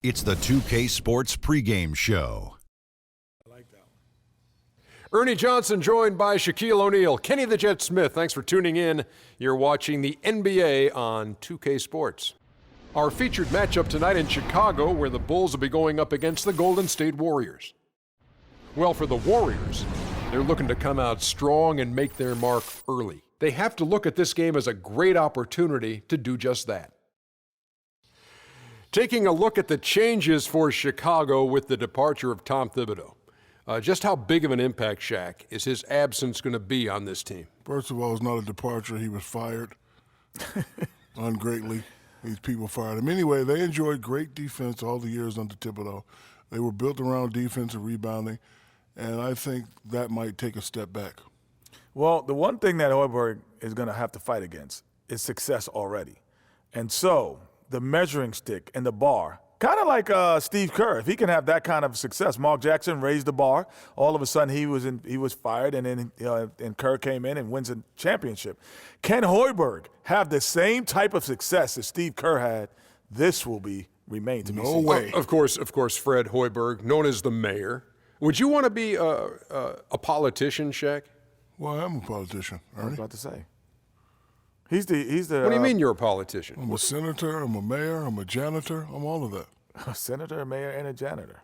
It's the 2K Sports pregame show. I like that one. Ernie Johnson joined by Shaquille O'Neal. Kenny the Jet Smith, thanks for tuning in. You're watching the NBA on 2K Sports. Our featured matchup tonight in Chicago, where the Bulls will be going up against the Golden State Warriors. Well, for the Warriors, they're looking to come out strong and make their mark early. They have to look at this game as a great opportunity to do just that. Taking a look at the changes for Chicago with the departure of Tom Thibodeau. Just how big of an impact, Shaq, is his absence going to be on this team? First of all, it's not a departure. He was fired ungreatly. These people fired him. Anyway, they enjoyed great defense all the years under Thibodeau. They were built around defense and rebounding, and I think that might take a step back. Well, the one thing that Hoiberg is going to have to fight against is success already. And so the measuring stick and the bar, kind of like Steve Kerr, if he can have that kind of success. Mark Jackson raised the bar. All of a sudden he was fired, and then and Kerr came in and wins a championship. Can Hoiberg have the same type of success that Steve Kerr had? This will remain to be seen. No way. Of course, Fred Hoiberg, known as the mayor. Would you want to be a politician, Shaq? Well, I'm a politician, I was Ernie. about to say. He's the. What do you mean you're a politician? I'm a senator, I'm a mayor, I'm a janitor, I'm all of that. A senator, a mayor, and a janitor.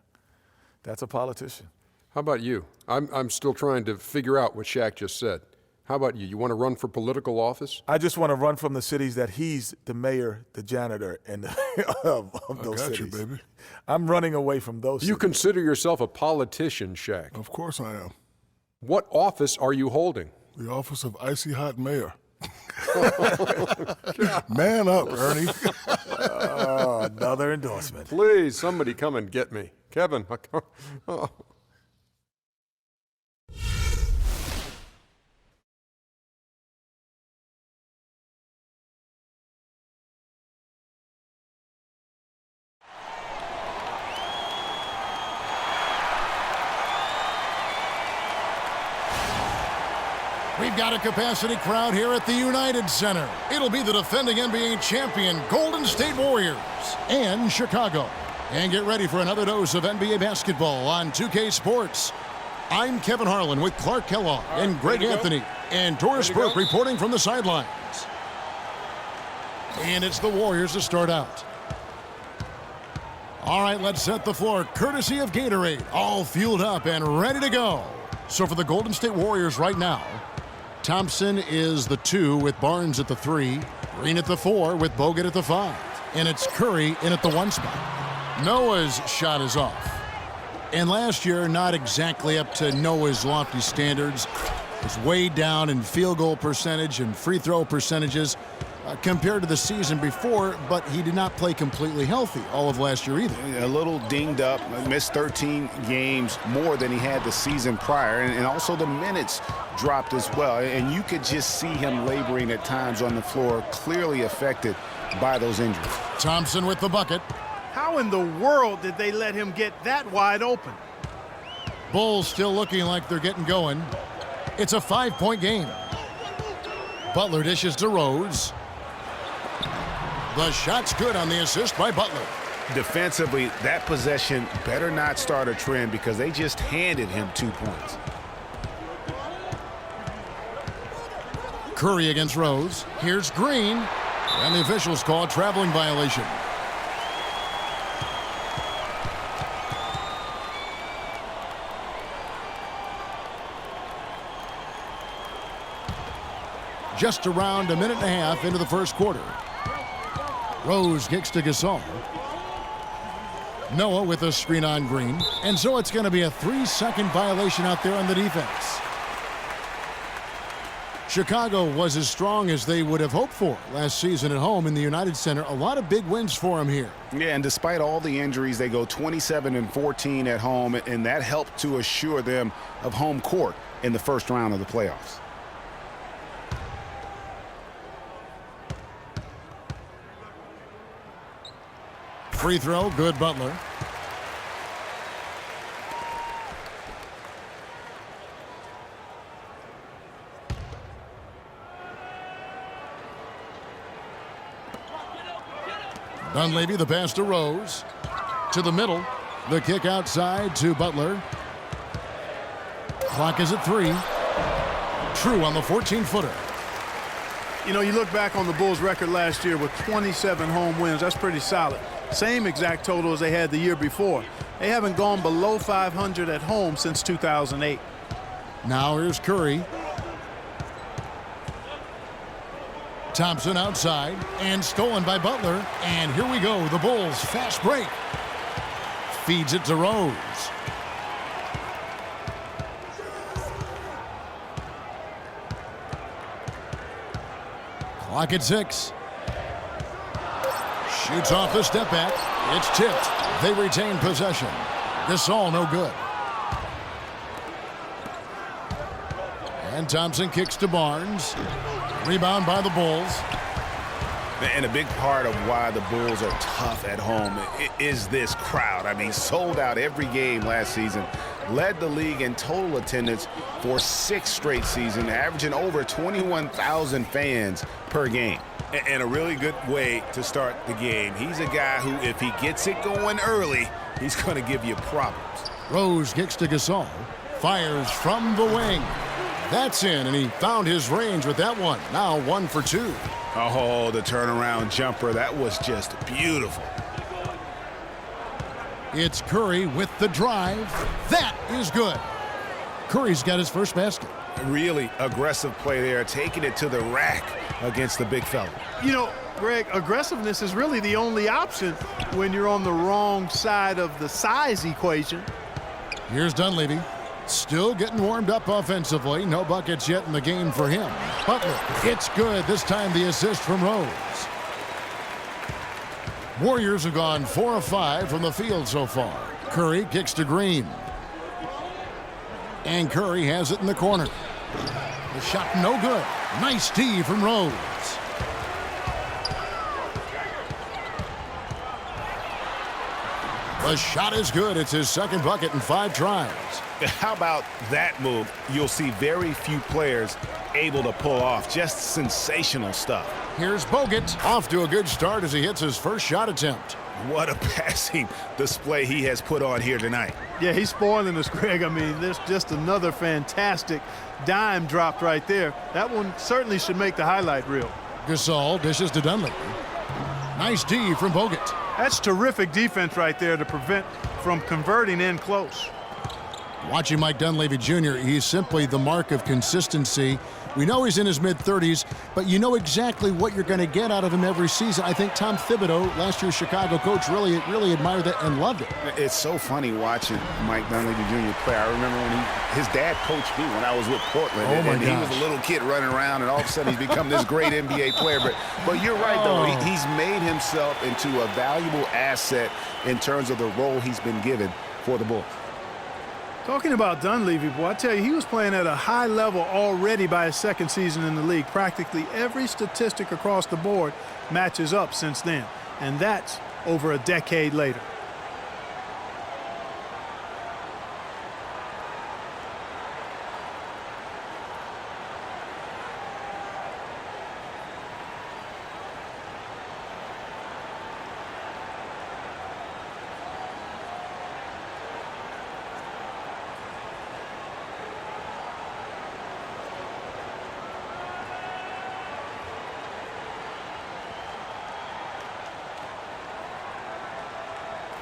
That's a politician. How about you? I'm still trying to figure out what Shaq just said. How about you? You want to run for political office? I just want to run from the cities that he's the mayor, the janitor, and of those I got cities. you, baby. I'm running away from those You cities. consider yourself a politician, Shaq. Of course I am. What office are you holding? The office of icy hot mayor. Man up, Ernie. Another endorsement. Please, somebody come and get me. Kevin. Oh. We've got a capacity crowd here at the United Center. It'll be the defending NBA champion Golden State Warriors and Chicago. And get ready for another dose of NBA basketball on 2K Sports. I'm Kevin Harlan with Clark Kellogg and Greg Anthony and Doris Burke reporting from the sidelines. And it's the Warriors to start out. All right, let's set the floor courtesy of Gatorade. All fueled up and ready to go. So for the Golden State Warriors right now, Thompson is the 2 with Barnes at the 3, Green at the 4 with Bogut at the 5, and it's Curry in at the 1 spot. Noah's shot is off. And last year, not exactly up to Noah's lofty standards. Was way down in field goal percentage and free throw percentages compared to the season before, but he did not play completely healthy all of last year either. A little dinged up, missed 13 games more than he had the season prior, and also the minutes dropped as well. And you could just see him laboring at times on the floor, clearly affected by those injuries. Thompson with the bucket. How in the world did they let him get that wide open? Bulls still looking like they're getting going. It's a 5-point game. Butler dishes to Rose. The shot's good on the assist by Butler. Defensively, that possession better not start a trend because they just handed him 2 points. Curry against Rose. Here's Green. And the officials call a traveling violation. Just around a minute and a half into the first quarter. Rose kicks to Gasol. Noah with a screen on Green. And so it's going to be a 3-second violation out there on the defense. Chicago was as strong as they would have hoped for last season at home in the United Center. A lot of big wins for them here. Yeah, and despite all the injuries, they go 27-14 at home, and that helped to assure them of home court in the first round of the playoffs. Free throw, good Butler. Dunleavy the pass to Rose. to the middle. The kick outside to Butler. Clock is at 3. True on the 14-footer. You know, you look back on the Bulls' record last year with 27 home wins. That's pretty solid. Same exact total as they had the year before. They haven't gone below 500 at home since 2008. Now here's Curry. Thompson outside and stolen by Butler. And here we go. The Bulls fast break. Feeds it to Rose. Clock at 6. Shoots off the step back. It's tipped. They retain possession. Gasol no good. And Thompson kicks to Barnes. Rebound by the Bulls. And a big part of why the Bulls are tough at home is this crowd. I mean, sold out every game last season. Led the league in total attendance for 6 straight seasons, averaging over 21,000 fans per game. And a really good way to start the game. He's a guy who, if he gets it going early, he's going to give you problems. Rose kicks to Gasol. Fires from the wing. That's in, and he found his range with that one. Now 1 for 2. Oh, the turnaround jumper. That was just beautiful. It's Curry with the drive. That is good. Curry's got his first basket. Really aggressive play there, taking it to the rack against the big fella. You know, Greg, aggressiveness is really the only option when you're on the wrong side of the size equation. Here's Dunleavy. Still getting warmed up offensively. No buckets yet in the game for him. Butler, it's good. This time the assist from Rose. Warriors have gone 4 of 5 from the field so far. Curry kicks to Green. And Curry has it in the corner. The shot no good. Nice D from Rose. The shot is good. It's his second bucket in 5 tries. How about that move? You'll see very few players able to pull off. Just sensational stuff. Here's Bogut. Off to a good start as he hits his first shot attempt. What a passing display he has put on here tonight. Yeah, he's spoiling us, Greg. I mean, there's just another fantastic dime dropped right there. That one certainly should make the highlight reel. Gasol dishes to Dunleavy. Nice D from Bogut. That's terrific defense right there to prevent from converting in close. Watching Mike Dunleavy Jr., he's simply the mark of consistency. We know he's in his mid-30s, but you know exactly what you're going to get out of him every season. I think Tom Thibodeau, last year's Chicago coach, really admired that and loved it. It's so funny watching Mike Dunleavy Jr. play. I remember when his dad coached me when I was with Portland, and he was a little kid running around, and all of a sudden he's become this great NBA player. But you're right, though. He's made himself into a valuable asset in terms of the role he's been given for the Bulls. Talking about Dunleavy, boy, I tell you, he was playing at a high level already by his second season in the league. Practically every statistic across the board matches up since then, and that's over a decade later.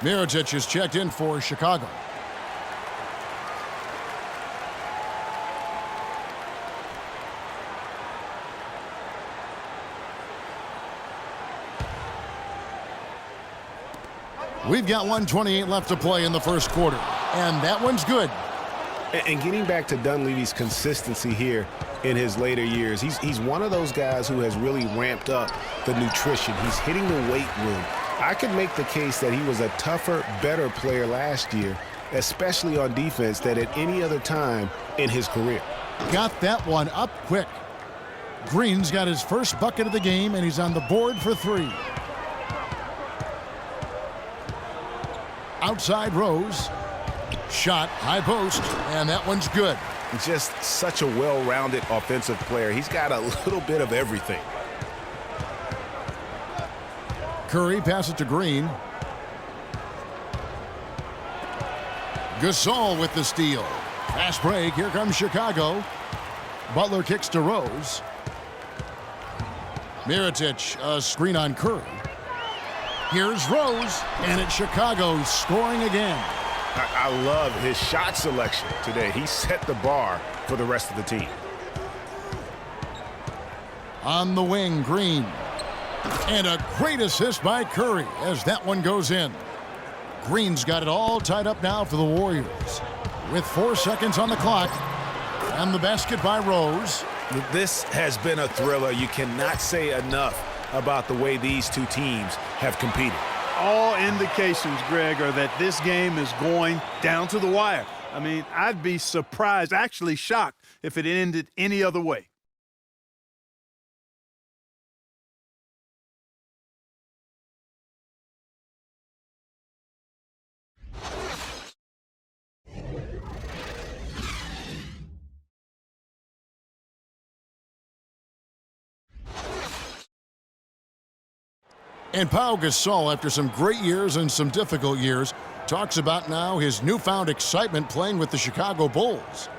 Mirotic is checked in for Chicago. We've got 1:28 left to play in the first quarter, and that one's good. And getting back to Dunleavy's consistency here in his later years, he's one of those guys who has really ramped up the nutrition. He's hitting the weight room. I could make the case that he was a tougher, better player last year, especially on defense, than at any other time in his career. Got that one up quick. Green's got his first bucket of the game, and he's on the board for 3. Outside Rose. Shot, high post, and that one's good. Just such a well-rounded offensive player. He's got a little bit of everything. Curry passes to Green. Gasol with the steal. Fast break. Here comes Chicago. Butler kicks to Rose. Mirotic, a screen on Curry. Here's Rose, and it's Chicago scoring again. I love his shot selection today. He set the bar for the rest of the team. On the wing, Green. And a great assist by Curry as that one goes in. Green's got it all tied up now for the Warriors. With 4 seconds on the clock. And the basket by Rose. This has been a thriller. You cannot say enough about the way these two teams have competed. All indications, Greg, are that this game is going down to the wire. I mean, I'd be surprised, actually shocked, if it ended any other way. And Pau Gasol, after some great years and some difficult years, talks about now his newfound excitement playing with the Chicago Bulls.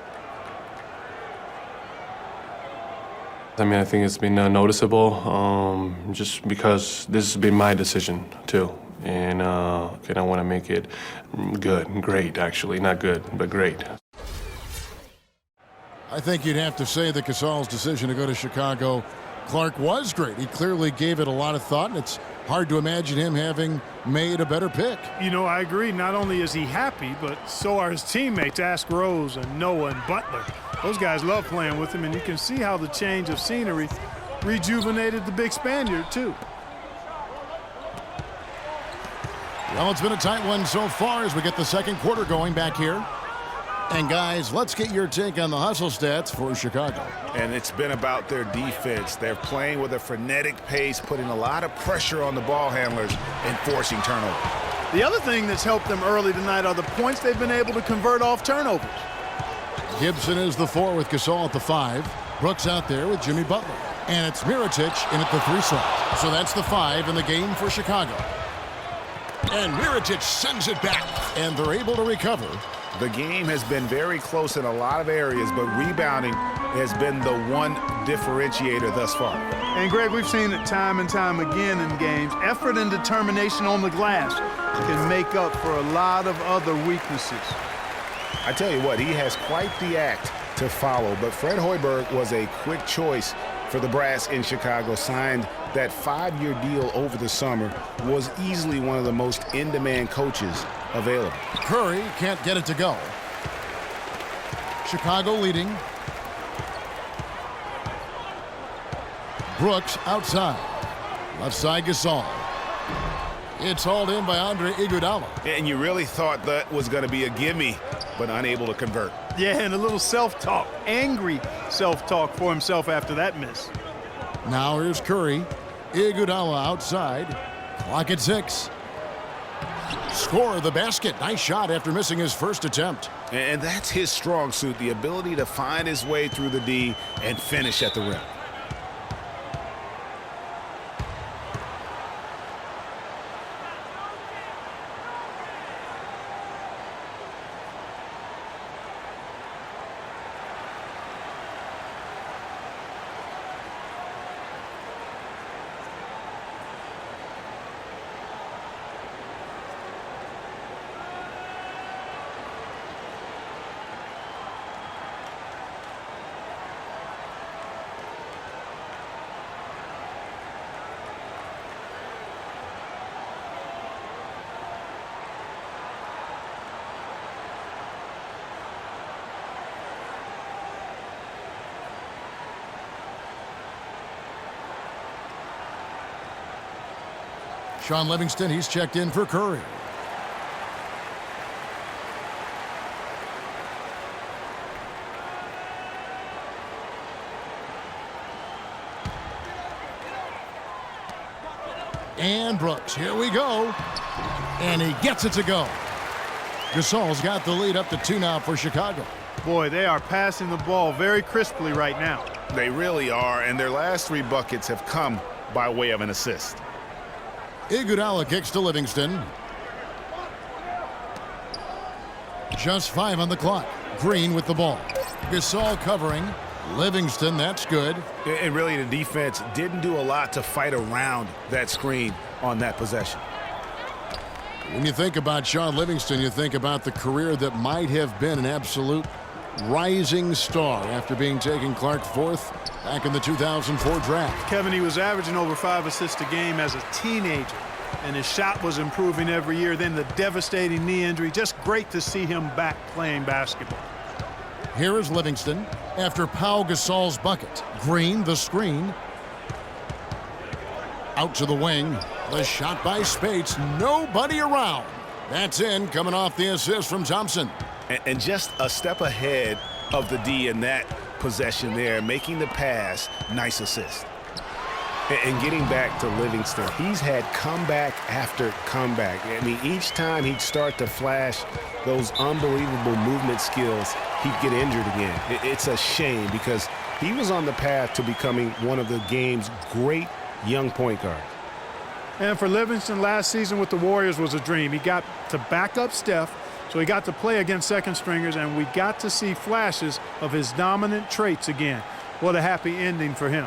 I mean, I think it's been noticeable just because this has been my decision, too. And I want to make it good, great, actually. Not good, but great. I think you'd have to say that Gasol's decision to go to Chicago, Clark, was great. He clearly gave it a lot of thought, and it's hard to imagine him having made a better pick. You know, I agree. Not only is he happy, but so are his teammates. Ask Rose and Noah and Butler. Those guys love playing with him, and you can see how the change of scenery rejuvenated the big Spaniard, too. Well, it's been a tight one so far as we get the second quarter going back here. And, guys, let's get your take on the hustle stats for Chicago. And it's been about their defense. They're playing with a frenetic pace, putting a lot of pressure on the ball handlers and forcing turnovers. The other thing that's helped them early tonight are the points they've been able to convert off turnovers. Gibson is the 4 with Gasol at the 5. Brooks out there with Jimmy Butler. And it's Mirotic in at the 3 slot. So that's the 5 in the game for Chicago. And Mirotic sends it back. And they're able to recover. The game has been very close in a lot of areas, but rebounding has been the one differentiator thus far. And, Greg, we've seen it time and time again in games. Effort and determination on the glass can make up for a lot of other weaknesses. I tell you what, he has quite the act to follow, but Fred Hoiberg was a quick choice for the brass in Chicago. Signed that 5-year deal over the summer, was easily one of the most in-demand coaches available. Curry can't get it to go. Chicago leading. Brooks outside. Left side Gasol. It's hauled in by Andre Iguodala. And you really thought that was going to be a gimme, but unable to convert. Yeah, and a little self-talk, angry self-talk for himself after that miss. Now here's Curry. Iguodala outside. Clock at 6. Score the basket. Nice shot after missing his first attempt. And that's his strong suit, the ability to find his way through the D and finish at the rim. Sean Livingston, he's checked in for Curry. And Brooks, here we go. And he gets it to go. Gasol's got the lead up to 2 now for Chicago. Boy, they are passing the ball very crisply right now. They really are, and their last 3 buckets have come by way of an assist. Iguodala kicks to Livingston. Just 5 on the clock. Green with the ball. Gasol covering. Livingston, that's good. And really, the defense didn't do a lot to fight around that screen on that possession. When you think about Sean Livingston, you think about the career that might have been an absolute rising star after being taken Clark fourth back in the 2004 draft. Kevin, he was averaging over 5 assists a game as a teenager, and his shot was improving every year. Then the devastating knee injury. Just great to see him back playing basketball. Here is Livingston after Pau Gasol's bucket. Green, the screen. Out to the wing. The shot by Spates. Nobody around. That's in, coming off the assist from Thompson. And just a step ahead of the D in that possession there, making the pass. Nice assist. And getting back to Livingston, he's had comeback after comeback. I mean, each time he'd start to flash those unbelievable movement skills, he'd get injured again. It's a shame because he was on the path to becoming one of the game's great young point guards. And for Livingston, last season with the Warriors was a dream. He got to back up Steph, so he got to play against second stringers, and we got to see flashes of his dominant traits again. What a happy ending for him.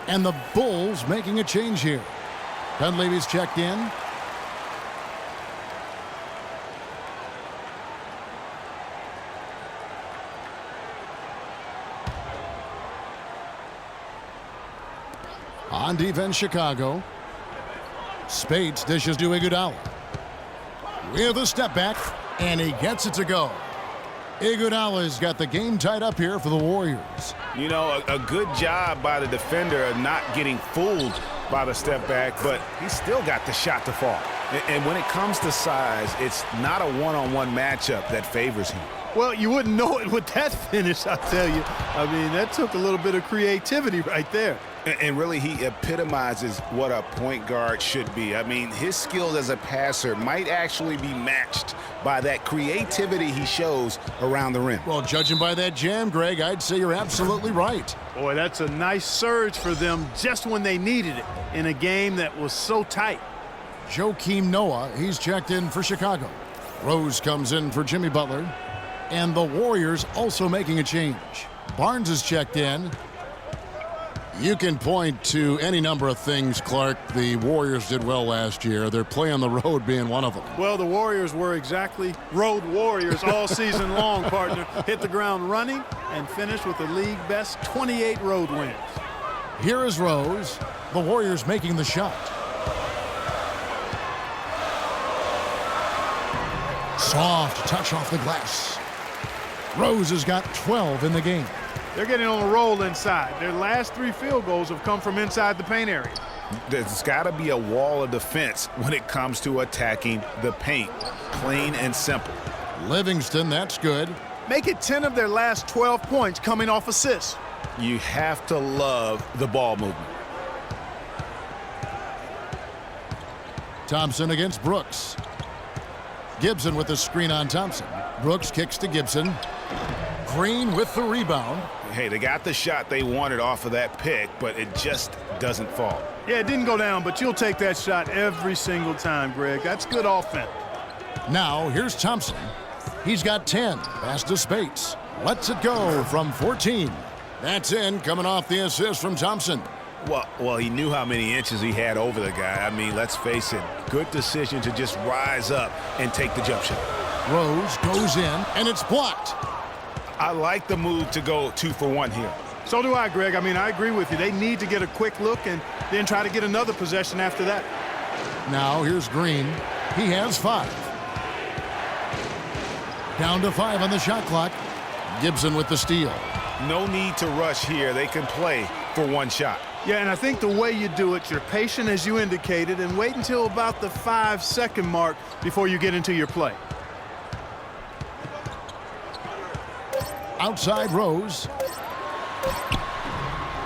And the Bulls making a change here. Dunleavy's checked in. On defense, Chicago. Spates dishes to Iguodala. With a step back, and he gets it to go. Iguodala's got the game tied up here for the Warriors. You know, a good job by the defender of not getting fooled by the step back, but he still got the shot to fall. And when it comes to size, it's not a one-on-one matchup that favors him. Well, you wouldn't know it with that finish, I'll tell you. I mean, that took a little bit of creativity right there. And really, he epitomizes what a point guard should be. I mean, his skills as a passer might actually be matched by that creativity he shows around the rim. Well, judging by that jam, Greg, I'd say you're absolutely right. Boy, that's a nice surge for them just when they needed it in a game that was so tight. Joakim Noah, he's checked in for Chicago. Rose comes in for Jimmy Butler. And the Warriors also making a change. Barnes is checked in. You can point to any number of things, Clark, the Warriors did well last year. Their play on the road being one of them. Well, the Warriors were exactly road warriors all season long, partner. Hit the ground running and finished with the league best 28 road wins. Here is Rose. The Warriors making the shot. Soft touch off the glass. Rose has got 12 in the game. They're getting on a roll inside. Their last 3 field goals have come from inside the paint area. There's got to be a wall of defense when it comes to attacking the paint. Plain and simple. Livingston, that's good. Make it 10 of their last 12 points coming off assists. You have to love the ball movement. Thompson against Brooks. Gibson with the screen on Thompson. Brooks kicks to Gibson. Green with the rebound. Hey, they got the shot they wanted off of that pick, but it just doesn't fall. Yeah, it didn't go down, but you'll take that shot every single time, Greg. That's good offense. Now, here's Thompson. He's got 10. Pass to Spates. Lets it go from 14. That's in, coming off the assist from Thompson. Well, he knew how many inches he had over the guy. I mean, let's face it, good decision to just rise up and take the jump shot. Rose goes in, and it's blocked. I like the move to go 2 for 1 here. So do I, Greg. I mean, I agree with you. They need to get a quick look and then try to get another possession after that. Now here's Green. He has 5. Down to 5 on the shot clock. Gibson with the steal. No need to rush here. They can play for 1 shot. Yeah, and I think the way you do it, you're patient as you indicated, and wait until about the 5-second mark before you get into your play. Outside Rose.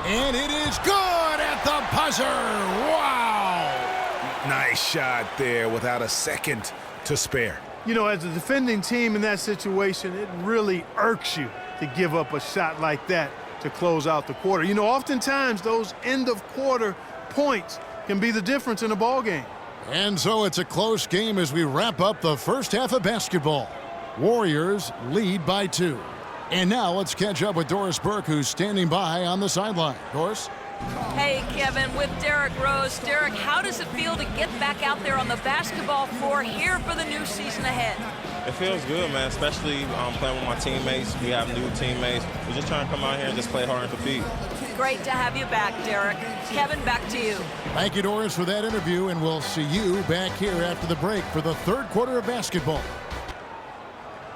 And it is good at the buzzer. Wow. Nice shot there without a second to spare. You know, as a defending team in that situation, it really irks you to give up a shot like that to close out the quarter. You know, oftentimes those end-of-quarter points can be the difference in a ball game. And so it's a close game as we wrap up the first half of basketball. Warriors lead by 2. And now let's catch up with Doris Burke, who's standing by on the sideline. Doris? Hey, Kevin, with Derrick Rose. Derrick, how does it feel to get back out there on the basketball floor here for the new season ahead? It feels good, man, especially playing with my teammates. We have new teammates. We're just trying to come out here and just play hard and compete. Great to have you back, Derrick. Kevin, back to you. Thank you, Doris, for that interview, and we'll see you back here after the break for the third quarter of basketball.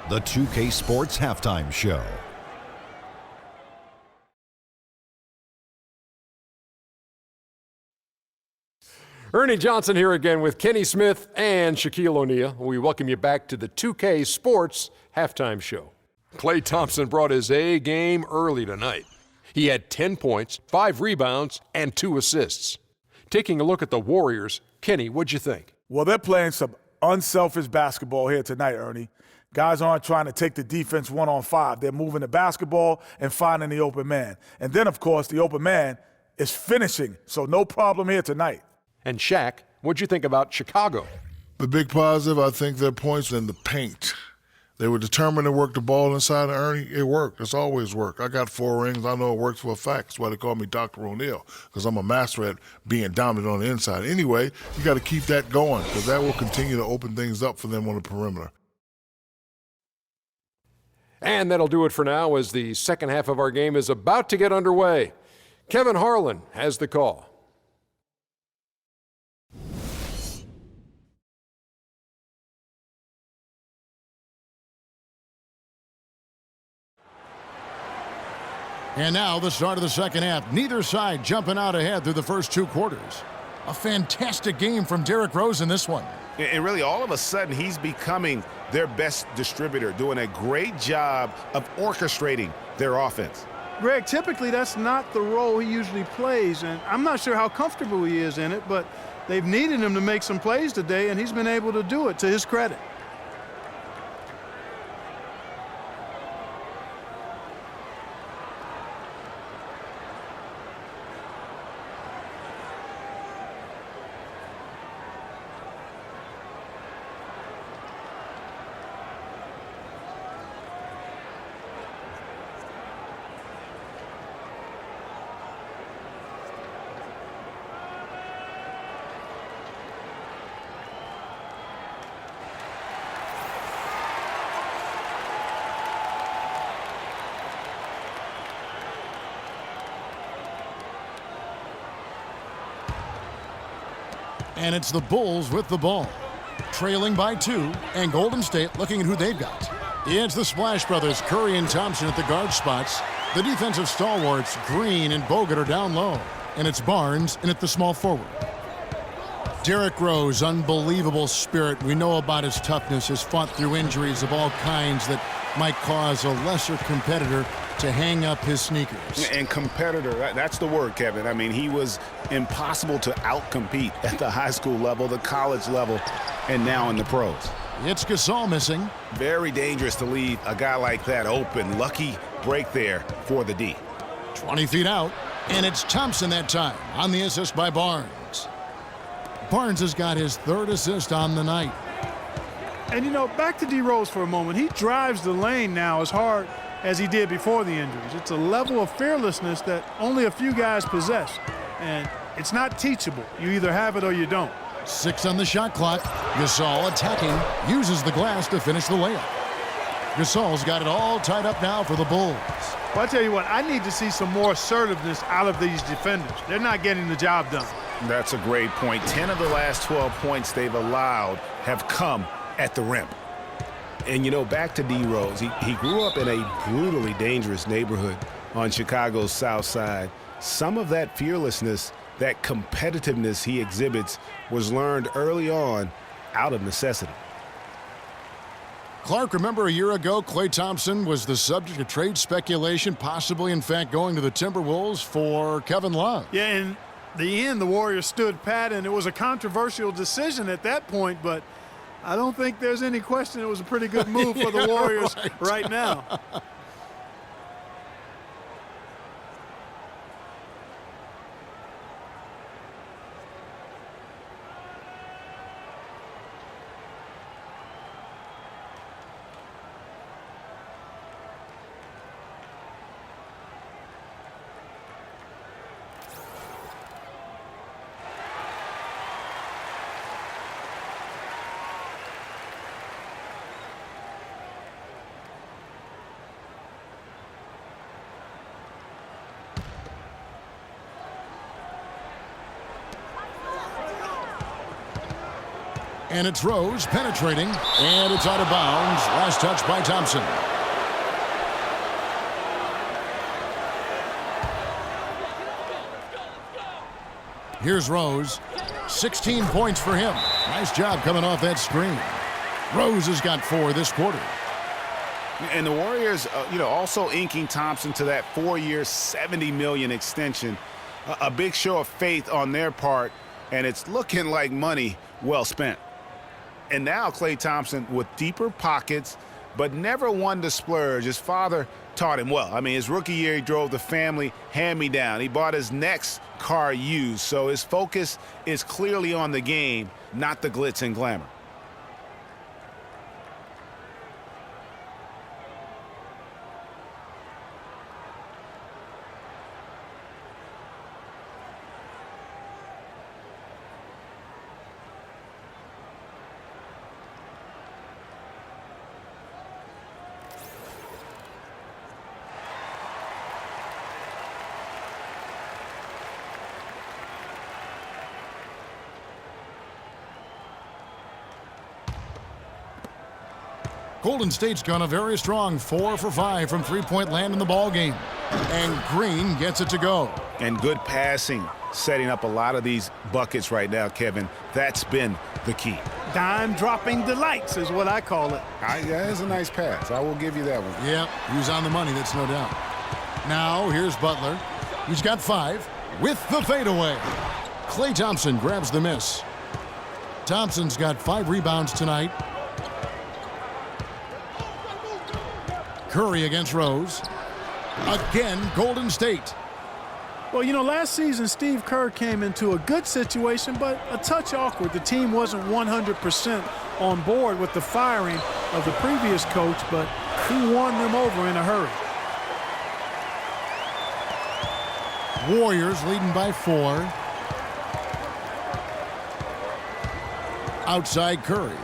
The 2K Sports Halftime Show. Ernie Johnson here again with Kenny Smith and Shaquille O'Neal. We welcome you back to the 2K Sports Halftime Show. Klay Thompson brought his A game early tonight. He had 10 points, 5 rebounds, and 2 assists. Taking a look at the Warriors, Kenny, what'd you think? Well, they're playing some unselfish basketball here tonight, Ernie. Guys aren't trying to take the defense 1-on-5. They're moving the basketball and finding the open man. And then, of course, the open man is finishing, so no problem here tonight. And Shaq, what'd you think about Chicago? The big positive, I think, their points in the paint. They were determined to work the ball inside of Ernie. It worked. It's always worked. I got 4 rings. I know it works for a fact. That's why they call me Dr. O'Neal, because I'm a master at being dominant on the inside. Anyway, you got to keep that going, because that will continue to open things up for them on the perimeter. And that'll do it for now as the second half of our game is about to get underway. Kevin Harlan has the call. And now the start of the second half. Neither side jumping out ahead through the first 2 quarters. A fantastic game from Derrick Rose in this one. And really, all of a sudden, he's becoming their best distributor, doing a great job of orchestrating their offense. Greg, typically that's not the role he usually plays, and I'm not sure how comfortable he is in it, but they've needed him to make some plays today, and he's been able to do it to his credit. And it's the Bulls with the ball. Trailing by 2, and Golden State looking at who they've got. It's the Splash Brothers, Curry and Thompson at the guard spots. The defensive stalwarts, Green and Bogut, are down low. And it's Barnes in at the small forward. Derrick Rose, unbelievable spirit. We know about his toughness, has fought through injuries of all kinds that might cause a lesser competitor to hang up his sneakers. And competitor, that's the word, Kevin. I mean, he was impossible to outcompete at the high school level, the college level, and now in the pros. It's Gasol missing. Very dangerous to leave a guy like that open. Lucky break there for the D. 20 feet out, and it's Thompson that time on the assist by Barnes. Barnes has got his 3rd assist on the night. And, you know, back to D. Rose for a moment. He drives the lane now as hard as he did before the injuries. It's a level of fearlessness that only a few guys possess. And it's not teachable. You either have it or you don't. 6 on the shot clock. Gasol attacking, uses the glass to finish the layup. Gasol's got it all tied up now for the Bulls. Well, I tell you what, I need to see some more assertiveness out of these defenders. They're not getting the job done. That's a great point. 10 of the last 12 points they've allowed have come at the rim. And, you know, back to D. Rose, he grew up in a brutally dangerous neighborhood on Chicago's South Side. Some of that fearlessness, that competitiveness he exhibits was learned early on out of necessity. Clark, remember a year ago, Klay Thompson was the subject of trade speculation, possibly, in fact, going to the Timberwolves for Kevin Love. Yeah, in the end, the Warriors stood pat, and it was a controversial decision at that point, but I don't think there's any question it was a pretty good move for the Warriors right now. And it's Rose penetrating, and it's out of bounds. Last touch by Thompson. Here's Rose. 16 points for him. Nice job coming off that screen. Rose has got 4 this quarter. And the Warriors, also inking Thompson to that 4-year, $70 million extension. A big show of faith on their part, and it's looking like money well spent. And now Klay Thompson with deeper pockets, but never one to splurge. His father taught him well. I mean, his rookie year, he drove the family hand-me-down. He bought his next car used, so his focus is clearly on the game, not the glitz and glamour. Golden State's gone a very strong 4 for 5 from three-point land in the ball game. And Green gets it to go. And good passing, setting up a lot of these buckets right now, Kevin. That's been the key. Dime-dropping delights is what I call it. Yeah, it's a nice pass. I will give you that one. Yep, he was on the money, that's no doubt. Now, here's Butler. He's got 5 with the fadeaway. Klay Thompson grabs the miss. Thompson's got 5 rebounds tonight. Curry against Rose. Again, Golden State. Well, last season Steve Kerr came into a good situation, but a touch awkward. The team wasn't 100% on board with the firing of the previous coach, but he won them over in a hurry. Warriors leading by 4. Outside Curry.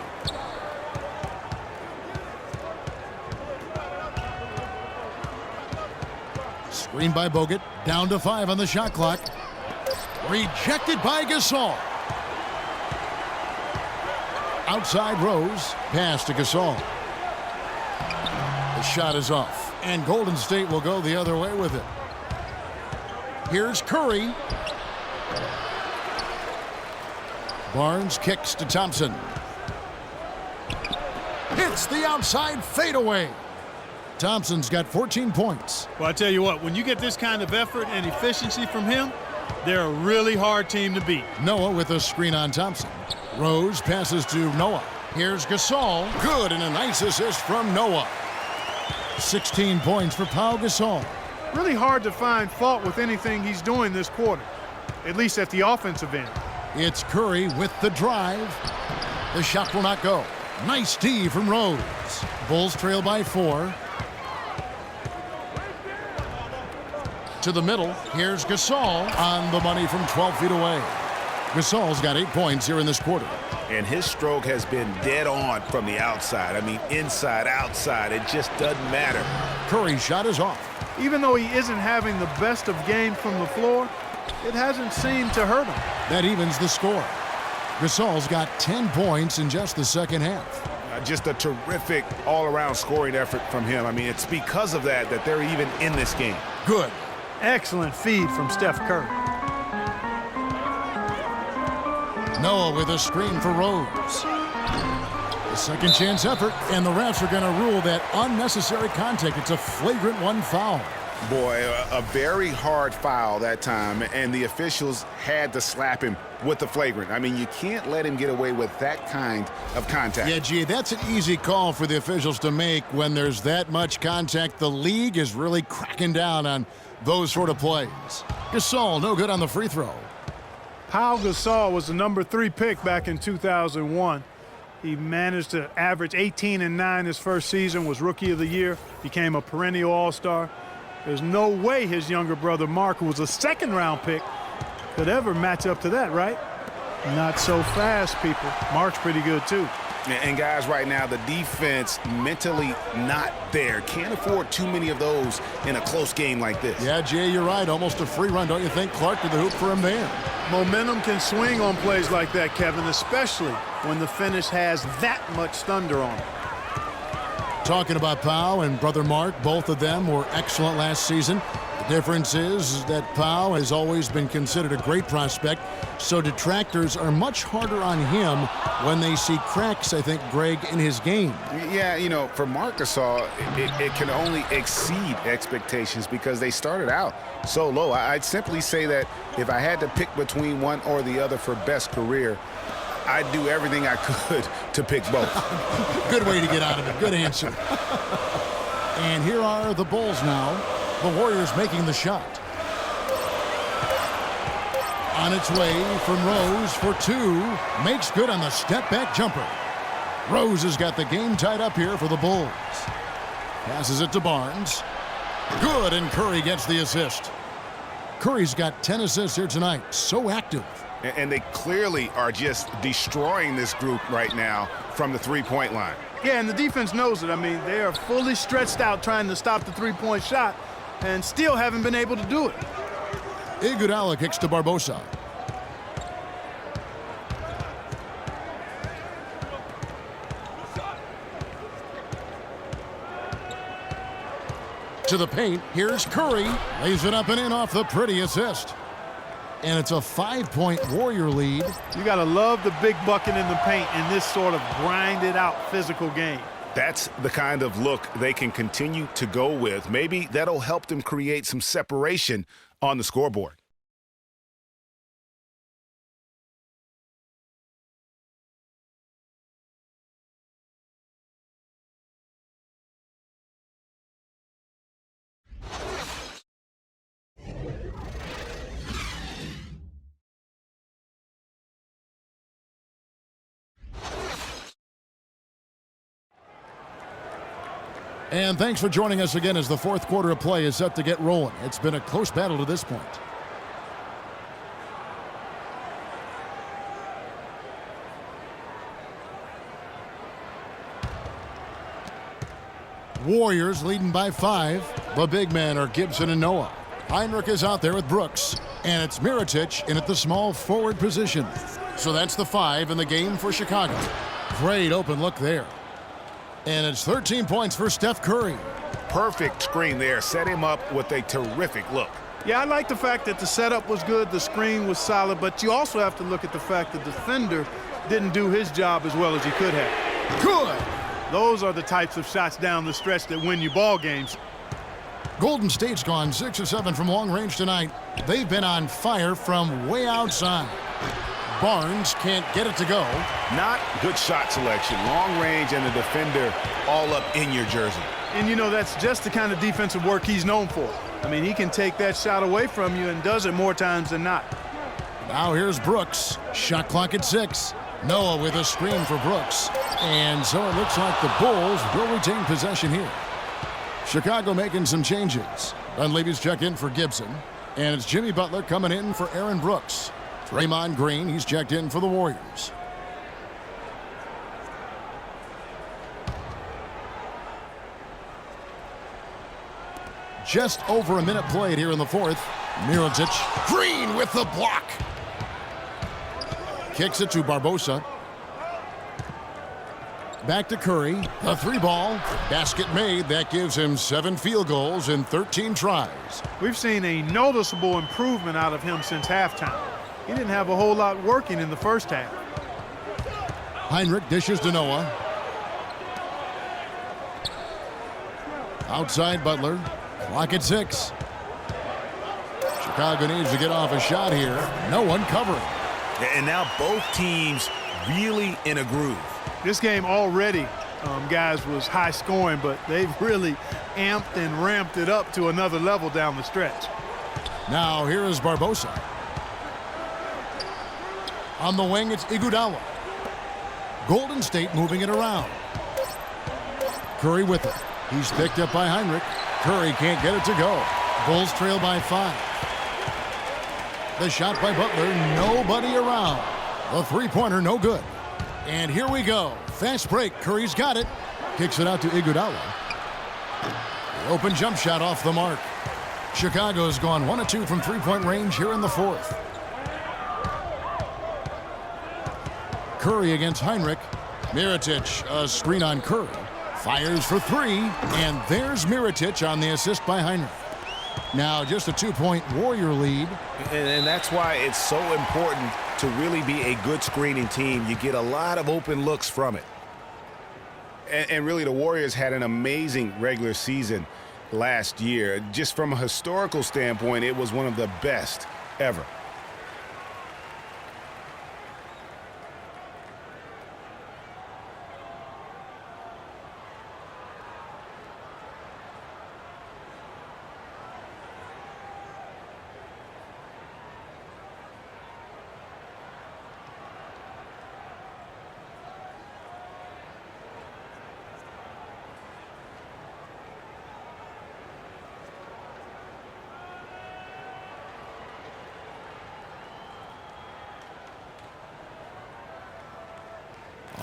Screen by Bogut. Down to 5 on the shot clock. Rejected by Gasol. Outside Rose. Pass to Gasol. The shot is off. And Golden State will go the other way with it. Here's Curry. Barnes kicks to Thompson. Hits the outside fadeaway. Thompson's got 14 points. Well, I tell you what, when you get this kind of effort and efficiency from him, they're a really hard team to beat. Noah with a screen on Thompson. Rose passes to Noah. Here's Gasol. Good, and a nice assist from Noah. 16 points for Pau Gasol. Really hard to find fault with anything he's doing this quarter, at least at the offensive end. It's Curry with the drive. The shot will not go. Nice D from Rose. Bulls trail by 4. To the middle, here's Gasol on the money from 12 feet away. Gasol's got 8 points here in this quarter. And his stroke has been dead on from the outside. I mean, inside, outside, it just doesn't matter. Curry's shot is off. Even though he isn't having the best of games from the floor, it hasn't seemed to hurt him. That evens the score. Gasol's got 10 points in just the second half. Just a terrific all-around scoring effort from him. I mean, it's because of that they're even in this game. Good. Excellent feed from Steph Curry. Noah with a screen for Rose. A second chance effort, and the refs are going to rule that unnecessary contact. It's a flagrant one foul. Boy, a very hard foul that time, and the officials had to slap him with the flagrant. I mean, you can't let him get away with that kind of contact. Yeah, gee, that's an easy call for the officials to make when there's that much contact. The league is really cracking down on those sort of plays. Gasol, no good on the free throw. Pau Gasol was the number 3 pick back in 2001. He managed to average 18 and 9 his first season, was Rookie of the Year, became a perennial All-Star. There's no way his younger brother Mark, who was a second-round pick, could ever match up to that, right? Not so fast, people. Mark's pretty good, too. And guys, right now, the defense mentally not there. Can't afford too many of those in a close game like this. Yeah, Jay, you're right. Almost a free run, don't you think? Clark to the hoop for him there. Momentum can swing on plays like that, Kevin, especially when the finish has that much thunder on it. Talking about Pau and brother Mark, both of them were excellent last season. The difference is that Pau has always been considered a great prospect, so detractors are much harder on him when they see cracks, I think, Greg, in his game. Yeah, you know, for Marc Gasol, it can only exceed expectations because they started out so low. I'd simply say that if I had to pick between one or the other for best career, I'd do everything I could to pick both. Good way to get out of it. Good answer. And here are the Bulls now. The Warriors making the shot. On its way from Rose for 2. Makes good on the step-back jumper. Rose has got the game tied up here for the Bulls. Passes it to Barnes. Good, and Curry gets the assist. Curry's got 10 assists here tonight. So active. And they clearly are just destroying this group right now from the three-point line. Yeah, and the defense knows it. I mean, they are fully stretched out trying to stop the three-point shot and still haven't been able to do it. Iguodala kicks to Barbosa. To the paint, here's Curry. Lays it up and in off the pretty assist. And it's a 5-point Warrior lead. You got to love the big bucket in the paint in this sort of grinded-out physical game. That's the kind of look they can continue to go with. Maybe that'll help them create some separation on the scoreboard. And thanks for joining us again as the fourth quarter of play is set to get rolling. It's been a close battle to this point. Warriors leading by 5. The big men are Gibson and Noah. Heinrich is out there with Brooks. And it's Mirotic in at the small forward position. So that's the 5 in the game for Chicago. Great open look there. And it's 13 points for Steph Curry. Perfect screen there. Set him up with a terrific look. Yeah, I like the fact that the setup was good, the screen was solid, but you also have to look at the fact that the defender didn't do his job as well as he could have. Good. Those are the types of shots down the stretch that win you ball games. Golden State's gone 6 of 7 from long range tonight. They've been on fire from way outside. Barnes can't get it to go. Not good shot selection. Long range and the defender all up in your jersey. And, you know, that's just the kind of defensive work he's known for. I mean, he can take that shot away from you and does it more times than not. Now here's Brooks. Shot clock at 6. Noah with a screen for Brooks. And so it looks like the Bulls will retain possession here. Chicago making some changes. Dunleavy's checked in for Gibson. And it's Jimmy Butler coming in for Aaron Brooks. Draymond Green, he's checked in for the Warriors. Just over a minute played here in the fourth. Mirotic. Green with the block. Kicks it to Barbosa. Back to Curry. The 3-ball. Basket made. That gives him 7 field goals in 13 tries. We've seen a noticeable improvement out of him since halftime. He didn't have a whole lot working in the first half. Heinrich dishes to Noah. Outside Butler. Clock at 6. Chicago needs to get off a shot here. No one covering. And now both teams really in a groove. This game already, guys, was high scoring, but they've really amped and ramped it up to another level down the stretch. Now here is Barbosa. On the wing, it's Iguodala. Golden State moving it around. Curry with it. He's picked up by Heinrich. Curry can't get it to go. Bulls trail by 5. The shot by Butler, nobody around. The three-pointer, no good. And here we go. Fast break. Curry's got it. Kicks it out to Iguodala. The open jump shot off the mark. Chicago's gone 1 of 2 from three-point range here in the fourth. Curry against Heinrich. Mirotic, a screen on Curry. Fires for 3, and there's Mirotic on the assist by Heinrich. Now just a 2-point Warrior lead. And that's why it's so important to really be a good screening team. You get a lot of open looks from it. And really, the Warriors had an amazing regular season last year. Just from a historical standpoint, it was one of the best ever.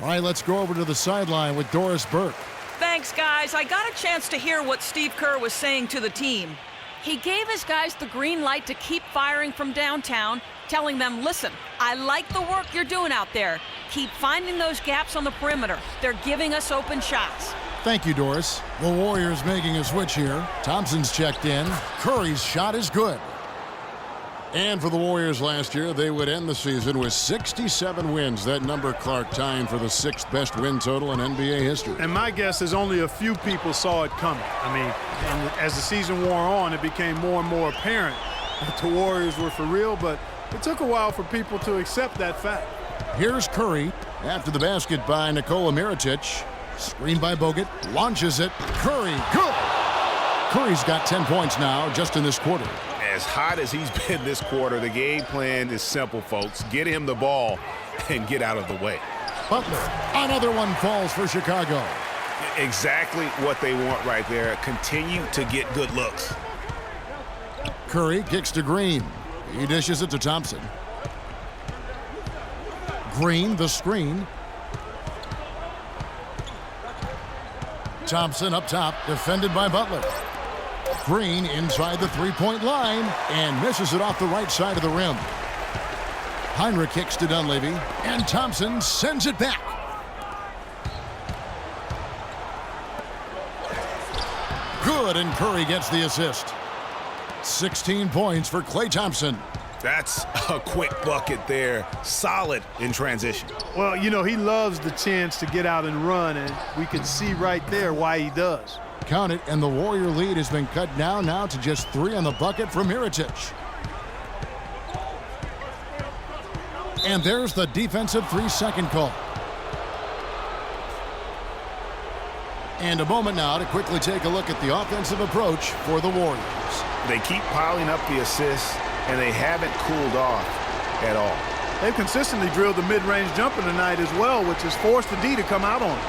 All right, let's go over to the sideline with Doris Burke. Thanks, guys. I got a chance to hear what Steve Kerr was saying to the team. He gave his guys the green light to keep firing from downtown, telling them, listen, I like the work you're doing out there. Keep finding those gaps on the perimeter. They're giving us open shots. Thank you, Doris. The Warriors making a switch here. Thompson's checked in. Curry's shot is good. And for the Warriors last year, they would end the season with 67 wins. That number, Clark, tying for the 6th best win total in NBA history. And my guess is only a few people saw it coming. I mean, and as the season wore on, it became more and more apparent that the Warriors were for real, but it took a while for people to accept that fact. Here's Curry after the basket by Nikola Mirotic. Screen by Bogut, launches it. Curry, good! Curry's got 10 points now just in this quarter. As hot as he's been this quarter, the game plan is simple, folks. Get him the ball and get out of the way. Butler, another one falls for Chicago. Exactly what they want right there. Continue to get good looks. Curry kicks to Green. He dishes it to Thompson. Green, the screen. Thompson up top, defended by Butler. Green inside the three-point line and misses it off the right side of the rim. Heinrich kicks to Dunleavy, and Thompson sends it back. Good, and Curry gets the assist. 16 points for Klay Thompson. That's a quick bucket there. Solid in transition. Well, you know, he loves the chance to get out and run, and we can see right there why he does. Count it, and the Warrior lead has been cut down now to just 3 on the bucket from Mirotic. And there's the defensive 3-second call. And a moment now to quickly take a look at the offensive approach for the Warriors. They keep piling up the assists, and they haven't cooled off at all. They've consistently drilled the mid-range jumper tonight as well, which has forced the D to come out on it.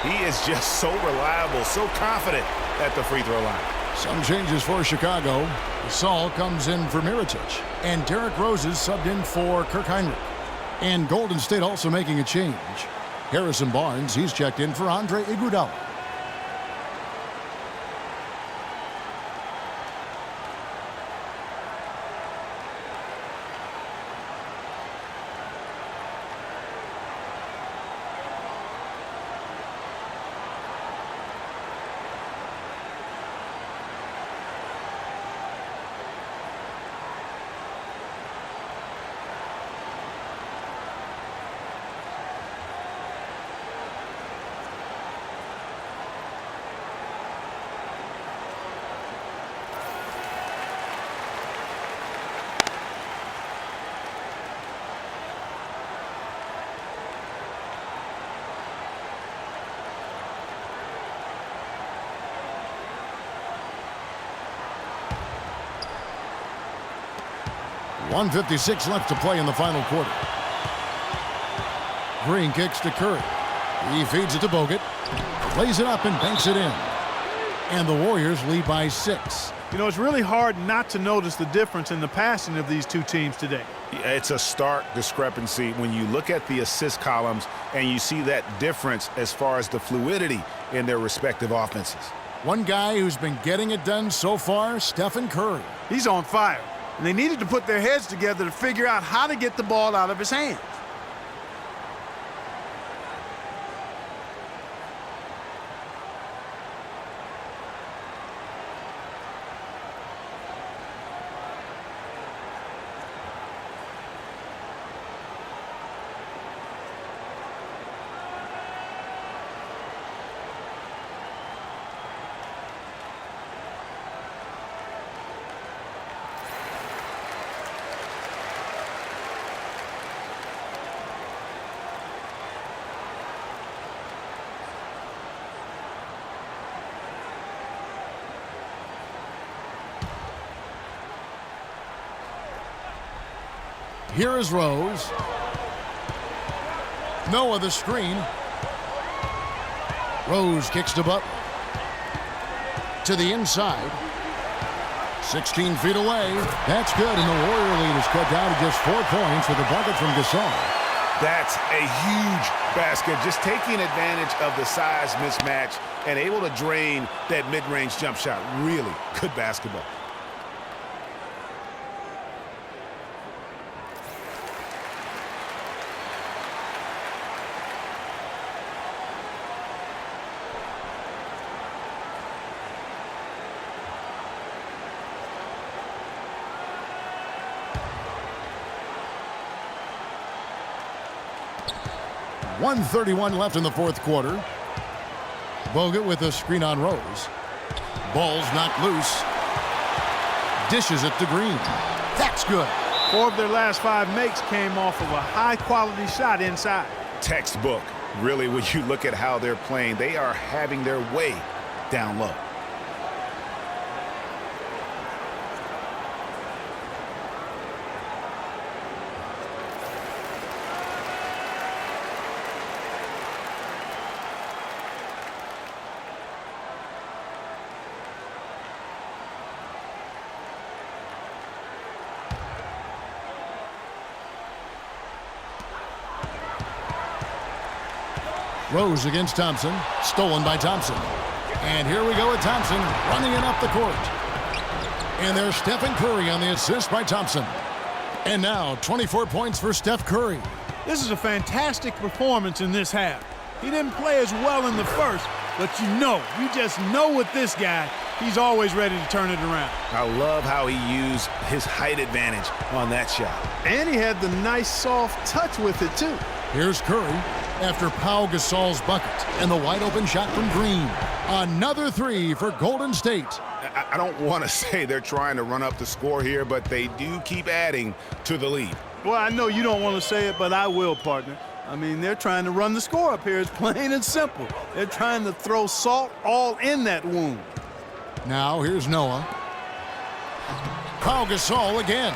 He is just so reliable, so confident at the free throw line. Some changes for Chicago. Gasol comes in for Mirotic, and Derrick Rose is subbed in for Kirk Heinrich. And Golden State also making a change. Harrison Barnes, he's checked in for Andre Iguodala. 1:56 left to play in the final quarter. Green kicks to Curry. He feeds it to Bogut. Lays it up and banks it in. And the Warriors lead by 6. You know, it's really hard not to notice the difference in the passing of these two teams today. It's a stark discrepancy when you look at the assist columns and you see that difference as far as the fluidity in their respective offenses. One guy who's been getting it done so far, Stephen Curry. He's on fire, and they needed to put their heads together to figure out how to get the ball out of his hands. Here is Rose. Noah the screen. Rose kicks to Butler. To the inside. 16 feet away. That's good, and the Warrior lead is cut down to just 4 points with a bucket from Gasol. That's a huge basket, just taking advantage of the size mismatch and able to drain that mid-range jump shot. Really good basketball. .131 left in the fourth quarter. Bogut with a screen on Rose. Ball's knocked loose. Dishes it to Green. That's good. 4 of their last 5 makes came off of a high-quality shot inside. Textbook. Really, when you look at how they're playing, they are having their way down low. Rose against Thompson. Stolen by Thompson. And here we go with Thompson running it up the court. And there's Stephen Curry on the assist by Thompson. And now 24 points for Steph Curry. This is a fantastic performance in this half. He didn't play as well in the first, but you just know with this guy, he's always ready to turn it around. I love how he used his height advantage on that shot. And he had the nice soft touch with it too. Here's Curry after Pau Gasol's bucket and the wide open shot from Green. Another 3 for Golden State. I don't want to say they're trying to run up the score here, but they do keep adding to the lead. Well, I know you don't want to say it, but I will, partner. I mean, they're trying to run the score up here. It's plain and simple. They're trying to throw salt all in that wound. Now here's Noah. Pau Gasol again.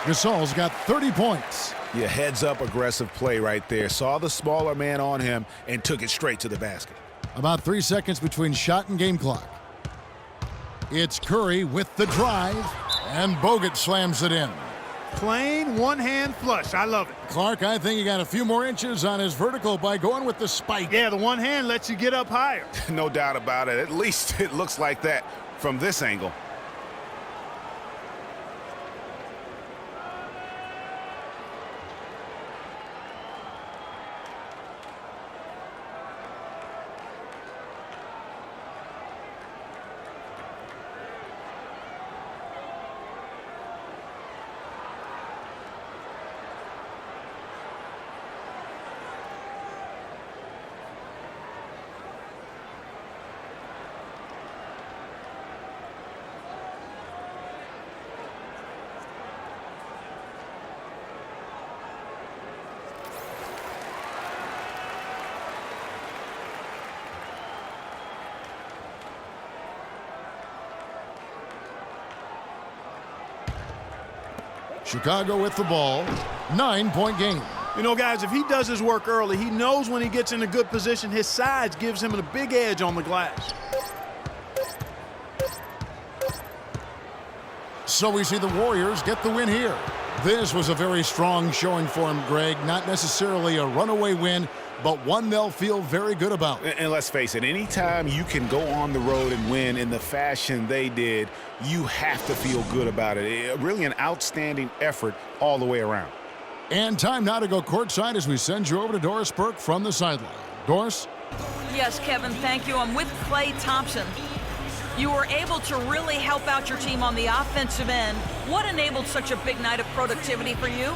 Gasol's got 30 points. Yeah, heads-up aggressive play right there. Saw the smaller man on him and took it straight to the basket. About 3 seconds between shot and game clock. It's Curry with the drive, and Bogut slams it in. Plain one-hand flush. I love it. Clark, I think he got a few more inches on his vertical by going with the spike. Yeah, the one hand lets you get up higher. No doubt about it. At least it looks like that from this angle. Chicago with the ball. 9-point game. You know, guys, if he does his work early, he knows when he gets in a good position, his size gives him a big edge on the glass. So we see the Warriors get the win here. This was a very strong showing for him, Greg. Not necessarily a runaway win, but one they'll feel very good about. And let's face it, anytime you can go on the road and win in the fashion they did, you have to feel good about it. Really an outstanding effort all the way around. And time now to go courtside as we send you over to Doris Burke from the sideline. Doris? Yes, Kevin, thank you. I'm with Klay Thompson. You were able to really help out your team on the offensive end. What enabled such a big night of productivity for you?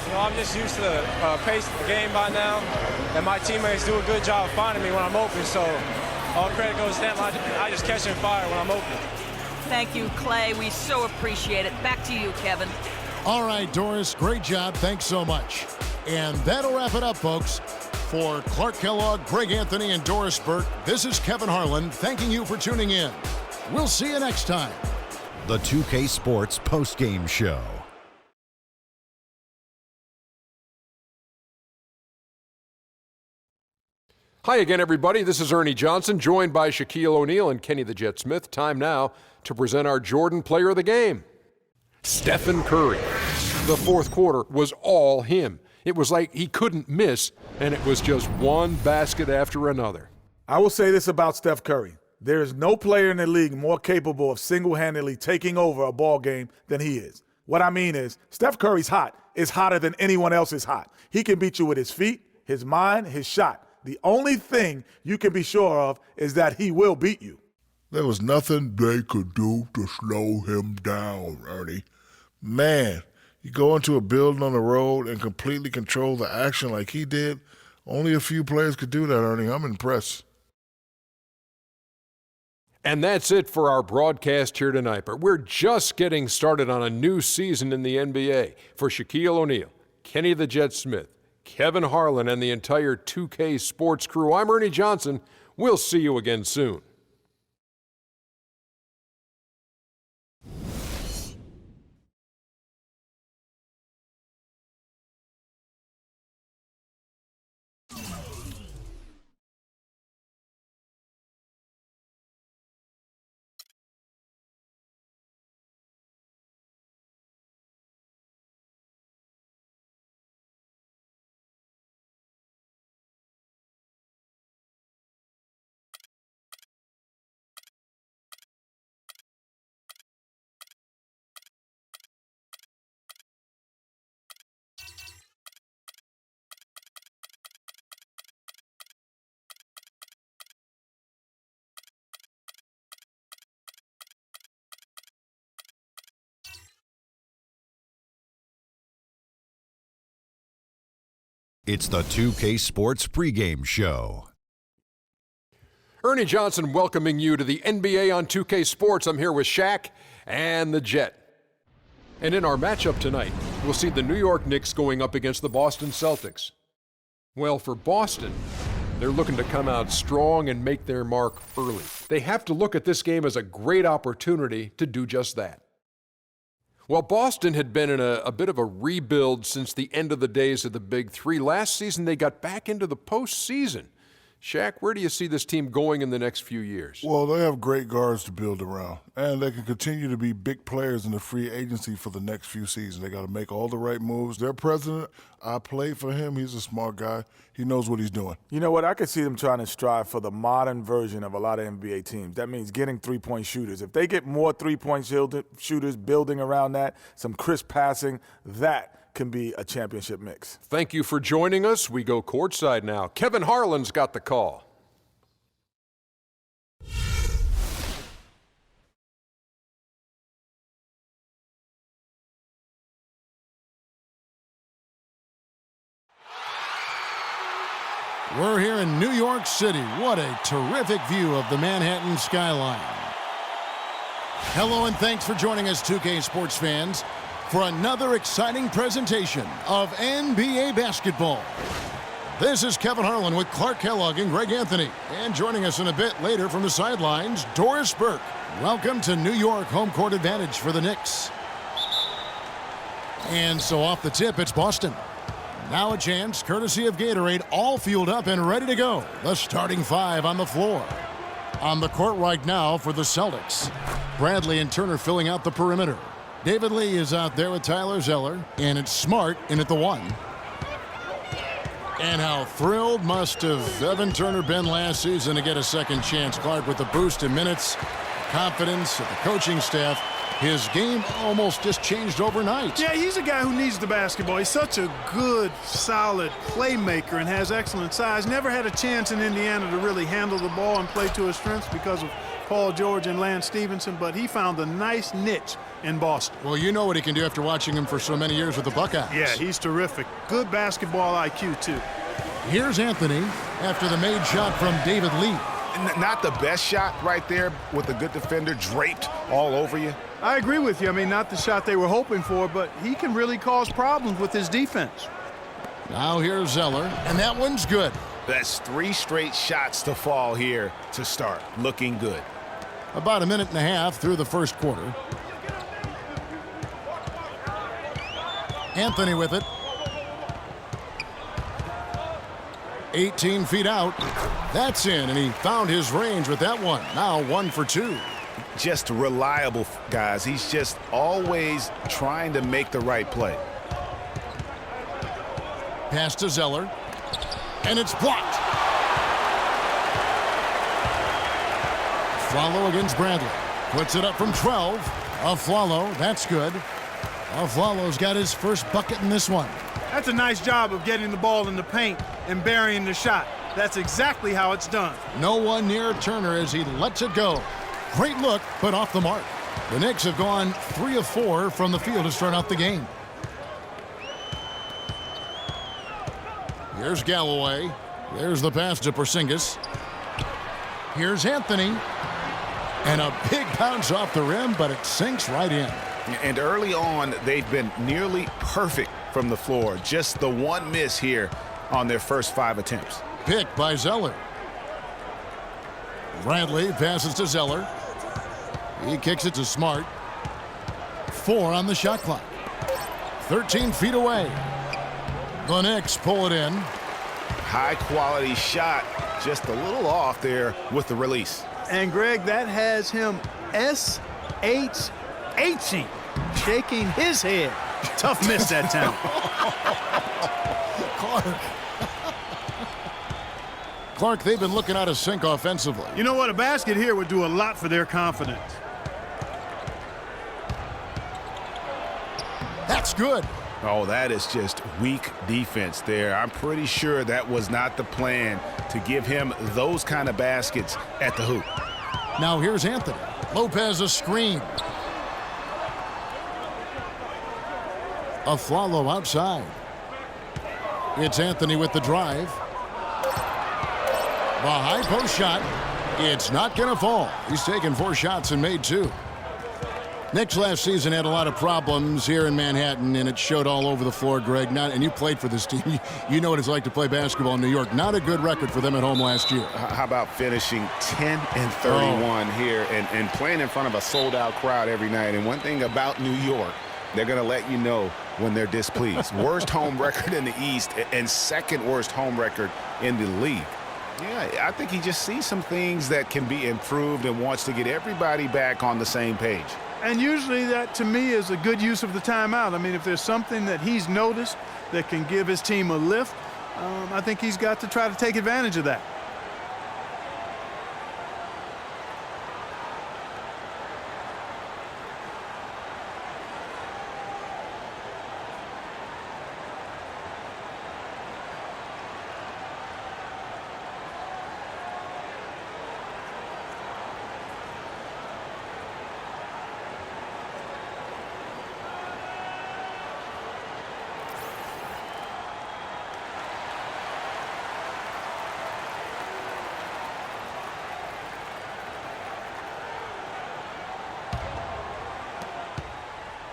You know, I'm just used to the pace of the game by now, and my teammates do a good job of finding me when I'm open, so all credit goes to them. I just catch and fire when I'm open. Thank you, Klay. We so appreciate it. Back to you, Kevin. All right, Doris, great job. Thanks so much. And that'll wrap it up, folks. For Clark Kellogg, Greg Anthony, and Doris Burke, this is Kevin Harlan thanking you for tuning in. We'll see you next time. The 2K Sports postgame show. Hi again, everybody. This is Ernie Johnson, joined by Shaquille O'Neal and Kenny the Jet Smith. Time now to present our Jordan Player of the Game, Stephen Curry. The fourth quarter was all him. It was like he couldn't miss, and it was just one basket after another. I will say this about Steph Curry. There is no player in the league more capable of single-handedly taking over a ball game than he is. What I mean is, Steph Curry's hot is hotter than anyone else is hot. He can beat you with his feet, his mind, his shot. The only thing you can be sure of is that he will beat you. There was nothing they could do to slow him down, Ernie. Man, you go into a building on the road and completely control the action like he did. Only a few players could do that, Ernie. I'm impressed. And that's it for our broadcast here tonight. But we're just getting started on a new season in the NBA. For Shaquille O'Neal, Kenny the Jet Smith, Kevin Harlan, and the entire 2K Sports crew, I'm Ernie Johnson. We'll see you again soon. It's the 2K Sports pregame show. Ernie Johnson welcoming you to the NBA on 2K Sports. I'm here with Shaq and the Jet. And in our matchup tonight, we'll see the New York Knicks going up against the Boston Celtics. Well, for Boston, they're looking to come out strong and make their mark early. They have to look at this game as a great opportunity to do just that. Well, Boston had been in a bit of a rebuild since the end of the days of the Big Three. Last season, they got back into the postseason. Shaq, where do you see this team going in the next few years? Well, they have great guards to build around, and they can continue to be big players in the free agency for the next few seasons. They got to make all the right moves. Their president, I played for him. He's a smart guy. He knows what he's doing. You know what? I could see them trying to strive for the modern version of a lot of NBA teams. That means getting three-point shooters. If they get more three-point shooters building around that, some crisp passing, that can be a championship mix. Thank you for joining us. We go courtside now. Kevin Harlan's got the call. We're here in New York City. What a terrific view of the Manhattan skyline. Hello and thanks for joining us, 2K Sports fans, for another exciting presentation of NBA basketball. This is Kevin Harlan with Clark Kellogg and Greg Anthony. And joining us in a bit later from the sidelines, Doris Burke. Welcome to New York, home court advantage for the Knicks. And so off the tip, it's Boston. Now a chance, courtesy of Gatorade, all fueled up and ready to go. The starting five on the floor. On the court right now for the Celtics. Bradley and Turner filling out the perimeter. David Lee is out there with Tyler Zeller, and it's Smart in at the 1. And how thrilled must have Evan Turner been last season to get a second chance. Clark with the boost in minutes, confidence of the coaching staff. His game almost just changed overnight. Yeah, he's a guy who needs the basketball. He's such a good, solid playmaker and has excellent size. Never had a chance in Indiana to really handle the ball and play to his strengths because of Paul George and Lance Stevenson, but he found a nice niche in Boston. Well, you know what he can do after watching him for so many years with the Buckeyes. Yeah, he's terrific. Good basketball IQ, too. Here's Anthony after the made shot from David Lee. Not the best shot right there with a good defender draped all over you. I agree with you. I mean, not the shot they were hoping for, but he can really cause problems with his defense. Now here's Zeller, and that one's good. That's 3 straight shots to fall here to start. Looking good. About a minute and a half through the first quarter. Anthony with it. 18 feet out. That's in, and he found his range with that one. Now 1 for 2. Just reliable, guys. He's just always trying to make the right play. Pass to Zeller, and it's blocked. Flalo against Bradley. Puts it up from 12. Flalo, that's good. Flalo's got his first bucket in this one. That's a nice job of getting the ball in the paint and burying the shot. That's exactly how it's done. No one near Turner as he lets it go. Great look, but off the mark. The Knicks have gone 3 of 4 from the field to start out the game. Here's Galloway. There's the pass to Porzingis. Here's Anthony. And a big bounce off the rim, but it sinks right in. And early on, they've been nearly perfect from the floor. Just the one miss here on their first 5 attempts. Picked by Zeller. Bradley passes to Zeller. He kicks it to Smart. 4 on the shot clock. 13 feet away. The Knicks pull it in. High quality shot. Just a little off there with the release. And Greg, that has him SHHing, shaking his head. Tough miss that time. Clark, they've been looking out of sync offensively. You know what? A basket here would do a lot for their confidence. That's good. Oh, that is just weak defense there. I'm pretty sure that was not the plan to give him those kind of baskets at the hoop. Now here's Anthony. Lopez a screen. Flalo outside. It's Anthony with the drive. The high post shot. It's not going to fall. He's taken 4 shots and made 2. Knicks last season had a lot of problems here in Manhattan, and it showed all over the floor, Greg. And you played for this team. You know what it's like to play basketball in New York. Not a good record for them at home last year. How about finishing 10-31 here and playing in front of a sold-out crowd every night? And one thing about New York, they're going to let you know when they're displeased. Worst home record in the East and second worst home record in the league. Yeah, I think he just sees some things that can be improved and wants to get everybody back on the same page. And usually that, to me, is a good use of the timeout. I mean, if there's something that he's noticed that can give his team a lift, I think he's got to try to take advantage of that.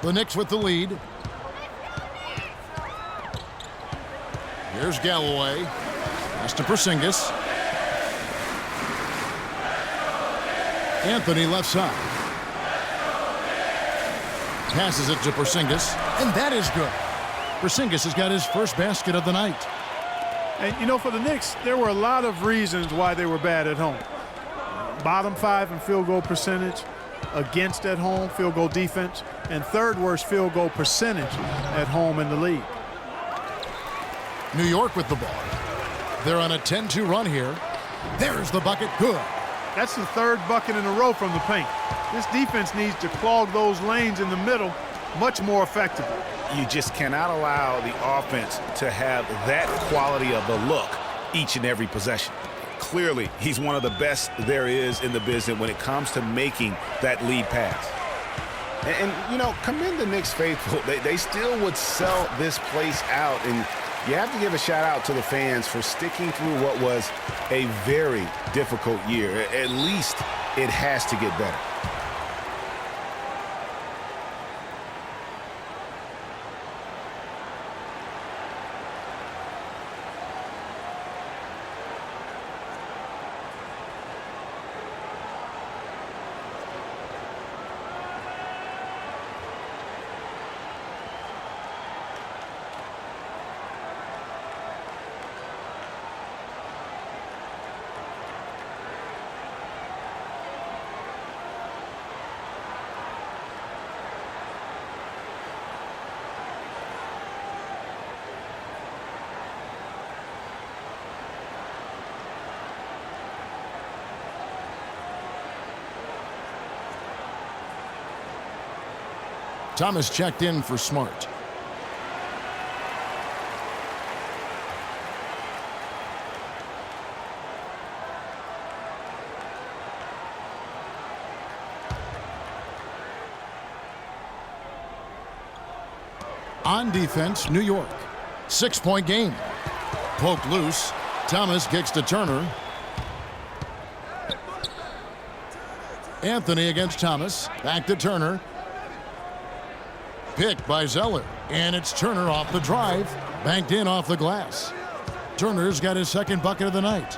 The Knicks with the lead. Here's Galloway. Pass to Porzingis. Anthony left side. Passes it to Porzingis. And that is good. Porzingis has got his first basket of the night. And, you know, for the Knicks, there were a lot of reasons why they were bad at home. Bottom 5 in field goal percentage, against at home field goal defense, and third worst field goal percentage at home in the league. New York with the ball. They're on a 10-2 run here. There's the bucket. Good. That's the third bucket in a row from the paint. This defense needs to clog those lanes in the middle much more effectively. You just cannot allow the offense to have that quality of a look each and every possession. Clearly, he's one of the best there is in the business when it comes to making that lead pass. And you know, commend the Knicks faithful. They still would sell this place out, and you have to give a shout out to the fans for sticking through what was a very difficult year. At least it has to get better. Thomas checked in for Smart. On defense, New York. 6-point game. Poked loose. Thomas kicks to Turner. Anthony against Thomas. Back to Turner. Picked by Zeller. And it's Turner off the drive. Banked in off the glass. Turner's got his second bucket of the night.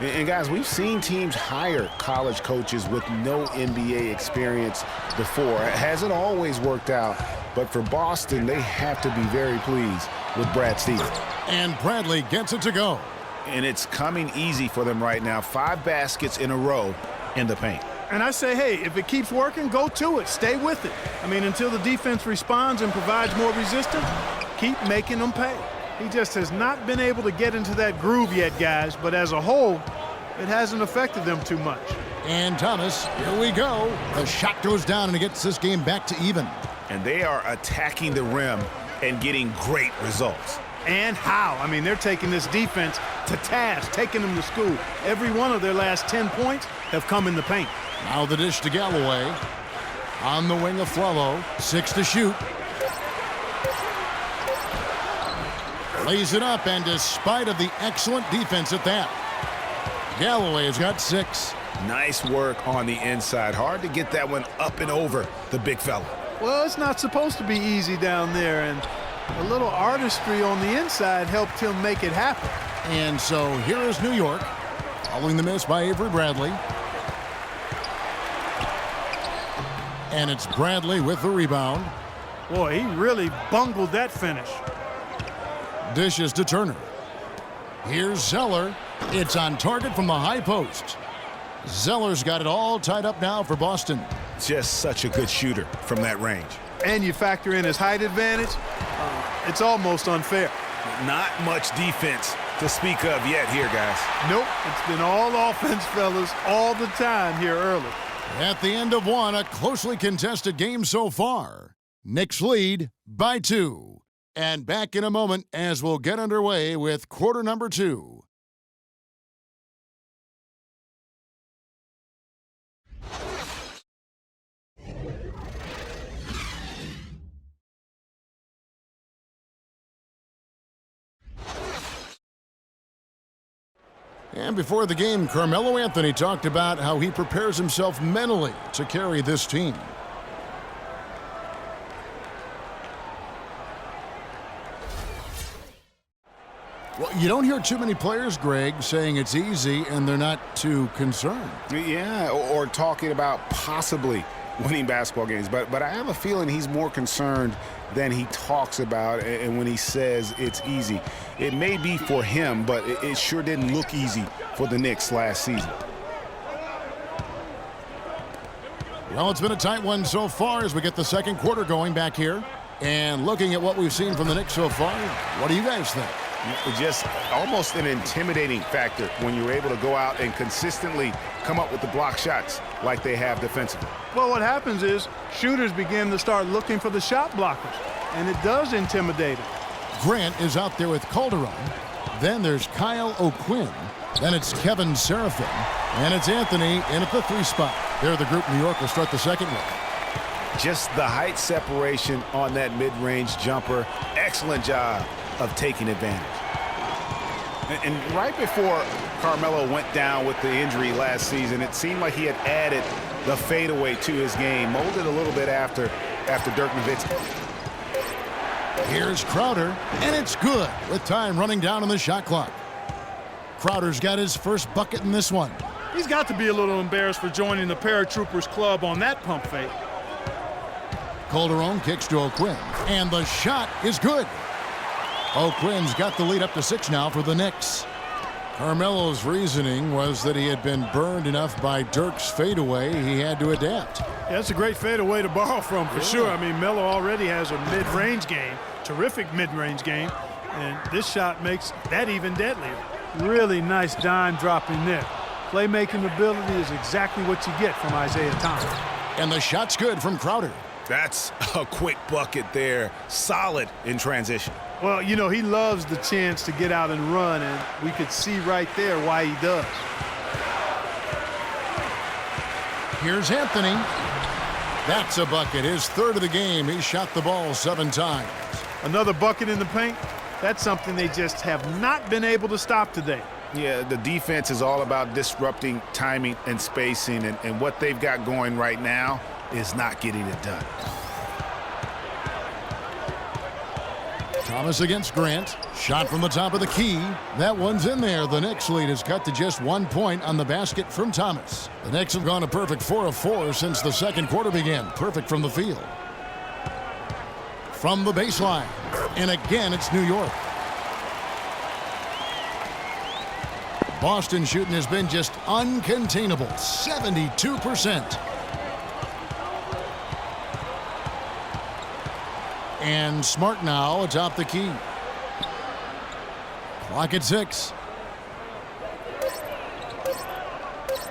And guys, we've seen teams hire college coaches with no NBA experience before. It hasn't always worked out, but for Boston, they have to be very pleased with Brad Stevens. And Bradley gets it to go. And it's coming easy for them right now. 5 baskets in a row in the paint. And I say, hey, if it keeps working, go to it. Stay with it. I mean, until the defense responds and provides more resistance, keep making them pay. He just has not been able to get into that groove yet, guys, but as a whole, it hasn't affected them too much. And Thomas, here we go. The shot goes down and it gets this game back to even. And they are attacking the rim and getting great results. And how? I mean, they're taking this defense to task, taking them to school. Every one of their last 10 points have come in the paint. Now the dish to Galloway. On the wing of Flello. 6 to shoot. Lays it up, and despite of the excellent defense at that, Galloway has got 6. Nice work on the inside. Hard to get that one up and over the big fella. Well, it's not supposed to be easy down there, and a little artistry on the inside helped him make it happen. And so here is New York, following the miss by Avery Bradley. And it's Bradley with the rebound. Boy, he really bungled that finish. Dishes to Turner. Here's Zeller. It's on target from the high post. Zeller's got it all tied up now for Boston. Just such a good shooter from that range. And you factor in his height advantage, it's almost unfair. Not much defense to speak of yet here, guys. Nope, it's been all offense, fellas, all the time here early. At the end of one, a closely contested game so far. Knicks lead by 2. And back in a moment as we'll get underway with quarter number 2. And before the game, Carmelo Anthony talked about how he prepares himself mentally to carry this team. Well, you don't hear too many players, Greg, saying it's easy and they're not too concerned. Yeah, or talking about possibly winning basketball games. But I have a feeling he's more concerned than he talks about, and when he says it's easy. It may be for him, but it sure didn't look easy for the Knicks last season. Well, it's been a tight one so far as we get the second quarter going back here. And looking at what we've seen from the Knicks so far, what do you guys think? Just almost an intimidating factor when you're able to go out and consistently come up with the block shots like they have defensively. Well, what happens is shooters begin to start looking for the shot blockers, and it does intimidate them. Grant is out there with Calderon. Then there's Kyle O'Quinn. Then it's Kevin Seraphin. And it's Anthony in at the 3 spot. There, the group New York will start the second one. Just the height separation on that mid-range jumper. Excellent job of taking advantage. And right before Carmelo went down with the injury last season, it seemed like he had added the fadeaway to his game, molded a little bit after Dirk Nowitzki. Here's Crowder, and it's good with time running down on the shot clock. Crowder's got his first bucket in this one. He's got to be a little embarrassed for joining the Paratroopers club on that pump fake. Calderon kicks to O'Quinn, and the shot is good. O'Quinn's got the lead up to 6 now for the Knicks. Carmelo's reasoning was that he had been burned enough by Dirk's fadeaway he had to adapt. Yeah, that's a great fadeaway to borrow from for sure. I mean, Melo already has a mid-range game, terrific mid-range game, and this shot makes that even deadlier. Really nice dime drop in there. Playmaking ability is exactly what you get from Isaiah Thomas. And the shot's good from Crowder. That's a quick bucket there. Solid in transition. Well, you know, he loves the chance to get out and run, and we could see right there why he does. Here's Anthony. That's a bucket. His third of the game. He shot the ball 7 times. Another bucket in the paint. That's something they just have not been able to stop today. Yeah, the defense is all about disrupting timing and spacing, and what they've got going right now is not getting it done. Thomas against Grant. Shot from the top of the key. That one's in there. The Knicks lead is cut to just 1 point on the basket from Thomas. The Knicks have gone a perfect 4 of 4 since the second quarter began. Perfect from the field. From the baseline. And again, it's New York. Boston shooting has been just uncontainable. 72%. And Smart now atop the key. Clock at 6.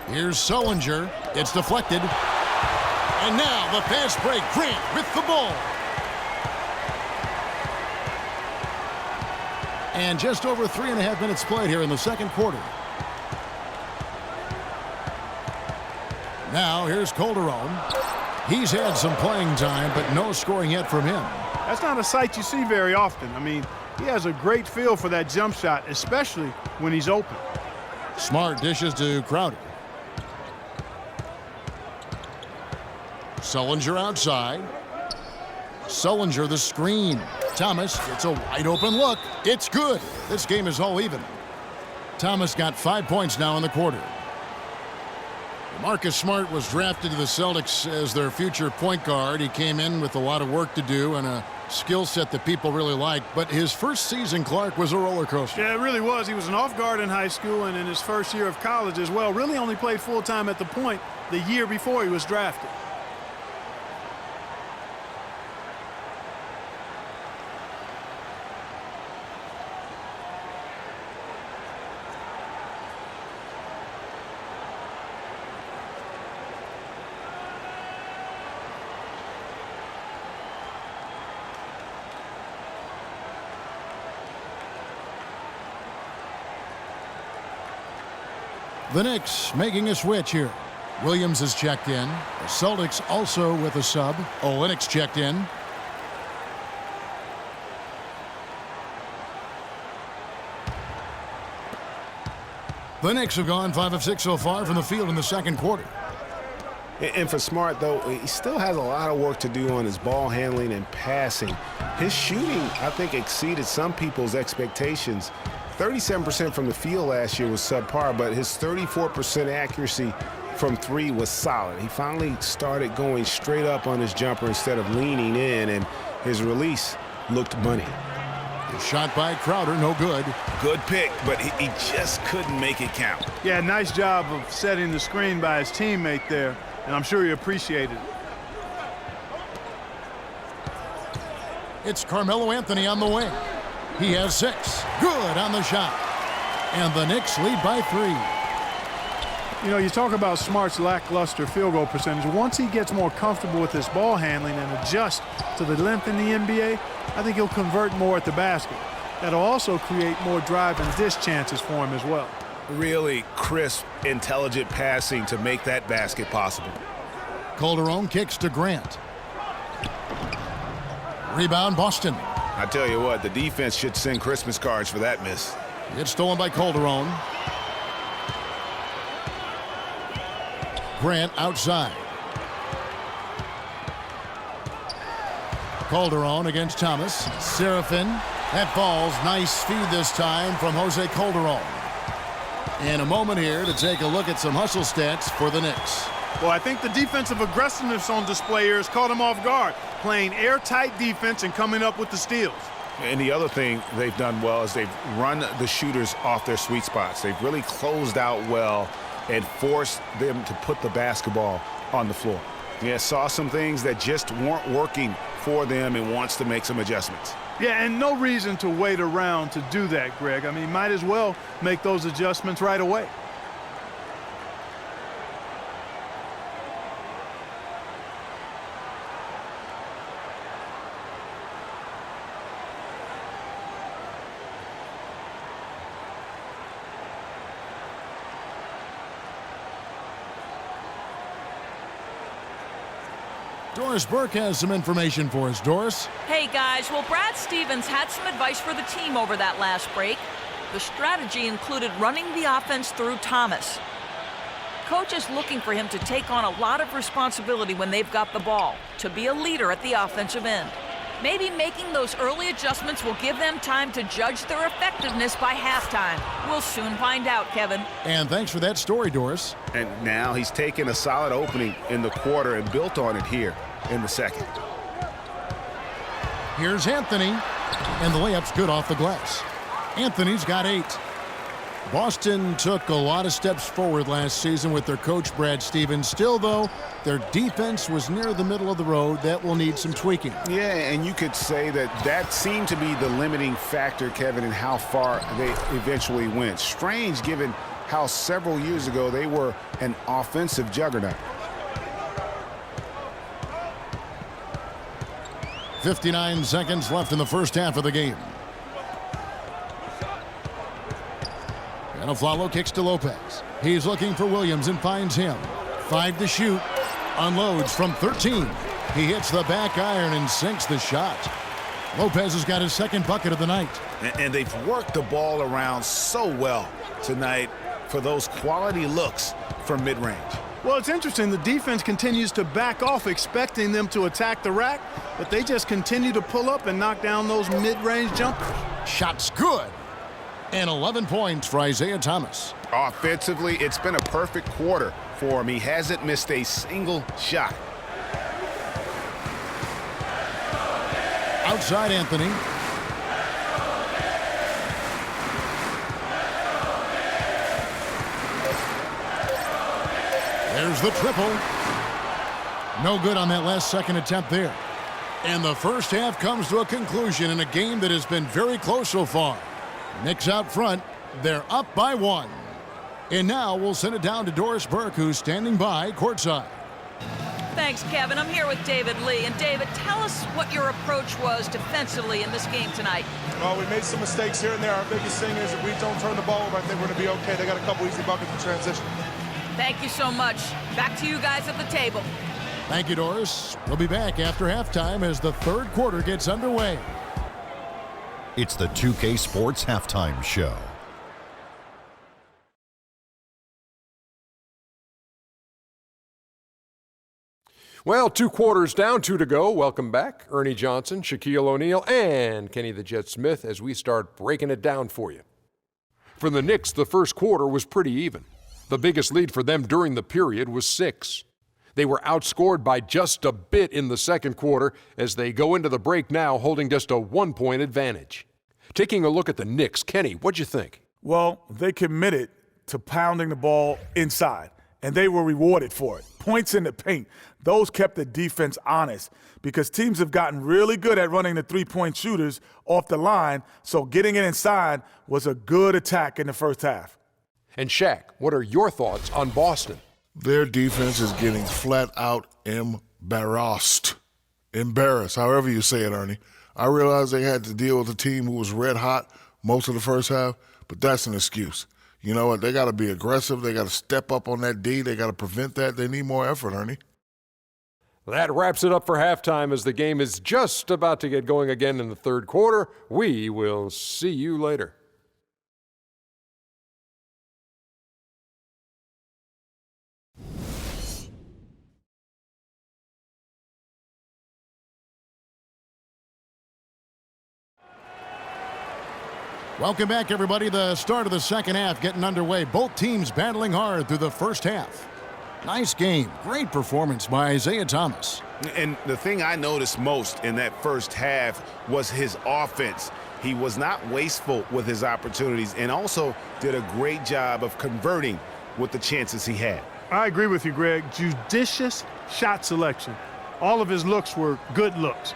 Here's Sullinger. It's deflected. And now the fast break. Grant with the ball. And just over 3.5 minutes played here in the second quarter. Now here's Calderon. He's had some playing time, but no scoring yet from him. That's not a sight you see very often. I mean, he has a great feel for that jump shot, especially when he's open. Smart dishes to Crowder. Sullinger outside. Sullinger the screen. Thomas gets a wide open look. It's good. This game is all even. Thomas got 5 points now in the quarter. Marcus Smart was drafted to the Celtics as their future point guard. He came in with a lot of work to do and a skill set that people really like. But his first season, Clark, was a roller coaster. Yeah, it really was. He was an off guard in high school and in his first year of college as well. Really only played full-time at the point the year before he was drafted. The Knicks making a switch here. Williams is checked in. The Celtics also with a sub. Olynyk's checked in. The Knicks have gone 5 of 6 so far from the field in the second quarter. And for Smart, though, he still has a lot of work to do on his ball handling and passing. His shooting, I think, exceeded some people's expectations 37% from the field last year was subpar, but his 34% accuracy from three was solid. He finally started going straight up on his jumper instead of leaning in, and his release looked money. Shot by Crowder, no good. Good pick, but he just couldn't make it count. Yeah, nice job of setting the screen by his teammate there, and I'm sure he appreciated it. It's Carmelo Anthony on the wing. He has 6. Good on the shot. And the Knicks lead by 3. You know, you talk about Smart's lackluster field goal percentage. Once he gets more comfortable with his ball handling and adjusts to the length in the NBA, I think he'll convert more at the basket. That'll also create more drive and dish chances for him as well. Really crisp, intelligent passing to make that basket possible. Calderon kicks to Grant. Rebound, Boston. I tell you what, the defense should send Christmas cards for that miss. It's stolen by Calderon. Grant outside. Calderon against Thomas. Serafin. That falls. Nice feed this time from Jose Calderon. And a moment here to take a look at some hustle stats for the Knicks. Well, I think the defensive aggressiveness on display here has caught him off guard, playing airtight defense and coming up with the steals. And the other thing they've done well is they've run the shooters off their sweet spots. They've really closed out well and forced them to put the basketball on the floor. Yeah, saw some things that just weren't working for them and wants to make some adjustments. Yeah, and no reason to wait around to do that, Greg. I mean, might as well make those adjustments right away. Doris Burke has some information for us. Doris? Hey, guys. Well, Brad Stevens had some advice for the team over that last break. The strategy included running the offense through Thomas. Coach is looking for him to take on a lot of responsibility when they've got the ball, to be a leader at the offensive end. Maybe making those early adjustments will give them time to judge their effectiveness by halftime. We'll soon find out, Kevin. And thanks for that story, Doris. And now he's taken a solid opening in the quarter and built on it here in the second. Here's Anthony, and the layup's good off the glass. Anthony's got 8. Boston took a lot of steps forward last season with their coach, Brad Stevens. Still, though, their defense was near the middle of the road. That will need some tweaking. Yeah, and you could say that seemed to be the limiting factor, Kevin, in how far they eventually went. Strange, given how several years ago they were an offensive juggernaut. 59 seconds left in the first half of the game. And Aflalo kicks to Lopez. He's looking for Williams and finds him. 5 to shoot. Unloads from 13. He hits the back iron and sinks the shot. Lopez has got his second bucket of the night. And they've worked the ball around so well tonight for those quality looks from mid-range. Well, it's interesting. The defense continues to back off, expecting them to attack the rack, but they just continue to pull up and knock down those mid-range jumpers. Shot's good. And 11 points for Isaiah Thomas. Offensively, it's been a perfect quarter for him. He hasn't missed a single shot. Outside Anthony. There's the triple. No good on that last second attempt there. And the first half comes to a conclusion in a game that has been very close so far. Knicks out front. They're up by 1. And now we'll send it down to Doris Burke, who's standing by courtside. Thanks, Kevin. I'm here with David Lee. And David, tell us what your approach was defensively in this game tonight. Well, we made some mistakes here and there. Our biggest thing is if we don't turn the ball over, I think we're going to be okay. They got a couple easy buckets in transition. Thank you so much. Back to you guys at the table. Thank you, Doris. We'll be back after halftime as the third quarter gets underway. It's the 2K Sports Halftime Show. Well, 2 quarters down, 2 to go. Welcome back, Ernie Johnson, Shaquille O'Neal, and Kenny the Jet Smith as we start breaking it down for you. For the Knicks, the first quarter was pretty even. The biggest lead for them during the period was 6. They were outscored by just a bit in the second quarter as they go into the break now holding just a 1-point advantage. Taking a look at the Knicks, Kenny, what'd you think? Well, they committed to pounding the ball inside, and they were rewarded for it. Points in the paint. Those kept the defense honest because teams have gotten really good at running the three-point shooters off the line, so getting it inside was a good attack in the first half. And Shaq, what are your thoughts on Boston? Their defense is getting flat out embarrassed. Embarrassed, however you say it, Ernie. I realized they had to deal with a team who was red hot most of the first half, but that's an excuse. You know what? They got to be aggressive. They got to step up on that D. They got to prevent that. They need more effort, Ernie. That wraps it up for halftime as the game is just about to get going again in the third quarter. We will see you later. Welcome back, everybody. The start of the second half getting underway. Both teams battling hard through the first half. Nice game. Great performance by Isaiah Thomas. And the thing I noticed most in that first half was his offense. He was not wasteful with his opportunities and also did a great job of converting with the chances he had. I agree with you, Greg. Judicious shot selection. All of his looks were good looks.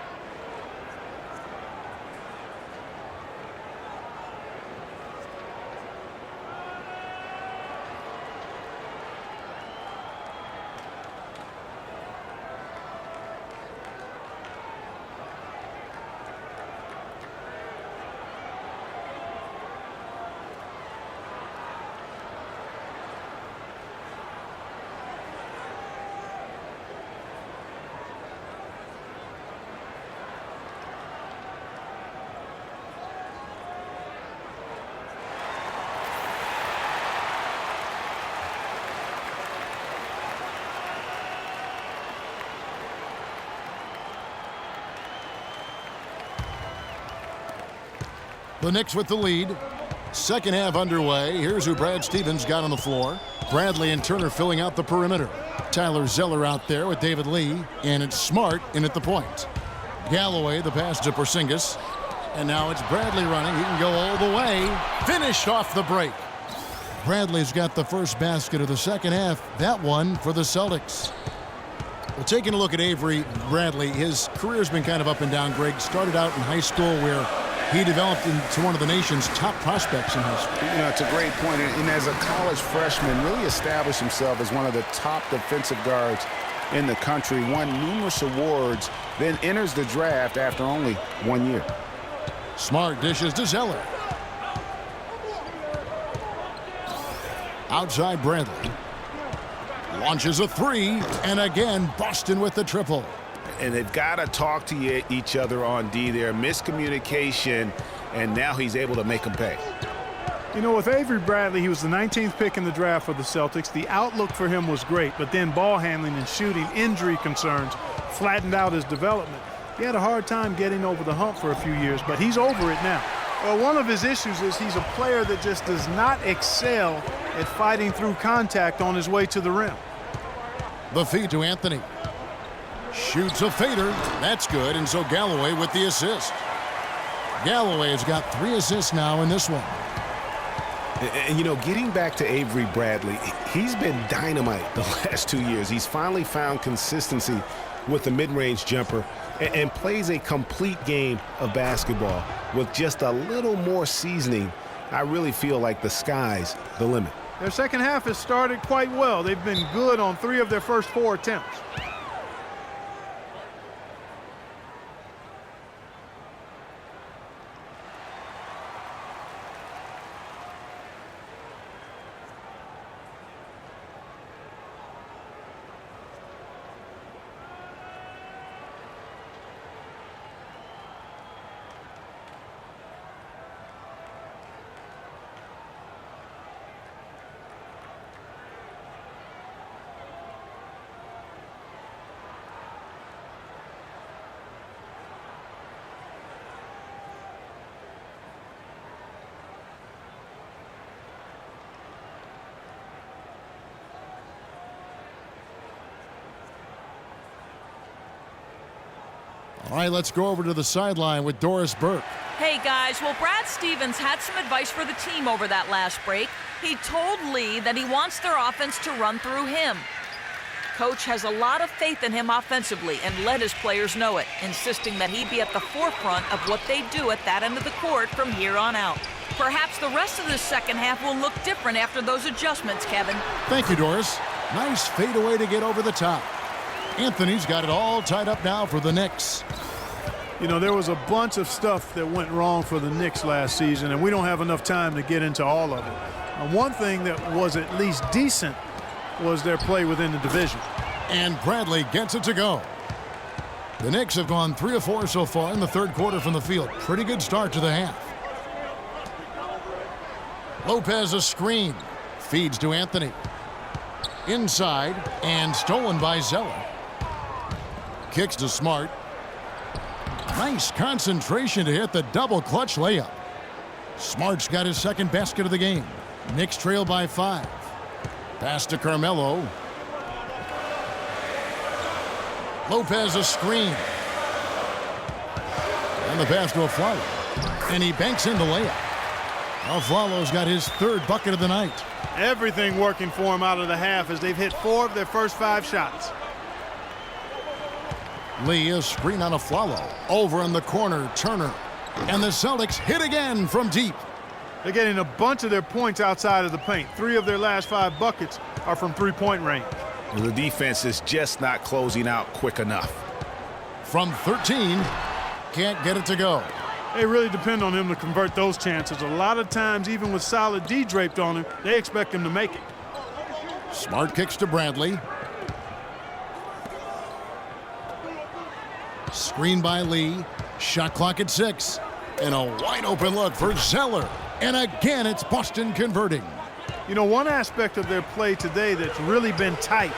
The Knicks with the lead. Second half underway. Here's who Brad Stevens got on the floor. Bradley and Turner filling out the perimeter. Tyler Zeller out there with David Lee. And it's Smart in at the point. Galloway, the pass to Porzingis. And now it's Bradley running. He can go all the way. Finished off the break. Bradley's got the first basket of the second half. That one for the Celtics. Well, taking a look at Avery Bradley, his career's been kind of up and down, Greg. Started out in high school where he developed into one of the nation's top prospects in high school. You know, it's a great point. And as a college freshman, really established himself as one of the top defensive guards in the country, won numerous awards, then enters the draft after only 1 year. Smart dishes to Zeller. Outside Bradley. Launches a three, and again, Boston with the triple. And they've got to talk to each other on D there. Miscommunication, and now he's able to make them pay. You know, with Avery Bradley, he was the 19th pick in the draft for the Celtics. The outlook for him was great, but then ball handling and shooting injury concerns flattened out his development. He had a hard time getting over the hump for a few years, but he's over it now. Well, one of his issues is he's a player that just does not excel at fighting through contact on his way to the rim. The feed to Anthony. Shoots a fader. That's good, and so Galloway with the assist. Galloway has got 3 assists now in this one. And, you know, getting back to Avery Bradley, he's been dynamite the last 2 years. He's finally found consistency with the mid-range jumper and plays a complete game of basketball. With just a little more seasoning, I really feel like the sky's the limit. Their second half has started quite well. They've been good on 3 of their first 4 attempts. All right, let's go over to the sideline with Doris Burke. Hey guys, well, Brad Stevens had some advice for the team over that last break. He told Lee that he wants their offense to run through him. Coach has a lot of faith in him offensively and let his players know it, insisting that he be at the forefront of what they do at that end of the court from here on out. Perhaps the rest of the second half will look different after those adjustments, Kevin. Thank you, Doris. Nice fadeaway to get over the top. Anthony's got it all tied up now for the Knicks. You know, there was a bunch of stuff that went wrong for the Knicks last season, and we don't have enough time to get into all of it. One thing that was at least decent was their play within the division. And Bradley gets it to go. The Knicks have gone 3 of 4 so far in the third quarter from the field. Pretty good start to the half. Lopez a screen. Feeds to Anthony. Inside and stolen by Zeller. Kicks to Smart. Nice concentration to hit the double clutch layup. Smart's got his second basket of the game. Knicks trail by 5. Pass to Carmelo. Lopez a screen. And the pass to Aflalo. And he banks in the layup. Aflalo's got his third bucket of the night. Everything working for him out of the half as they've hit 4 of their first 5 shots. Lee a screen on Aflalo. Over in the corner, Turner. And the Celtics hit again from deep. They're getting a bunch of their points outside of the paint. 3 of their last 5 buckets are from three-point range. The defense is just not closing out quick enough. From 13, can't get it to go. They really depend on him to convert those chances. A lot of times, even with solid D draped on him, they expect him to make it. Smart kicks to Bradley. Screen by Lee. Shot clock at 6. And a wide open look for Zeller. And again, it's Boston converting. You know, one aspect of their play today that's really been tight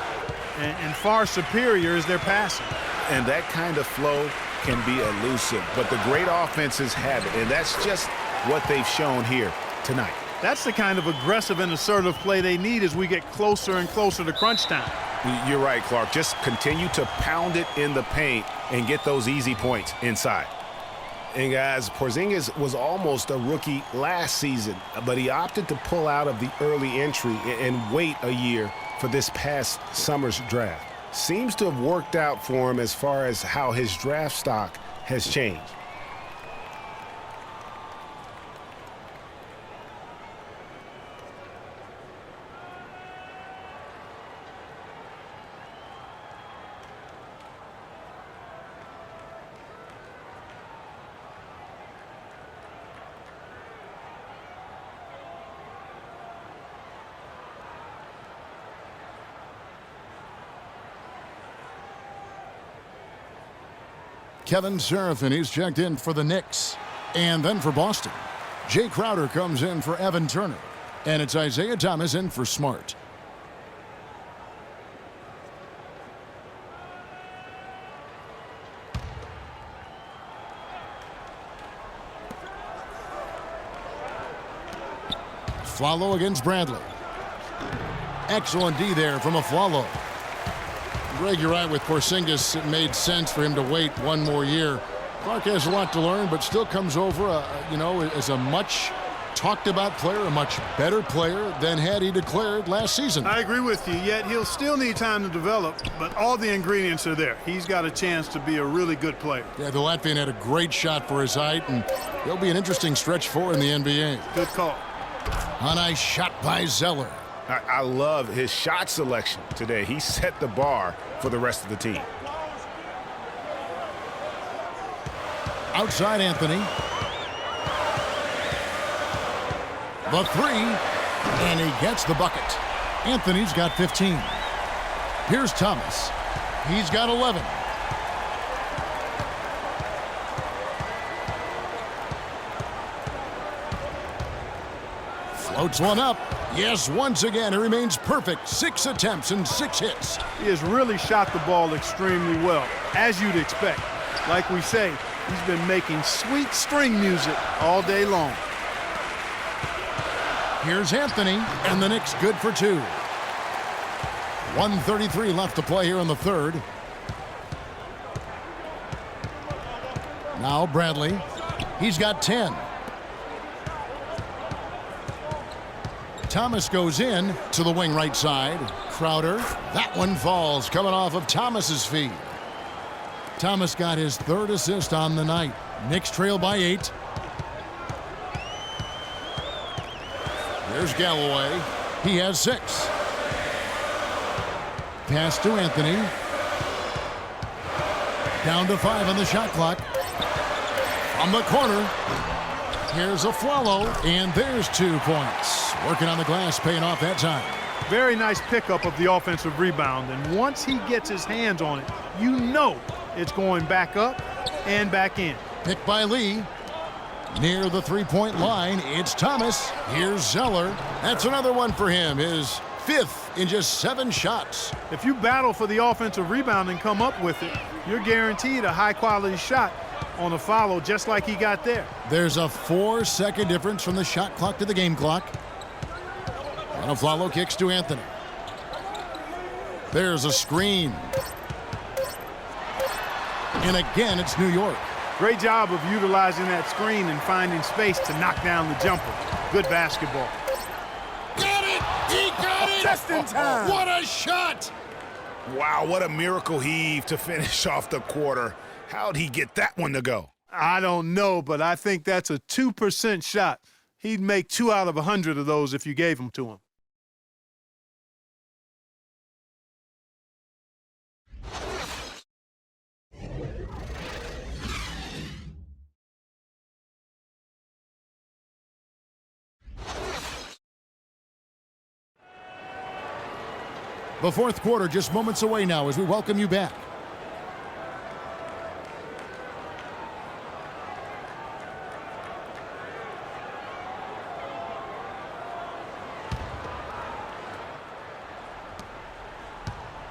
and far superior is their passing. And that kind of flow can be elusive, but the great offenses have it, and that's just what they've shown here tonight. That's the kind of aggressive and assertive play they need as we get closer and closer to crunch time. You're right, Clark. Just continue to pound it in the paint and get those easy points inside. And guys, Porzingis was almost a rookie last season, but he opted to pull out of the early entry and wait a year for this past summer's draft. Seems to have worked out for him as far as how his draft stock has changed. Kevin Seraphin, he's checked in for the Knicks. And then for Boston, Jay Crowder comes in for Evan Turner. And it's Isaiah Thomas in for Smart. Aflalo against Bradley. Excellent D there from Aflalo. Greg, you're right with Porzingis. It made sense for him to wait one more year. Clark has a lot to learn, but still comes over, as a much talked about player, a much better player than had he declared last season. I agree with you, yet he'll still need time to develop, but all the ingredients are there. He's got a chance to be a really good player. Yeah, the Latvian had a great shot for his height, and he'll be an interesting stretch for in the NBA. Good call. A nice shot by Zeller. I love his shot selection today. He set the bar for the rest of the team. Outside Anthony. The 3, and he gets the bucket. Anthony's got 15. Here's Thomas. He's got 11. Floats one up. Yes, once again, it remains perfect. 6 attempts and 6 hits. He has really shot the ball extremely well, as you'd expect. Like we say, he's been making sweet string music all day long. Here's Anthony, and the Knicks good for 2. 1:33 left to play here in the third. Now Bradley. He's got 10. Thomas goes in to the wing right side. Crowder. That one falls, coming off of Thomas's feet. Thomas got his 3rd assist on the night. Knicks trail by 8. There's Galloway. He has 6. Pass to Anthony. Down to 5 on the shot clock. From the corner. Here's a Flalo, and there's 2 points. Working on the glass, paying off that time. Very nice pickup of the offensive rebound, and once he gets his hands on it, you know it's going back up and back in. Picked by Lee. Near the 3-point line, it's Thomas. Here's Zeller. That's another one for him, his 5th in just 7 shots. If you battle for the offensive rebound and come up with it, you're guaranteed a high-quality shot on a follow just like he got there. There's a 4-second difference from the shot clock to the game clock. And a Flalo kicks to Anthony. There's a screen. And again, it's New York. Great job of utilizing that screen and finding space to knock down the jumper. Good basketball. Got it! He got it! Just in time. What a shot! Wow, what a miracle heave to finish off the quarter. How'd he get that one to go? I don't know, but I think that's a 2% shot. He'd make 2 out of 100 of those if you gave them to him. The 4th quarter just moments away now as we welcome you back.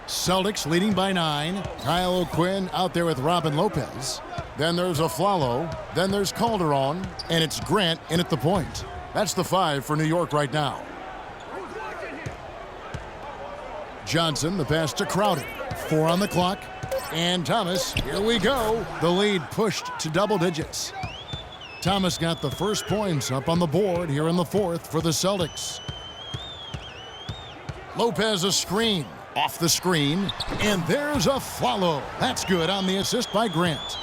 Celtics leading by 9. Kyle O'Quinn out there with Robin Lopez. Then there's Aflalo. Then there's Calderon. And it's Grant in at the point. That's the 5 for New York right now. Johnson, the pass to Crowder. 4 on the clock. And Thomas, here we go. The lead pushed to double digits. Thomas got the first points up on the board here in the 4th for the Celtics. Lopez a screen. Off the screen. And there's Aflalo. That's good on the assist by Grant.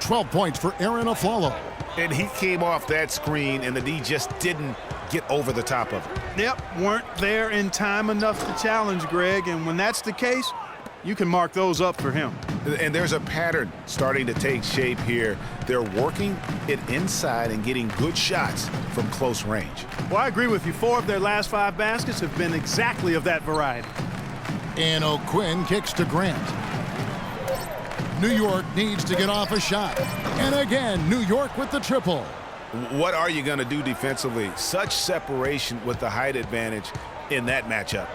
12 points for Aaron Aflalo. And he came off that screen, and the D just didn't get over the top of it. Yep, weren't there in time enough to challenge Greg, and when that's the case, you can mark those up for him. And there's a pattern starting to take shape here. They're working it inside and getting good shots from close range. Well, I agree with you. 4 of their last 5 baskets have been exactly of that variety. And O'Quinn kicks to Grant. New York needs to get off a shot. And again, New York with the triple. What are you going to do defensively? Such separation with the height advantage in that matchup.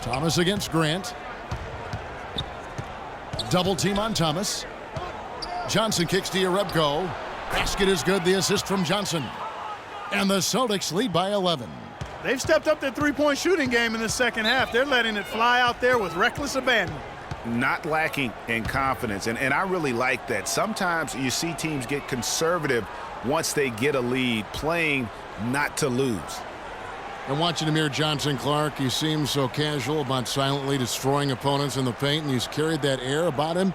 Thomas against Grant. Double team on Thomas. Johnson kicks to Yarebko. Basket is good. The assist from Johnson. And the Celtics lead by 11. They've stepped up their 3-point shooting game in the second half. They're letting it fly out there with reckless abandon. Not lacking in confidence, and I really like that. Sometimes you see teams get conservative once they get a lead, playing not to lose. And watching Amir Johnson Clark, he seems so casual about silently destroying opponents in the paint, and he's carried that air about him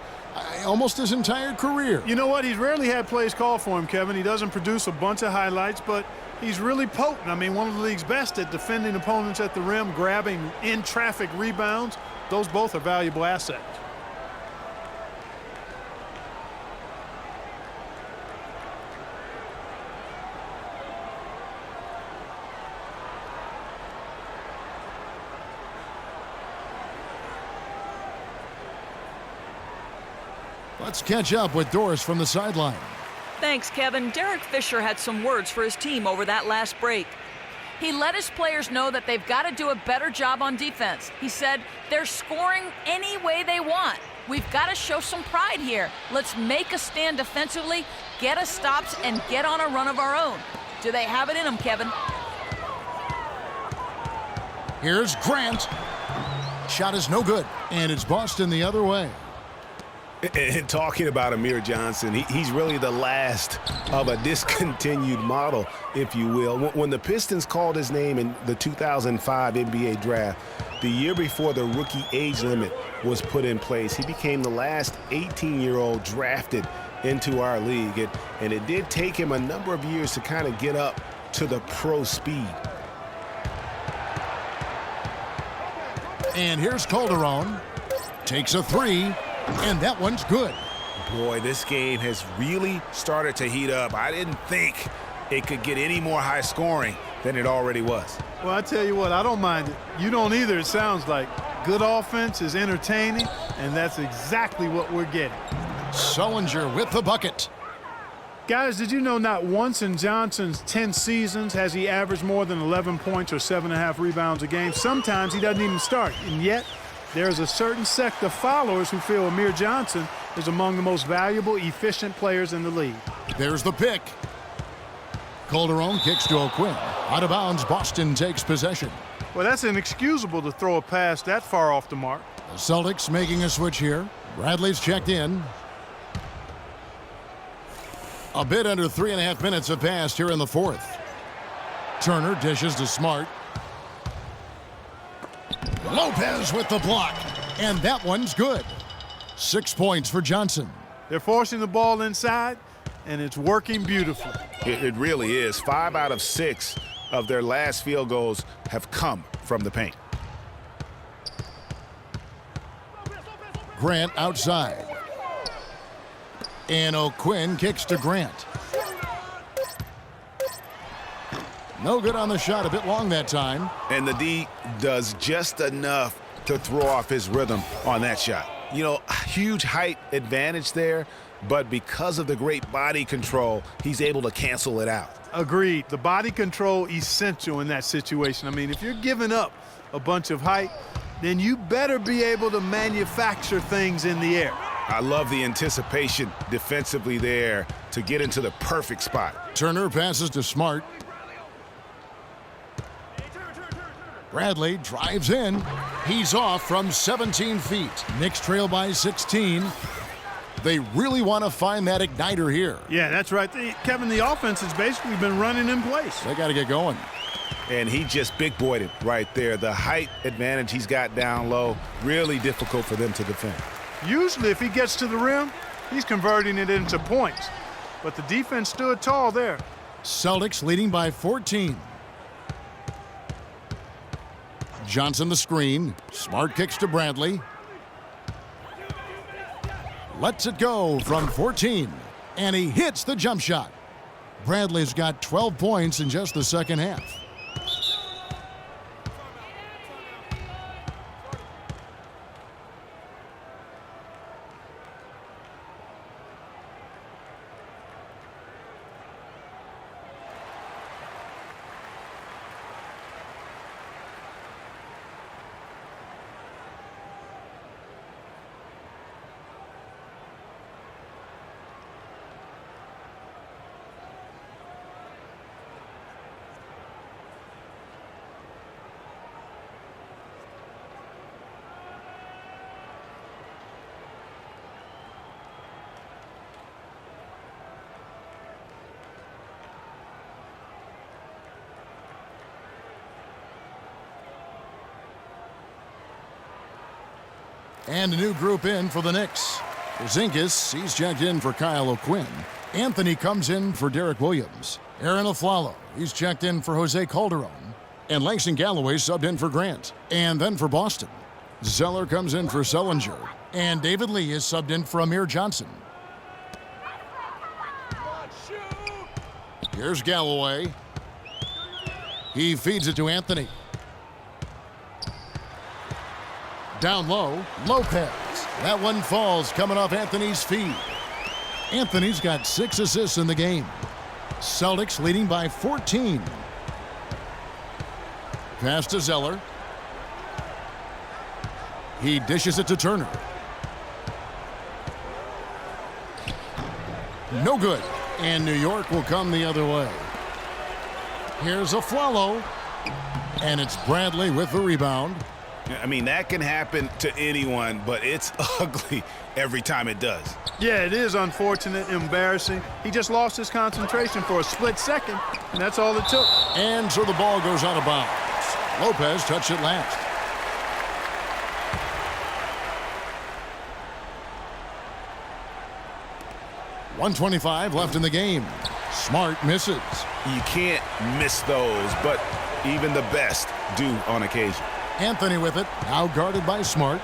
almost his entire career. You know what? He's rarely had plays called for him, Kevin. He doesn't produce a bunch of highlights, but he's really potent. I mean, one of the league's best at defending opponents at the rim, grabbing in-traffic rebounds. Those both are valuable assets. Let's catch up with Doris from the sideline. Thanks, Kevin. Derek Fisher had some words for his team over that last break. He let his players know that they've got to do a better job on defense. He said, they're scoring any way they want. We've got to show some pride here. Let's make a stand defensively, get us stops, and get on a run of our own. Do they have it in them, Kevin? Here's Grant. Shot is no good, and it's Boston the other way. And talking about Amir Johnson, he's really the last of a discontinued model, if you will. When the Pistons called his name in the 2005 NBA draft, the year before the rookie age limit was put in place, he became the last 18-year-old drafted into our league. And it did take him a number of years to kind of get up to the pro speed. And here's Calderon. Takes a three. And that one's good. Boy, this game has really started to heat up. I didn't think it could get any more high scoring than it already was. Well, I tell you what, I don't mind it. You don't either, it sounds like. Good offense is entertaining, and that's exactly what we're getting. Sullinger with the bucket. Guys, did you know not once in Johnson's 10 seasons has he averaged more than 11 points or 7.5 rebounds a game? Sometimes he doesn't even start, and yet there's a certain sect of followers who feel Amir Johnson is among the most valuable, efficient players in the league. There's the pick. Calderon kicks to O'Quinn. Out of bounds, Boston takes possession. Well, that's inexcusable to throw a pass that far off the mark. The Celtics making a switch here. Bradley's checked in. A bit under 3.5 minutes have passed here in the fourth. Turner dishes to Smart. Lopez with the block, and that one's good. 6 points for Johnson. They're forcing the ball inside, and it's working beautifully. It really is. 5 out of 6 of their last field goals have come from the paint. Grant outside. And O'Quinn kicks to Grant. No good on the shot, a bit long that time. And the D does just enough to throw off his rhythm on that shot. You know, huge height advantage there, but because of the great body control, he's able to cancel it out. Agreed. The body control essential in that situation. I mean, if you're giving up a bunch of height, then you better be able to manufacture things in the air. I love the anticipation defensively there to get into the perfect spot. Turner passes to Smart. Bradley drives in. He's off from 17 feet. Knicks trail by 16. They really want to find that igniter here. Yeah, that's right. Kevin, the offense has basically been running in place. They got to get going. And he just big-boyed it right there. The height advantage he's got down low, really difficult for them to defend. Usually if he gets to the rim, he's converting it into points. But the defense stood tall there. Celtics leading by 14. Johnson the screen. Smart kicks to Bradley. Lets it go from 14. And he hits the jump shot. Bradley's got 12 points in just the second half. And a new group in for the Knicks. Porzingis, he's checked in for Kyle O'Quinn. Anthony comes in for Derek Williams. Aaron Aflalo, he's checked in for Jose Calderon. And Langston Galloway subbed in for Grant. And then for Boston, Zeller comes in for Sullinger. And David Lee is subbed in for Amir Johnson. Here's Galloway. He feeds it to Anthony. Down low, Lopez. That one falls coming off Anthony's feet. Anthony's got 6 assists in the game. Celtics leading by 14. Pass to Zeller. He dishes it to Turner. No good. And New York will come the other way. Here's Aflalo. And it's Bradley with the rebound. I mean, that can happen to anyone, but it's ugly every time it does. Yeah, it is unfortunate, embarrassing. He just lost his concentration for a split second, and that's all it took. And so the ball goes out of bounds. Lopez touched it last. .125 left in the game. Smart misses. You can't miss those, but even the best do on occasion. Anthony with it, now guarded by Smart.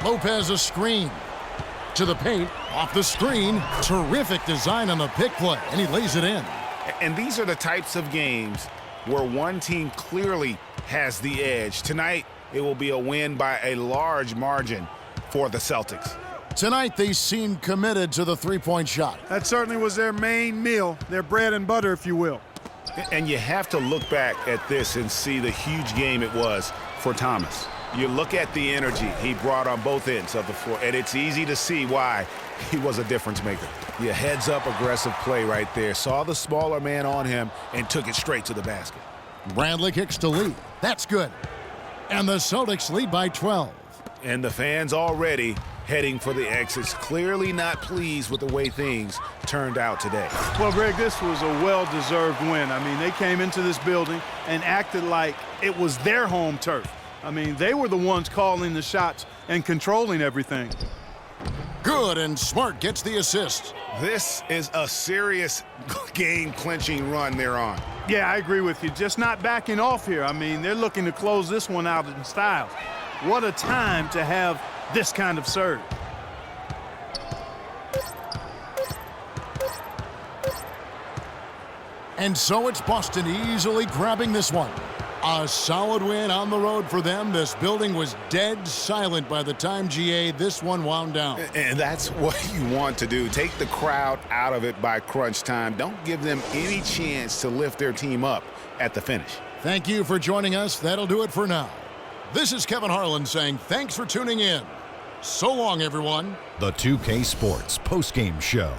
Lopez a screen. To the paint, off the screen. Terrific design on the pick play, and he lays it in. And these are the types of games where one team clearly has the edge. Tonight, it will be a win by a large margin for the Celtics. Tonight, they seem committed to the three-point shot. That certainly was their main meal, their bread and butter, if you will. And you have to look back at this and see the huge game it was for Thomas. You look at the energy he brought on both ends of the floor, and it's easy to see why he was a difference maker. Yeah, heads-up aggressive play right there. Saw the smaller man on him and took it straight to the basket. Bradley kicks to lead. That's good. And the Celtics lead by 12. And the fans already heading for the exits, clearly not pleased with the way things turned out today. Well, Greg, this was a well-deserved win. I mean, they came into this building and acted like it was their home turf. I mean, they were the ones calling the shots and controlling everything. Good, and Smart gets the assist. This is a serious game-clinching run they're on. Yeah, I agree with you. Just not backing off here. I mean, they're looking to close this one out in style. What a time to have this kind of serve. And so it's Boston easily grabbing this one. A solid win on the road for them. This building was dead silent by the time, GA, this one wound down. And that's what you want to do. Take the crowd out of it by crunch time. Don't give them any chance to lift their team up at the finish. Thank you for joining us. That'll do it for now. This is Kevin Harlan saying thanks for tuning in. So long, everyone. The 2K Sports postgame show.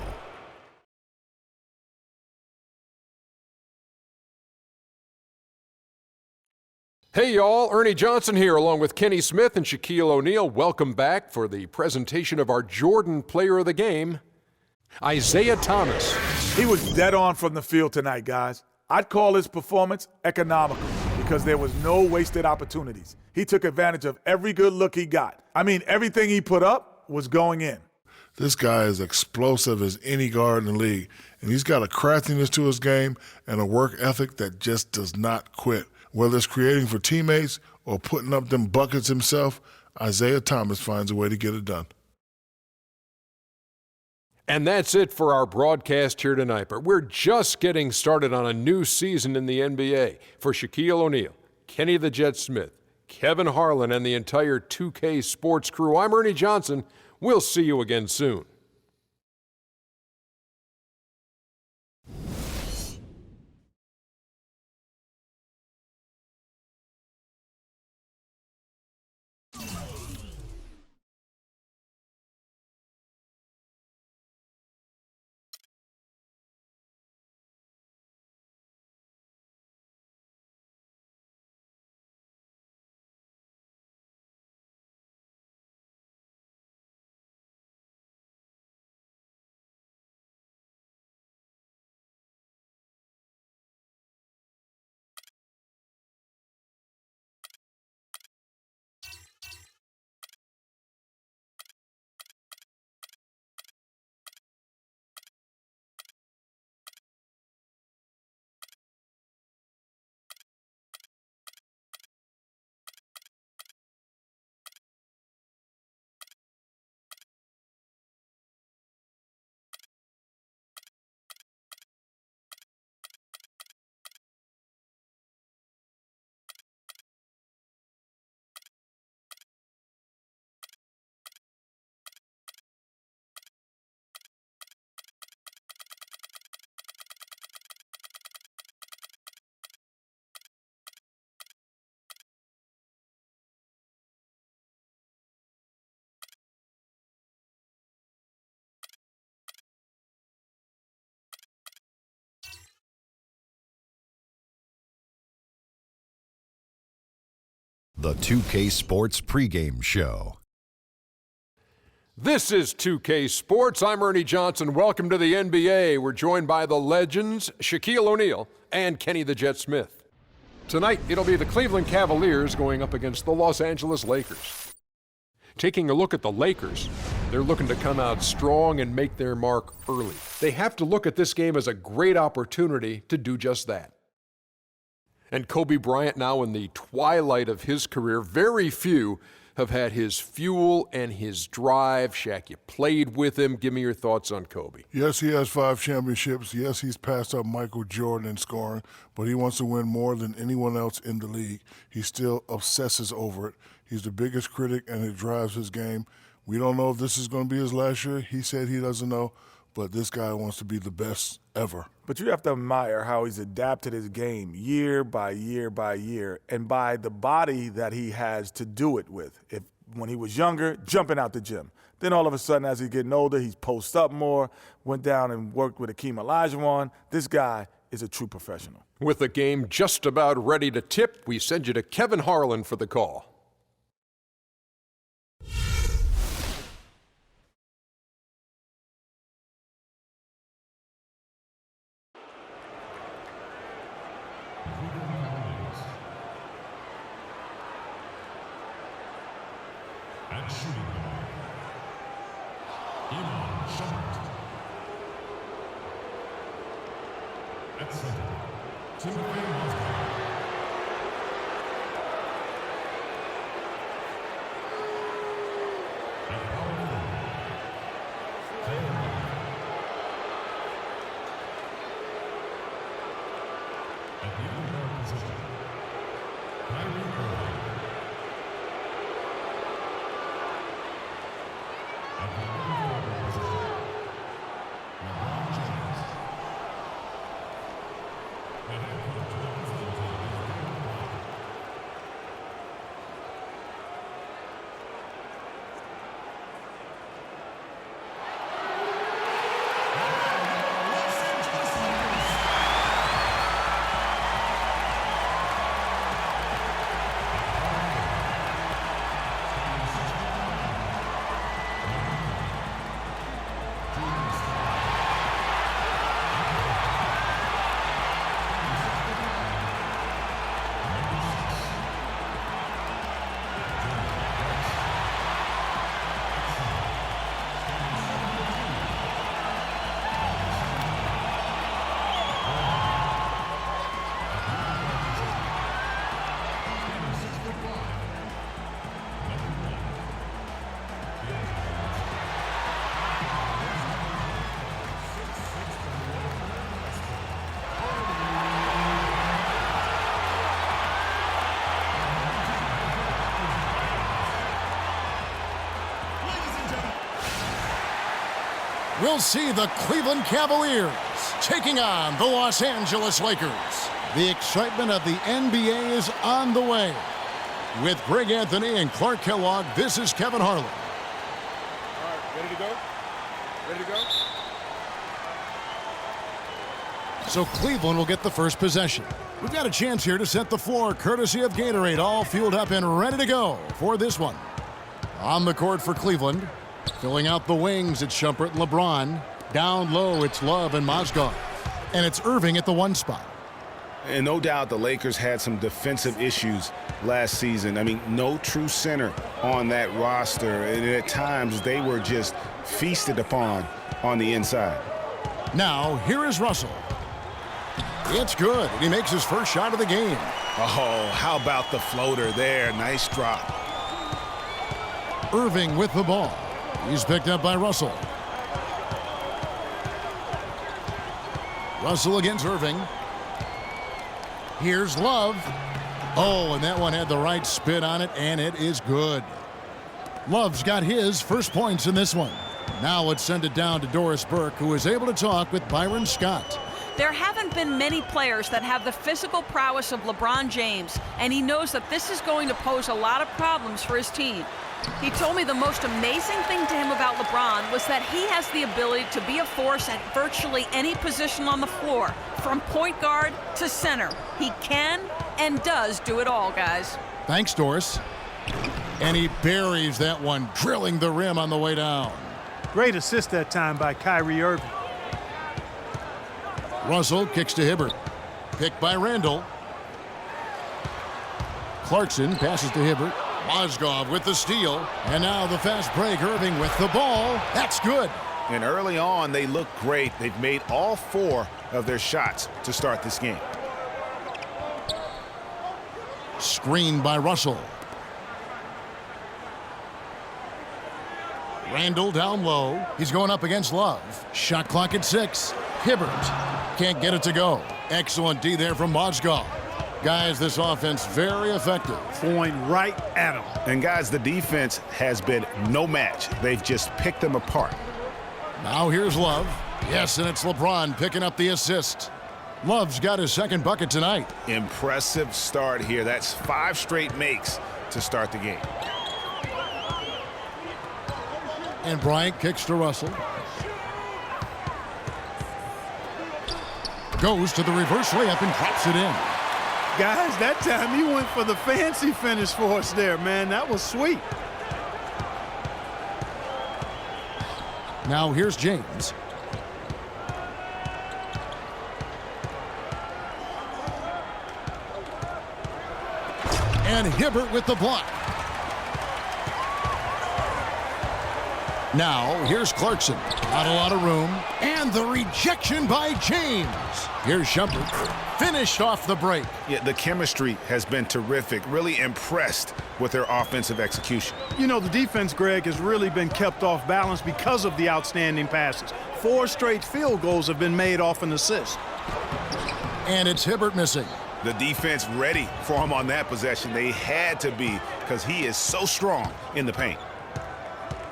Hey y'all, Ernie Johnson here along with Kenny Smith and Shaquille O'Neal. Welcome back for the presentation of our Jordan Player of the Game, Isaiah Thomas. He was dead on from the field tonight, guys. I'd call his performance economical because there was no wasted opportunities. He took advantage of every good look he got. I mean, everything he put up was going in. This guy is explosive as any guard in the league, and he's got a craftiness to his game and a work ethic that just does not quit. Whether it's creating for teammates or putting up them buckets himself, Isaiah Thomas finds a way to get it done. And that's it for our broadcast here tonight. But we're just getting started on a new season in the NBA. For Shaquille O'Neal, Kenny the Jet Smith, Kevin Harlan, and the entire 2K Sports crew, I'm Ernie Johnson. We'll see you again soon. The 2K Sports pregame show. This is 2K Sports. I'm Ernie Johnson. Welcome to the NBA. We're joined by the legends, Shaquille O'Neal and Kenny the Jet Smith. Tonight, it'll be the Cleveland Cavaliers going up against the Los Angeles Lakers. Taking a look at the Lakers, they're looking to come out strong and make their mark early. They have to look at this game as a great opportunity to do just that. And Kobe Bryant now in the twilight of his career, very few have had his fuel and his drive. Shaq, you played with him. Give me your thoughts on Kobe. Yes, he has 5 championships. Yes, he's passed up Michael Jordan in scoring, but he wants to win more than anyone else in the league. He still obsesses over it. He's the biggest critic, and it drives his game. We don't know if this is going to be his last year. He said he doesn't know, but this guy wants to be the best ever. But you have to admire how he's adapted his game year by year by year, and by the body that he has to do it with. When he was younger, jumping out the gym. Then all of a sudden, as he's getting older, he's posts up more, went down and worked with Akeem Olajuwon. This guy is a true professional. With the game just about ready to tip, we send you to Kevin Harlan for the call. At shooting guard, Iman Shumpert. At center, Timothy Mozgov. At power forward, Taylor Miller. At the other guard position, Kyrie Irving. We'll see the Cleveland Cavaliers taking on the Los Angeles Lakers. The excitement of the NBA is on the way. With Greg Anthony and Clark Kellogg, this is Kevin Harlan. All right, ready to go? Ready to go? So Cleveland will get the first possession. We've got a chance here to set the floor, courtesy of Gatorade, all fueled up and ready to go for this one. On the court for Cleveland. Filling out the wings, it's Shumpert and LeBron. Down low, it's Love and Mozgov. And it's Irving at the 1 spot. And no doubt the Lakers had some defensive issues last season. I mean, no true center on that roster. And at times, they were just feasted upon on the inside. Now, here is Russell. It's good, and he makes his first shot of the game. Oh, how about the floater there? Nice drop. Irving with the ball. He's picked up by Russell. Russell against Irving. Here's Love. Oh, and that one had the right spin on it, and it is good. Love's got his first points in this one. Now let's send it down to Doris Burke, who is able to talk with Byron Scott. There haven't been many players that have the physical prowess of LeBron James, and he knows that this is going to pose a lot of problems for his team. He told me the most amazing thing to him about LeBron was that he has the ability to be a force at virtually any position on the floor, from point guard to center. He can and does do it all, guys. Thanks, Doris. And he buries that one, drilling the rim on the way down. Great assist that time by Kyrie Irving. Russell kicks to Hibbert. Picked by Randall. Clarkson passes to Hibbert. Mozgov with the steal. And now the fast break. Irving with the ball. That's good. And early on, they look great. They've made all 4 of their shots to start this game. Screened by Russell. Randall down low. He's going up against Love. Shot clock at 6. Hibbert can't get it to go. Excellent D there from Mozgov. Guys, this offense very effective. Going right at him. And guys, the defense has been no match. They've just picked them apart. Now here's Love. Yes, and it's LeBron picking up the assist. Love's got his second bucket tonight. Impressive start here. That's 5 straight makes to start the game. And Bryant kicks to Russell. Goes to the reverse layup and drops it in. Guys, that time he went for the fancy finish for us there, man. That was sweet. Now here's James. And Hibbert with the block. Now here's Clarkson. Not a lot of room. And the rejection by James. Here's Shumpert. Finished off the break. Yeah, the chemistry has been terrific. Really impressed with their offensive execution. You know, the defense, Greg, has really been kept off balance because of the outstanding passes. 4 straight field goals have been made off an assist. And it's Hibbert missing. The defense ready for him on that possession. They had to be because he is so strong in the paint.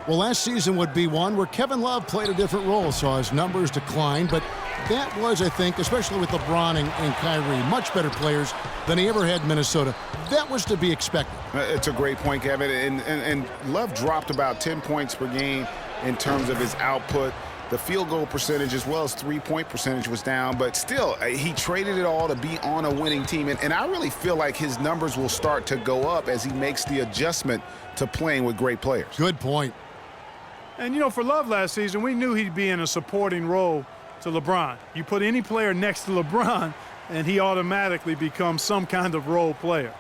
Well, last season would be one where Kevin Love played a different role, saw his numbers decline, but that was, I think, especially with LeBron and Kyrie, much better players than he ever had in Minnesota. That was to be expected. It's a great point, Kevin. And Love dropped about 10 points per game in terms of his output. The field goal percentage as well as three-point percentage was down, but still, he traded it all to be on a winning team. And I really feel like his numbers will start to go up as he makes the adjustment to playing with great players. Good point. And, you know, for Love last season, we knew he'd be in a supporting role to LeBron. You put any player next to LeBron, and he automatically becomes some kind of role player.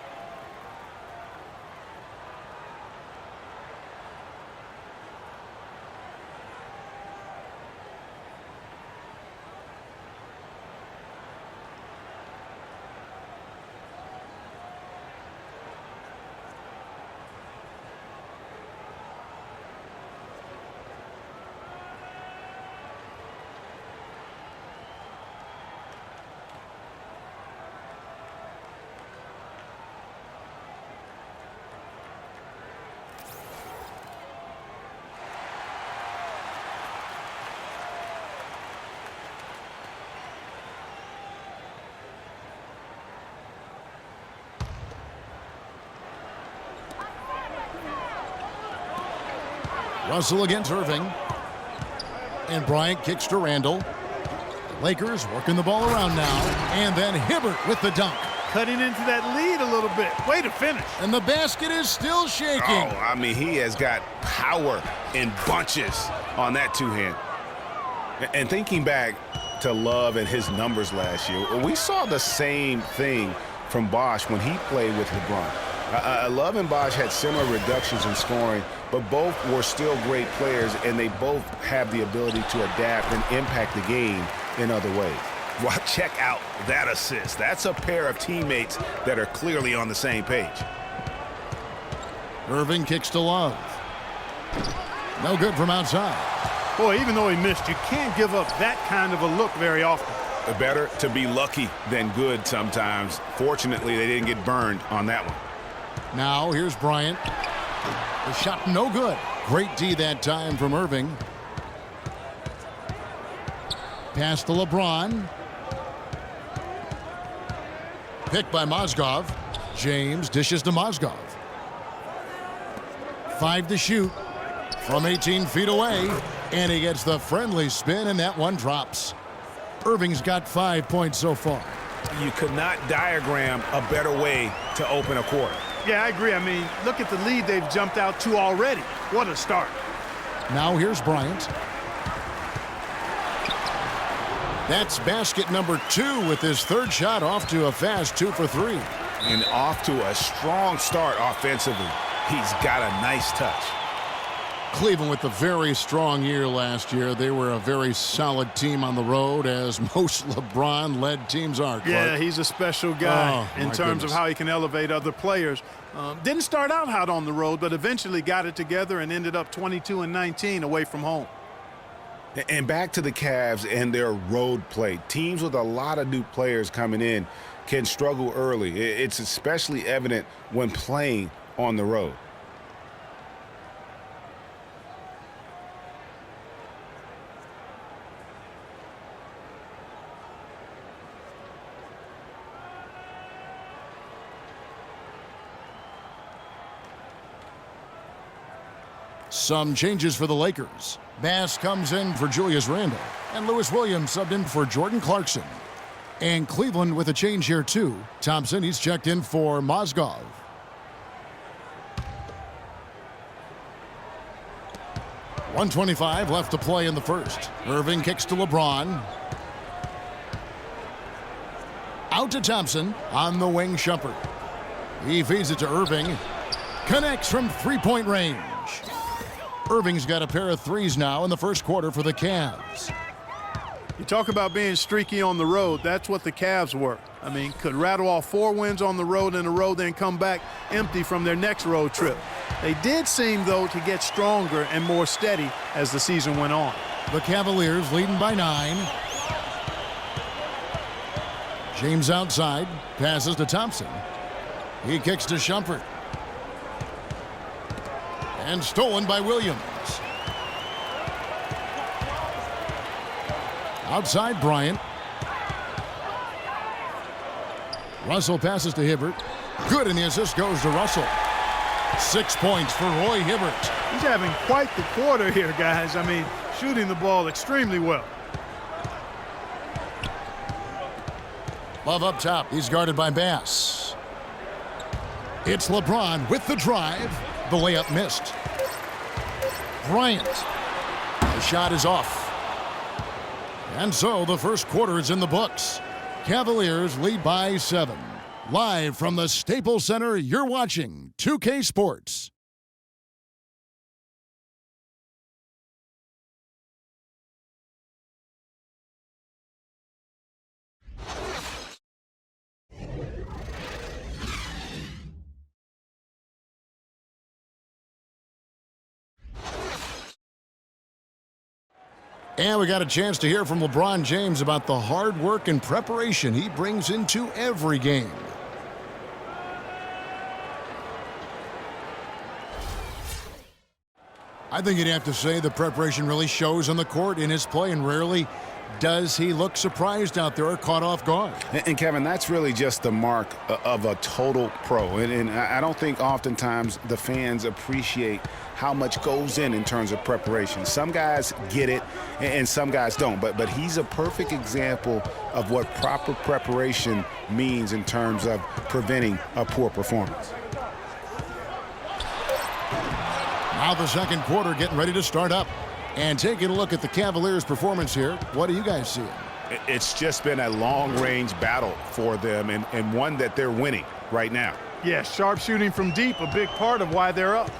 Russell against Irving. And Bryant kicks to Randall. The Lakers working the ball around now. And then Hibbert with the dunk. Cutting into that lead a little bit. Way to finish. And the basket is still shaking. Oh, I mean, he has got power in bunches on that two-hand. And thinking back to Love and his numbers last year, we saw the same thing from Bosh when he played with LeBron. Love and Bosh had similar reductions in scoring, but both were still great players, and they both have the ability to adapt and impact the game in other ways. Well, check out that assist. That's a pair of teammates that are clearly on the same page. Irving kicks to Love. No good from outside. Boy, even though he missed, you can't give up that kind of a look very often. Better to be lucky than good sometimes. Fortunately, they didn't get burned on that one. Now here's Bryant. The shot no good. Great D that time from Irving. Pass to LeBron. Picked by Mozgov. James dishes to Mozgov. 5 to shoot from 18 feet away. And he gets the friendly spin, and that one drops. Irving's got 5 points so far. You could not diagram a better way to open a quarter. Yeah, I agree. I mean, look at the lead they've jumped out to already. What a start. Now here's Bryant. That's basket number 2 with his third shot off to a fast 2 for 3. And off to a strong start offensively. He's got a nice touch. Cleveland with a very strong year last year. They were a very solid team on the road, as most LeBron-led teams are, Clark. Yeah, he's a special guy in terms of how he can elevate other players. Didn't start out hot on the road, but eventually got it together and ended up 22-19 away from home. And back to the Cavs and their road play. Teams with a lot of new players coming in can struggle early. It's especially evident when playing on the road. Some changes for the Lakers. Bass comes in for Julius Randle, and Lewis Williams subbed in for Jordan Clarkson. And Cleveland with a change here too. Thompson, he's checked in for Mozgov. .125 left to play in the first. Irving kicks to LeBron. Out to Thompson. On the wing, Shumpert. He feeds it to Irving. Connects from three-point range. Irving's got a pair of threes now in the first quarter for the Cavs. You talk about being streaky on the road. That's what the Cavs were. I mean, could rattle off 4 wins on the road in a row, then come back empty from their next road trip. They did seem, though, to get stronger and more steady as the season went on. The Cavaliers leading by 9. James outside, passes to Thompson. He kicks to Shumpert. And stolen by Williams. Outside Bryant. Russell passes to Hibbert. Good, and the assist goes to Russell. 6 points for Roy Hibbert. He's having quite the quarter here, guys. I mean, shooting the ball extremely well. Love up top. He's guarded by Bass. It's LeBron with the drive. The layup missed. Bryant. The shot is off. And so the first quarter is in the books. Cavaliers lead by 7. Live from the Staples Center, you're watching 2K Sports. And we got a chance to hear from LeBron James about the hard work and preparation he brings into every game. I think you'd have to say the preparation really shows on the court in his play, and rarely does he look surprised out there or caught off guard. And Kevin, that's really just the mark of a total pro. And I don't think oftentimes the fans appreciate how much goes in terms of preparation. Some guys get it and some guys don't, but he's a perfect example of what proper preparation means in terms of preventing a poor performance. Now the second quarter getting ready to start up. And taking a look at the Cavaliers' performance here, what do you guys see? It's just been a long-range battle for them and one that they're winning right now. Yeah, sharp shooting from deep, a big part of why they're up.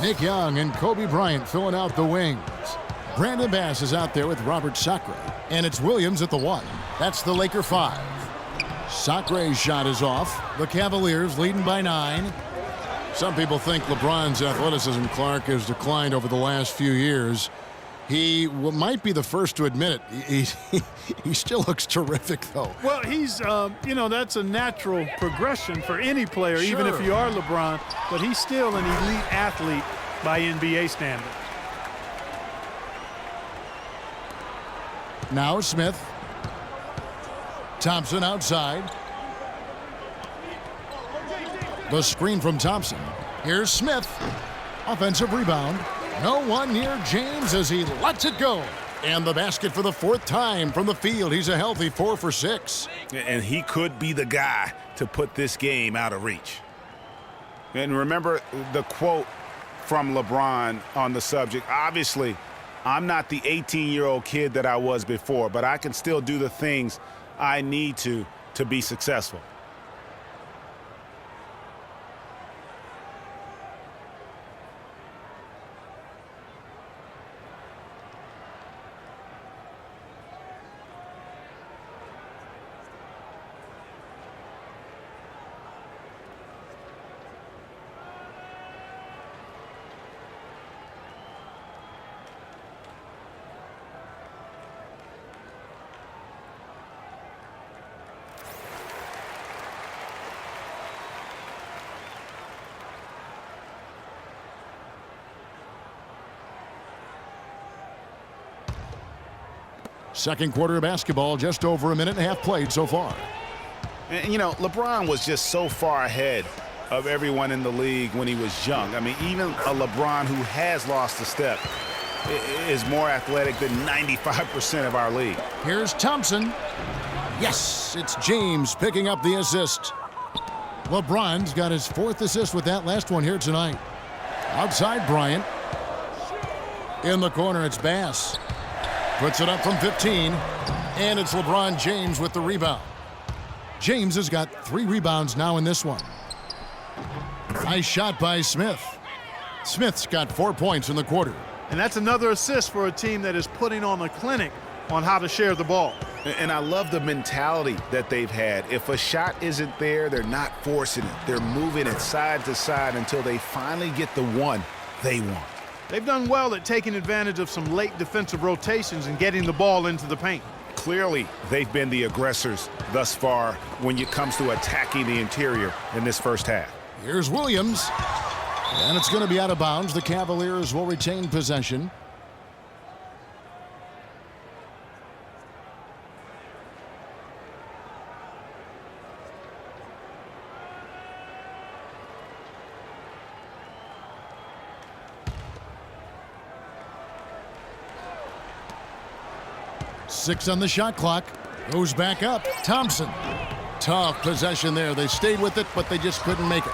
Nick Young and Kobe Bryant filling out the wings. Brandon Bass is out there with Robert Sacre. And it's Williams at the 1. That's the Laker 5. Sacre's shot is off. The Cavaliers leading by 9. Some people think LeBron's athleticism, Clark, has declined over the last few years. He might be the first to admit it. He still looks terrific, though. Well, he's, that's a natural progression for any player, Sure. even if you are LeBron. But he's still an elite athlete by NBA standards. Now Smith. Thompson outside. The screen from Thompson. Here's Smith. Offensive rebound. No one near James as he lets it go. And the basket for the 4th time from the field. He's a healthy 4 for 6. And he could be the guy to put this game out of reach. And remember the quote from LeBron on the subject. Obviously, I'm not the 18-year-old kid that I was before, but I can still do the things I need to be successful. Second quarter of basketball, just over a minute and a half played so far. And, you know, LeBron was just so far ahead of everyone in the league when he was young. I mean, even a LeBron who has lost a step is more athletic than 95% of our league. Here's Thompson. Yes, it's James picking up the assist. LeBron's got his 4th assist with that last one here tonight. Outside Bryant. In the corner, it's Bass. Puts it up from 15, and it's LeBron James with the rebound. James has got 3 rebounds now in this one. Nice shot by Smith. Smith's got 4 points in the quarter. And that's another assist for a team that is putting on a clinic on how to share the ball. And I love the mentality that they've had. If a shot isn't there, they're not forcing it. They're moving it side to side until they finally get the one they want. They've done well at taking advantage of some late defensive rotations and getting the ball into the paint. Clearly, they've been the aggressors thus far when it comes to attacking the interior in this first half. Here's Williams. And it's going to be out of bounds. The Cavaliers will retain possession. Six on the shot clock. Goes back up. Thompson. Tough possession there. They stayed with it, but they just couldn't make it.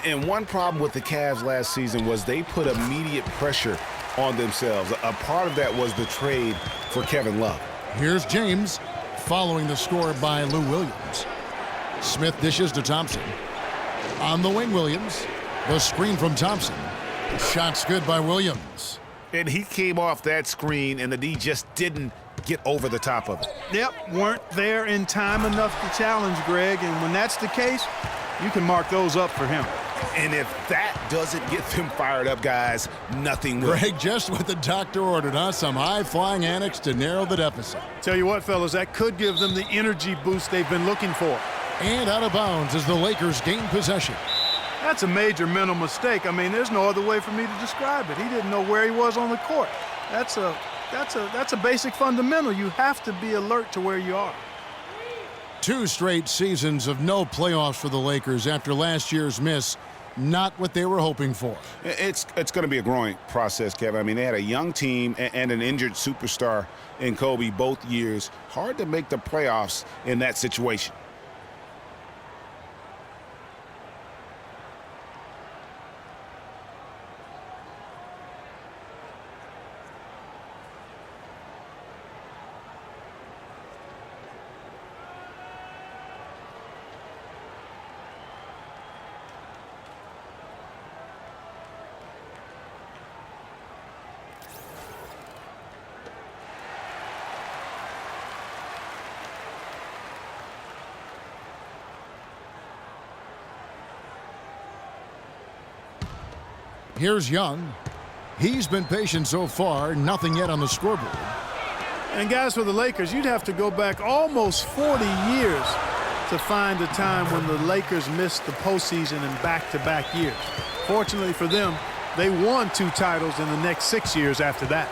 And one problem with the Cavs last season was they put immediate pressure on themselves. A part of that was the trade for Kevin Love. Here's James following the score by Lou Williams. Smith dishes to Thompson. On the wing, Williams. The screen from Thompson. Shot's good by Williams. And he came off that screen, and the D just didn't get over the top of it. Yep, weren't there in time enough to challenge Greg, and when that's the case, you can mark those up for him. And if that doesn't get them fired up, guys, nothing will. Greg, just what the doctor ordered, huh? Some high-flying annex to narrow the deficit. Tell you what, fellas, that could give them the energy boost they've been looking for. And out of bounds as the Lakers gain possession. That's a major mental mistake. I mean, there's no other way for me to describe it. He didn't know where he was on the court. That's a basic fundamental. You have to be alert to where you are. 2 straight seasons of no playoffs for the Lakers after last year's miss. Not what they were hoping for. It's going to be a growing process, Kevin. I mean, they had a young team and an injured superstar in Kobe both years. Hard to make the playoffs in that situation. Here's Young. He's been patient so far, nothing yet on the scoreboard. And guys, for the Lakers, you'd have to go back almost 40 years to find a time when the Lakers missed the postseason in back-to-back years. Fortunately for them, they won 2 titles in the next 6 years after that.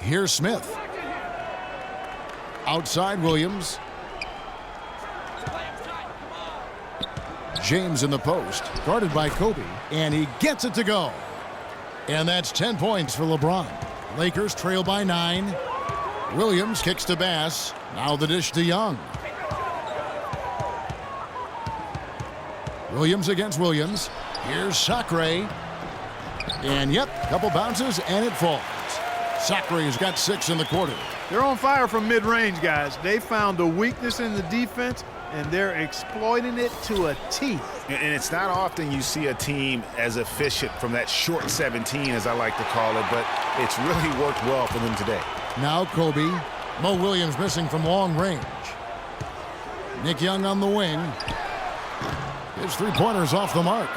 Here's Smith. Outside Williams. James in the post, guarded by Kobe, and he gets it to go. And that's 10 points for LeBron. Lakers trail by 9. Williams kicks to Bass. Now the dish to Young. Williams against Williams. Here's Sacre. And yep, couple bounces and it falls. Sacre's got 6 in the quarter. They're on fire from mid-range, guys. They found a weakness in the defense, and they're exploiting it to a T. And it's not often you see a team as efficient from that short 17, as I like to call it, but it's really worked well for them today. Now Kobe. Mo Williams missing from long range. Nick Young on the wing. His three-pointers off the mark.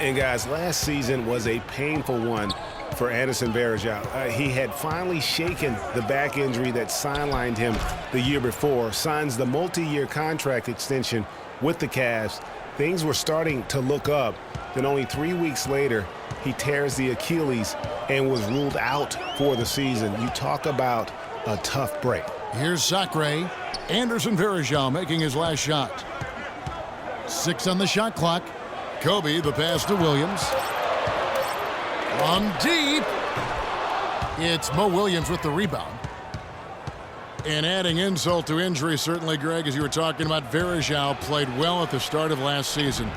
And guys, last season was a painful one for Anderson Varejao. He had finally shaken the back injury that sidelined him the year before, signs the multi-year contract extension with the Cavs. Things were starting to look up. Then only 3 weeks later, he tears the Achilles and was ruled out for the season. You talk about a tough break. Here's Sacre. Anderson Varejao making his last shot. 6 on the shot clock. Kobe, the pass to Williams. From deep. It's Mo Williams with the rebound. And adding insult to injury, certainly, Greg, as you were talking about, Varejao played well at the start of last season.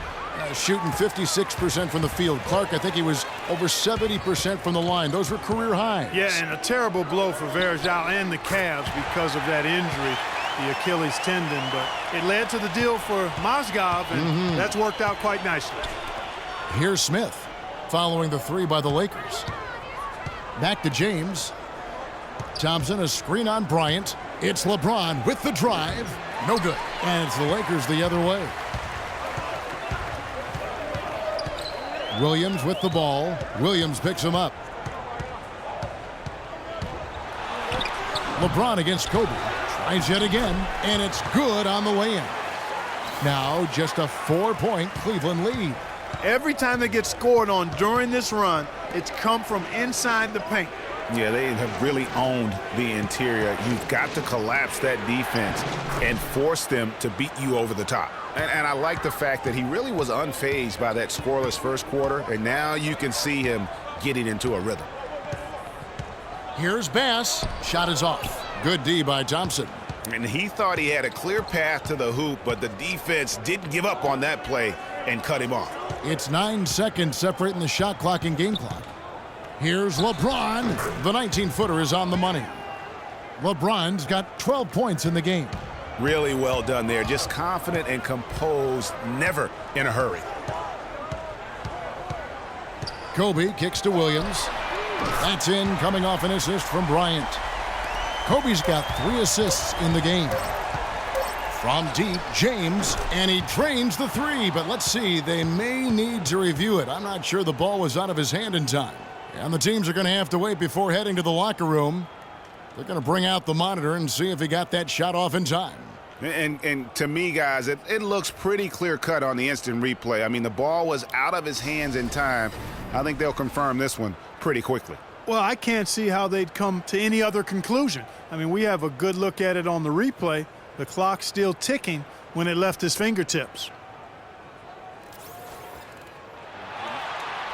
Shooting 56% from the field. Clark, I think he was over 70% from the line. Those were career highs. Yeah, and a terrible blow for Varejao and the Cavs because of that injury, the Achilles tendon. But it led to the deal for Mozgov, and that's worked out quite nicely. Here's Smith, following the 3 by the Lakers. Back to James. Thompson, a screen on Bryant. It's LeBron with the drive. No good. And it's the Lakers the other way. Williams with the ball. Williams picks him up. LeBron against Kobe. Tries yet again, and it's good on the way in. Now just a 4-point Cleveland lead. Every time they get scored on during this run, it's come from inside the paint. Yeah, they have really owned the interior. You've got to collapse that defense and force them to beat you over the top. And I like the fact that he really was unfazed by that scoreless first quarter, and now you can see him getting into a rhythm. Here's Bass. Shot is off. Good D by Thompson. And he thought he had a clear path to the hoop, but the defense didn't give up on that play and cut him off. It's 9 seconds separating the shot clock and game clock. Here's LeBron. The 19-footer is on the money. LeBron's got 12 points in the game. Really well done there. Just confident and composed, never in a hurry. Kobe kicks to Williams. That's in, coming off an assist from Bryant. Kobe's got 3 assists in the game. From deep, James, and he drains the 3, but let's see, they may need to review it. I'm not sure the ball was out of his hand in time. And the teams are going to have to wait before heading to the locker room. They're going to bring out the monitor and see if he got that shot off in time. And to me, guys, it looks pretty clear-cut on the instant replay. I mean, the ball was out of his hands in time. I think they'll confirm this one pretty quickly. Well, I can't see how they'd come to any other conclusion. I mean, we have a good look at it on the replay. The clock's still ticking when it left his fingertips.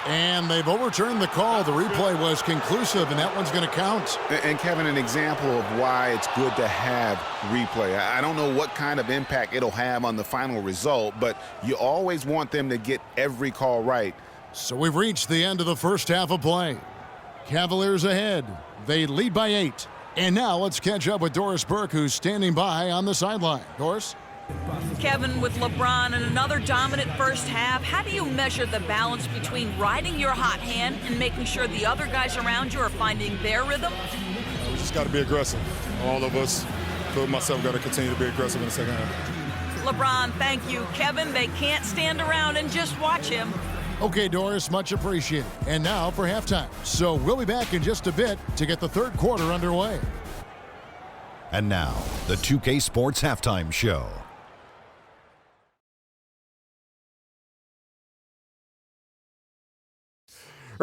And they've overturned the call. The replay was conclusive, and that one's going to count. And, Kevin, an example of why it's good to have replay. I don't know what kind of impact it'll have on the final result, but you always want them to get every call right. So we've reached the end of the first half of play. Cavaliers ahead. They lead by 8. And now let's catch up with Doris Burke, who's standing by on the sideline. Doris? Kevin, with LeBron and another dominant first half, how do you measure the balance between riding your hot hand and making sure the other guys around you are finding their rhythm? We just got to be aggressive. All of us, including myself, got to continue to be aggressive in the second half. LeBron, thank you. Kevin, they can't stand around and just watch him. Okay, Doris, much appreciated. And now for halftime. So we'll be back in just a bit to get the third quarter underway. And now, the 2K Sports Halftime Show.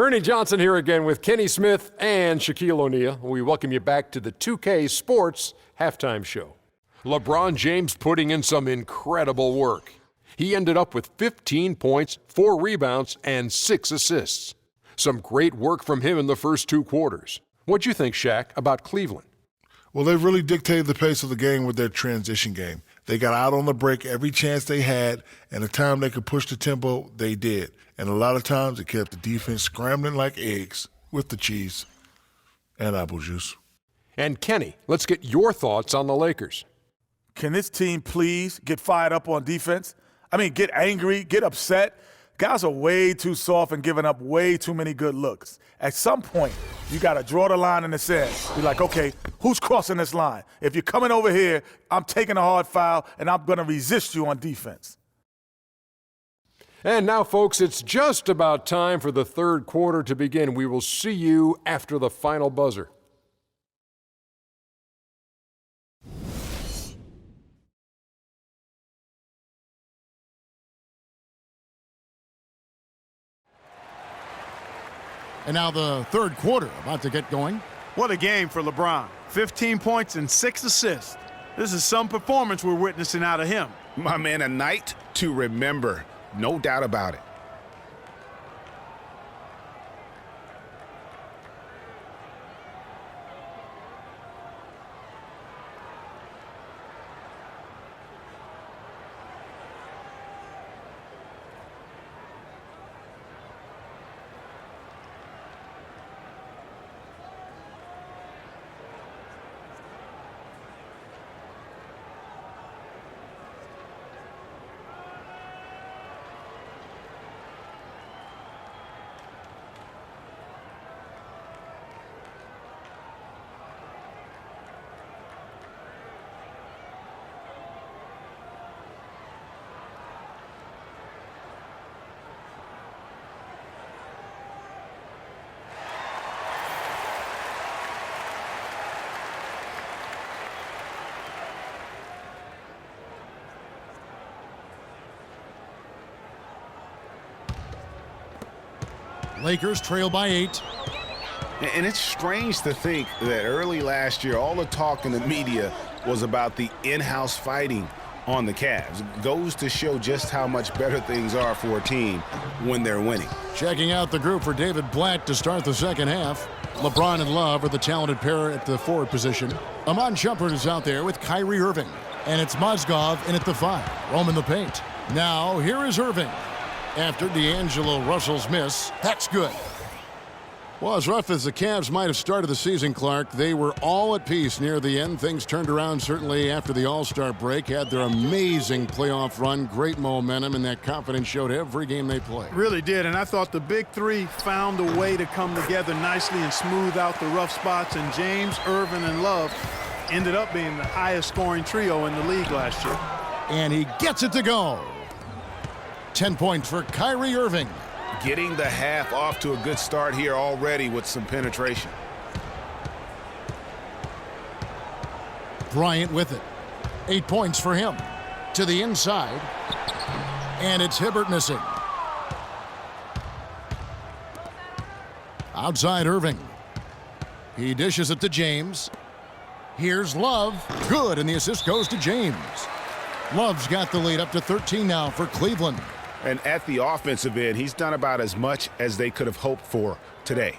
Ernie Johnson here again with Kenny Smith and Shaquille O'Neal. We welcome you back to the 2K Sports Halftime Show. LeBron James putting in some incredible work. He ended up with 15 points, 4 rebounds, and 6 assists. Some great work from him in the first 2 quarters. What'd you think, Shaq, about Cleveland? Well, they really dictated the pace of the game with their transition game. They got out on the break every chance they had, and the time they could push the tempo, they did. And a lot of times it kept the defense scrambling like eggs with the cheese and apple juice. And Kenny, let's get your thoughts on the Lakers. Can this team please get fired up on defense? I mean, get angry, get upset. Guys are way too soft and giving up way too many good looks. At some point, you got to draw the line in the sand. Be like, okay, who's crossing this line? If you're coming over here, I'm taking a hard foul, and I'm going to resist you on defense. And now, folks, it's just about time for the third quarter to begin. We will see you after the final buzzer. And now the third quarter about to get going. What a game for LeBron. 15 points and 6 assists. This is some performance we're witnessing out of him. My man, a night to remember. No doubt about it. Lakers trail by 8. And it's strange to think that early last year, all the talk in the media was about the in-house fighting on the Cavs. It goes to show just how much better things are for a team when they're winning. Checking out the group for David Blatt to start the second half. LeBron and Love are the talented pair at the forward position. Amon Shumpert is out there with Kyrie Irving. And it's Mozgov in at the 5, roaming the paint. Now, here is Irving. After D'Angelo Russell's miss, that's good. Well, as rough as the Cavs might have started the season, Clark, they were all at peace near the end. Things turned around certainly after the All-Star break, had their amazing playoff run, great momentum, and that confidence showed every game they played. Really did, and I thought the big three found a way to come together nicely and smooth out the rough spots, and James, Irvin, and Love ended up being the highest scoring trio in the league last year. And he gets it to go. 10 points for Kyrie Irving. Getting the half off to a good start here already with some penetration. Bryant with it. 8 points for him. To the inside. And it's Hibbert missing. Outside Irving. He dishes it to James. Here's Love. Good, and the assist goes to James. Love's got the lead up to 13 now for Cleveland. And at the offensive end, he's done about as much as they could have hoped for today.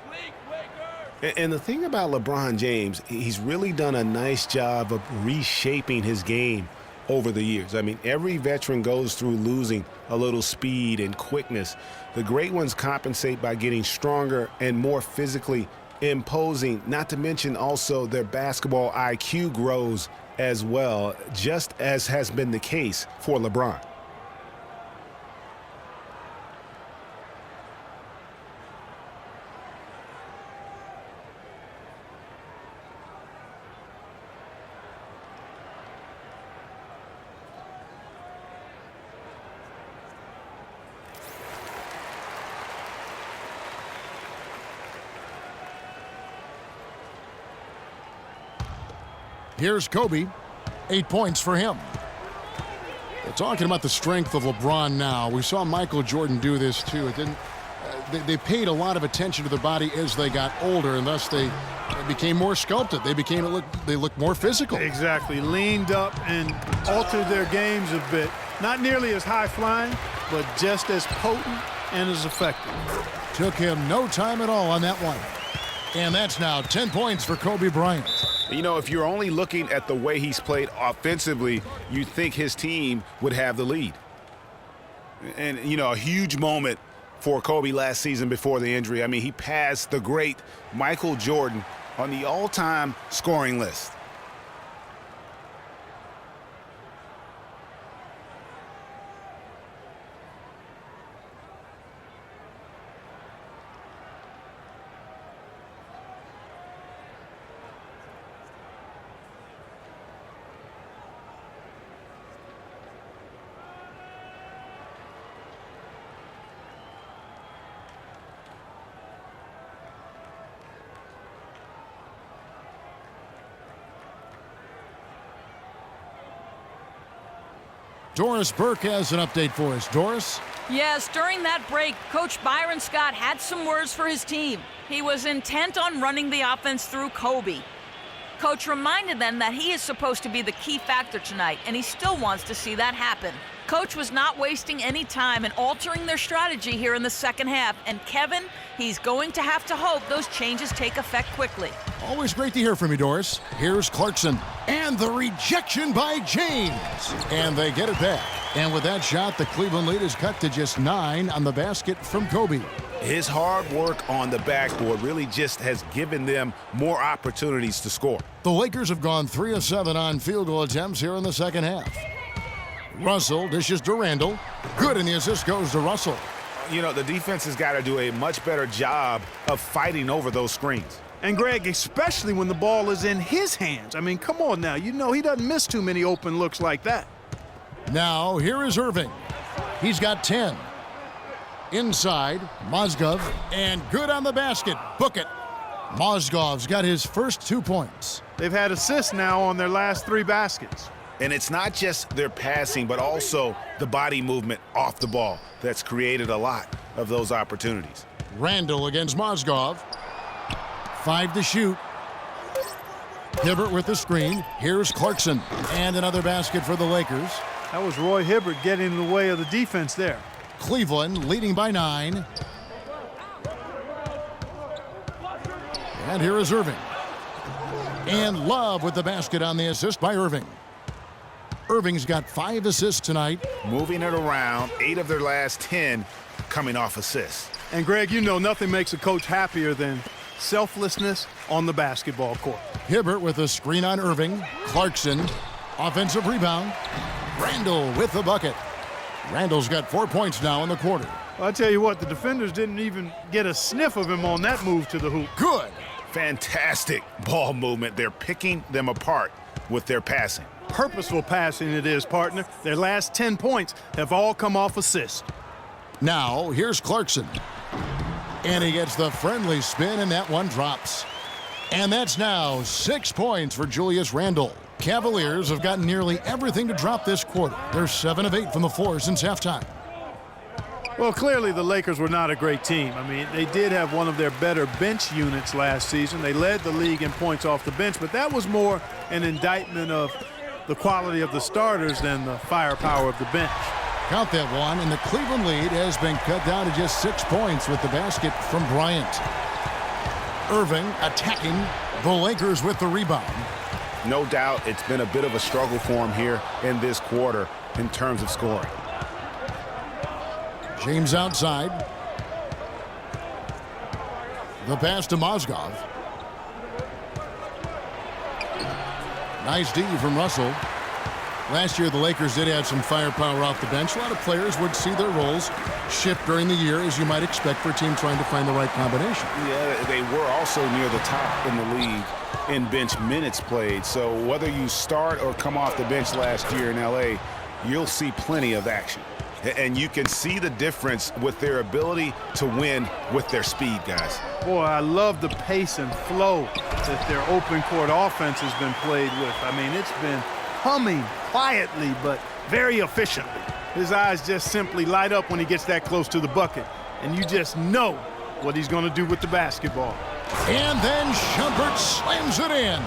And the thing about LeBron James, he's really done a nice job of reshaping his game over the years. I mean, every veteran goes through losing a little speed and quickness. The great ones compensate by getting stronger and more physically imposing, not to mention also their basketball IQ grows as well, just as has been the case for LeBron. Here's Kobe. 8 points for him. We're talking about the strength of LeBron now. We saw Michael Jordan do this too. It they paid a lot of attention to their body as they got older, and thus they became more sculpted. They looked more physical. Exactly. Leaned up and altered their games a bit. Not nearly as high flying, but just as potent and as effective. Took him no time at all on that one. And that's now 10 points for Kobe Bryant. You know, if you're only looking at the way he's played offensively, you'd think his team would have the lead. And, you know, a huge moment for Kobe last season before the injury. I mean, he passed the great Michael Jordan on the all-time scoring list. Doris Burke has an update for us. Doris? Yes, during that break, Coach Byron Scott had some words for his team. He was intent on running the offense through Kobe. Coach reminded them that he is supposed to be the key factor tonight, and he still wants to see that happen. Coach was not wasting any time in altering their strategy here in the second half, and Kevin, he's going to have to hope those changes take effect quickly. Always great to hear from you, Doris. Here's Clarkson. And the rejection by James. And they get it back. And with that shot, the Cleveland lead is cut to just 9 on the basket from Kobe. His hard work on the backboard really just has given them more opportunities to score. The Lakers have gone 3 of 7 on field goal attempts here in the second half. Russell dishes to Randall. Good, and the assist goes to Russell. You know, the defense has got to do a much better job of fighting over those screens. And Greg, especially when the ball is in his hands. I mean, come on now. You know he doesn't miss too many open looks like that. Now, here is Irving. He's got 10. Inside, Mozgov, and good on the basket. Book it. Mozgov's got his first 2 points. They've had assists now on their last 3 baskets. And it's not just their passing, but also the body movement off the ball that's created a lot of those opportunities. Randall against Mozgov. 5 to shoot. Hibbert with the screen. Here's Clarkson. And another basket for the Lakers. That was Roy Hibbert getting in the way of the defense there. Cleveland leading by 9. And here is Irving. And Love with the basket on the assist by Irving. Irving's got 5 assists tonight. Moving it around, 8 of their last 10 coming off assists. And Greg, you know nothing makes a coach happier than selflessness on the basketball court. Hibbert with a screen on Irving. Clarkson, offensive rebound. Randall with the bucket. Randall's got 4 points now in the quarter. Well, I tell you what, the defenders didn't even get a sniff of him on that move to the hoop. Good. Fantastic ball movement. They're picking them apart with their passing. Purposeful passing it is, partner. Their last 10 points have all come off assists. Now, here's Clarkson. And he gets the friendly spin, and that one drops. And that's now 6 points for Julius Randle. Cavaliers have gotten nearly everything to drop this quarter. They're 7 of 8 from the floor since halftime. Well, clearly the Lakers were not a great team. I mean, they did have one of their better bench units last season. They led the league in points off the bench, but that was more an indictment of the quality of the starters than the firepower of the bench. Count that one, and the Cleveland lead has been cut down to just 6 points with the basket from Bryant. Irving attacking, the Lakers with the rebound. No doubt it's been a bit of a struggle for him here in this quarter in terms of scoring. James outside. The pass to Mozgov. Nice D from Russell. Last year, the Lakers did have some firepower off the bench. A lot of players would see their roles shift during the year, as you might expect for a team trying to find the right combination. Yeah, they were also near the top in the league in bench minutes played. So whether you start or come off the bench last year in L.A., you'll see plenty of action. And you can see the difference with their ability to win with their speed, guys. Boy, I love the pace and flow that their open court offense has been played with. I mean, it's been humming quietly, but very efficiently. His eyes just simply light up when he gets that close to the bucket. And you just know what he's going to do with the basketball. And then Shumpert slams it in.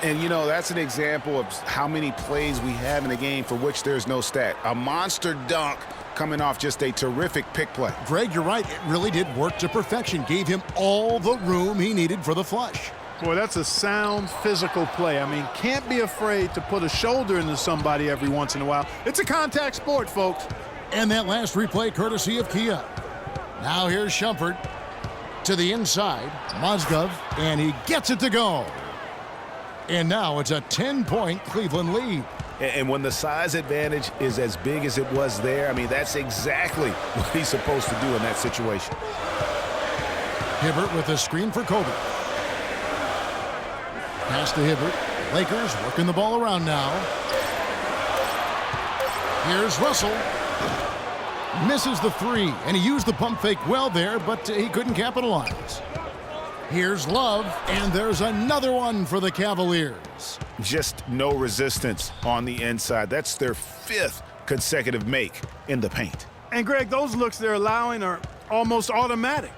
And, you know, that's an example of how many plays we have in a game for which there's no stat. A monster dunk coming off just a terrific pick play. Greg, you're right. It really did work to perfection. Gave him all the room he needed for the flush. Boy, that's a sound physical play. I mean, can't be afraid to put a shoulder into somebody every once in a while. It's a contact sport, folks. And that last replay courtesy of Kia. Now here's Shumpert to the inside. Mozgov, and he gets it to go. And now it's a 10-point Cleveland lead. And when the size advantage is as big as it was there, I mean, that's exactly what he's supposed to do in that situation. Hibbert with a screen for Kobe. Pass to Hibbert. Lakers working the ball around now. Here's Russell. Misses the three, and he used the pump fake well there, but he couldn't capitalize. Here's Love, and there's another one for the Cavaliers. Just no resistance on the inside. That's their 5th consecutive make in the paint. And, Greg, those looks they're allowing are almost automatic.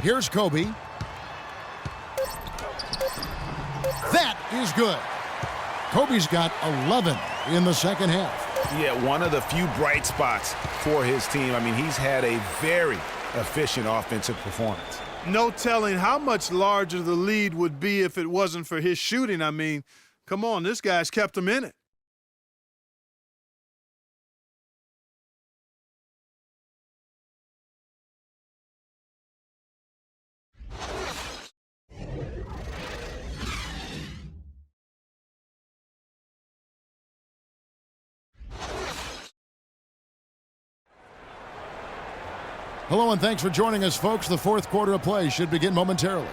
Here's Kobe. That is good. Kobe's got 11 in the second half. Yeah, one of the few bright spots for his team. I mean, he's had a very efficient offensive performance. No telling how much larger the lead would be if it wasn't for his shooting. I mean, come on, this guy's kept him in it. Hello and thanks for joining us, folks. The fourth quarter of play should begin momentarily.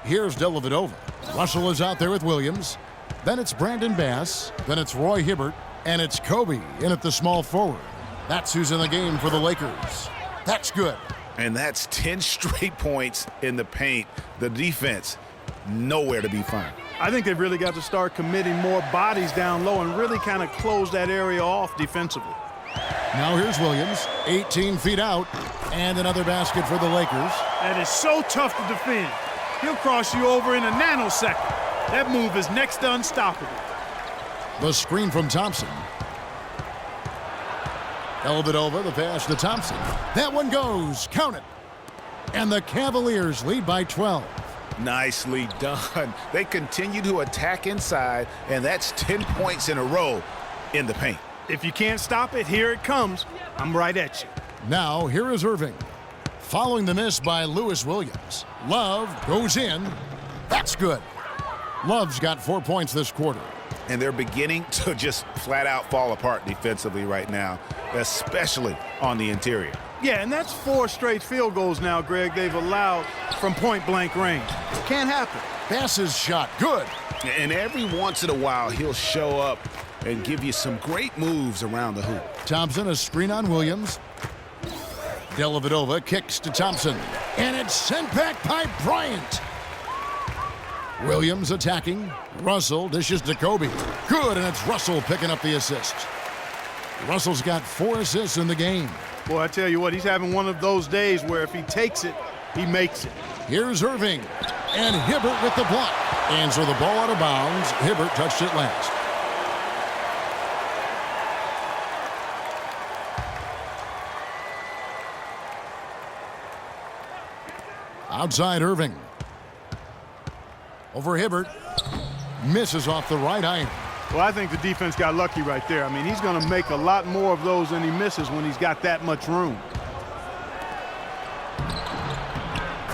Here's Dellavedova. Russell is out there with Williams. Then it's Brandon Bass. Then it's Roy Hibbert. And it's Kobe in at the small forward. That's who's in the game for the Lakers. That's good. And that's 10 straight points in the paint. The defense, nowhere to be found. I think they've really got to start committing more bodies down low and really kind of close that area off defensively. Now here's Williams, 18 feet out, and another basket for the Lakers. That is so tough to defend. He'll cross you over in a nanosecond. That move is next to unstoppable. The screen from Thompson. Dellavedova, the pass to Thompson. That one goes. Count it. And the Cavaliers lead by 12. Nicely done. They continue to attack inside, and that's 10 points in a row in the paint. If you can't stop it, here it comes. I'm right at you. Now, here is Irving. Following the miss by Lewis Williams. Love goes in. That's good. Love's got 4 points this quarter. And they're beginning to just flat out fall apart defensively right now, especially on the interior. Yeah, and that's 4 straight field goals now, Greg, they've allowed from point-blank range. Can't happen. Passes shot. Good. And every once in a while, he'll show up and give you some great moves around the hoop. Thompson, a screen on Williams. Dellavedova kicks to Thompson. And it's sent back by Bryant. Williams attacking. Russell dishes to Kobe. Good, and it's Russell picking up the assist. Russell's got 4 assists in the game. Boy, I tell you what, he's having one of those days where if he takes it, he makes it. Here's Irving. And Hibbert with the block. And so the ball out of bounds. Hibbert touched it last. Outside Irving. Over Hibbert. Misses off the right iron. Well, I think the defense got lucky right there. I mean, he's going to make a lot more of those than he misses when he's got that much room.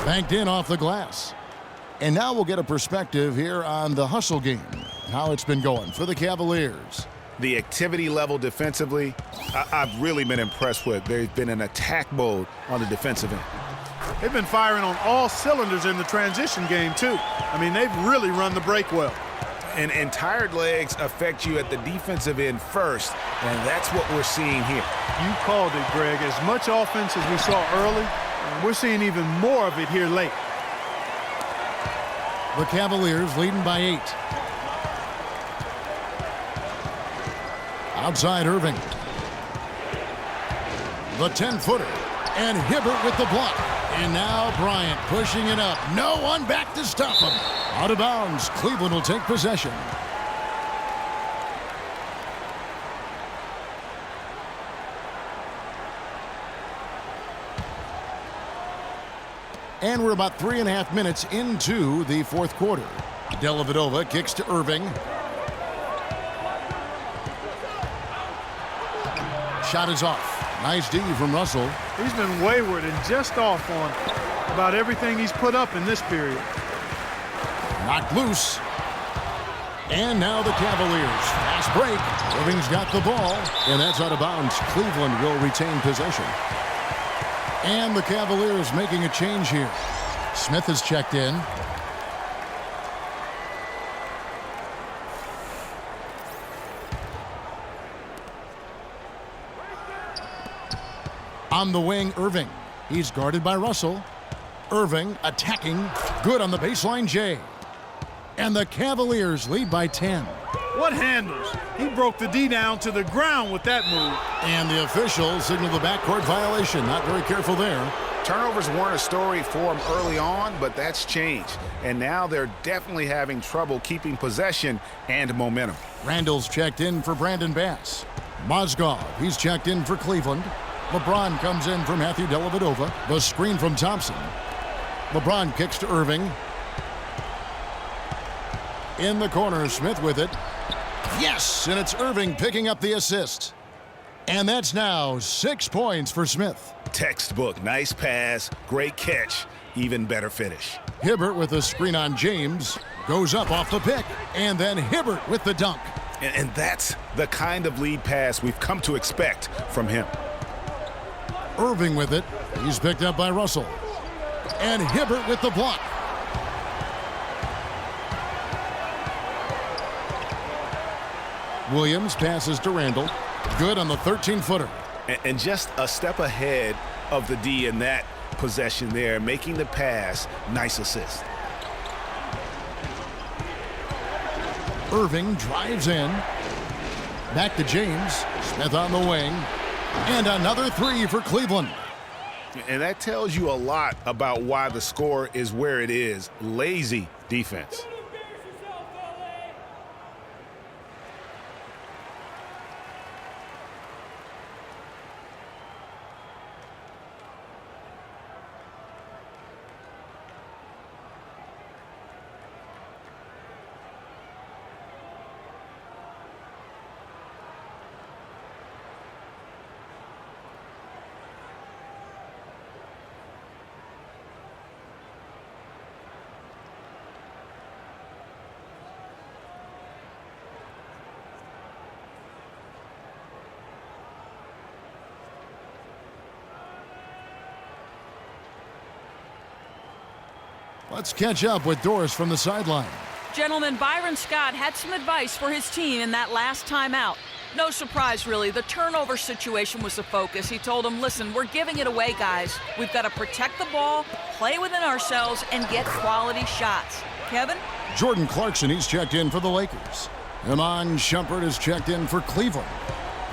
Banked in off the glass. And now we'll get a perspective here on the hustle game, how it's been going for the Cavaliers. The activity level defensively, I've really been impressed with. There's been an attack mode on the defensive end. They've been firing on all cylinders in the transition game, too. I mean, they've really run the break well. And tired legs affect you at the defensive end first, and that's what we're seeing here. You called it, Greg. As much offense as we saw early, we're seeing even more of it here late. The Cavaliers leading by 8. Outside Irving. The 10-footer. And Hibbert with the block. And now Bryant pushing it up. No one back to stop him. Out of bounds. Cleveland will take possession. And we're about 3.5 minutes into the fourth quarter. Dellavedova kicks to Irving. Shot is off. Nice D from Russell. He's been wayward and just off on about everything he's put up in this period. Knocked loose. And now the Cavaliers. Fast break. Irving's got the ball. And that's out of bounds. Cleveland will retain possession. And the Cavaliers making a change here. Smith has checked in. On the wing, Irving. He's guarded by Russell. Irving attacking. Good on the baseline, Jay. And the Cavaliers lead by 10. What handles? He broke the D down to the ground with that move. And the official signaled the backcourt violation. Not very careful there. Turnovers weren't a story for them early on, but that's changed. And now they're definitely having trouble keeping possession and momentum. Randall's checked in for Brandon Bass. Mozgov, he's checked in for Cleveland. LeBron comes in for Matthew Dellavedova. The screen from Thompson. LeBron kicks to Irving. In the corner, Smith with it. Yes, and it's Irving picking up the assist. And that's now 6 points for Smith. Textbook, nice pass, great catch, even better finish. Hibbert with a screen on James. Goes up off the pick. And then Hibbert with the dunk. And that's the kind of lead pass we've come to expect from him. Irving with it. He's picked up by Russell. And Hibbert with the block. Williams passes to Randall. Good on the 13-footer. And just a step ahead of the D in that possession there, making the pass. Nice assist. Irving drives in. Back to James. Smith on the wing. And another three for Cleveland. And that tells you a lot about why the score is where it is. Lazy defense. Let's catch up with Doris from the sideline. Gentlemen, Byron Scott had some advice for his team in that last timeout. No surprise, really. The turnover situation was the focus. He told them, listen, we're giving it away, guys. We've got to protect the ball, play within ourselves, and get quality shots. Kevin? Jordan Clarkson, he's checked in for the Lakers. Iman Shumpert is checked in for Cleveland.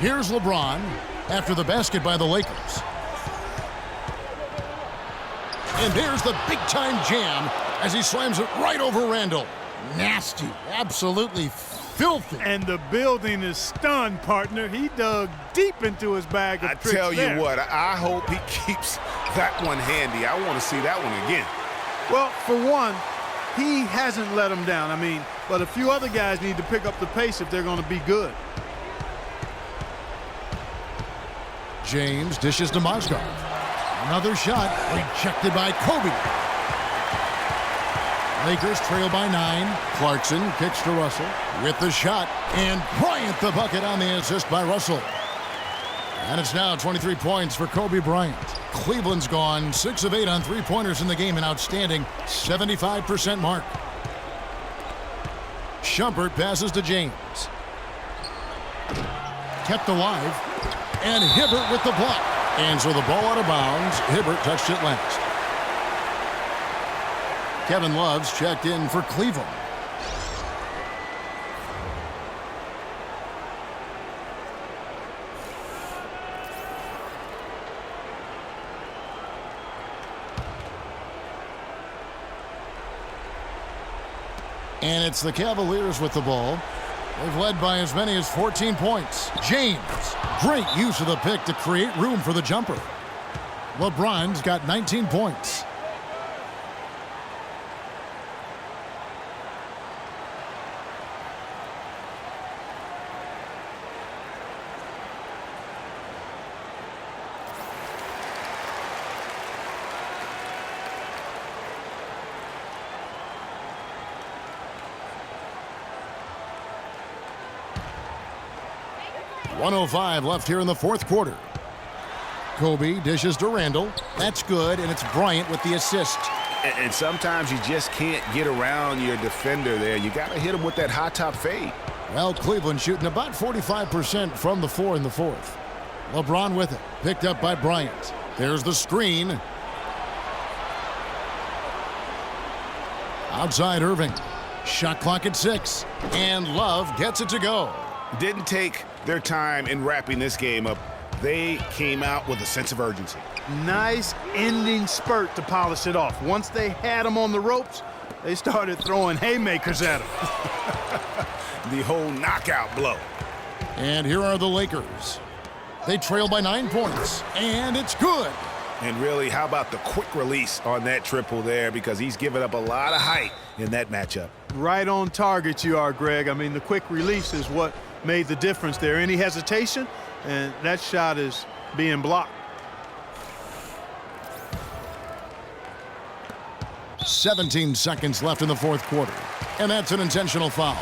Here's LeBron after the basket by the Lakers. And there's the big-time jam as he slams it right over Randall. Nasty, absolutely filthy. And the building is stunned, partner. He dug deep into his bag of tricks. I tell you there. what, I hope he keeps that one handy. I want to see that one again. Well, for one, he hasn't let him down. But a few other guys need to pick up the pace if they're going to be good. James dishes to Mozgov. Another shot rejected by Kobe. Lakers trail by 9. Clarkson kicks to Russell with the shot. And Bryant the bucket on the assist by Russell. And it's now 23 points for Kobe Bryant. Cleveland's gone 6 of 8 on three-pointers in the game, an outstanding 75% mark. Shumpert passes to James. Kept alive. And Hibbert with the block. And so the ball out of bounds. Hibbert touched it last. Kevin Love's checked in for Cleveland. And it's the Cavaliers with the ball. They've led by as many as 14 points. James, great use of the pick to create room for the jumper. LeBron's got 19 points. .105 left here in the fourth quarter. Kobe dishes to Randall. That's good, and it's Bryant with the assist. And sometimes you just can't get around your defender there. You got to hit him with that high top fade. Well, Cleveland shooting about 45% from the floor in the fourth. LeBron with it. Picked up by Bryant. There's the screen. Outside Irving. Shot clock at 6. And Love gets it to go. Didn't take their time in wrapping this game up. They came out with a sense of urgency. Nice ending spurt to polish it off. Once they had him on the ropes, they started throwing haymakers at him. The whole knockout blow. And here are the Lakers. They trail by 9 points, and it's good. And really, how about the quick release on that triple there, because he's given up a lot of height in that matchup. Right on target you are, Greg. I mean, the quick release is what made the difference there. Any hesitation, and that shot is being blocked. 17 seconds left in the fourth quarter, and that's an intentional foul.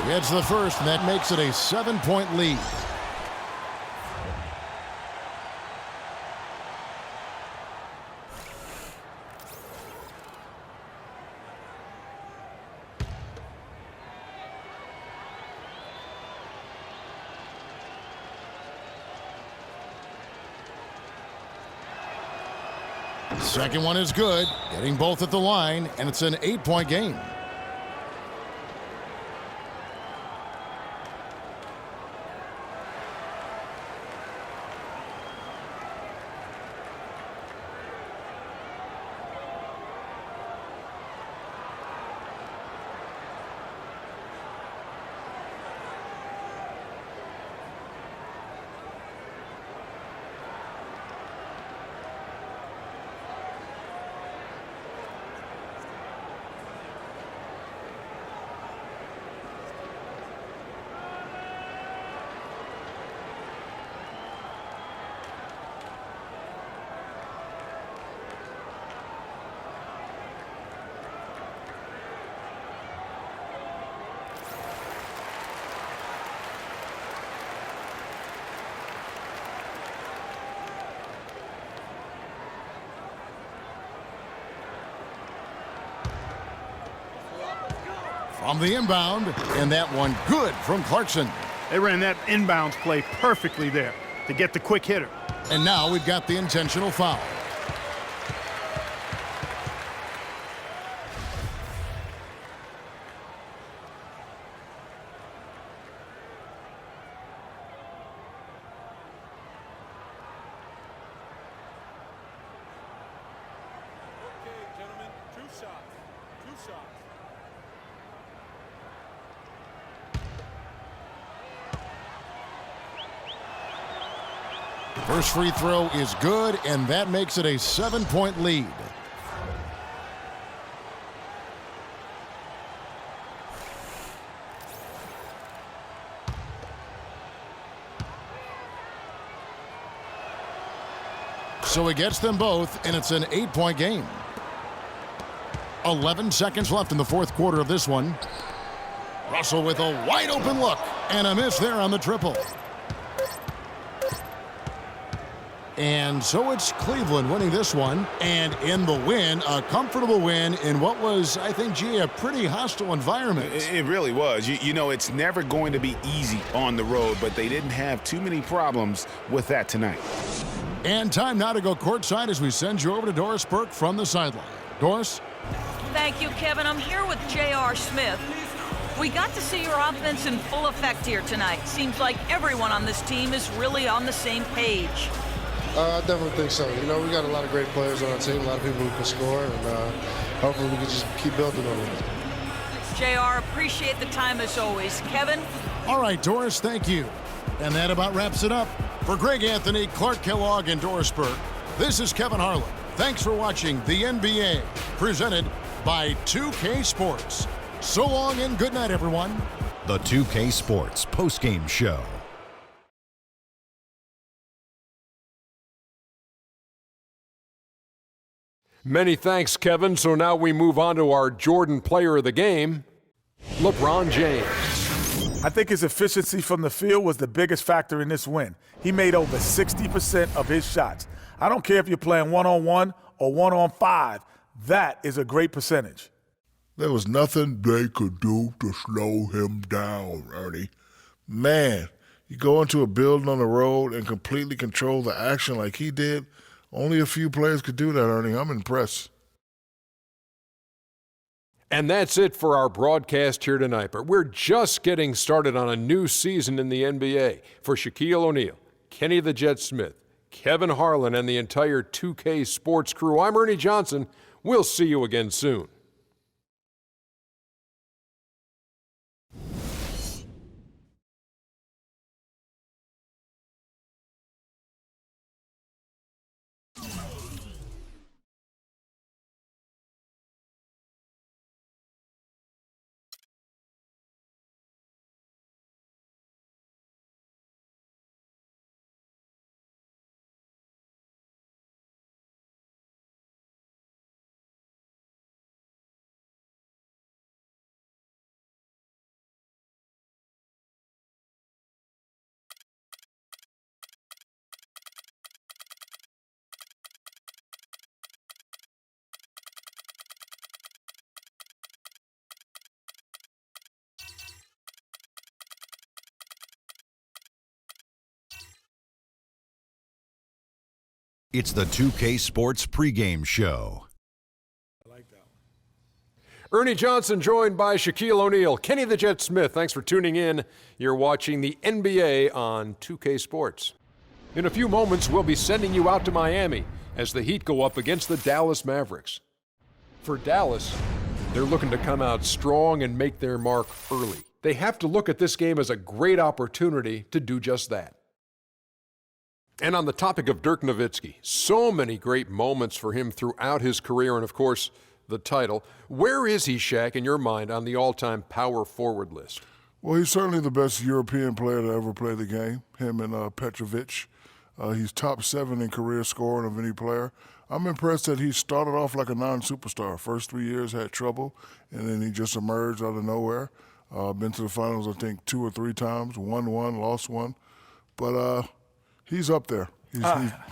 It's the first, and that makes it a 7-point lead. Second one is good, getting both at the line, and it's an 8-point game. From the inbound, and that one good from Clarkson. They ran that inbounds play perfectly there to get the quick hitter. And now we've got the intentional foul. Okay, gentlemen, two shots. First free throw is good, and that makes it a 7-point lead. So he gets them both, and it's an 8-point game. 11 seconds left in the fourth quarter of this one. Russell with a wide open look, and a miss there on the triple. And so it's Cleveland winning this one, and in the win, a comfortable win in what was, I think, G, a pretty hostile environment. It really was. You know, it's never going to be easy on the road, but they didn't have too many problems with that tonight. And time now to go courtside as we send you over to Doris Burke from the sideline. Doris? Thank you, Kevin. I'm here with J.R. Smith. We got to see your offense in full effect here tonight. Seems like everyone on this team is really on the same page. I definitely think so. You know, we got a lot of great players on our team, a lot of people who can score, and hopefully we can just keep building on it. JR, appreciate the time as always. Kevin? All right, Doris, thank you. And that about wraps it up. For Greg Anthony, Clark Kellogg, and Doris Burke, this is Kevin Harlan. Thanks for watching the NBA, presented by 2K Sports. So long and good night, everyone. The 2K Sports postgame show. Many thanks, Kevin. So now we move on to our Jordan player of the game, LeBron James. I think his efficiency from the field was the biggest factor in this win. He made over 60% of his shots. I don't care if you're playing one-on-one or one-on-5. That is a great percentage. There was nothing they could do to slow him down, Ernie. Man, you go into a building on the road and completely control the action like he did. Only a few players could do that, Ernie. I'm impressed. And that's it for our broadcast here tonight. But we're just getting started on a new season in the NBA. For Shaquille O'Neal, Kenny the Jet Smith, Kevin Harlan, and the entire 2K Sports crew, I'm Ernie Johnson. We'll see you again soon. It's the 2K Sports pregame show. Ernie Johnson joined by Shaquille O'Neal, Kenny the Jet Smith. Thanks for tuning in. You're watching the NBA on 2K Sports. In a few moments, we'll be sending you out to Miami as the Heat go up against the Dallas Mavericks. For Dallas, they're looking to come out strong and make their mark early. They have to look at this game as a great opportunity to do just that. And on the topic of Dirk Nowitzki, so many great moments for him throughout his career, and of course, the title. Where is he, Shaq, in your mind, on the all-time power forward list? Well, he's certainly the best European player to ever play the game, him and Petrovic. He's top 7 in career scoring of any player. I'm impressed that he started off like a non-superstar. First 3 years had trouble, and then he just emerged out of nowhere. Been to the finals, I think, 2 or 3 times, won one, lost one. But he's up there.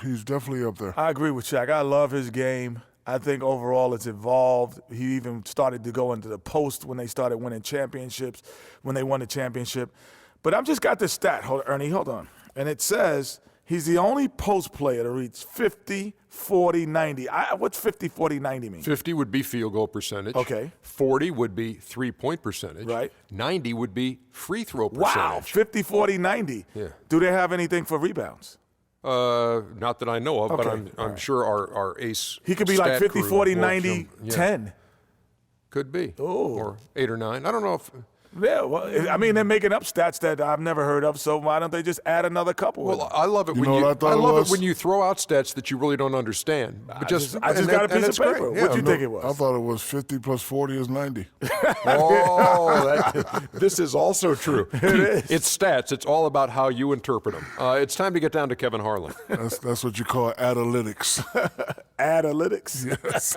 He's definitely up there. I agree with Shaq. I love his game. I think overall it's evolved. He even started to go into the post when they started winning championships, when they won the championship. But I've just got this stat, Ernie, hold on. And it says he's the only post player to reach 50, 40, 90. What's 50, 40, 90 mean? 50 would be field goal percentage. Okay. 40 would be three-point percentage. Right. 90 would be free throw percentage. Wow, 50, 40, 90. Yeah. Do they have anything for rebounds? Not that I know of, Okay. but I'm sure our ace. He could be stat like 50, crew 40, will 90, jump. Yeah. 10. Could be. Oh. Or 8 or 9. I don't know if Yeah, well, I mean, they're making up stats that I've never heard of, so why don't they just add another couple? Well, I love it when you throw out stats that you really don't understand. But I just got a piece of paper. Yeah, what do you think it was? I thought it was 50 plus 40 is 90. This is also true. It's stats. It's all about how you interpret them. It's time to get down to Kevin Harlan. That's what you call analytics. Analytics? Yes.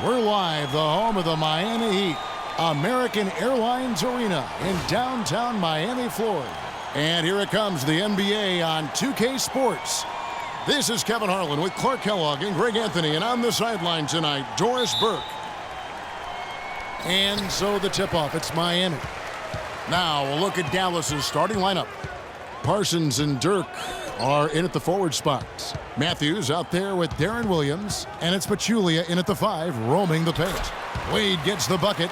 We're live, the home of the Miami Heat, American Airlines Arena in downtown Miami, Florida. And here it comes, the NBA on 2K Sports. This is Kevin Harlan with Clark Kellogg and Greg Anthony, and on the sideline tonight, Doris Burke. And so the tip-off, it's Miami. Now we'll look at Dallas's starting lineup. Parsons and Dirk are in at the forward spots. Matthews out there with Darren Williams, and it's Pachulia in at the 5, roaming the paint. Wade gets the bucket.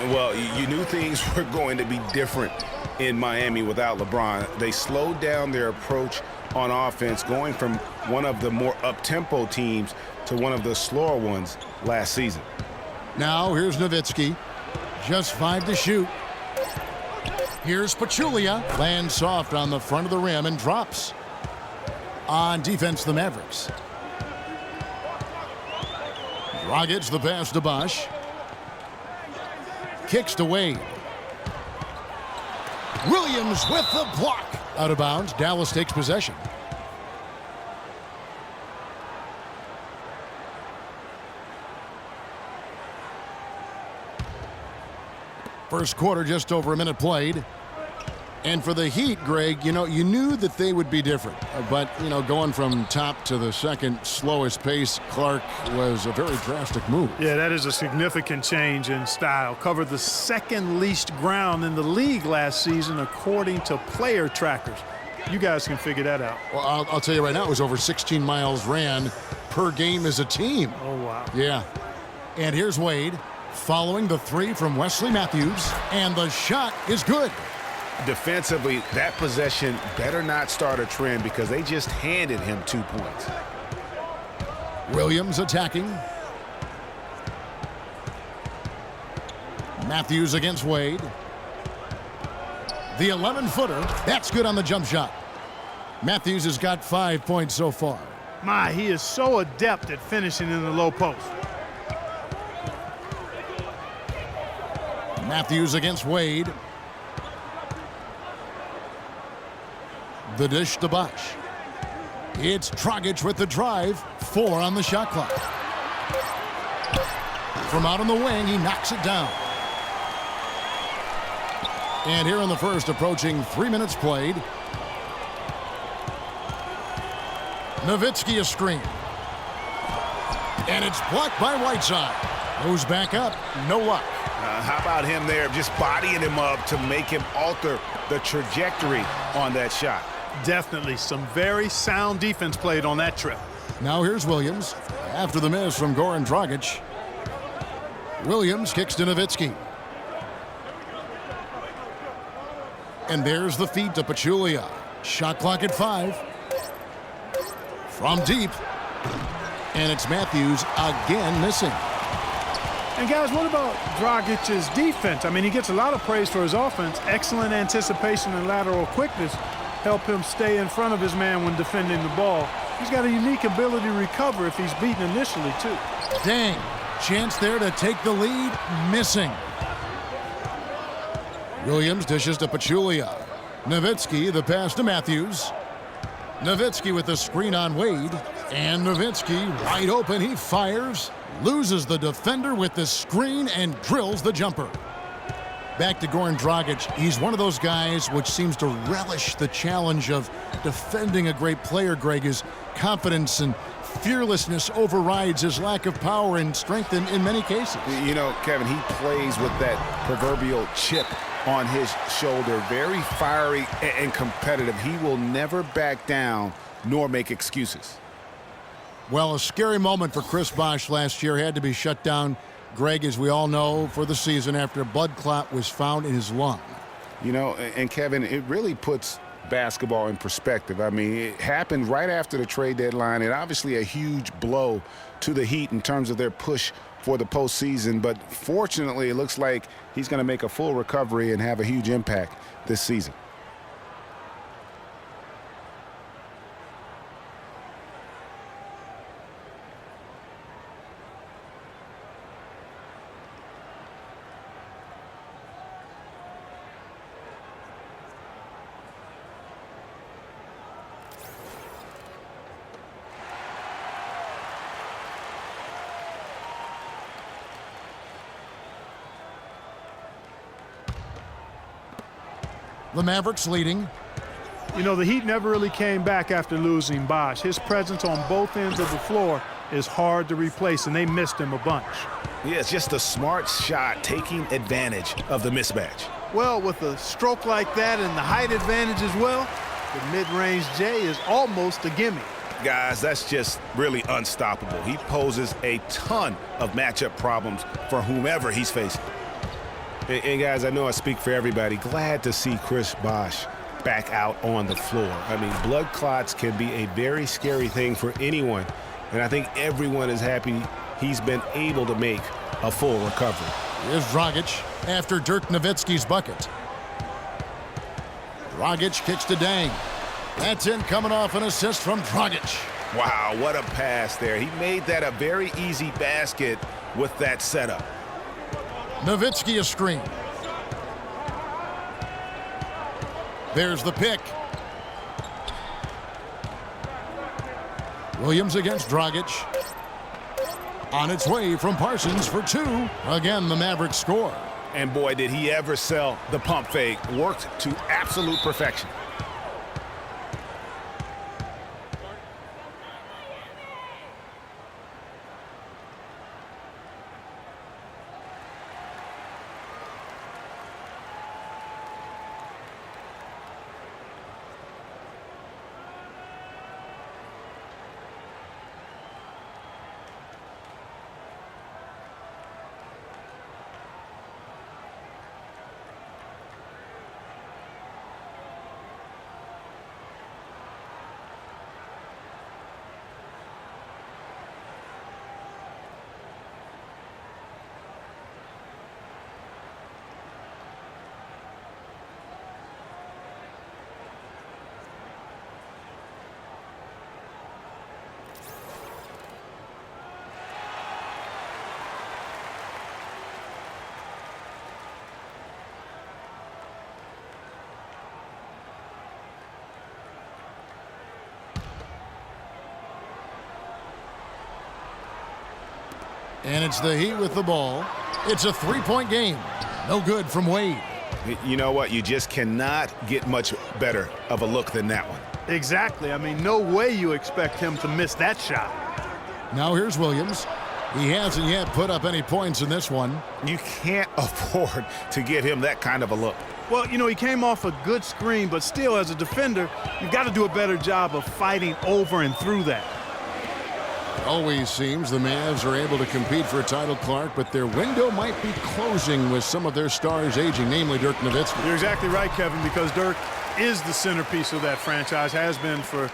Well, you knew things were going to be different in Miami without LeBron. They slowed down their approach on offense, going from one of the more up-tempo teams to one of the slower ones last season. Now here's Nowitzki, just 5 to shoot. Here's Pachulia, lands soft on the front of the rim and drops. On defense, the Mavericks. Dragic the pass to Bosch. Kicks to Wade. Williams with the block. Out of bounds, Dallas takes possession. First quarter, just over a minute played. And for the Heat, Greg, you knew that they would be different. But, going from top to the second slowest pace, Clark, was a very drastic move. Yeah, that is a significant change in style. Covered the second least ground in the league last season, according to player trackers. You guys can figure that out. Well, I'll tell you right now, it was over 16 miles ran per game as a team. Oh, wow. Yeah. And here's Wade, following the 3 from Wesley Matthews, and the shot is good. Defensively, that possession better not start a trend because they just handed him 2 points. Williams attacking. Matthews against Wade. The 11-footer, that's good on the jump shot. Matthews has got 5 points so far. My, he is so adept at finishing in the low post. Matthews against Wade. The dish to Bosch. It's Dragic with the drive. 4 on the shot clock. From out on the wing, he knocks it down. And here in the first, approaching 3 minutes played. Nowitzki a screen. And it's blocked by Whiteside. Moves back up, no luck. How about him there, just bodying him up to make him alter the trajectory on that shot? Definitely some very sound defense played on that trip. Now here's Williams. After the miss from Goran Dragic. Williams kicks to Nowitzki. And there's the feed to Pachulia. Shot clock at 5. From deep. And it's Matthews again missing. And guys, what about Dragic's defense? I mean, he gets a lot of praise for his offense. Excellent anticipation and lateral quickness help him stay in front of his man when defending the ball. He's got a unique ability to recover if he's beaten initially, too. Dang. Chance there to take the lead. Missing. Williams dishes to Pachulia. Nowitzki, the pass to Matthews. Nowitzki with the screen on Wade. And Nowitzki wide open. He fires. Loses the defender with the screen and drills the jumper. Back to Goran Dragic. He's one of those guys which seems to relish the challenge of defending a great player, Greg. His confidence and fearlessness overrides his lack of power and strength in many cases. You know, Kevin, he plays with that proverbial chip on his shoulder. Very fiery and competitive. He will never back down nor make excuses. Well, a scary moment for Chris Bosh last year. Had to be shut down, Greg, as we all know, for the season after a blood clot was found in his lung. You know, and Kevin, it really puts basketball in perspective. I mean, it happened right after the trade deadline, and obviously a huge blow to the Heat in terms of their push for the postseason. But fortunately, it looks like he's going to make a full recovery and have a huge impact this season. The Mavericks leading. You know, the Heat never really came back after losing Bosh. His presence on both ends of the floor is hard to replace, and they missed him a bunch. Yeah, it's just a smart shot, taking advantage of the mismatch. Well, with a stroke like that and the height advantage as well, the mid-range J is almost a gimme. Guys, that's just really unstoppable. He poses a ton of matchup problems for whomever he's facing. And guys, I know I speak for everybody. Glad to see Chris Bosh back out on the floor. I mean, blood clots can be a very scary thing for anyone. And I think everyone is happy he's been able to make a full recovery. Here's Dragic after Dirk Nowitzki's bucket. Dragic kicks to Dang. That's in, coming off an assist from Dragic. Wow, what a pass there. He made that a very easy basket with that setup. Nowitzki a screen. There's the pick. Williams against Dragic. On its way from Parsons for two. Again, the Mavericks score. And boy, did he ever sell the pump fake. Worked to absolute perfection. And it's the Heat with the ball. It's a three-point game. No good from Wade. You know what? You just cannot get much better of a look than that one. Exactly. I mean, no way you expect him to miss that shot. Now here's Williams. He hasn't yet put up any points in this one. You can't afford to give him that kind of a look. Well, you know, he came off a good screen, but still, as a defender, you've got to do a better job of fighting over and through that. It always seems the Mavs are able to compete for a title, Clark, but their window might be closing with some of their stars aging, namely Dirk Nowitzki. You're exactly right, Kevin, because Dirk is the centerpiece of that franchise, has been for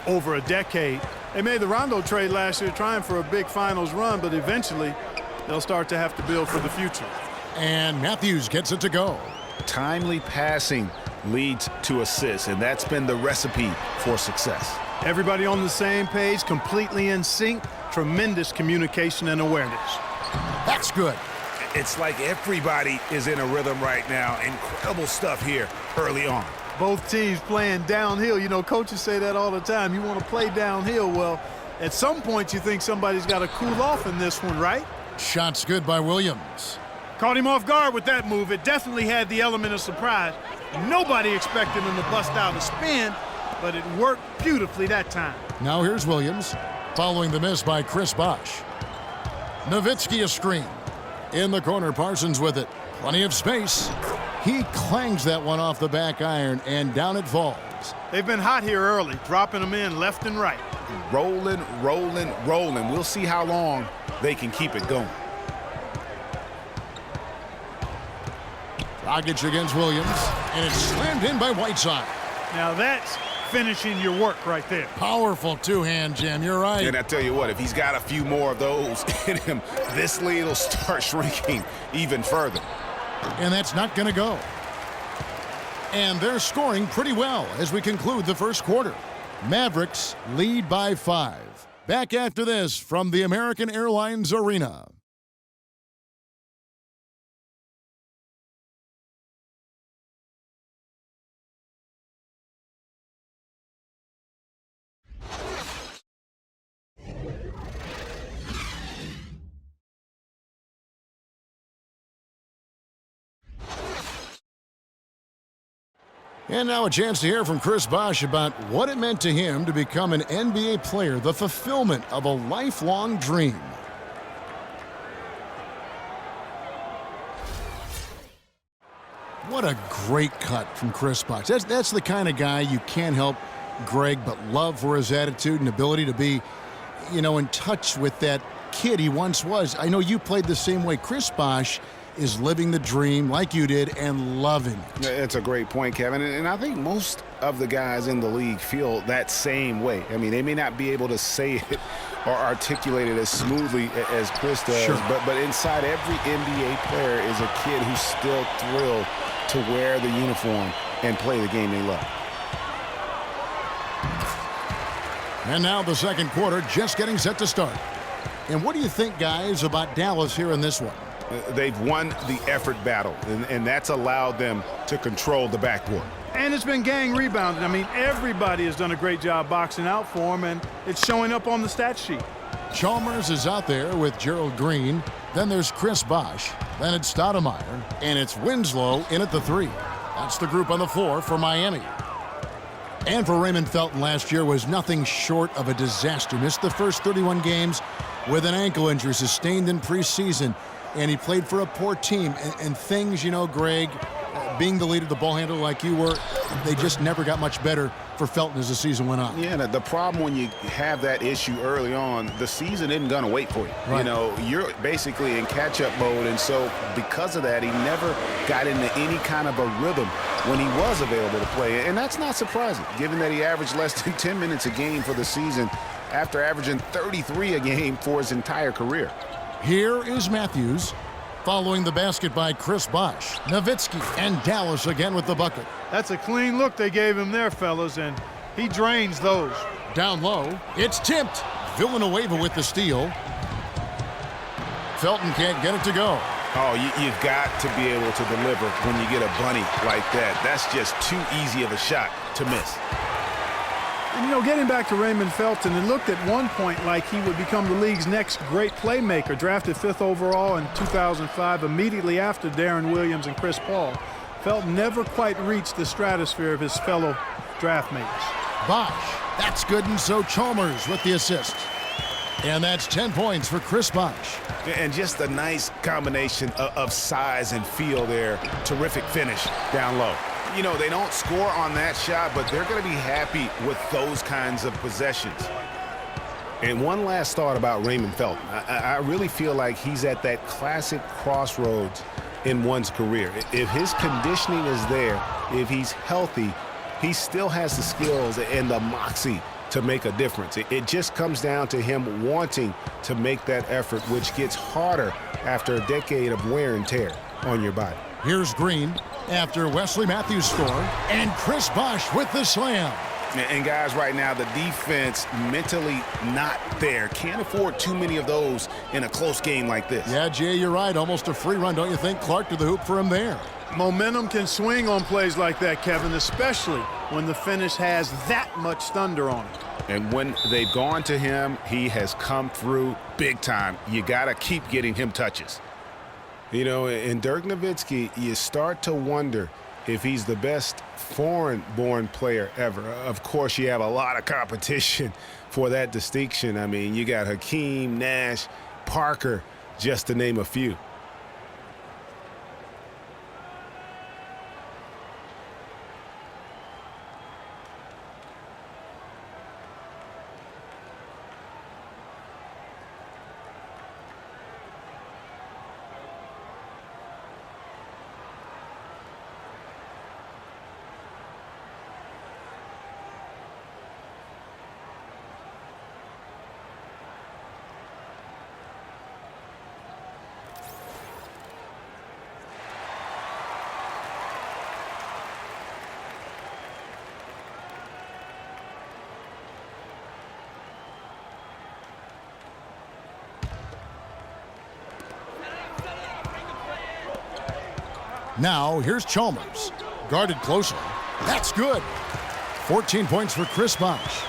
over a decade. They made the Rondo trade last year trying for a big finals run, but eventually they'll start to have to build for the future. And Matthews gets it to go. Timely passing leads to assists, and that's been the recipe for success. Everybody on the same page, completely in sync, tremendous communication and awareness. That's good. It's like everybody is in a rhythm right now. Incredible stuff here early on. Both teams playing downhill. You know, coaches say that all the time. You want to play downhill. Well, at some point you think somebody's got to cool off in this one, right? Shot's good by Williams. Caught him off guard with that move. It definitely had the element of surprise. Nobody expected him to bust out a spin, but it worked beautifully that time. Now here's Williams, following the miss by Chris Bosh. Nowitzki a screen. In the corner, Parsons with it. Plenty of space. He clangs that one off the back iron, and down it falls. They've been hot here early, dropping them in left and right. Rolling, rolling, rolling. We'll see how long they can keep it going. Dragic against Williams, and it's slammed in by Whiteside. Now that's finishing your work right there. Powerful two-hand jam, you're right. And I tell you what, if he's got a few more of those in him, this lead will start shrinking even further. And that's not going to go. And they're scoring pretty well as we conclude the first quarter. Mavericks lead by 5. Back after this from the American Airlines Arena. And now a chance to hear from Chris Bosh about what it meant to him to become an NBA player, the fulfillment of a lifelong dream. What a great cut from Chris Bosh. That's the kind of guy you can't help Greg but love for his attitude and ability to be, in touch with that kid he once was. I know you played the same way. Chris Bosh is living the dream like you did and loving it. That's a great point, Kevin. And I think most of the guys in the league feel that same way. I mean, they may not be able to say it or articulate it as smoothly as Chris does, sure. but inside every NBA player is a kid who's still thrilled to wear the uniform and play the game they love. And now the second quarter just getting set to start. And what do you think, guys, about Dallas here in this one? They've won the effort battle, and that's allowed them to control the backcourt. And it's been gang rebounded. I mean, everybody has done a great job boxing out for him, and it's showing up on the stat sheet. Chalmers is out there with Gerald Green. Then there's Chris Bosh. Then it's Stoudemire. And it's Winslow in at the 3. That's the group on the floor for Miami. And for Raymond Felton, last year was nothing short of a disaster. Missed the first 31 games with an ankle injury sustained in preseason. And he played for a poor team. And things, Greg, being the leader, the ball handler like you were, they just never got much better for Felton as the season went on. Yeah, the problem when you have that issue early on, the season isn't going to wait for you. Right. You're basically in catch-up mode. And so because of that, he never got into any kind of a rhythm when he was available to play. And that's not surprising, given that he averaged less than 10 minutes a game for the season after averaging 33 a game for his entire career. Here is Matthews, following the basket by Chris Bosh. Nowitzki and Dallas again with the bucket. That's a clean look they gave him there, fellas, and he drains those. Down low, it's tipped. Villanueva with the steal. Felton can't get it to go. Oh, you've got to be able to deliver when you get a bunny like that. That's just too easy of a shot to miss. And, getting back to Raymond Felton, it looked at one point like he would become the league's next great playmaker. Drafted 5th overall in 2005, immediately after Darren Williams and Chris Paul. Felton never quite reached the stratosphere of his fellow draft mates. Bosh, that's good, and so Chalmers with the assist. And that's 10 points for Chris Bosh. And just a nice combination of size and feel there. Terrific finish down low. They don't score on that shot, but they're going to be happy with those kinds of possessions. And one last thought about Raymond Felton. I really feel like he's at that classic crossroads in one's career. If his conditioning is there, if he's healthy, he still has the skills and the moxie to make a difference. It just comes down to him wanting to make that effort, which gets harder after a decade of wear and tear on your body. Here's Green after Wesley Matthews score, and Chris Bosh with the slam. And guys, right now, the defense mentally not there. Can't afford too many of those in a close game like this. Yeah, Jay, you're right. Almost a free run, don't you think? Clark to the hoop for him there. Momentum can swing on plays like that, Kevin, especially when the finish has that much thunder on it. And when they've gone to him, he has come through big time. You got to keep getting him touches. You know, in Dirk Nowitzki, you start to wonder if he's the best foreign-born player ever. Of course, you have a lot of competition for that distinction. I mean, you got Hakeem, Nash, Parker, just to name a few. Now, here's Chalmers. Guarded closely. That's good. 14 points for Chris Bosh.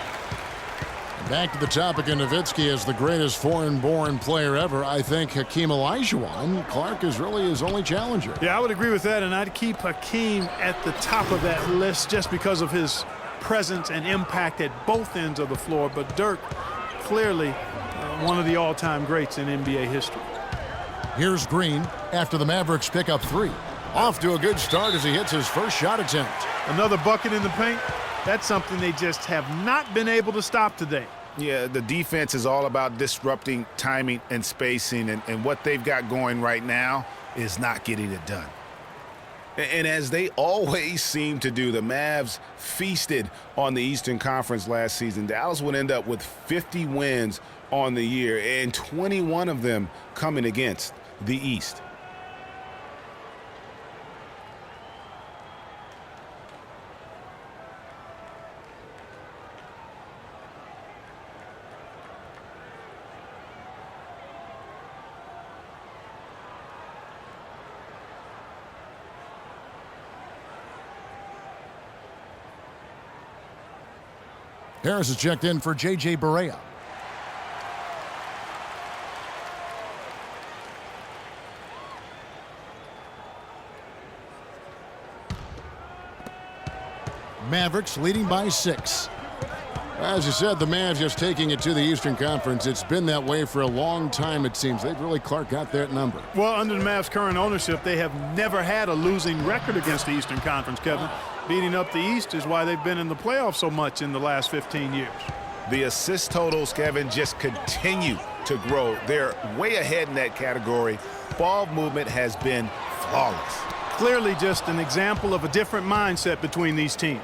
Back to the topic of Nowitzki as the greatest foreign-born player ever. I think Hakeem Olajuwon. Clark is really his only challenger. Yeah, I would agree with that, and I'd keep Hakeem at the top of that list just because of his presence and impact at both ends of the floor. But Dirk, clearly one of the all-time greats in NBA history. Here's Green after the Mavericks pick up 3. Off to a good start as he hits his first shot attempt. Another bucket in the paint. That's something they just have not been able to stop today. Yeah, the defense is all about disrupting timing and spacing, and what they've got going right now is not getting it done. And as they always seem to do, the Mavs feasted on the Eastern Conference last season. Dallas would end up with 50 wins on the year, and 21 of them coming against the East. Harris is checked in for J.J. Barea. Mavericks leading by 6. As you said, the Mavs just taking it to the Eastern Conference. It's been that way for a long time, it seems. They've really, Clark, got that number. Well, under the Mavs' current ownership, they have never had a losing record against the Eastern Conference, Kevin. Beating up the East is why they've been in the playoffs so much in the last 15 years. The assist totals, Kevin, just continue to grow. They're way ahead in that category. Ball movement has been flawless. Clearly just an example of a different mindset between these teams.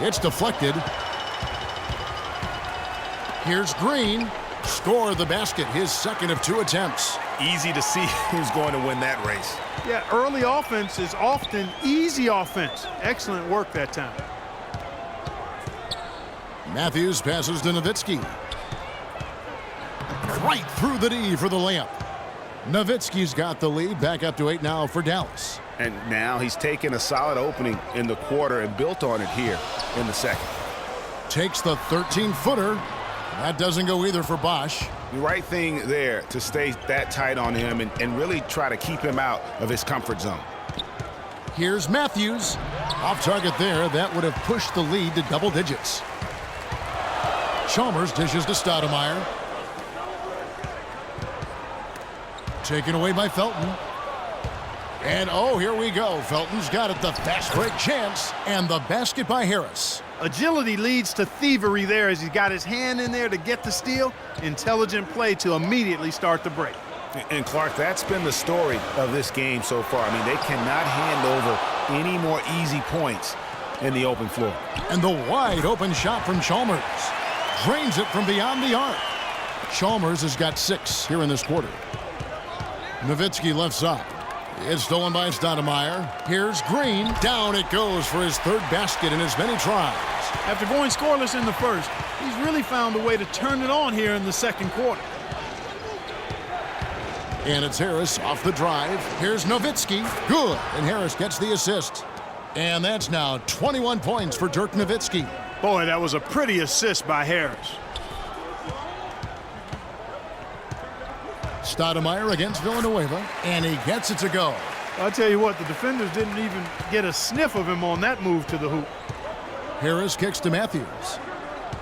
It's deflected. Here's Green. Score the basket, his second of 2 attempts. Easy to see who's going to win that race. Yeah, early offense is often easy offense. Excellent work that time. Matthews passes to Nowitzki. Right through the D for the layup. Nowitzki's got the lead, back up to 8 now for Dallas. And now he's taken a solid opening in the quarter and built on it here in the second. Takes the 13-footer. That doesn't go either for Bosh. The right thing there to stay that tight on him and really try to keep him out of his comfort zone. Here's Matthews. Off target there. That would have pushed the lead to double digits. Chalmers dishes to Stoudemire. Taken away by Felton. And oh, here we go. Felton's got it. The fast break chance. And the basket by Harris. Agility leads to thievery there as he's got his hand in there to get the steal. Intelligent play to immediately start the break. And Clark, that's been the story of this game so far. I mean, they cannot hand over any more easy points in the open floor. And the wide open shot from Chalmers. Drains it from beyond the arc. Chalmers has got 6 here in this quarter. Nowitzki left side. It's stolen by Stoudemire. Here's Green. Down it goes for his 3rd basket in as many tries. After going scoreless in the first, he's really found a way to turn it on here in the second quarter. And it's Harris off the drive. Here's Nowitzki. Good. And Harris gets the assist. And that's now 21 points for Dirk Nowitzki. Boy, that was a pretty assist by Harris. Stoudemire against Villanueva, and he gets it to go. I'll tell you what, the defenders didn't even get a sniff of him on that move to the hoop. Harris kicks to Matthews.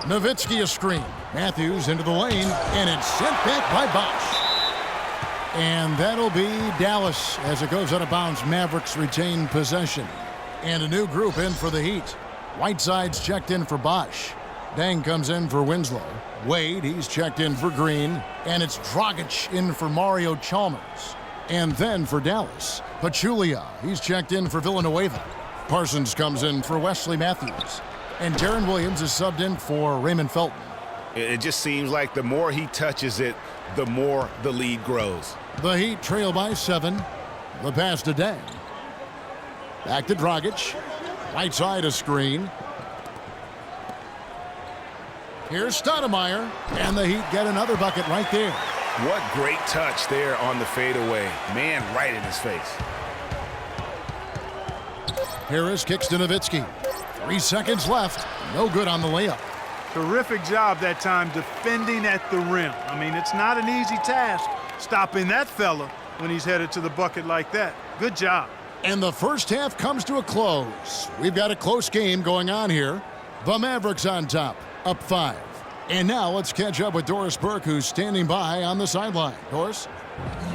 Nowitzki a screen. Matthews into the lane, and it's sent back by Bosch. And that'll be Dallas as it goes out of bounds. Mavericks retain possession. And a new group in for the Heat. Whiteside's checked in for Bosch. Dang comes in for Winslow. Wade, he's checked in for Green. And it's Dragic in for Mario Chalmers. And then for Dallas, Pachulia, he's checked in for Villanueva. Parsons comes in for Wesley Matthews. And Darren Williams is subbed in for Raymond Felton. It just seems like the more he touches it, the more the lead grows. The Heat trail by 7. The pass to Dang. Back to Dragic. Right side a screen. Here's Stoudemire, and the Heat get another bucket right there. What great touch there on the fadeaway. Man, right in his face. Harris kicks to Nowitzki. 3 seconds left. No good on the layup. Terrific job that time defending at the rim. I mean, it's not an easy task stopping that fella when he's headed to the bucket like that. Good job. And the first half comes to a close. We've got a close game going on here. The Mavericks on top, up 5. And now let's catch up with Doris Burke, who's standing by on the sideline. Doris?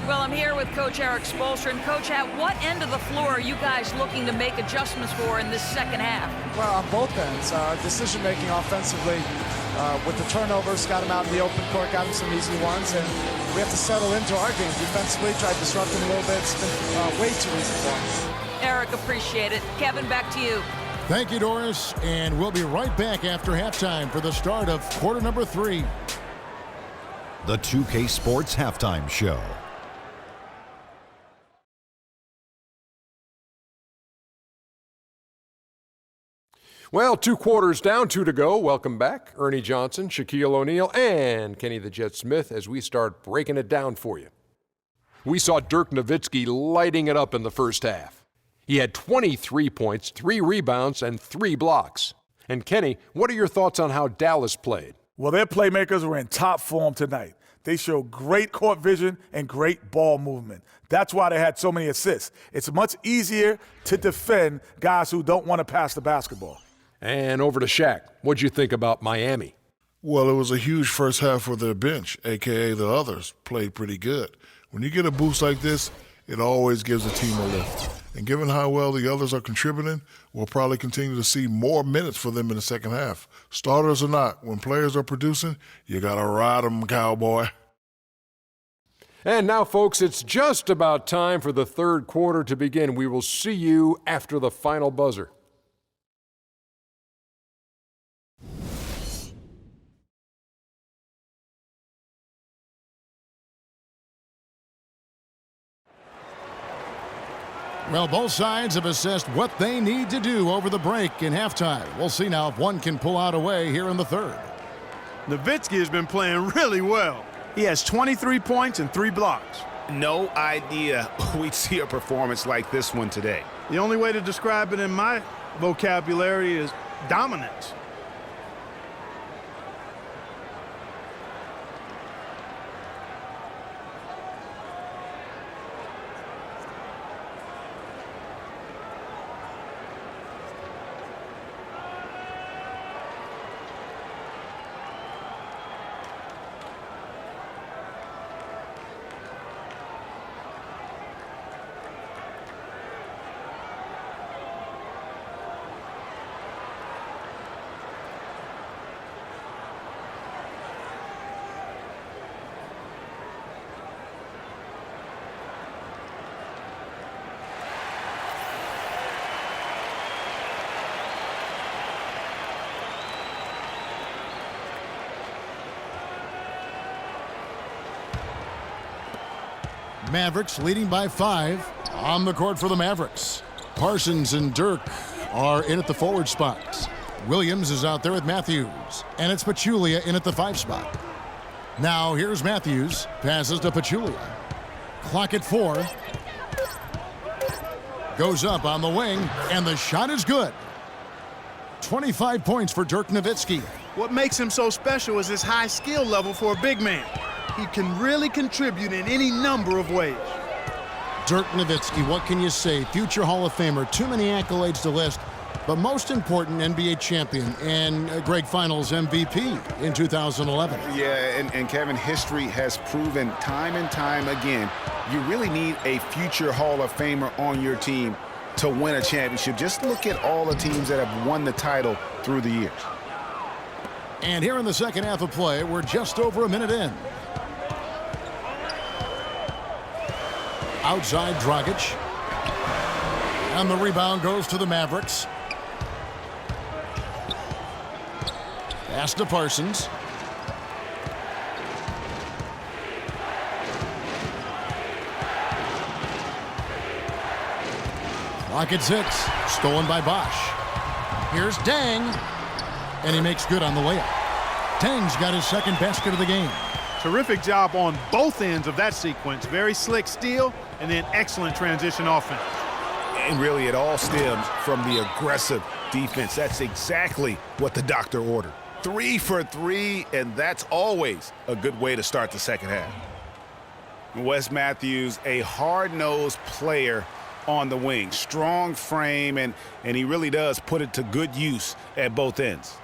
Well, I'm here with Coach Eric Spoelstra. And Coach, at what end of the floor are you guys looking to make adjustments for in this second half? Well, on both ends. Decision-making offensively with the turnovers, got him out in the open court, got him some easy ones, and we have to settle into our game. Defensively, try to disrupt him a little bit. It's been way too easy for us. Eric, appreciate it. Kevin, back to you. Thank you, Doris. And we'll be right back after halftime for the start of quarter number 3. The 2K Sports Halftime Show. Well, 2 quarters down, 2 to go. Welcome back, Ernie Johnson, Shaquille O'Neal, and Kenny the Jet Smith as we start breaking it down for you. We saw Dirk Nowitzki lighting it up in the first half. He had 23 points, 3 rebounds, and 3 blocks. And Kenny, what are your thoughts on how Dallas played? Well, their playmakers were in top form tonight. They showed great court vision and great ball movement. That's why they had so many assists. It's much easier to defend guys who don't want to pass the basketball. And over to Shaq. What'd you think about Miami? Well, it was a huge first half for their bench, a.k.a. the others, played pretty good. When you get a boost like this, it always gives a team a lift. And given how well the others are contributing, we'll probably continue to see more minutes for them in the second half. Starters or not, when players are producing, you got to ride them, cowboy. And now, folks, it's just about time for the third quarter to begin. We will see you after the final buzzer. Well, both sides have assessed what they need to do over the break in halftime. We'll see now if one can pull out a way here in the third. Nowitzki has been playing really well. He has 23 points and 3 blocks. No idea we'd see a performance like this one today. The only way to describe it in my vocabulary is dominance. Mavericks leading by 5 on the court for the Mavericks. Parsons and Dirk are in at the forward spots. Williams is out there with Matthews, and it's Pachulia in at the 5 spot. Now here's Matthews, passes to Pachulia. Clock at 4. Goes up on the wing, and the shot is good. 25 points for Dirk Nowitzki. What makes him so special is his high skill level for a big man. He can really contribute in any number of ways. Dirk Nowitzki, what can you say? Future Hall of Famer, too many accolades to list, but most important, NBA champion and Greg Finals MVP in 2011. Yeah, and Kevin, history has proven time and time again, you really need a future Hall of Famer on your team to win a championship. Just look at all the teams that have won the title through the years. And here in the second half of play, we're just over a minute in. Outside Dragic. And the rebound goes to the Mavericks. Pass to Parsons. Clock at 6. Stolen by Bosch. Here's Dang. And he makes good on the layup. Dang's got his second basket of the game. Terrific job on both ends of that sequence. Very slick steal and then excellent transition offense. And really, it all stems from the aggressive defense. That's exactly what the doctor ordered. 3 for 3, and that's always a good way to start the second half. Wes Matthews, a hard-nosed player on the wing. Strong frame, and he really does put it to good use at both ends.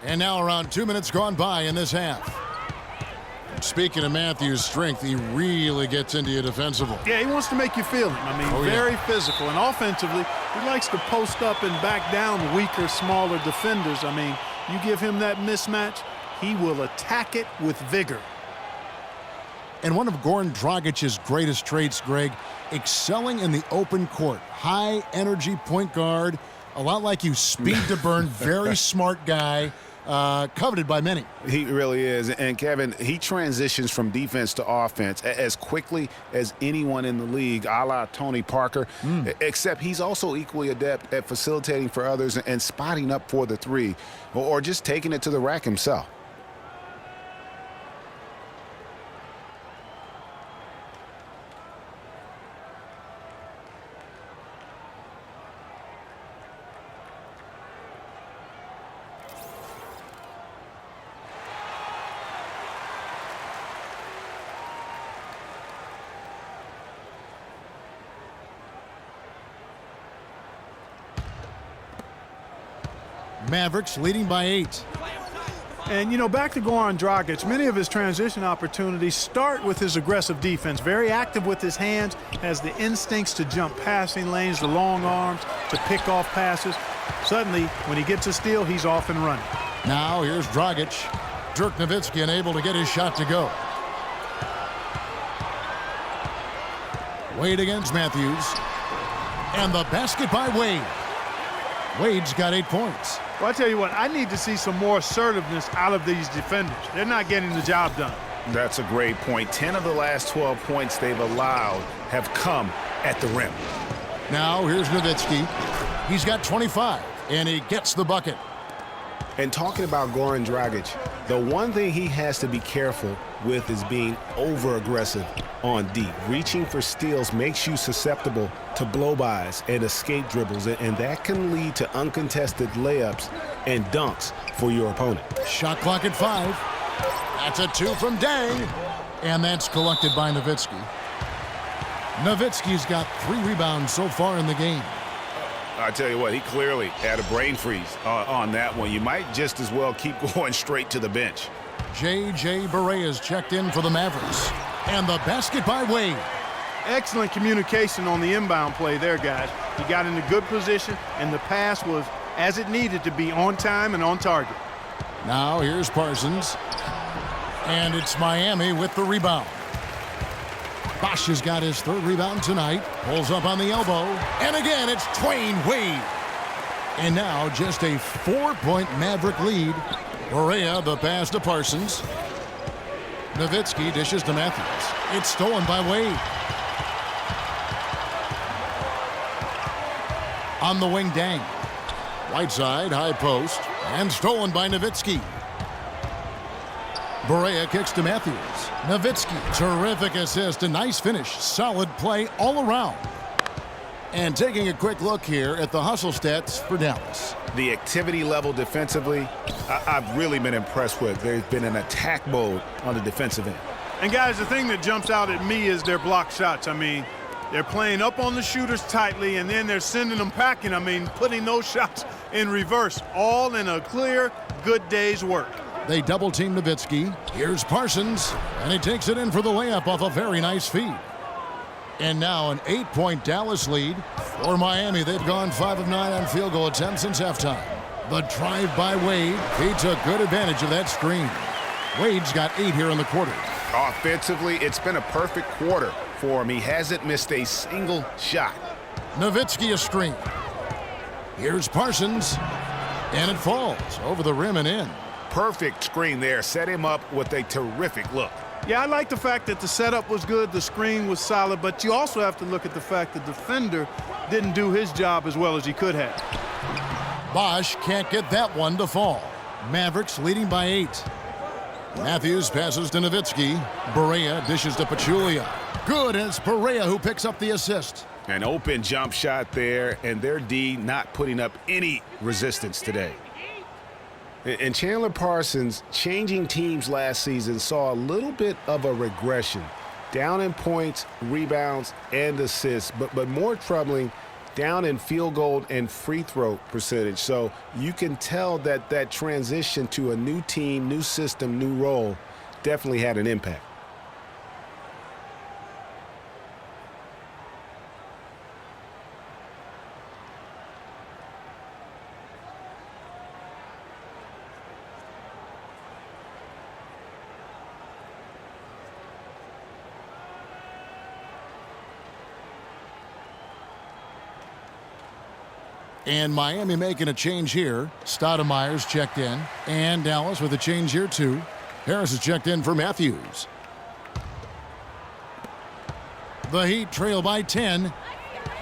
And now around 2 minutes gone by in this half. Speaking of Matthews' strength, he really gets into you defensively. Yeah, he wants to make you feel him. I mean, very physical. And offensively, he likes to post up and back down weaker, smaller defenders. I mean, you give him that mismatch, he will attack it with vigor. And one of Goran Dragic's greatest traits, Greg, excelling in the open court. High energy point guard, a lot like you, speed to burn, very smart guy. Coveted by many. He really is. And Kevin, he transitions from defense to offense as quickly as anyone in the league, a la Tony Parker, except he's also equally adept at facilitating for others and spotting up for the three, or just taking it to the rack himself. Mavericks leading by 8. And, you know, back to Goran Dragic, many of his transition opportunities start with his aggressive defense. Very active with his hands, has the instincts to jump passing lanes, the long arms, to pick off passes. Suddenly, when he gets a steal, he's off and running. Now here's Dragic. Dirk Nowitzki unable to get his shot to go. Wade against Matthews. And the basket by Wade. Wade's got 8 points. Well, I tell you what, I need to see some more assertiveness out of these defenders. They're not getting the job done. That's a great point. 10 of the last 12 points they've allowed have come at the rim. Now here's Nowitzki. He's got 25, and he gets the bucket. And talking about Goran Dragic, the one thing he has to be careful with is being over-aggressive on deep. Reaching for steals makes you susceptible to blow-bys and escape dribbles, and that can lead to uncontested layups and dunks for your opponent. Shot clock at 5. That's a 2 from Dang, and that's collected by Nowitzki. Nowitzki's got 3 rebounds so far in the game. I tell you what, he clearly had a brain freeze on that one. You might just as well keep going straight to the bench. J.J. Barea checked in for the Mavericks. And the basket by Wade. Excellent communication on the inbound play there, guys. He got in a good position, and the pass was as it needed to be, on time and on target. Now here's Parsons. And it's Miami with the rebound. Bosch has got his third rebound tonight. Pulls up on the elbow. And again, it's Dwayne Wade. And now just a 4-point Maverick lead. Barea, the pass to Parsons. Nowitzki dishes to Matthews. It's stolen by Wade. On the wing, Dang. Whiteside, high post. And stolen by Nowitzki. Barea kicks to Matthews. Nowitzki, terrific assist, a nice finish. Solid play all around. And taking a quick look here at the hustle stats for Dallas. The activity level defensively, I've really been impressed with. There's been an attack mode on the defensive end. And guys, the thing that jumps out at me is their block shots. I mean, they're playing up on the shooters tightly, and then they're sending them packing. I mean, putting those shots in reverse, all in a clear, good day's work. They double-team Nowitzki. Here's Parsons, and he takes it in for the layup off a very nice feed. And now an 8-point Dallas lead for Miami. They've gone 5 of 9 on field goal attempts since halftime. The drive by Wade. He took good advantage of that screen. Wade's got 8 here in the quarter. Offensively, it's been a perfect quarter for him. He hasn't missed a single shot. Nowitzki a screen. Here's Parsons, and it falls over the rim and in. Perfect screen there. Set him up with a terrific look. Yeah, I like the fact that the setup was good, the screen was solid, but you also have to look at the fact the defender didn't do his job as well as he could have. Bosch can't get that one to fall. Mavericks leading by 8. Matthews passes to Nowitzki. Barea dishes to Pachulia. Good, and it's Barea who picks up the assist. An open jump shot there, and their D not putting up any resistance today. And Chandler Parsons, changing teams last season, saw a little bit of a regression. Down in points, rebounds, and assists, but more troubling, down in field goal and free throw percentage. So you can tell that that transition to a new team, new system, new role definitely had an impact. And Miami making a change here. Stoudemire's checked in. And Dallas with a change here, too. Harris is checked in for Matthews. The Heat trail by 10.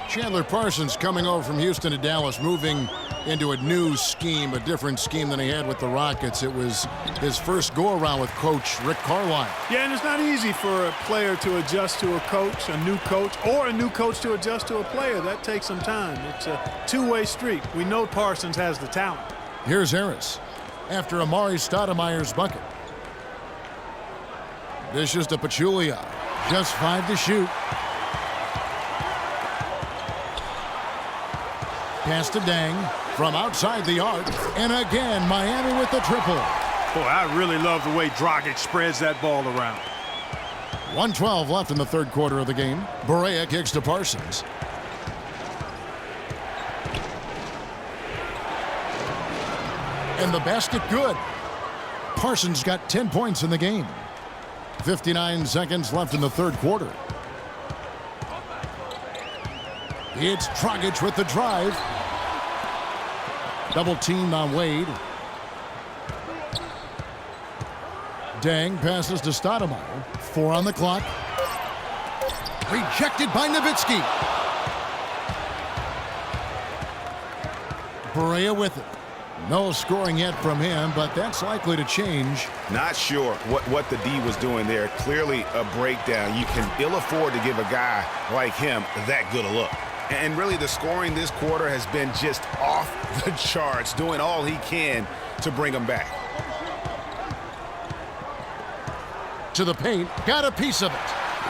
Chandler Parsons coming over from Houston to Dallas, moving into a new scheme, a different scheme than he had with the Rockets. It was his first go-around with Coach Rick Carlisle. Yeah, and it's not easy for a player to adjust to a coach, a new coach, or a new coach to adjust to a player. That takes some time. It's a two-way street. We know Parsons has the talent. Here's Harris after Amari Stoudemire's bucket. Dishes to Pachulia. Just 5 to shoot. Pass to Dang from outside the arc. And again, Miami with the triple. Boy, I really love the way Dragic spreads that ball around. 1:12 left in the third quarter of the game. Barea kicks to Parsons. And the basket good. Parsons got 10 points in the game. 59 seconds left in the third quarter. It's Dragic with the drive. Double teamed on Wade. Dang passes to Stoudemire. 4 on the clock. Rejected by Nowitzki. Barea with it. No scoring yet from him, but that's likely to change. Not sure what the D was doing there. Clearly a breakdown. You can ill afford to give a guy like him that good a look. And really the scoring this quarter has been just off the charts, doing all he can to bring him back. To the paint, got a piece of it.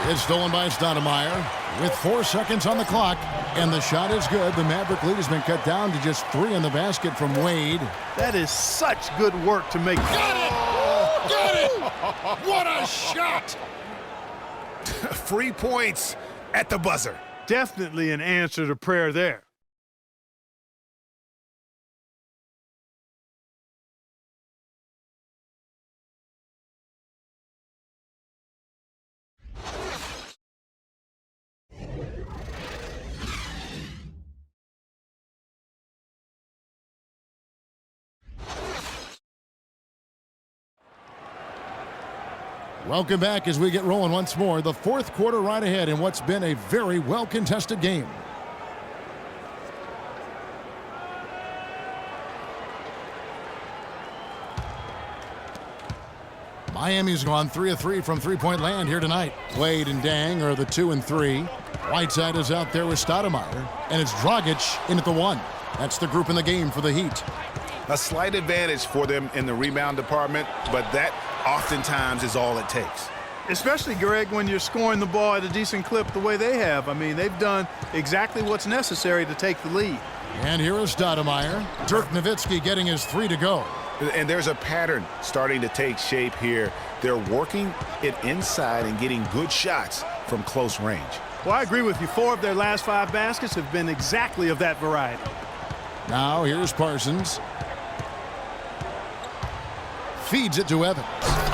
It's stolen by Stoudemire with 4 seconds on the clock. And the shot is good. The Maverick lead has been cut down to just 3 in the basket from Wade. That is such good work to make. Got it! Got it! What a shot! Free points at the buzzer. Definitely an answer to prayer there. Welcome back as we get rolling once more. The fourth quarter right ahead in what's been a very well-contested game. Miami's gone 3 of 3 from three-point land here tonight. Wade and Dang are the 2 and 3. Whiteside is out there with Stoudemire, and it's Dragic in at the 1. That's the group in the game for the Heat. A slight advantage for them in the rebound department, but that oftentimes is all it takes. Especially, Greg, when you're scoring the ball at a decent clip the way they have. I mean, they've done exactly what's necessary to take the lead. And here is Stoudemire. Dirk Nowitzki getting his 3 to go. And there's a pattern starting to take shape here. They're working it inside and getting good shots from close range. Well, I agree with you. 4 of their last 5 baskets have been exactly of that variety. Now here's Parsons. Feeds it to Evans.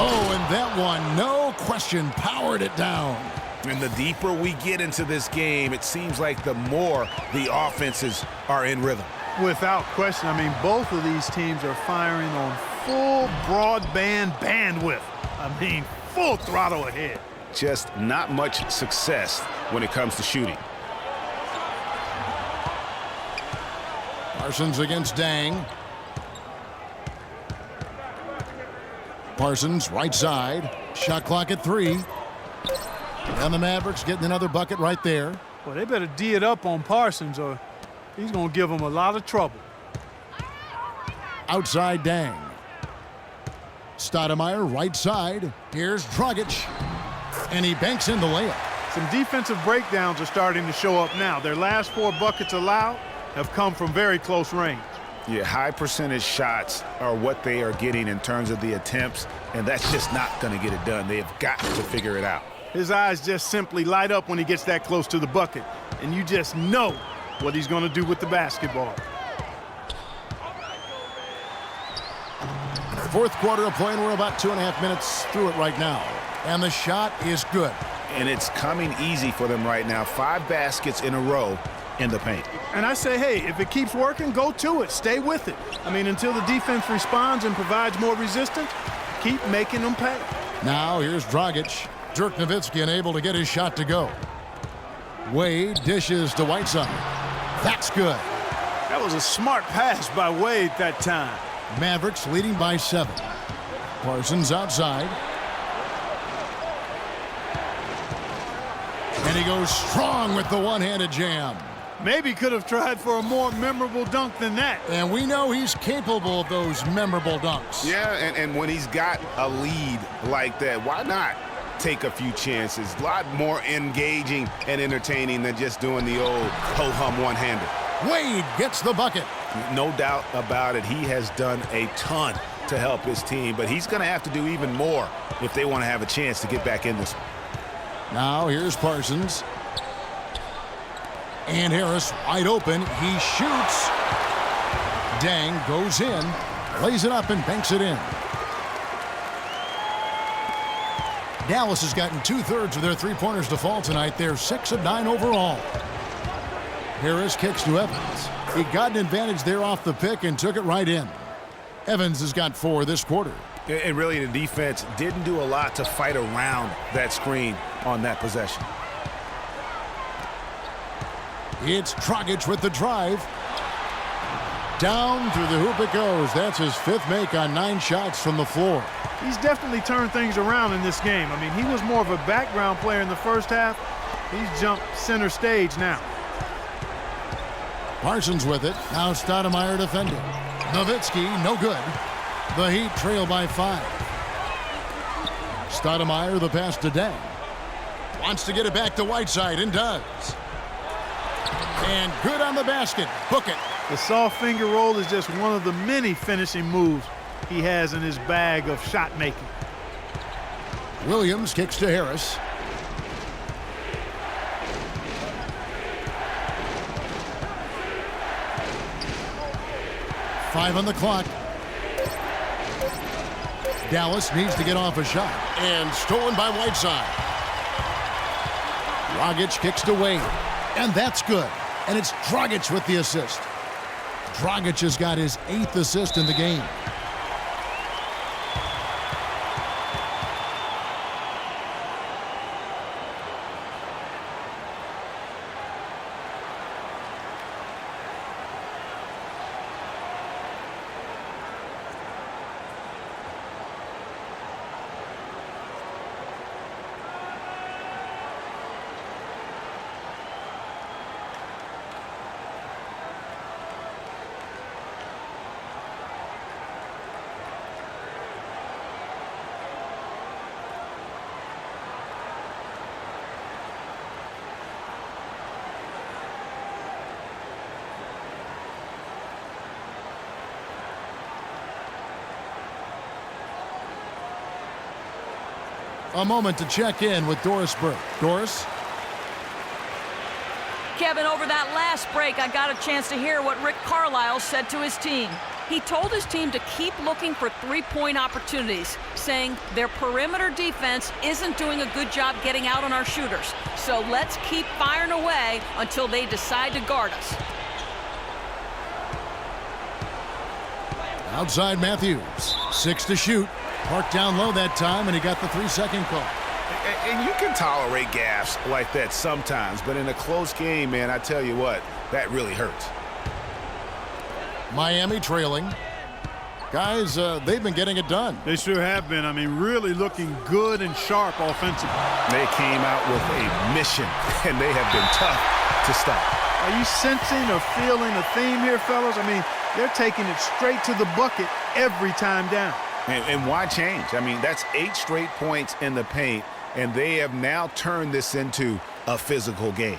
Oh, and that one, no question, powered it down. And the deeper we get into this game, it seems like the more the offenses are in rhythm. Without question. I mean, both of these teams are firing on full broadband bandwidth. I mean, full throttle ahead. Just not much success when it comes to shooting. Parsons against Dang. Parsons, right side. Shot clock at 3. And the Mavericks getting another bucket right there. Well, they better D it up on Parsons or he's going to give them a lot of trouble. Outside Dang. Stoudemire, right side. Here's Dragic. And he banks in the layup. Some defensive breakdowns are starting to show up now. Their last 4 buckets allowed have come from very close range. Yeah, high percentage shots are what they are getting in terms of the attempts, and that's just not going to get it done. They have got to figure it out. His eyes just simply light up when he gets that close to the bucket, and you just know what he's going to do with the basketball. Fourth quarter of play, and we're about 2.5 minutes through it right now. And the shot is good. And it's coming easy for them right now. 5 baskets in a row in the paint. And I say, hey, if it keeps working, go to it. Stay with it. I mean, until the defense responds and provides more resistance, keep making them pay. Now here's Dragic. Dirk Nowitzki unable to get his shot to go. Wade dishes to Whiteside. That's good. That was a smart pass by Wade that time. Mavericks leading by 7. Parsons outside. And he goes strong with the one-handed jam. Maybe could have tried for a more memorable dunk than that. And we know he's capable of those memorable dunks. Yeah, and when he's got a lead like that, why not take a few chances? A lot more engaging and entertaining than just doing the old ho-hum one-hander. Wade gets the bucket. No doubt about it. He has done a ton to help his team, but he's going to have to do even more if they want to have a chance to get back in this. Now here's Parsons. And Harris wide open. He shoots. Dang goes in, lays it up and banks it in. Dallas has gotten 2/3 of their three-pointers to fall tonight. They're 6 of 9 overall. Harris kicks to Evans. He got an advantage there off the pick and took it right in. Evans has got 4 this quarter. And really, the defense didn't do a lot to fight around that screen on that possession. It's Dragic with the drive. Down through the hoop it goes. That's his 5th make on 9 shots from the floor. He's definitely turned things around in this game. I mean, he was more of a background player in the first half. He's jumped center stage now. Parsons with it. Now Stoudemire defending. Nowitzki, no good. The Heat trail by 5. Stoudemire the pass to Deng. Wants to get it back to Whiteside and does. And good on the basket. Book it. The soft finger roll is just one of the many finishing moves he has in his bag of shot making. Williams kicks to Harris. Five on the clock. Dallas needs to get off a shot. And stolen by Whiteside. Dragic kicks to Wade. And that's good. And it's Dragic with the assist. Dragic has got his 8th assist in the game. A moment to check in with Doris Burke. Doris? Kevin, over that last break, I got a chance to hear what Rick Carlisle said to his team. He told his team to keep looking for three-point opportunities, saying their perimeter defense isn't doing a good job getting out on our shooters. So let's keep firing away until they decide to guard us. Outside Matthews. 6 to shoot. Parked down low that time, and he got the 3-second call. And you can tolerate gaffes like that sometimes, but in a close game, man, I tell you what, that really hurts. Miami trailing. Guys, they've been getting it done. They sure have been. I mean, really looking good and sharp offensively. They came out with a mission, and they have been tough to stop. Are you sensing or feeling a theme here, fellas? I mean, they're taking it straight to the bucket every time down. And why change? I mean, that's 8 straight points in the paint, and they have now turned this into a physical game.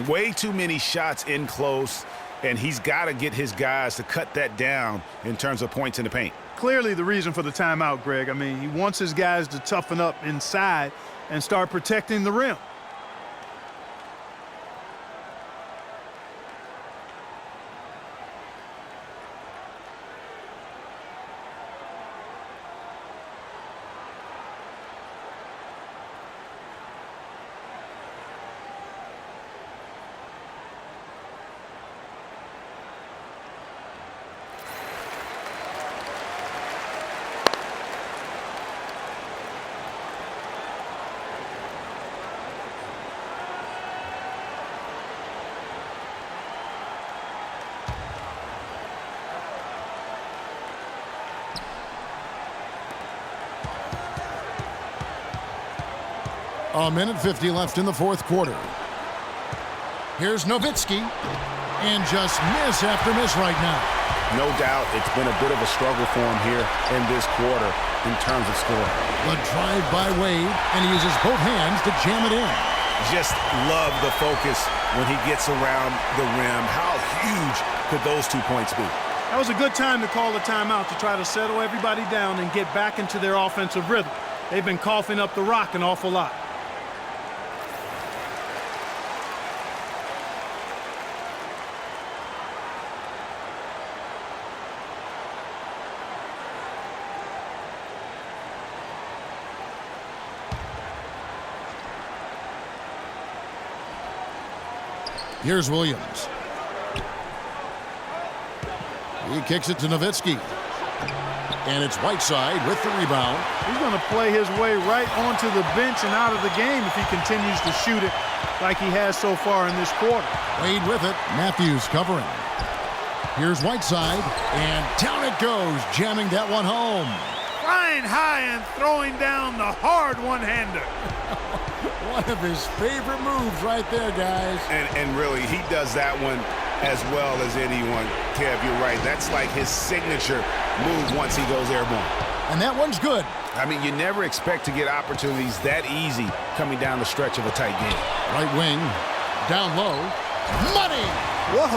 Way too many shots in close, and he's got to get his guys to cut that down in terms of points in the paint. Clearly the reason for the timeout, Greg. I mean, he wants his guys to toughen up inside and start protecting the rim. A minute 50 left in the fourth quarter. Here's Nowitzki, and just miss after miss right now. No doubt it's been a bit of a struggle for him here in this quarter in terms of scoring. The drive by Wade, and he uses both hands to jam it in. Just love the focus when he gets around the rim. How huge could those 2 points be? That was a good time to call a timeout to try to settle everybody down and get back into their offensive rhythm. They've been coughing up the rock an awful lot. Here's Williams. He kicks it to Nowitzki. And it's Whiteside with the rebound. He's going to play his way right onto the bench and out of the game if he continues to shoot it like he has so far in this quarter. Wade with it. Matthews covering. Here's Whiteside. And down it goes, jamming that one home. Flying high and throwing down the hard one-hander. One of his favorite moves right there, guys. And really, he does that one as well as anyone. Kev, you're right. That's like his signature move once he goes airborne. And that one's good. I mean, you never expect to get opportunities that easy coming down the stretch of a tight game. Right wing, down low, money! Whoa,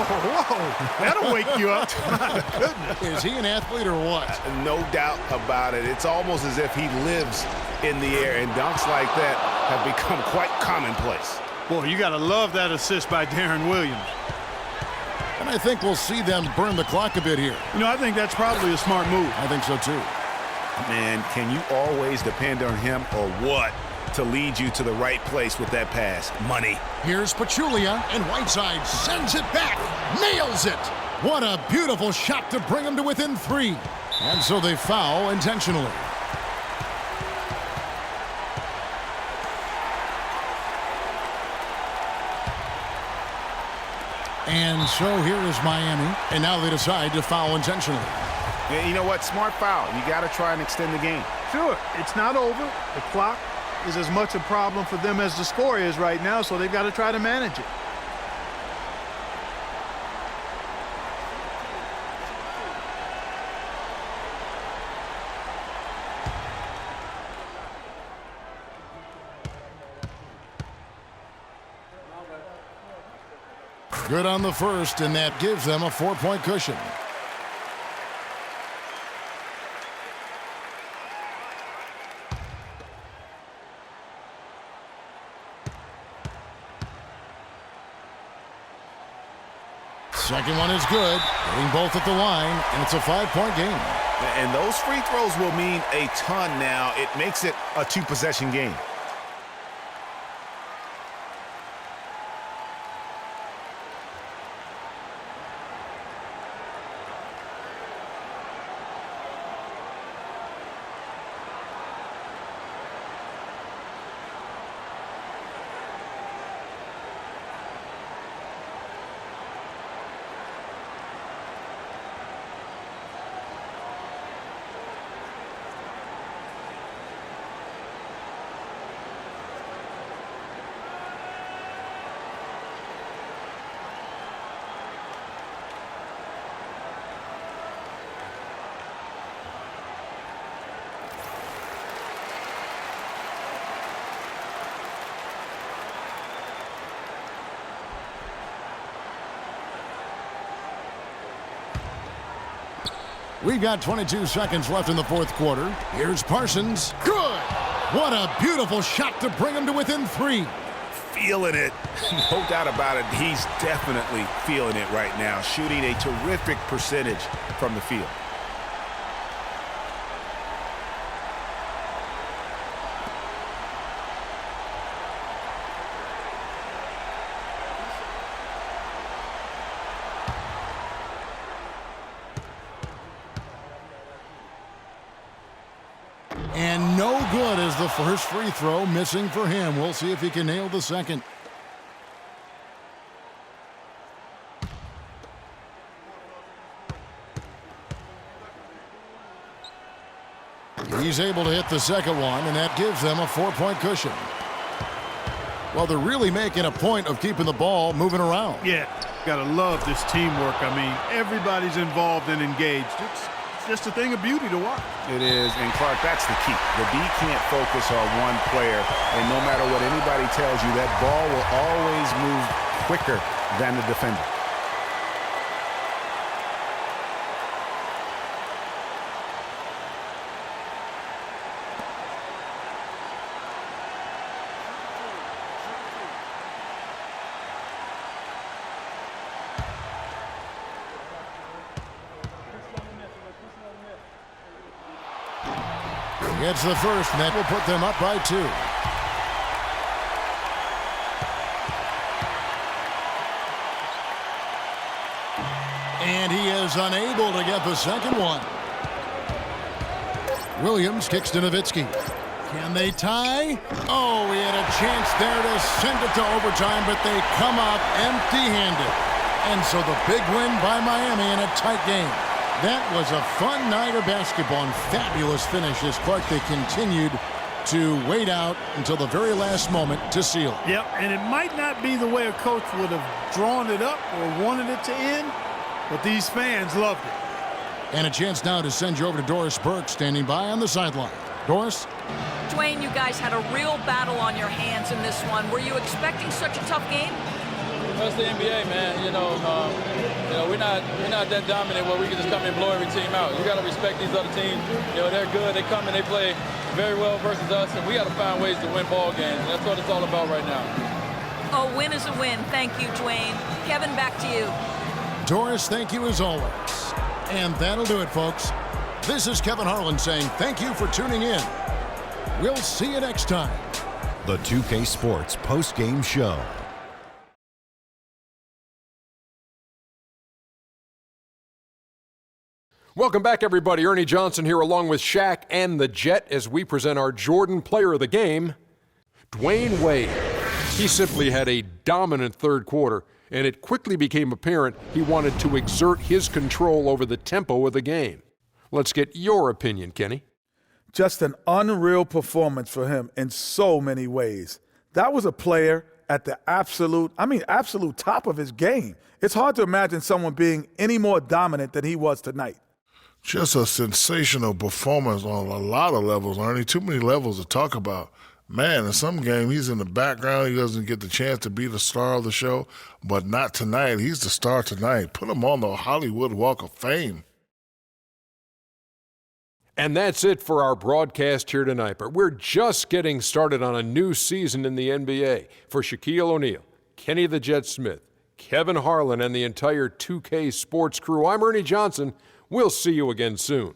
that'll wake you up. My goodness. Is he an athlete or what? No doubt about it. It's almost as if he lives in the air, and dunks like that have become quite commonplace. Boy, you got to love that assist by Darren Williams. And I think we'll see them burn the clock a bit here. You know, I think that's probably a smart move. I think so, too. Man, can you always depend on him or what to lead you to the right place with that pass? Money. Here's Pachulia, and Whiteside sends it back, nails it. What a beautiful shot to bring them to within 3. And so they foul intentionally. And so here is Miami, and now they decide to foul intentionally. Yeah, you know what? Smart foul. You got to try and extend the game. Sure, it's not over. The clock is as much a problem for them as the score is right now, so they've got to try to manage it. Good on the first, and that gives them a 4-point cushion. Second one is good. Getting both at the line, and it's a 5-point game. And those free throws will mean a ton now. It makes it a 2-possession game. We've got 22 seconds left in the fourth quarter. Here's Parsons. Good! What a beautiful shot to bring him to within 3. Feeling it. No doubt about it. He's definitely feeling it right now. Shooting a terrific percentage from the field. And no good as the first free throw missing for him. We'll see if he can nail the second. He's able to hit the second one, and that gives them a 4-point cushion. Well, they're really making a point of keeping the ball moving around. Yeah, gotta love this teamwork. I mean, everybody's involved and engaged. It's just a thing of beauty to watch. It is, and Clark, that's the key. The D can't focus on one player, and no matter what anybody tells you, that ball will always move quicker than the defender. Gets the first, and that will put them up by 2. And he is unable to get the second one. Williams kicks to Nowitzki. Can they tie? Oh, he had a chance there to send it to overtime, but they come up empty-handed. And so the big win by Miami in a tight game. That was a fun night of basketball and fabulous finishes. Clark, they continued to wait out until the very last moment to seal it. Yep, and it might not be the way a coach would have drawn it up or wanted it to end, but these fans loved it. And a chance now to send you over to Doris Burke, standing by on the sideline. Doris? Dwayne, you guys had a real battle on your hands in this one. Were you expecting such a tough game? Well, it's the NBA, man. We're not that dominant where we can just come and blow every team out. You got to respect these other teams. They're good. They come and they play very well versus us, and we got to find ways to win ball games. And that's what it's all about right now. A win is a win. Thank you, Dwayne. Kevin, back to you. Doris, thank you as always. And that'll do it, folks. This is Kevin Harlan saying thank you for tuning in. We'll see you next time. The 2K Sports post-game show. Welcome back, everybody. Ernie Johnson here along with Shaq and the Jet as we present our Jordan Player of the Game, Dwayne Wade. He simply had a dominant third quarter, and it quickly became apparent he wanted to exert his control over the tempo of the game. Let's get your opinion, Kenny. Just an unreal performance for him in so many ways. That was a player at the absolute top of his game. It's hard to imagine someone being any more dominant than he was tonight. Just a sensational performance on a lot of levels, Ernie. Too many levels to talk about. Man, in some game, he's in the background. He doesn't get the chance to be the star of the show, but not tonight. He's the star tonight. Put him on the Hollywood Walk of Fame. And that's it for our broadcast here tonight. But we're just getting started on a new season in the NBA. For Shaquille O'Neal, Kenny the Jet Smith, Kevin Harlan, and the entire 2K Sports crew. I'm Ernie Johnson. We'll see you again soon.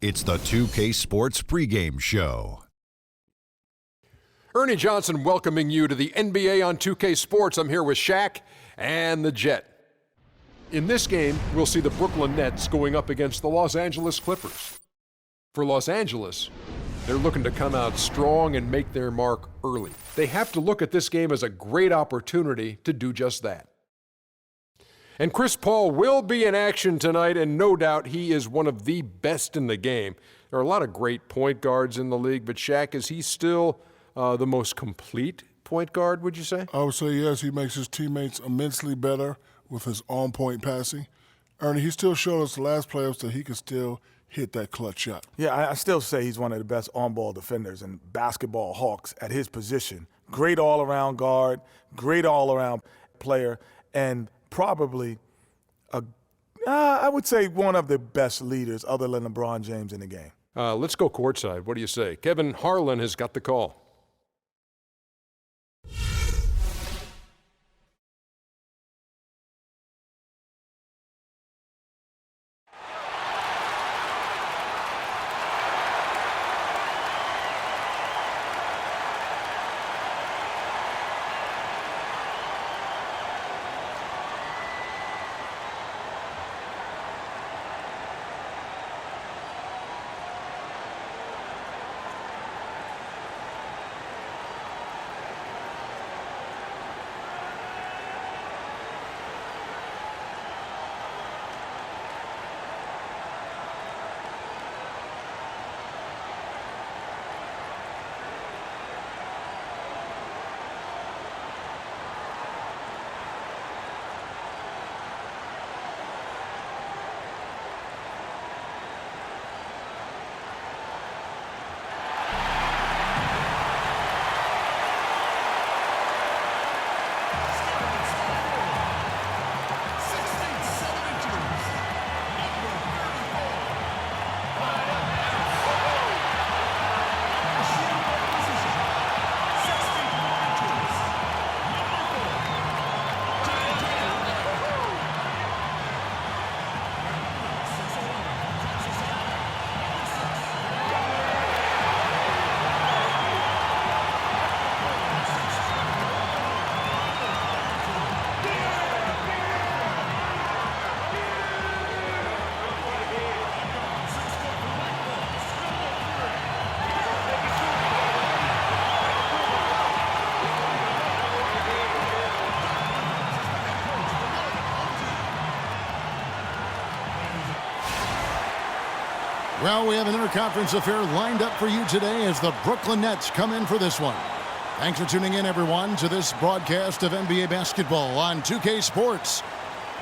It's the 2K Sports pregame show. Ernie Johnson welcoming you to the NBA on 2K Sports. I'm here with Shaq and the Jet. In this game, we'll see the Brooklyn Nets going up against the Los Angeles Clippers. For Los Angeles, they're looking to come out strong and make their mark early. They have to look at this game as a great opportunity to do just that. And Chris Paul will be in action tonight, and no doubt he is one of the best in the game. There are a lot of great point guards in the league, but Shaq, is he still the most complete point guard, would you say? I would say yes. He makes his teammates immensely better with his on-point passing. Ernie, he still showed us the last playoffs that he can still hit that clutch shot. Yeah, I still say he's one of the best on-ball defenders and basketball hawks at his position. Great all-around guard, great all-around player, and probably, I would say, one of the best leaders other than LeBron James in the game. Let's go courtside. What do you say? Kevin Harlan has got the call. Well, we have an interconference affair lined up for you today as the Brooklyn Nets come in for this one. Thanks for tuning in, everyone, to this broadcast of NBA basketball on 2K Sports.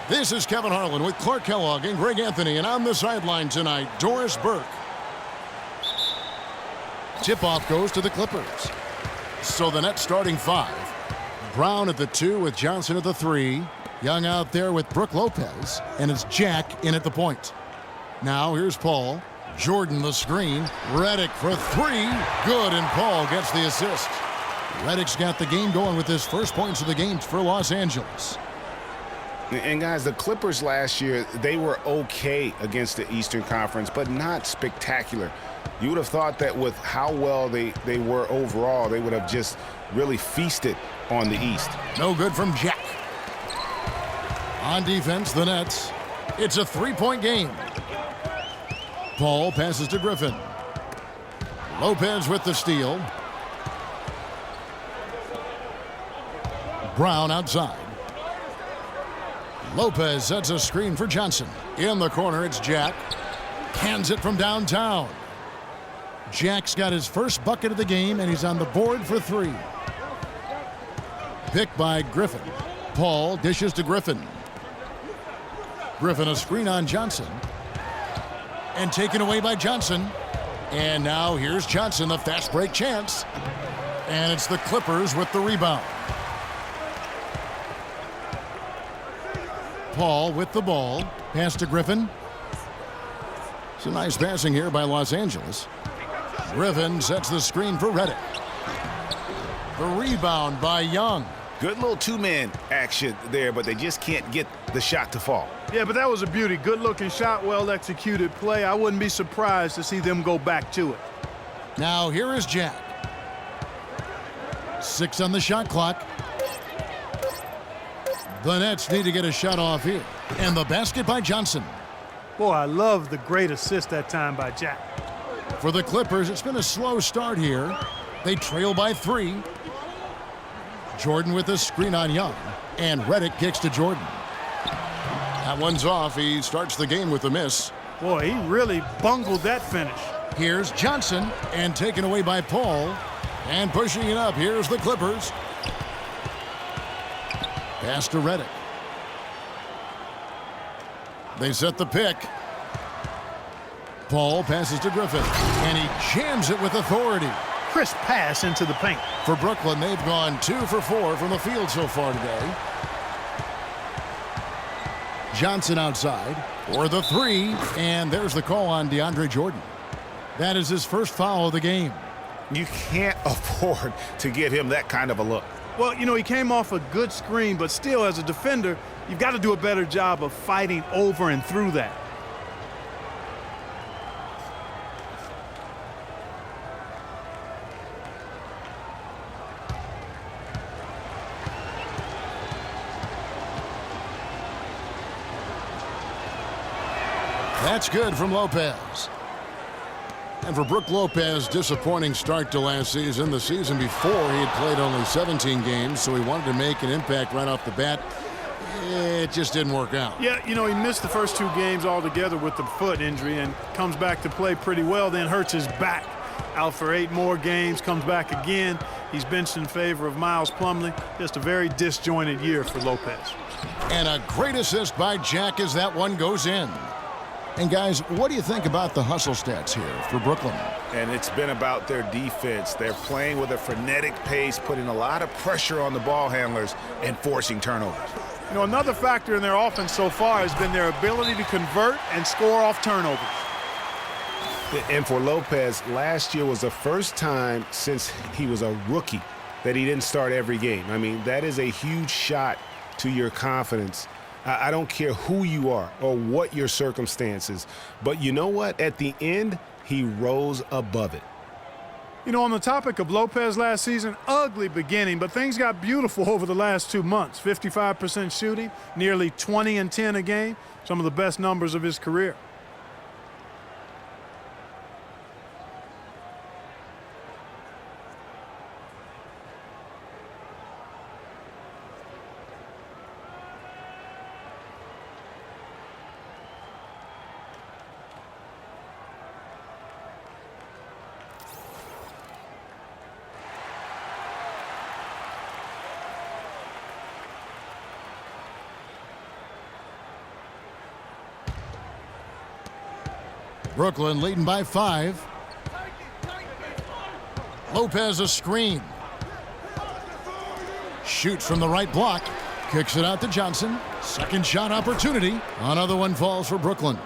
This is Kevin Harlan with Clark Kellogg and Greg Anthony, and on the sideline tonight, Doris Burke. Tip-off goes to the Clippers. So the Nets starting 5. Brown at the 2 with Johnson at the 3. Young out there with Brooke Lopez, and it's Jack in at the point. Now here's Paul. Jordan the screen. Redick for 3. Good, and Paul gets the assist. Redick's got the game going with his first points of the game for Los Angeles. And guys, the Clippers last year, they were okay against the Eastern Conference, but not spectacular. You would have thought that with how well they were overall, they would have just really feasted on the East. No good from Jack. On defense, the Nets. It's a 3-point game. Paul passes to Griffin. Lopez with the steal. Brown outside. Lopez sets a screen for Johnson. In the corner, it's Jack. Hands it from downtown. Jack's got his first bucket of the game, and he's on the board for 3. Picked by Griffin. Paul dishes to Griffin. Griffin a screen on Johnson. And taken away by Johnson. And now here's Johnson, the fast break chance. And it's the Clippers with the rebound. Paul with the ball. Pass to Griffin. It's a nice passing here by Los Angeles. Griffin sets the screen for Redick. The rebound by Young. Good little two-man action there, but they just can't get the shot to fall. Yeah, but that was a beauty. Good-looking shot, well-executed play. I wouldn't be surprised to see them go back to it. Now here is Jack. 6 on the shot clock. The Nets need to get a shot off here. And the basket by Johnson. Boy, I love the great assist that time by Jack. For the Clippers, it's been a slow start here. They trail by 3. Jordan with a screen on Young. And Redick kicks to Jordan. That one's off. He starts the game with a miss. Boy, he really bungled that finish. Here's Johnson, and taken away by Paul. And pushing it up, here's the Clippers. Pass to Redick. They set the pick. Paul passes to Griffin, and he jams it with authority. Crisp pass into the paint. For Brooklyn, they've gone 2 for 4 from the field so far today. Johnson outside for the 3, and there's the call on DeAndre Jordan. That is his first foul of the game. You can't afford to give him that kind of a look. Well, you know, he came off a good screen, but still, as a defender, you've got to do a better job of fighting over and through that. That's good from Lopez. And for Brooke Lopez, disappointing start to last season. The season before, he had played only 17 games, so he wanted to make an impact right off the bat. It just didn't work out. Yeah, you know, he missed the first 2 games altogether with the foot injury and comes back to play pretty well, then hurts his back. Out for 8 more games, comes back again. He's benched in favor of Miles Plumlee. Just a very disjointed year for Lopez. And a great assist by Jack as that one goes in. And guys, what do you think about the hustle stats here for Brooklyn? And it's been about their defense. They're playing with a frenetic pace, putting a lot of pressure on the ball handlers and forcing turnovers. You know, another factor in their offense so far has been their ability to convert and score off turnovers. And for Lopez, last year was the first time since he was a rookie that he didn't start every game. I mean, that is a huge shot to your confidence. I don't care who you are or what your circumstances, but you know what? At the end, he rose above it. You know, on the topic of Lopez last season, ugly beginning, but things got beautiful over the last 2 months. 55% shooting, nearly 20 and 10 a game, some of the best numbers of his career. Brooklyn leading by 5. Lopez a screen. Shoots from the right block. Kicks it out to Johnson. Second shot opportunity. Another one falls for Brooklyn.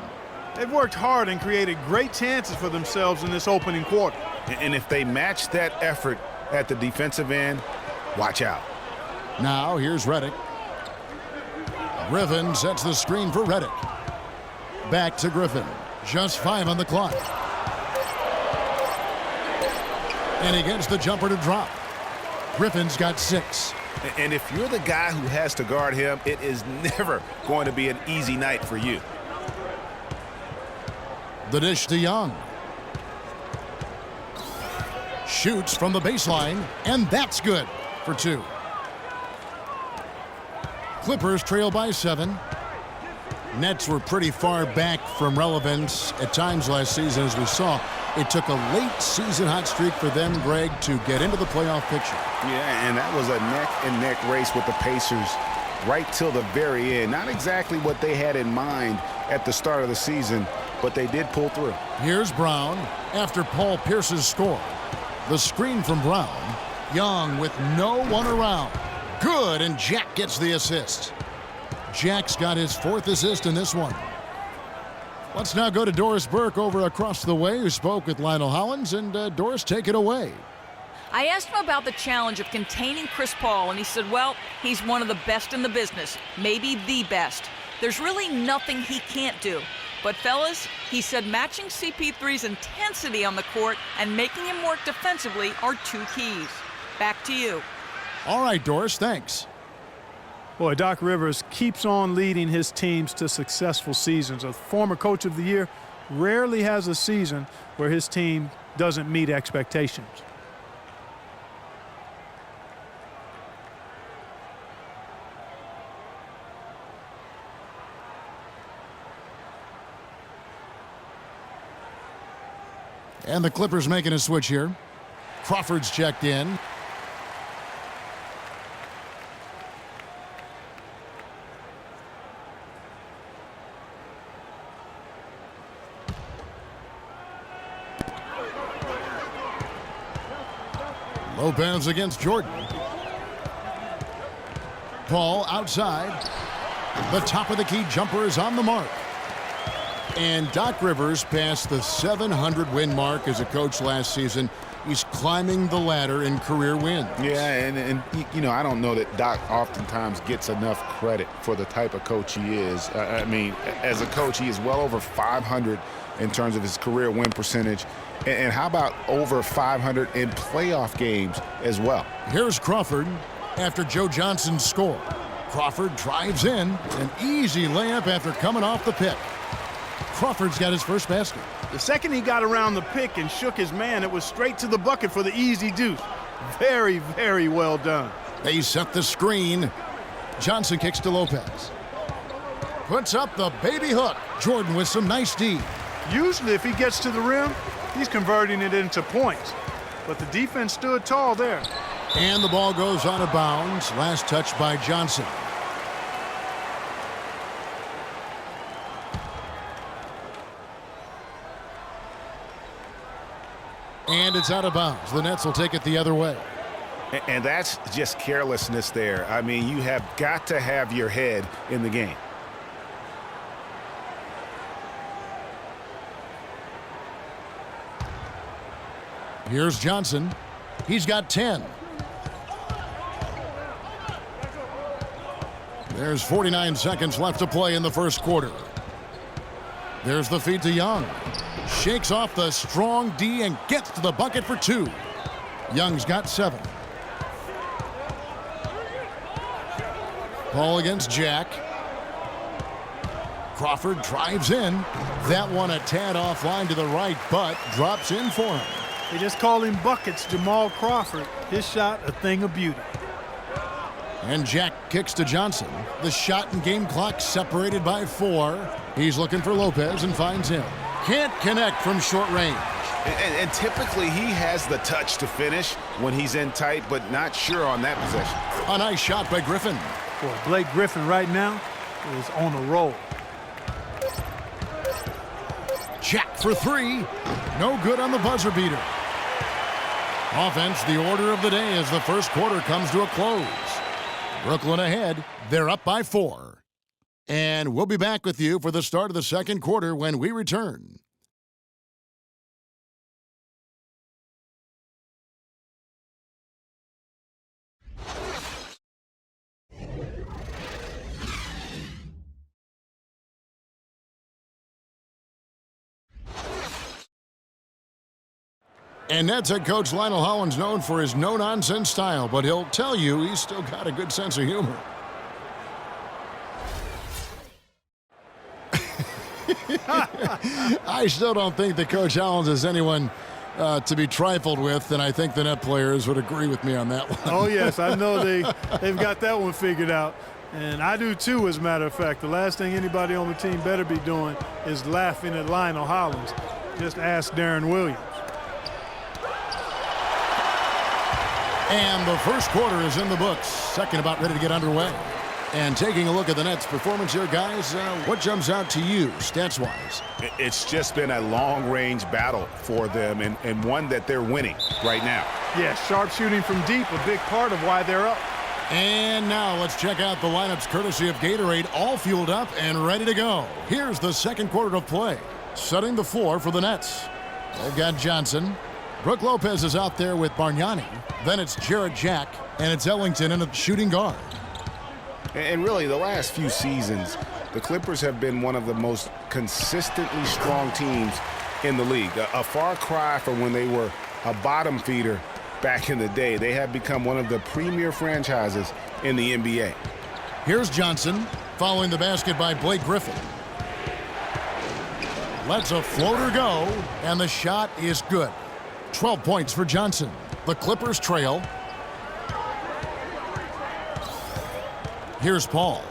They've worked hard and created great chances for themselves in this opening quarter. And if they match that effort at the defensive end, watch out. Now here's Redick. Griffin sets the screen for Redick. Back to Griffin. Just 5 on the clock. And he gets the jumper to drop. Griffin's got 6. And if you're the guy who has to guard him, it is never going to be an easy night for you. The dish to Young. Shoots from the baseline, and that's good for 2. Clippers trail by 7. Nets were pretty far back from relevance at times last season, as we saw. It took a late season hot streak for them, Greg, to get into the playoff picture. Yeah, and that was a neck-and-neck race with the Pacers right till the very end. Not exactly what they had in mind at the start of the season, but they did pull through. Here's Brown after Paul Pierce's score. The screen from Brown. Young with no one around. Good, and Jack gets the assist. Jack's got his 4th assist in this one. Let's now go to Doris Burke over across the way, who spoke with Lionel Hollins. And Doris, take it away. I asked him about the challenge of containing Chris Paul, and he said, well, he's one of the best in the business, maybe the best. There's really nothing he can't do. But fellas, he said matching CP3's intensity on the court and making him work defensively are 2 keys. Back to you. All right, Doris, thanks. Boy, Doc Rivers keeps on leading his teams to successful seasons. A former coach of the year rarely has a season where his team doesn't meet expectations. And the Clippers making a switch here. Crawford's checked in. Lopez against Jordan. Paul outside. The top of the key jumper is on the mark. And Doc Rivers passed the 700-win mark as a coach last season. He's climbing the ladder in career wins. Yeah, and you know, I don't know that Doc oftentimes gets enough credit for the type of coach he is. I mean, as a coach, he is well over 500 in terms of his career win percentage. And how about over 500 in playoff games as well? Here's Crawford after Joe Johnson's score. Crawford drives in. An easy layup after coming off the pick. Crawford's got his first basket. The second he got around the pick and shook his man, it was straight to the bucket for the easy deuce. Very, very well done. They set the screen. Johnson kicks to Lopez. Puts up the baby hook. Jordan with some nice D. Usually if he gets to the rim, he's converting it into points. But the defense stood tall there. And the ball goes out of bounds. Last touch by Johnson. And it's out of bounds. The Nets will take it the other way. And that's just carelessness there. I mean, you have got to have your head in the game. Here's Johnson. He's got 10. There's 49 seconds left to play in the first quarter. There's the feed to Young. Shakes off the strong D and gets to the bucket for 2. Young's got 7. Paul against Jack. Crawford drives in. That one a tad offline to the right, but drops in for him. They just call him buckets, Jamal Crawford. His shot, a thing of beauty. And Jack kicks to Johnson. The shot and game clock separated by 4. He's looking for Lopez and finds him. Can't connect from short range. And typically he has the touch to finish when he's in tight, but not sure on that possession. A nice shot by Griffin. Boy, Blake Griffin right now is on a roll. Jack for three. No good on the buzzer beater. Offense, the order of the day as the first quarter comes to a close. Brooklyn ahead. They're up by 4. And we'll be back with you for the start of the second quarter when we return. And Nets head coach Lionel Hollins known for his no-nonsense style, but he'll tell you he's still got a good sense of humor. I still don't think that Coach Hollins is anyone to be trifled with, and I think the Net players would agree with me on that one. Oh, yes, I know they've got that one figured out. And I do too, as a matter of fact. The last thing anybody on the team better be doing is laughing at Lionel Hollins. Just ask Darren Williams. And the first quarter is in the books. Second about ready to get underway. And taking a look at the Nets' performance here, guys, what jumps out to you, stats-wise? It's just been a long-range battle for them and one that they're winning right now. Yeah, sharp shooting from deep, a big part of why they're up. And now let's check out the lineups courtesy of Gatorade, all fueled up and ready to go. Here's the second quarter of play. Setting the floor for the Nets. They've got Johnson. Brook Lopez is out there with Bargnani. Then it's Jarrett Jack, and it's Ellington in a shooting guard. And really, the last few seasons, the Clippers have been one of the most consistently strong teams in the league. A far cry from when they were a bottom feeder back in the day. They have become one of the premier franchises in the NBA. Here's Johnson, following the basket by Blake Griffin. Lets a floater go, and the shot is good. 12 points for Johnson. The Clippers trail. Here's Paul.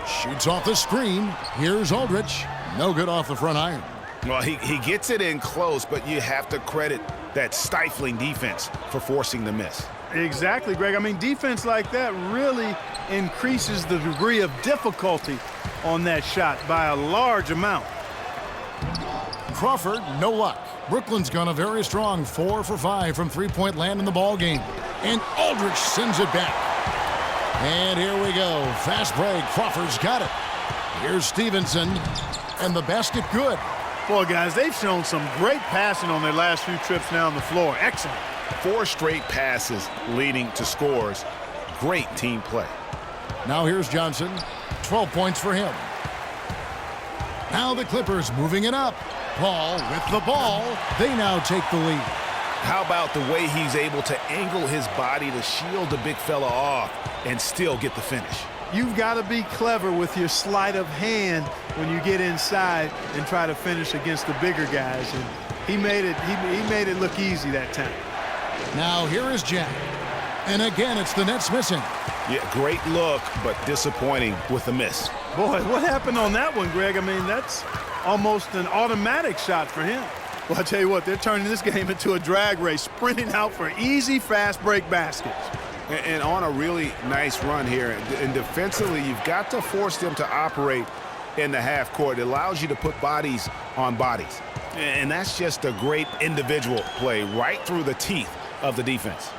Shoots off the screen. Here's Aldridge. No good off the front iron. Well, he gets it in close, but you have to credit that stifling defense for forcing the miss. Exactly, Greg. I mean, defense like that really increases the degree of difficulty on that shot by a large amount. Crawford, no luck. Brooklyn's gone a very strong 4 for 5 from three-point land in the ball game. And Aldridge sends it back. And here we go. Fast break. Crawford's got it. Here's Stevenson. And the basket good. Boy, guys, they've shown some great passing on their last few trips down the floor. Excellent. 4 straight passes leading to scores. Great team play. Now here's Johnson. 12 points for him. Now the Clippers moving it up. Paul with the ball. They now take the lead. How about the way he's able to angle his body to shield the big fella off and still get the finish? You've got to be clever with your sleight of hand when you get inside and try to finish against the bigger guys. And he made it look easy that time. Now here is Jack. And again, it's the Nets missing. Yeah, great look, but disappointing with the miss. Boy, what happened on that one, Greg? I mean, that's almost an automatic shot for him. Well, I tell you what, they're turning this game into a drag race, sprinting out for easy, fast break baskets. And on a really nice run here. And defensively, you've got to force them to operate in the half court. It allows you to put bodies on bodies. And that's just a great individual play right through the teeth of the defense.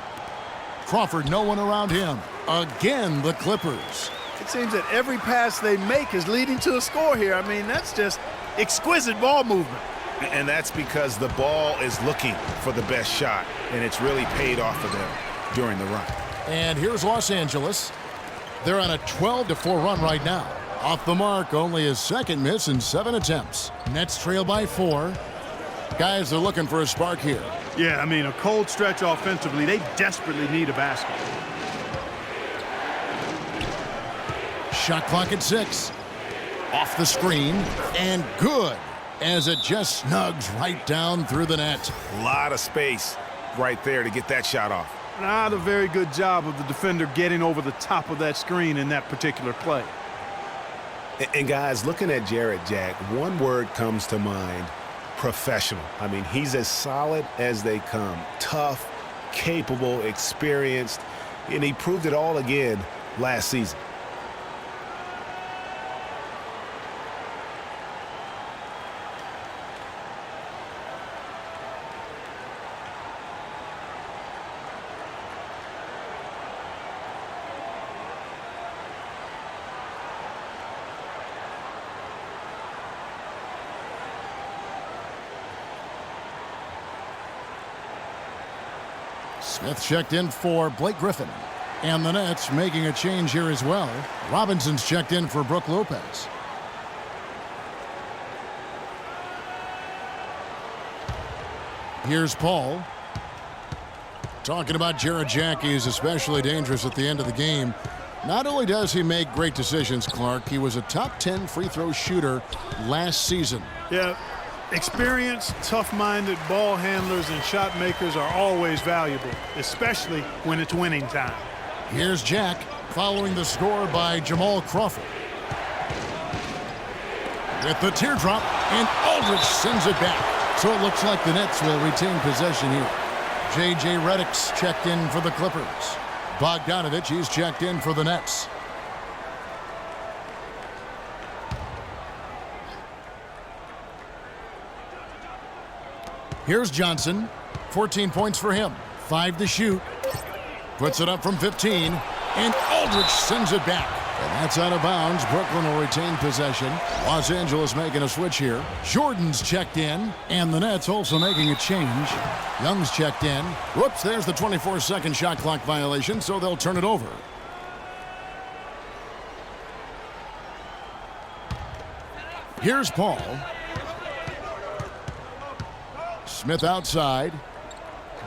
Crawford, no one around him. Again, the Clippers. It seems that every pass they make is leading to a score here. I mean, that's just exquisite ball movement. And that's because the ball is looking for the best shot, and it's really paid off for them during the run. And here's Los Angeles. They're on a 12-4 run right now. Off the mark, only his second miss in 7 attempts. Nets trail by 4. Guys, they're looking for a spark here. Yeah, I mean, a cold stretch offensively. They desperately need a basket. Shot clock at 6. Off the screen, and good, as it just snugs right down through the net. A lot of space right there to get that shot off. Not a very good job of the defender getting over the top of that screen in that particular play. And guys, looking at Jarrett Jack, one word comes to mind: professional. I mean, he's as solid as they come. Tough, capable, experienced, and he proved it all again last season. Smith checked in for Blake Griffin. And the Nets making a change here as well. Robinson's checked in for Brook Lopez. Here's Paul. Talking about Jared Jack, he's especially dangerous at the end of the game. Not only does he make great decisions, Clark, he was a top 10 free throw shooter last season. Yeah, experienced, tough-minded ball handlers and shot makers are always valuable, especially when it's winning time. Here's Jack following the score by Jamal Crawford. With the teardrop, and Aldridge sends it back. So it looks like the Nets will retain possession here. J.J. Redick's checked in for the Clippers. Bogdanovich, he's checked in for the Nets. Here's Johnson. 14 points for him. 5 to shoot. Puts it up from 15. And Aldridge sends it back. And that's out of bounds. Brooklyn will retain possession. Los Angeles making a switch here. Jordan's checked in. And the Nets also making a change. Young's checked in. Whoops, there's the 24-second shot clock violation, so they'll turn it over. Here's Paul. Smith outside.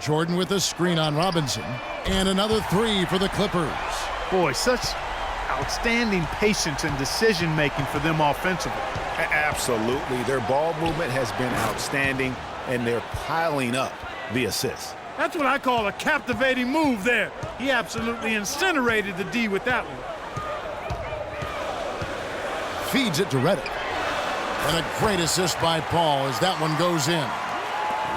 Jordan with a screen on Robinson. And another 3 for the Clippers. Boy, such outstanding patience and decision-making for them offensively. Absolutely. Their ball movement has been outstanding, and they're piling up the assists. That's what I call a captivating move there. He absolutely incinerated the D with that one. Feeds it to Redick. And a great assist by Paul as that one goes in.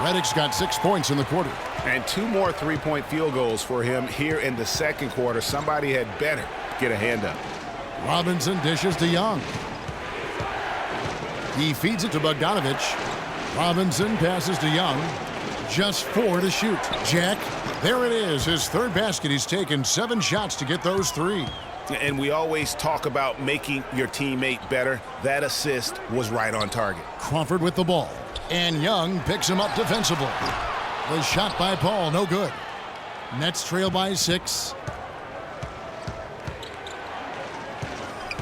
Redick's got 6 points in the quarter. And 2 more three-point field goals for him here in the second quarter. Somebody had better get a hand up. Robinson dishes to Young. He feeds it to Bogdanovich. Robinson passes to Young. Just 4 to shoot. Jack, there it is, his third basket. He's taken 7 shots to get those 3. And we always talk about making your teammate better. That assist was right on target. Crawford with the ball. And Young picks him up defensively. The shot by Paul, no good. Nets trail by 6.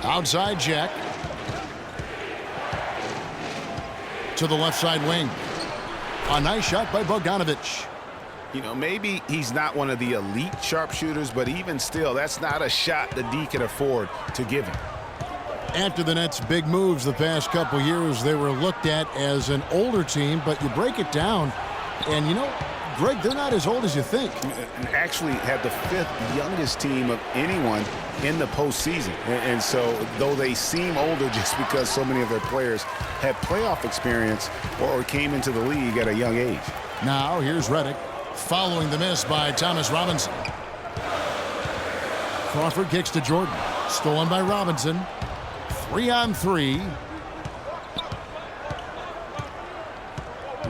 Outside Jack. To the left side wing. A nice shot by Bogdanovich. You know, maybe he's not one of the elite sharpshooters, but even still, that's not a shot the D can afford to give him. After the Nets' big moves the past couple years, they were looked at as an older team, but you break it down, and you know, Greg, they're not as old as you think. And actually had the 5th youngest team of anyone in the postseason. And so, though they seem older just because so many of their players had playoff experience or came into the league at a young age. Now, here's Redick, following the miss by Thomas Robinson. Crawford kicks to Jordan. Stolen by Robinson. 3-on-3.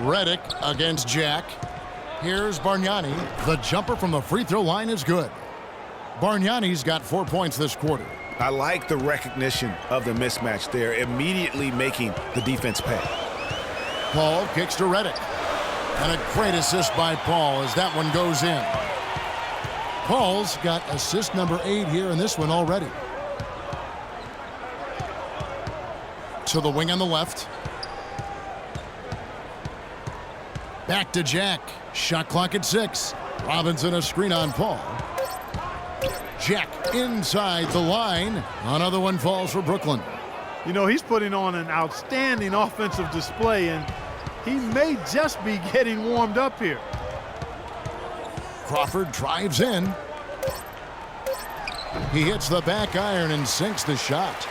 Redick against Jack. Here's Bargnani. The jumper from the free throw line is good. Bargnani's got 4 points this quarter. I like the recognition of the mismatch there, immediately making the defense pay. Paul kicks to Redick. And a great assist by Paul as that one goes in. Paul's got assist number 8 here in this one already. To the wing on the left. Back to Jack. Shot clock at 6. Robinson a screen on Paul. Jack inside the line. Another one falls for Brooklyn. You know, he's putting on an outstanding offensive display, and he may just be getting warmed up here. Crawford drives in. He hits the back iron and sinks the shot.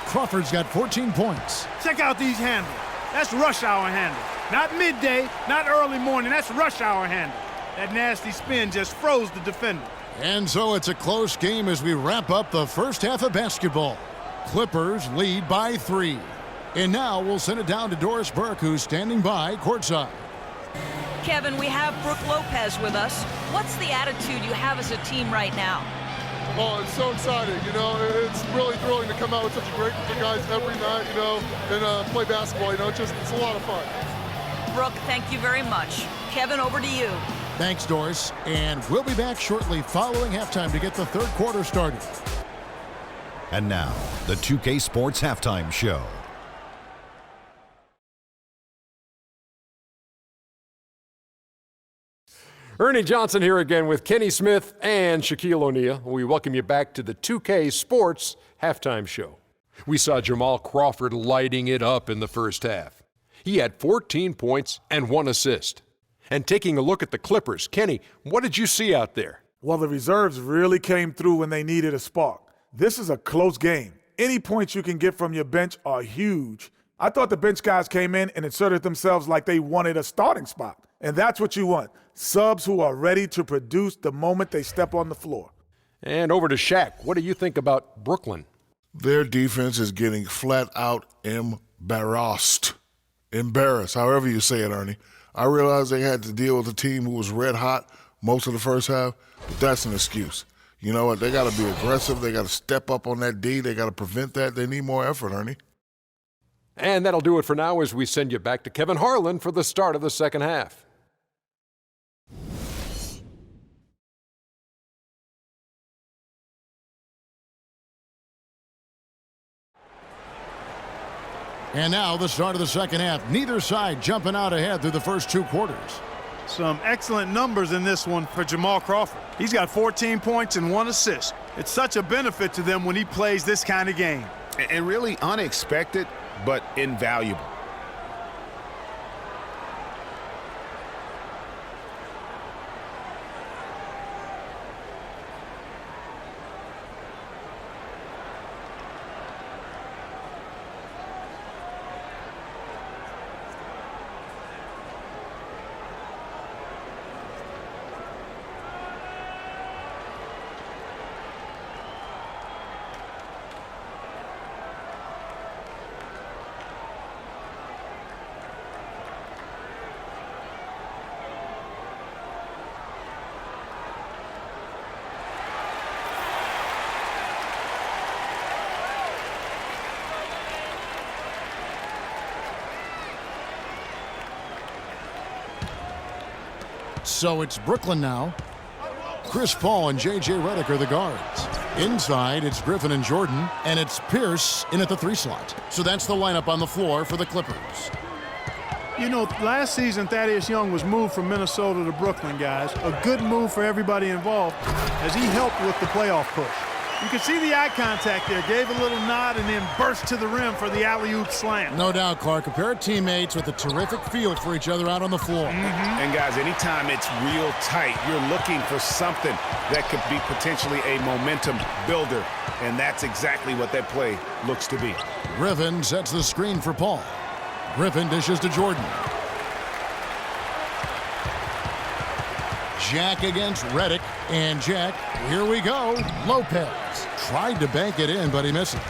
Crawford's got 14 points. Check out these handles. That's rush hour handle. Not midday, not early morning. That's rush hour handle. That nasty spin just froze the defender. And so it's a close game as we wrap up the first half of basketball. Clippers lead by 3. And now we'll send it down to Doris Burke, who's standing by courtside. Kevin, we have Brook Lopez with us. What's the attitude you have as a team right now? Oh, it's so exciting, you know. It's really thrilling to come out with such a great group of guys every night, you know, and play basketball, you know. It's a lot of fun. Brook, thank you very much. Kevin, over to you. Thanks, Doris. And we'll be back shortly following halftime to get the third quarter started. And now, the 2K Sports Halftime Show. Ernie Johnson here again with Kenny Smith and Shaquille O'Neal. We welcome you back to the 2K Sports Halftime Show. We saw Jamal Crawford lighting it up in the first half. He had 14 points and 1 assist. And taking a look at the Clippers, Kenny, what did you see out there? Well, the reserves really came through when they needed a spark. This is a close game. Any points you can get from your bench are huge. I thought the bench guys came in and inserted themselves like they wanted a starting spot. And that's what you want. Subs who are ready to produce the moment they step on the floor. And over to Shaq. What do you think about Brooklyn? Their defense is getting flat out embarrassed. Embarrassed, however you say it, Ernie. I realized they had to deal with a team who was red hot most of the first half, but that's an excuse. You know what? They got to be aggressive. They got to step up on that D. They got to prevent that. They need more effort, Ernie. And that'll do it for now as we send you back to Kevin Harlan for the start of the second half. And now the start of the second half. Neither side jumping out ahead through the first 2 quarters. Some excellent numbers in this one for Jamal Crawford. He's got 14 points and 1 assist. It's such a benefit to them when he plays this kind of game. And really unexpected, but invaluable. So it's Brooklyn now. Chris Paul and J.J. Redick are the guards. Inside, it's Griffin and Jordan, and it's Pierce in at the 3 slot. So that's the lineup on the floor for the Clippers. You know, last season, Thaddeus Young was moved from Minnesota to Brooklyn, guys. A good move for everybody involved as he helped with the playoff push. You can see the eye contact there. Gave a little nod and then burst to the rim for the alley-oop slam. No doubt, Clark. A pair of teammates with a terrific feel for each other out on the floor. And, guys, anytime it's real tight, you're looking for something that could be potentially a momentum builder. And that's exactly what that play looks to be. Griffin sets the screen for Paul. Griffin dishes to Jordan. Jack against Redick, and Jack, here we go. Lopez tried to bank it in, but he misses.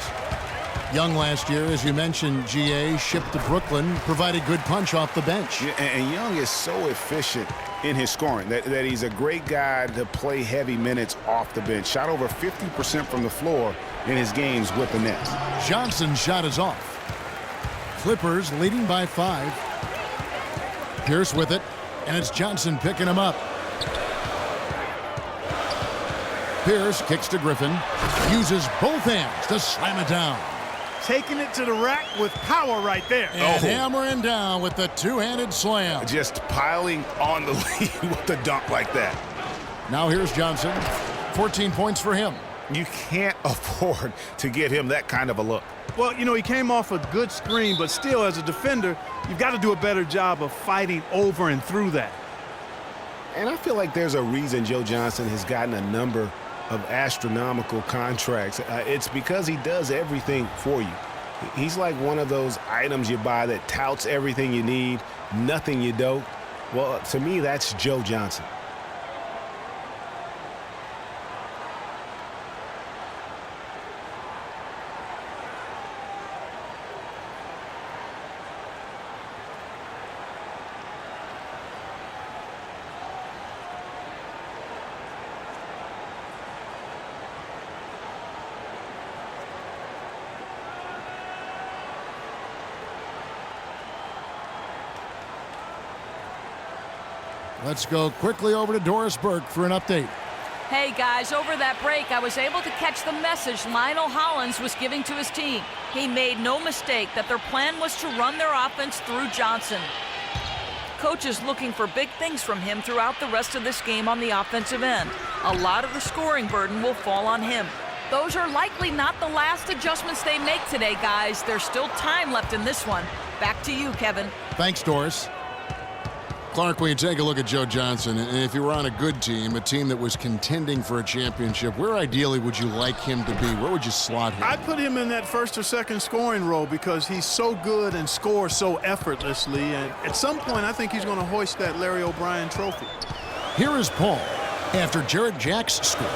Young last year, as you mentioned, GA, shipped to Brooklyn, provided good punch off the bench. Yeah, and Young is so efficient in his scoring that he's a great guy to play heavy minutes off the bench. Shot over 50% from the floor in his games with the Nets. Johnson's shot is off. Clippers leading by 5. Pierce with it, and it's Johnson picking him up. Pierce kicks to Griffin, uses both hands to slam it down. Taking it to the rack with power right there. And hammering down with the 2-handed slam. Just piling on the lead with a dunk like that. Now here's Johnson. 14 points for him. You can't afford to give him that kind of a look. Well, you know, he came off a good screen, but still, as a defender, you've got to do a better job of fighting over and through that. And I feel like there's a reason Joe Johnson has gotten a number of astronomical contracts. It's because he does everything for you. He's like one of those items you buy that touts everything you need, nothing you don't. Well, to me, that's Joe Johnson. Let's go quickly over to Doris Burke for an update. Hey guys, over that break, I was able to catch the message Lionel Hollins was giving to his team. He made no mistake that their plan was to run their offense through Johnson. Coach is looking for big things from him throughout the rest of this game on the offensive end. A lot of the scoring burden will fall on him. Those are likely not the last adjustments they make today, guys. There's still time left in this one. Back to you, Kevin. Thanks, Doris. Clark, when you take a look at Joe Johnson, and if you were on a good team, a team that was contending for a championship, where ideally would you like him to be? Where would you slot him? I'd put him in that first or second scoring role because he's so good and scores so effortlessly. And at some point, I think he's going to hoist that Larry O'Brien trophy. Here is Paul after Jarrett Jack's score.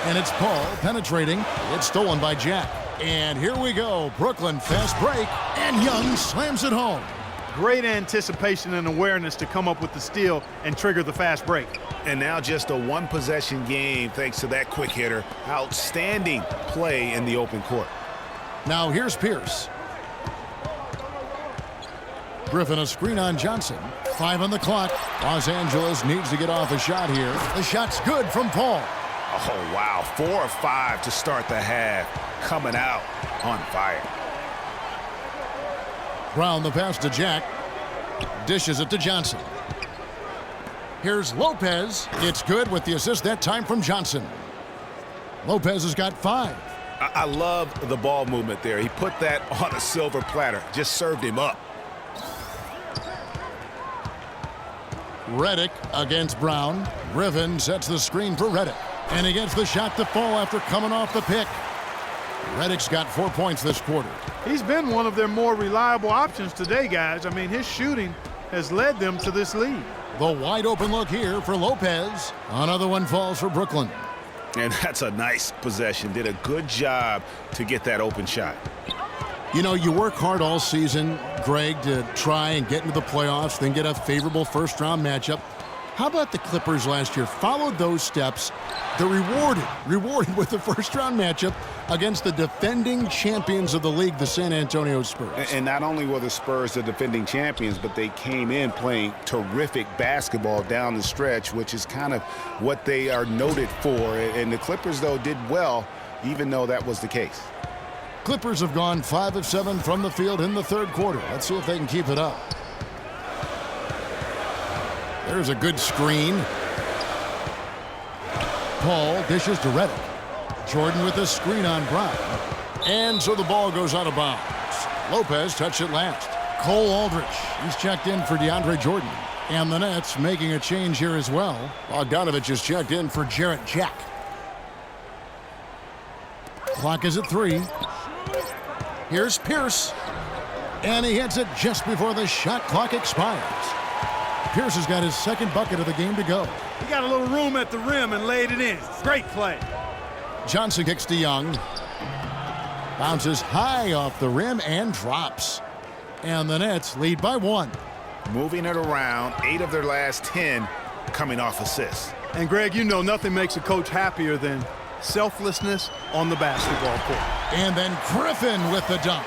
And it's Paul penetrating. It's stolen by Jack. And here we go. Brooklyn fast break. And Young slams it home. Great anticipation and awareness to come up with the steal and trigger the fast break. And now just a one-possession game thanks to that quick hitter. Outstanding play in the open court. Now here's Pierce. Griffin a screen on Johnson. 5 on the clock. Los Angeles needs to get off a shot here. The shot's good from Paul. Oh, wow. 4 of 5 to start the half. Coming out on fire. Brown the pass to Jack. Dishes it to Johnson. Here's Lopez. It's good with the assist that time from Johnson. Lopez has got 5. I love the ball movement there. He put that on a silver platter. Just served him up. Reddick against Brown. Griffin sets the screen for Reddick. And he gets the shot to fall after coming off the pick. Reddick's got 4 points this quarter. He's been one of their more reliable options today, guys. I mean, his shooting has led them to this lead. The wide open look here for Lopez. Another one falls for Brooklyn. And that's a nice possession. Did a good job to get that open shot. You know, you work hard all season, Greg, to try and get into the playoffs, then get a favorable first-round matchup. How about the Clippers last year? Followed those steps. They're rewarded with the first-round matchup against the defending champions of the league, the San Antonio Spurs. And not only were the Spurs the defending champions, but they came in playing terrific basketball down the stretch, which is kind of what they are noted for. And the Clippers, though, did well, even though that was the case. Clippers have gone 5 of 7 from the field in the third quarter. Let's see if they can keep it up. There's a good screen. Paul dishes to Reddick. Jordan with a screen on Brown. And so the ball goes out of bounds. Lopez touched it last. Cole Aldrich, he's checked in for DeAndre Jordan. And the Nets making a change here as well. Bogdanovich is checked in for Jarrett Jack. Clock is at 3. Here's Pierce. And he hits it just before the shot clock expires. Pierce has got his second bucket of the game to go. He got a little room at the rim and laid it in. Great play. Johnson kicks to Young. Bounces high off the rim and drops. And the Nets lead by 1. Moving it around, 8 of their last 10 coming off assists. And Greg, you know nothing makes a coach happier than selflessness on the basketball court. And then Griffin with the dunk.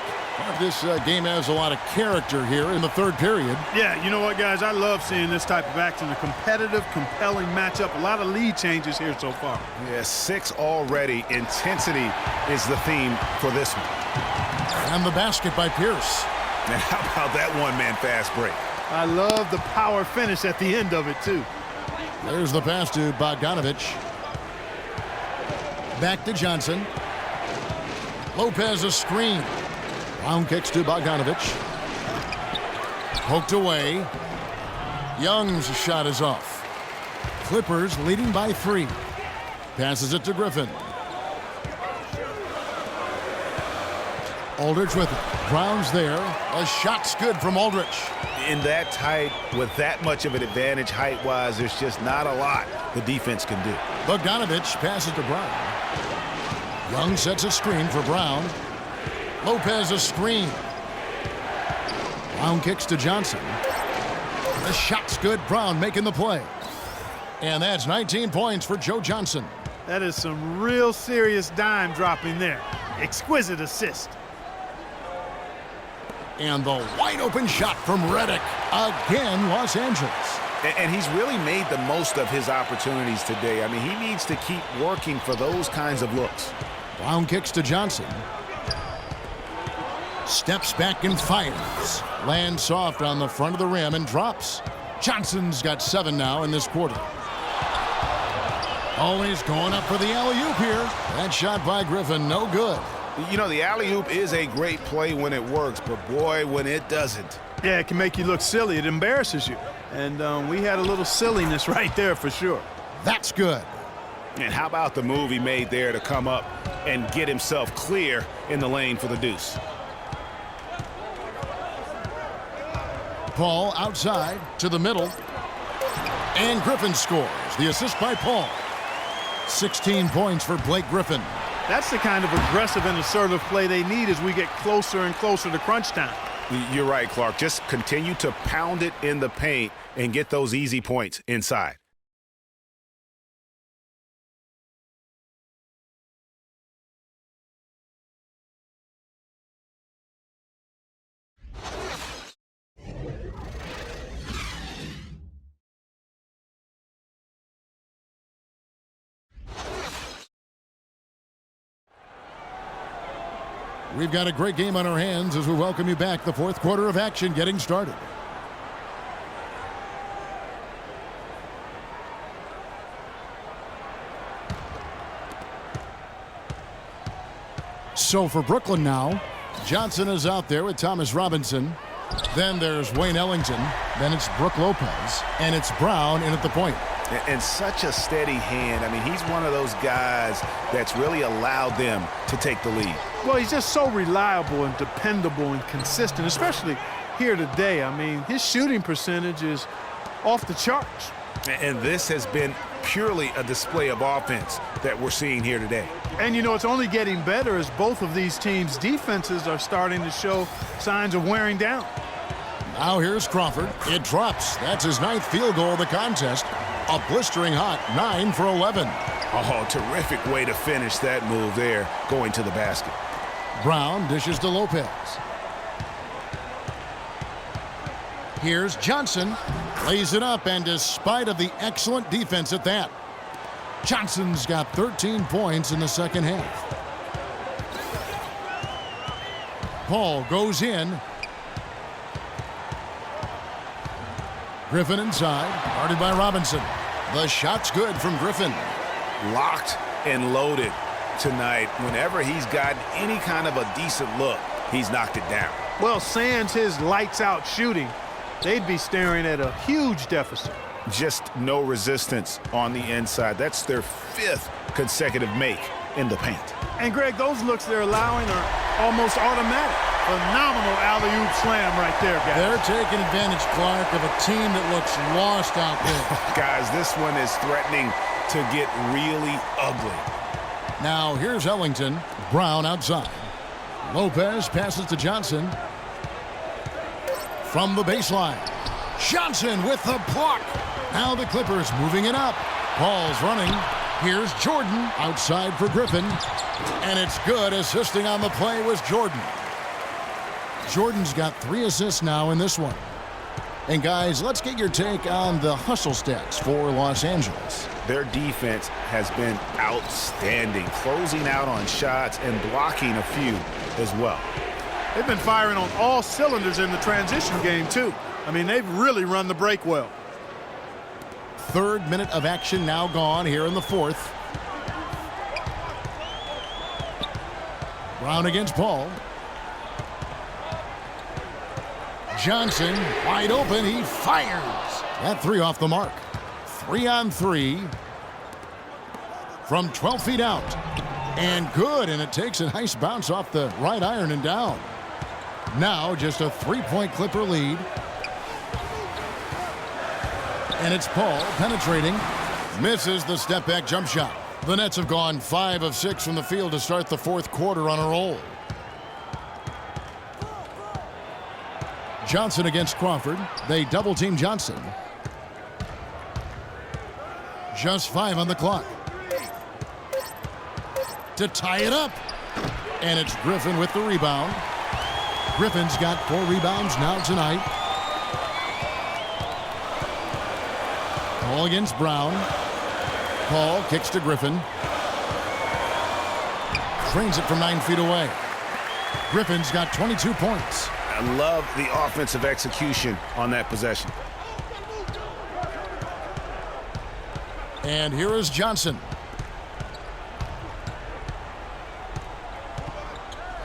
This game has a lot of character here in the third period. Yeah, you know what, guys? I love seeing this type of action. A competitive, compelling matchup. A lot of lead changes here so far. Yeah, 6 already. Intensity is the theme for this one. And the basket by Pierce. And how about that one-man fast break? I love the power finish at the end of it, too. There's the pass to Bogdanovich. Back to Johnson. Lopez a screen. Brown kicks to Bogdanovich. Poked away. Young's shot is off. Clippers leading by 3. Passes it to Griffin. Aldrich with it. Brown's there. A shot's good from Aldrich. In that tight, with that much of an advantage height-wise, there's just not a lot the defense can do. Bogdanovich passes to Brown. Young sets a screen for Brown. Lopez a screen. Brown kicks to Johnson. The shot's good. Brown making the play. And that's 19 points for Joe Johnson. That is some real serious dime dropping there. Exquisite assist. And the wide open shot from Reddick. Again, Los Angeles. And he's really made the most of his opportunities today. I mean, he needs to keep working for those kinds of looks. Brown kicks to Johnson. Steps back and fires. Lands soft on the front of the rim and drops. Johnson's got 7 now in this quarter. Always going up for the alley-oop here. That shot by Griffin, no good. You know, the alley-oop is a great play when it works, but boy, when it doesn't. Yeah, it can make you look silly. It embarrasses you. And we had a little silliness right there for sure. That's good. And how about the move he made there to come up and get himself clear in the lane for the deuce? Paul outside to the middle. And Griffin scores. The assist by Paul. 16 points for Blake Griffin. That's the kind of aggressive and assertive play they need as we get closer and closer to crunch time. You're right, Clark. Just continue to pound it in the paint and get those easy points inside. We've got a great game on our hands as we welcome you back. The fourth quarter of action getting started. So for Brooklyn now, Johnson is out there with Thomas Robinson. Then there's Wayne Ellington. Then it's Brook Lopez. And it's Brown in at the point. And such a steady hand. I mean, he's one of those guys that's really allowed them to take the lead. Well, he's just so reliable and dependable and consistent, especially here today. I mean, his shooting percentage is off the charts. And this has been purely a display of offense that we're seeing here today. And, you know, it's only getting better as both of these teams' defenses are starting to show signs of wearing down. Now here's Crawford. It drops. That's his 9th field goal of the contest. A blistering hot 9 for 11. Oh, terrific way to finish that move there, going to the basket. Brown dishes to Lopez. Here's Johnson. Lays it up, and despite of the excellent defense at that, Johnson's got 13 points in the second half. Paul goes in. Griffin inside, guarded by Robinson. The shot's good from Griffin. Locked and loaded tonight. Whenever he's got any kind of a decent look, he's knocked it down. Well, sans his lights-out shooting, they'd be staring at a huge deficit. Just no resistance on the inside. That's their 5th consecutive make in the paint. And, Greg, those looks they're allowing are almost automatic. Phenomenal alley-oop slam right there, guys. They're taking advantage, Clark, of a team that looks lost out there. Guys, this one is threatening to get really ugly. Now, here's Ellington. Brown outside. Lopez passes to Johnson. From the baseline. Johnson with the block. Now the Clippers moving it up. Paul's running. Here's Jordan outside for Griffin. And it's good. Assisting on the play was Jordan. Jordan's got 3 assists now in this one. And guys, let's get your take on the hustle stats for Los Angeles. Their defense has been outstanding, closing out on shots and blocking a few as well. They've been firing on all cylinders in the transition game, too. I mean, they've really run the break well. 3rd minute of action now gone here in the 4th. Brown against Paul. Johnson wide open. He fires. That 3 off the mark. 3 on 3 from 12 feet out. And good. And it takes a nice bounce off the right iron and down. Now just a 3-point Clipper lead. And it's Paul penetrating. Misses the step back jump shot. The Nets have gone 5 of 6 from the field to start the 4th quarter on a roll. Johnson against Crawford. They double team Johnson. Just 5 on the clock. To tie it up. And it's Griffin with the rebound. Griffin's got 4 rebounds now tonight. Paul against Brown. Paul kicks to Griffin. Trains it from 9 feet away. Griffin's got 22 points. I love the offensive execution on that possession. And here is Johnson.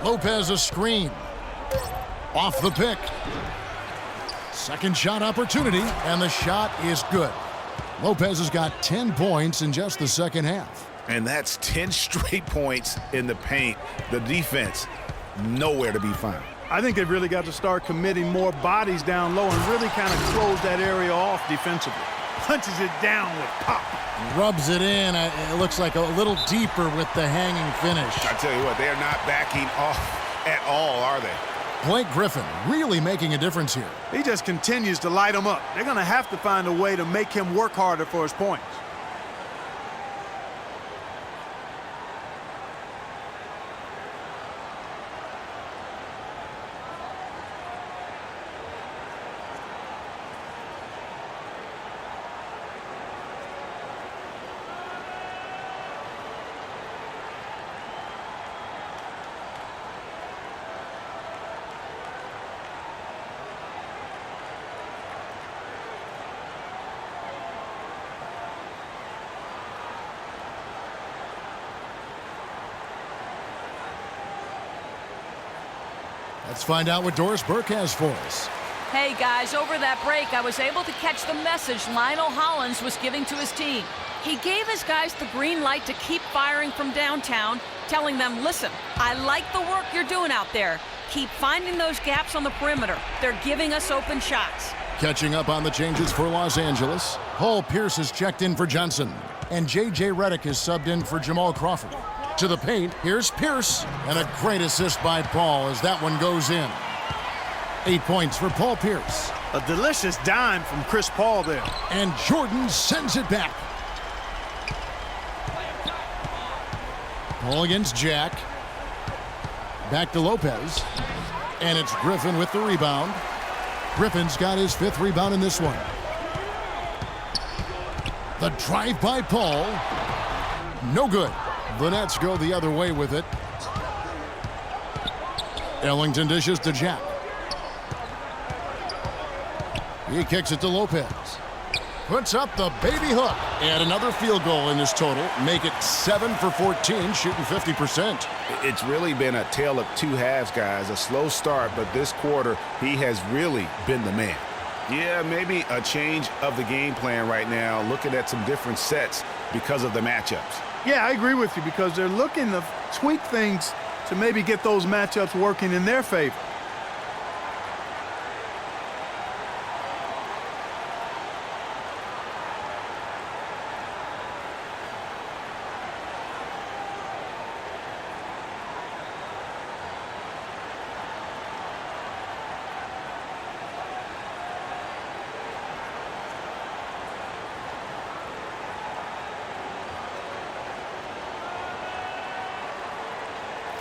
Lopez a screen. Off the pick. Second shot opportunity, and the shot is good. Lopez has got 10 points in just the second half. And that's 10 straight points in the paint. The defense, nowhere to be found. I think they've really got to start committing more bodies down low and really kind of close that area off defensively. Punches it down with pop. Rubs it in. It looks like a little deeper with the hanging finish. I tell you what, they're not backing off at all, are they? Blake Griffin really making a difference here. He just continues to light them up. They're going to have to find a way to make him work harder for his points. Let's find out what Doris Burke has for us. Hey guys, over that break, I was able to catch the message Lionel Hollins was giving to his team. He gave his guys the green light to keep firing from downtown, telling them, listen, I like the work you're doing out there. Keep finding those gaps on the perimeter. They're giving us open shots. Catching up on the changes for Los Angeles, Paul Pierce has checked in for Johnson, and J.J. Redick is subbed in for Jamal Crawford. To the paint, here's Pierce, and a great assist by Paul as that one goes in. 8 points for Paul Pierce. A delicious dime from Chris Paul there. And Jordan sends it back. Paul against Jack. Back to Lopez. And it's Griffin with the rebound. Griffin's got his 5th rebound in this one. The drive by Paul. No good. The Nets go the other way with it. Ellington dishes to Jack. He kicks it to Lopez. Puts up the baby hook. And another field goal in this total. Make it 7 for 14, shooting 50%. It's really been a tale of two halves, guys. A slow start, but this quarter, he has really been the man. Yeah, maybe a change of the game plan right now, looking at some different sets because of the matchups. Yeah, I agree with you because they're looking to tweak things to maybe get those matchups working in their favor.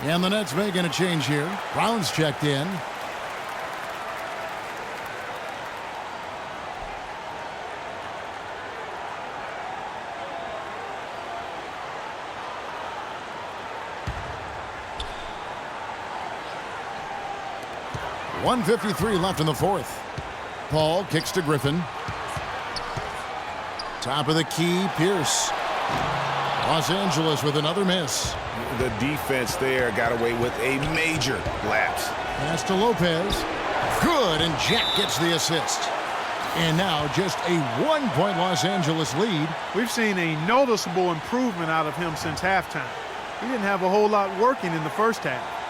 And the Nets making a change here. Brown's checked in. .153 left in the fourth. Paul kicks to Griffin. Top of the key, Pierce. Los Angeles with another miss. The defense there got away with a major lapse. Pass to Lopez. Good, and Jack gets the assist. And now just a 1-point Los Angeles lead. We've seen a noticeable improvement out of him since halftime. He didn't have a whole lot working in the first half.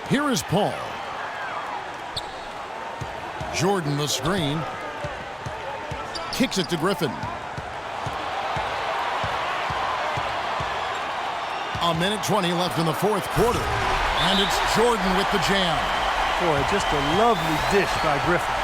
Here is Paul. Jordan the screen. Kicks it to Griffin. A minute 20 left in the fourth quarter. And it's Jordan with the jam. Boy, just a lovely dish by Griffin.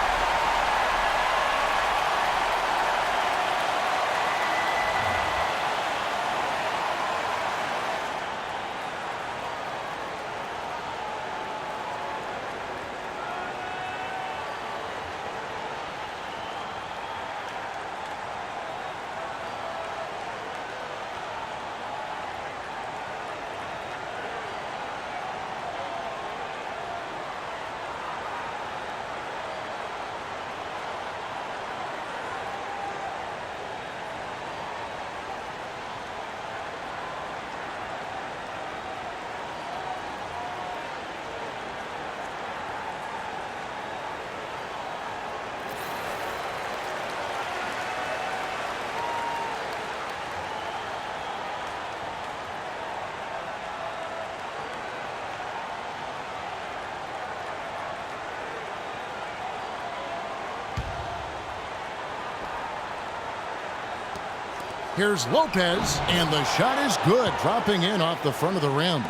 Here's Lopez, and the shot is good, dropping in off the front of the rim.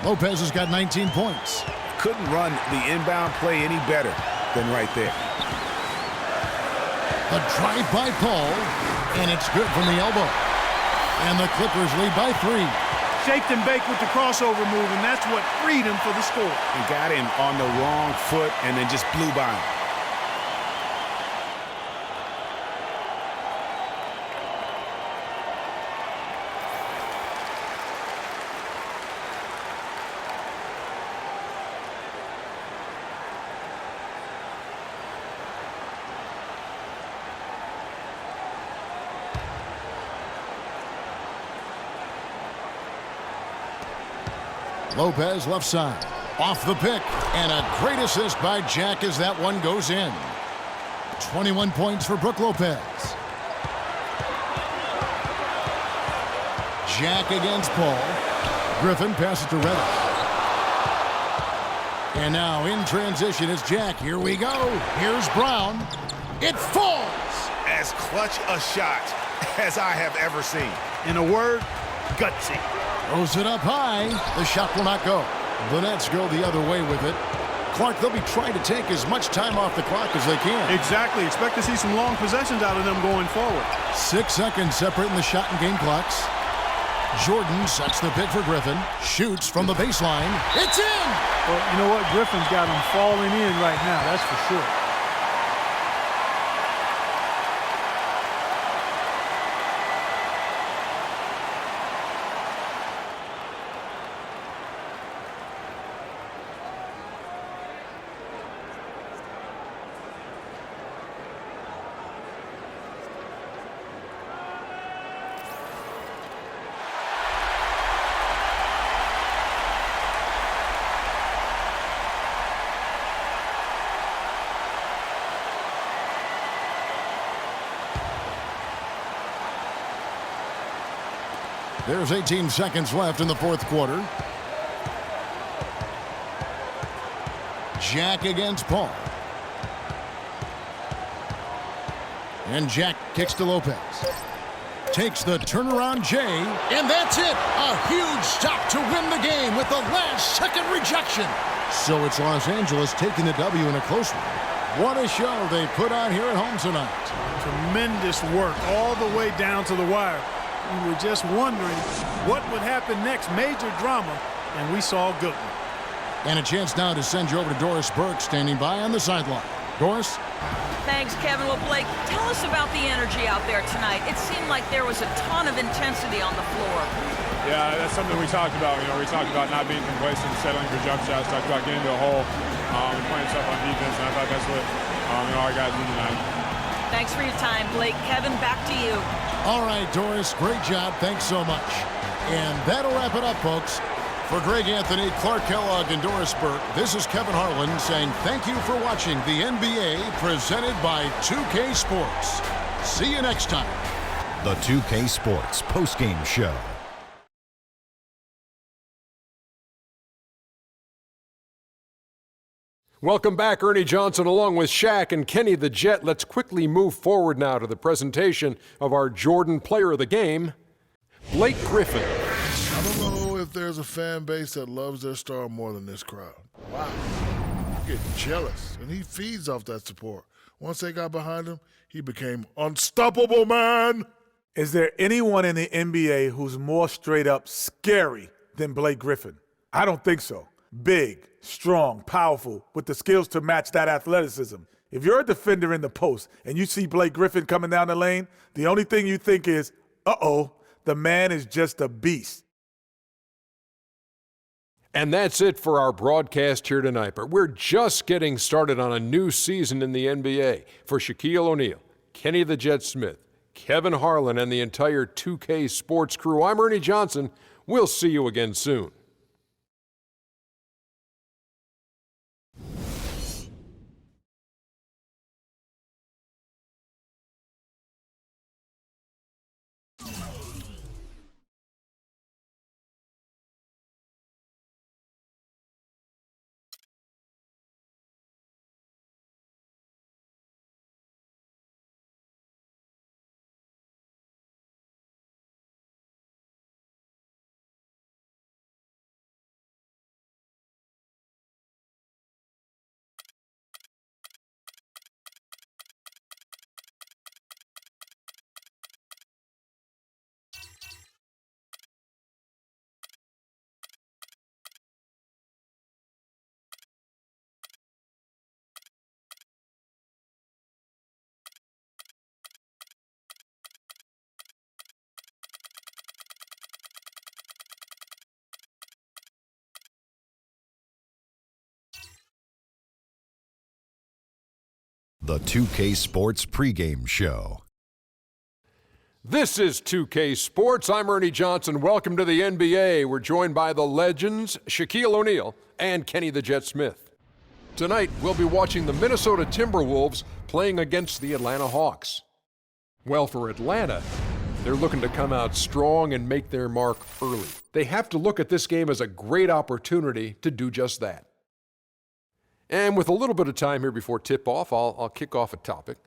Lopez has got 19 points. Couldn't run the inbound play any better than right there. A drive by Paul, and it's good from the elbow. And the Clippers lead by 3. Shaped and baked with the crossover move, and that's what freed him for the score. And got him on the wrong foot and then just blew by him. Lopez left side, off the pick, and a great assist by Jack as that one goes in. 21 points for Brook Lopez. Jack against Paul. Griffin passes to Reddish. And now in transition is Jack. Here we go. Here's Brown. It falls. As clutch a shot as I have ever seen. In a word, gutsy. Throws it up high. The shot will not go. The Nets go the other way with it. Clark, they'll be trying to take as much time off the clock as they can. Exactly. Expect to see some long possessions out of them going forward. 6 seconds separating the shot and game clocks. Jordan sets the pick for Griffin. Shoots from the baseline. It's in! Well, you know what? Griffin's got him falling in right now. That's for sure. There's 18 seconds left in the fourth quarter. Jack against Paul. And Jack kicks to Lopez. Takes the turnaround Jay, and that's it. A huge stop to win the game with the last-second rejection. So it's Los Angeles taking the W in a close one. What a show they put on here at home tonight. Tremendous work all the way down to the wire. We were just wondering what would happen next. Major drama, and we saw a good one. And a chance now to send you over to Doris Burke, standing by on the sideline. Doris? Thanks, Kevin. Well, Blake, tell us about the energy out there tonight. It seemed like there was a ton of intensity on the floor. Yeah, that's something we talked about. You know, we talked about not being complacent, settling for jump shots, talked about getting to a hole and playing stuff on defense, and I thought that's what our guys did tonight. Thanks for your time, Blake. Kevin, back to you. All right, Doris, great job. Thanks so much. And that'll wrap it up, folks. For Greg Anthony, Clark Kellogg, and Doris Burke, this is Kevin Harlan saying thank you for watching the NBA presented by 2K Sports. See you next time. The 2K Sports postgame show. Welcome back, Ernie Johnson, along with Shaq and Kenny the Jet. Let's quickly move forward now to the presentation of our Jordan Player of the Game, Blake Griffin. I don't know if there's a fan base that loves their star more than this crowd. Wow. You get jealous, and he feeds off that support. Once they got behind him, he became unstoppable, man. Is there anyone in the NBA who's more straight up scary than Blake Griffin? I don't think so. Big, strong, powerful, with the skills to match that athleticism. If you're a defender in the post and you see Blake Griffin coming down the lane, the only thing you think is, uh-oh, the man is just a beast. And that's it for our broadcast here tonight. But we're just getting started on a new season in the NBA. For Shaquille O'Neal, Kenny the Jet Smith, Kevin Harlan, and the entire 2K Sports crew, I'm Ernie Johnson. We'll see you again soon. The 2K Sports pregame show. This is 2K Sports. I'm Ernie Johnson. Welcome to the NBA. We're joined by the legends, Shaquille O'Neal and Kenny the Jet Smith. Tonight, we'll be watching the Minnesota Timberwolves playing against the Atlanta Hawks. Well, for Atlanta, they're looking to come out strong and make their mark early. They have to look at this game as a great opportunity to do just that. And with a little bit of time here before tip-off, I'll kick off a topic.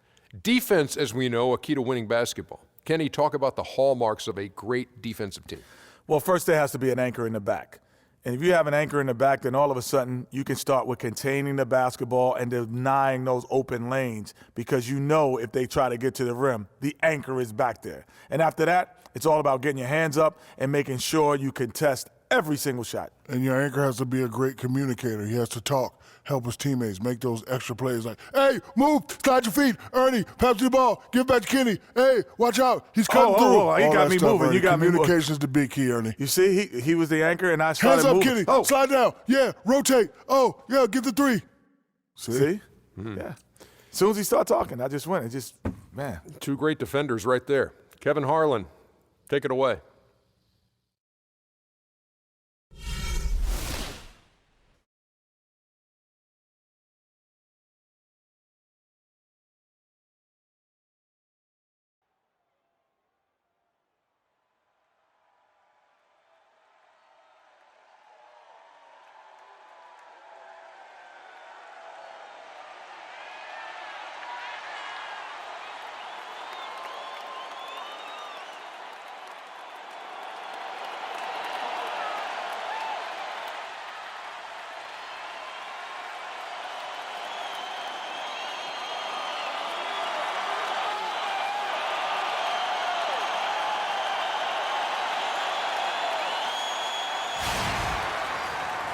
Defense, as we know, a key to winning basketball. Kenny, talk about the hallmarks of a great defensive team. Well, first there has to be an anchor in the back. And if you have an anchor in the back, then all of a sudden you can start with containing the basketball and denying those open lanes, because you know if they try to get to the rim, the anchor is back there. And after that, it's all about getting your hands up and making sure you contest every single shot. And your anchor has to be a great communicator. He has to talk, help his teammates, make those extra plays like, hey, move, slide your feet, Ernie, pass the ball, give it back to Kenny, hey, watch out, he's cutting through. He got me moving. Ernie. You got me moving. Communication's the big key, Ernie. You see, he was the anchor, and I started moving. moving. Hands up, Kenny, slide down, yeah, rotate, oh, yeah, get the three. See? Yeah. As soon as he started talking, I just went. It just, man. Two great defenders right there. Kevin Harlan, take it away.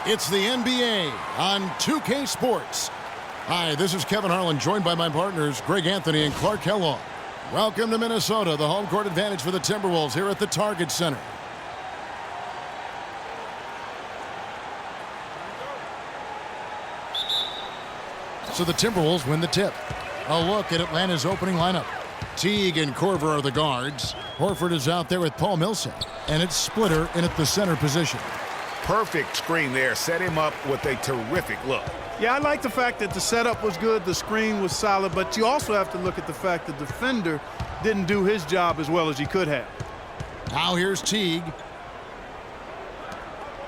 It's the NBA on 2K Sports. Hi, this is Kevin Harlan, joined by my partners, Greg Anthony and Clark Kellogg. Welcome to Minnesota, the home court advantage for the Timberwolves here at the Target Center. So the Timberwolves win the tip. A look at Atlanta's opening lineup. Teague and Korver are the guards. Horford is out there with Paul Millsap. And it's Splitter in at the center position. Perfect screen there. Set him up with a terrific look. Yeah, I like the fact that the setup was good, the screen was solid, but you also have to look at the fact the defender didn't do his job as well as he could have. Now here's Teague.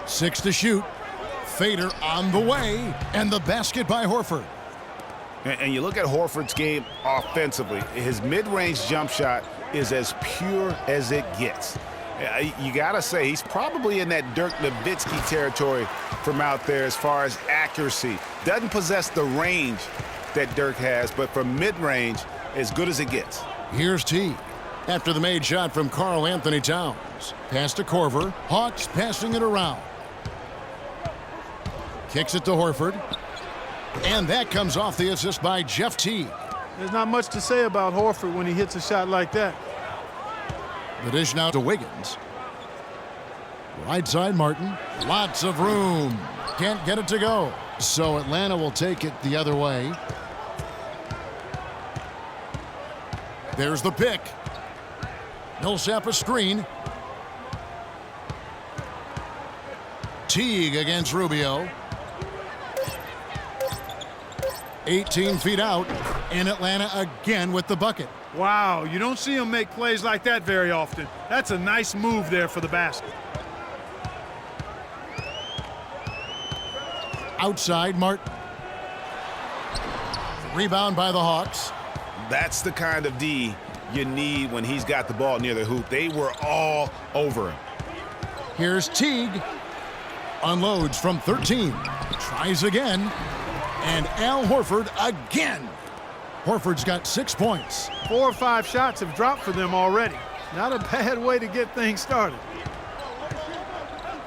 6 to shoot. Fader on the way, and the basket by Horford. And you look at Horford's game offensively. His mid-range jump shot is as pure as it gets. You got to say, he's probably in that Dirk Nowitzki territory from out there as far as accuracy. Doesn't possess the range that Dirk has, but from mid-range, as good as it gets. Here's T. After the made shot from Karl Anthony Towns. Pass to Korver. Hawks passing it around. Kicks it to Horford. And that comes off the assist by Jeff Teague. There's not much to say about Horford when he hits a shot like that. The dish now to Wiggins. Right side Martin. Lots of room. Can't get it to go. So Atlanta will take it the other way. There's the pick. Millsap a screen. Teague against Rubio. 18 feet out, and Atlanta again with the bucket. Wow, you don't see him make plays like that very often. That's a nice move there for the basket. Outside, Martin. Rebound by the Hawks. That's the kind of D you need when he's got the ball near the hoop. They were all over him. Here's Teague. Unloads from 13. Tries again. And Al Horford again. Horford's got 6 points. 4 or 5 shots have dropped for them already. Not a bad way to get things started.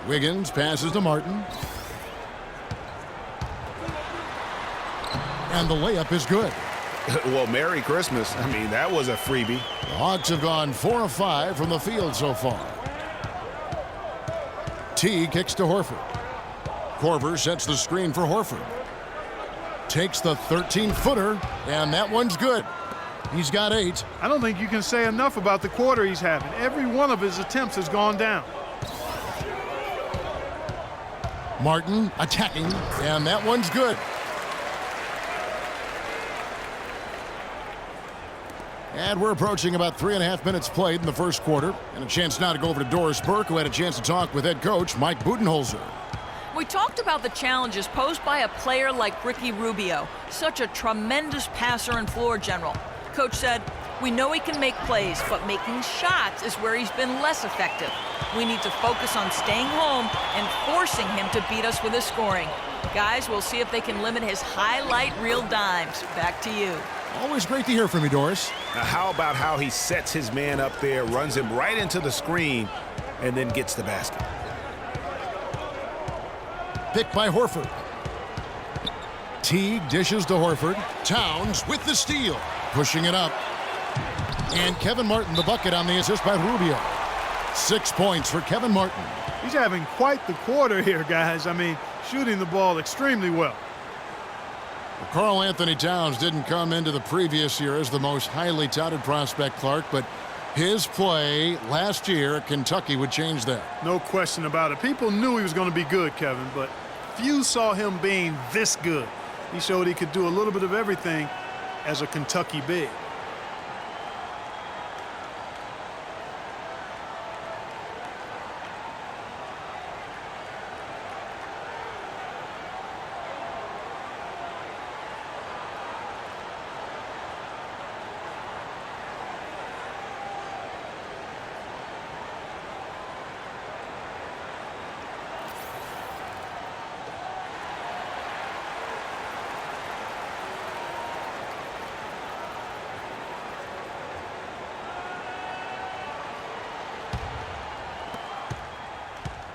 Wiggins passes to Martin. And the layup is good. Well, Merry Christmas. I mean, that was a freebie. The Hawks have gone 4 of 5 from the field so far. T kicks to Horford. Korver sets the screen for Horford. Takes the 13-footer, and that one's good. He's got 8. I don't think you can say enough about the quarter he's having. Every one of his attempts has gone down. Martin attacking, and that one's good. And we're approaching about 3.5 minutes played in the first quarter. And a chance now to go over to Doris Burke, who had a chance to talk with head coach Mike Budenholzer. We talked about the challenges posed by a player like Ricky Rubio, such a tremendous passer and floor general. Coach said, we know he can make plays, but making shots is where he's been less effective. We need to focus on staying home and forcing him to beat us with his scoring. Guys, we'll see if they can limit his highlight reel dimes. Back to you. Always great to hear from you, Doris. Now, how about how he sets his man up there, runs him right into the screen, and then gets the basket? Picked by Horford. Teague dishes to Horford. Towns with the steal. Pushing it up. And Kevin Martin the bucket on the assist by Rubio. 6 points for Kevin Martin. He's having quite the quarter here, guys. I mean, shooting the ball extremely well. Karl Anthony Towns didn't come into the previous year as the most highly touted prospect, Clark, but his play last year at Kentucky would change that. No question about it. People knew he was going to be good, Kevin, but few saw him being this good. He showed he could do a little bit of everything as a Kentucky big.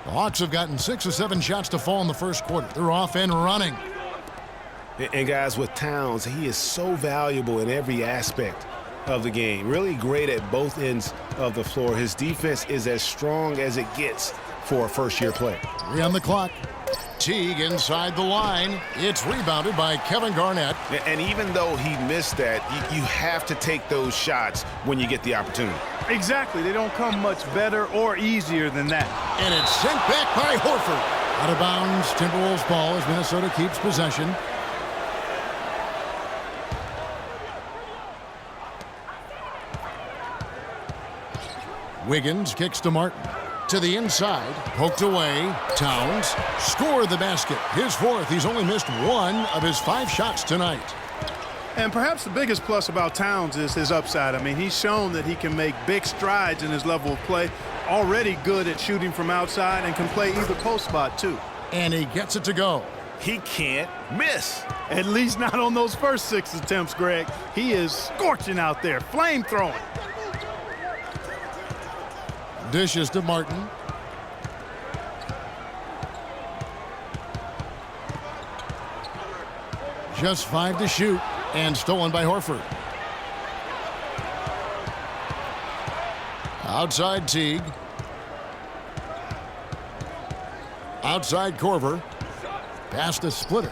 The Hawks have gotten 6 or 7 shots to fall in the first quarter. They're off and running. And guys, with Towns, he is so valuable in every aspect of the game. Really great at both ends of the floor. His defense is as strong as it gets for a first-year player. 3 on the clock. Teague inside the line. It's rebounded by Kevin Garnett. And even though he missed that, you have to take those shots when you get the opportunity. Exactly. They don't come much better or easier than that. And it's sent back by Horford. Out of bounds, Timberwolves ball as Minnesota keeps possession. Wiggins kicks to Martin. To the inside, poked away. Towns scored the basket. His 4th. He's only missed 1 of his 5 shots tonight. And perhaps the biggest plus about Towns is his upside. I mean, he's shown that he can make big strides in his level of play, already good at shooting from outside and can play either post spot too. And he gets it to go. He can't miss. At least not on those first 6 attempts, Greg. He is scorching out there, flame throwing. Dishes to Martin. Just 5 to shoot, and stolen by Horford. Outside Teague. Outside Korver. Past the Splitter.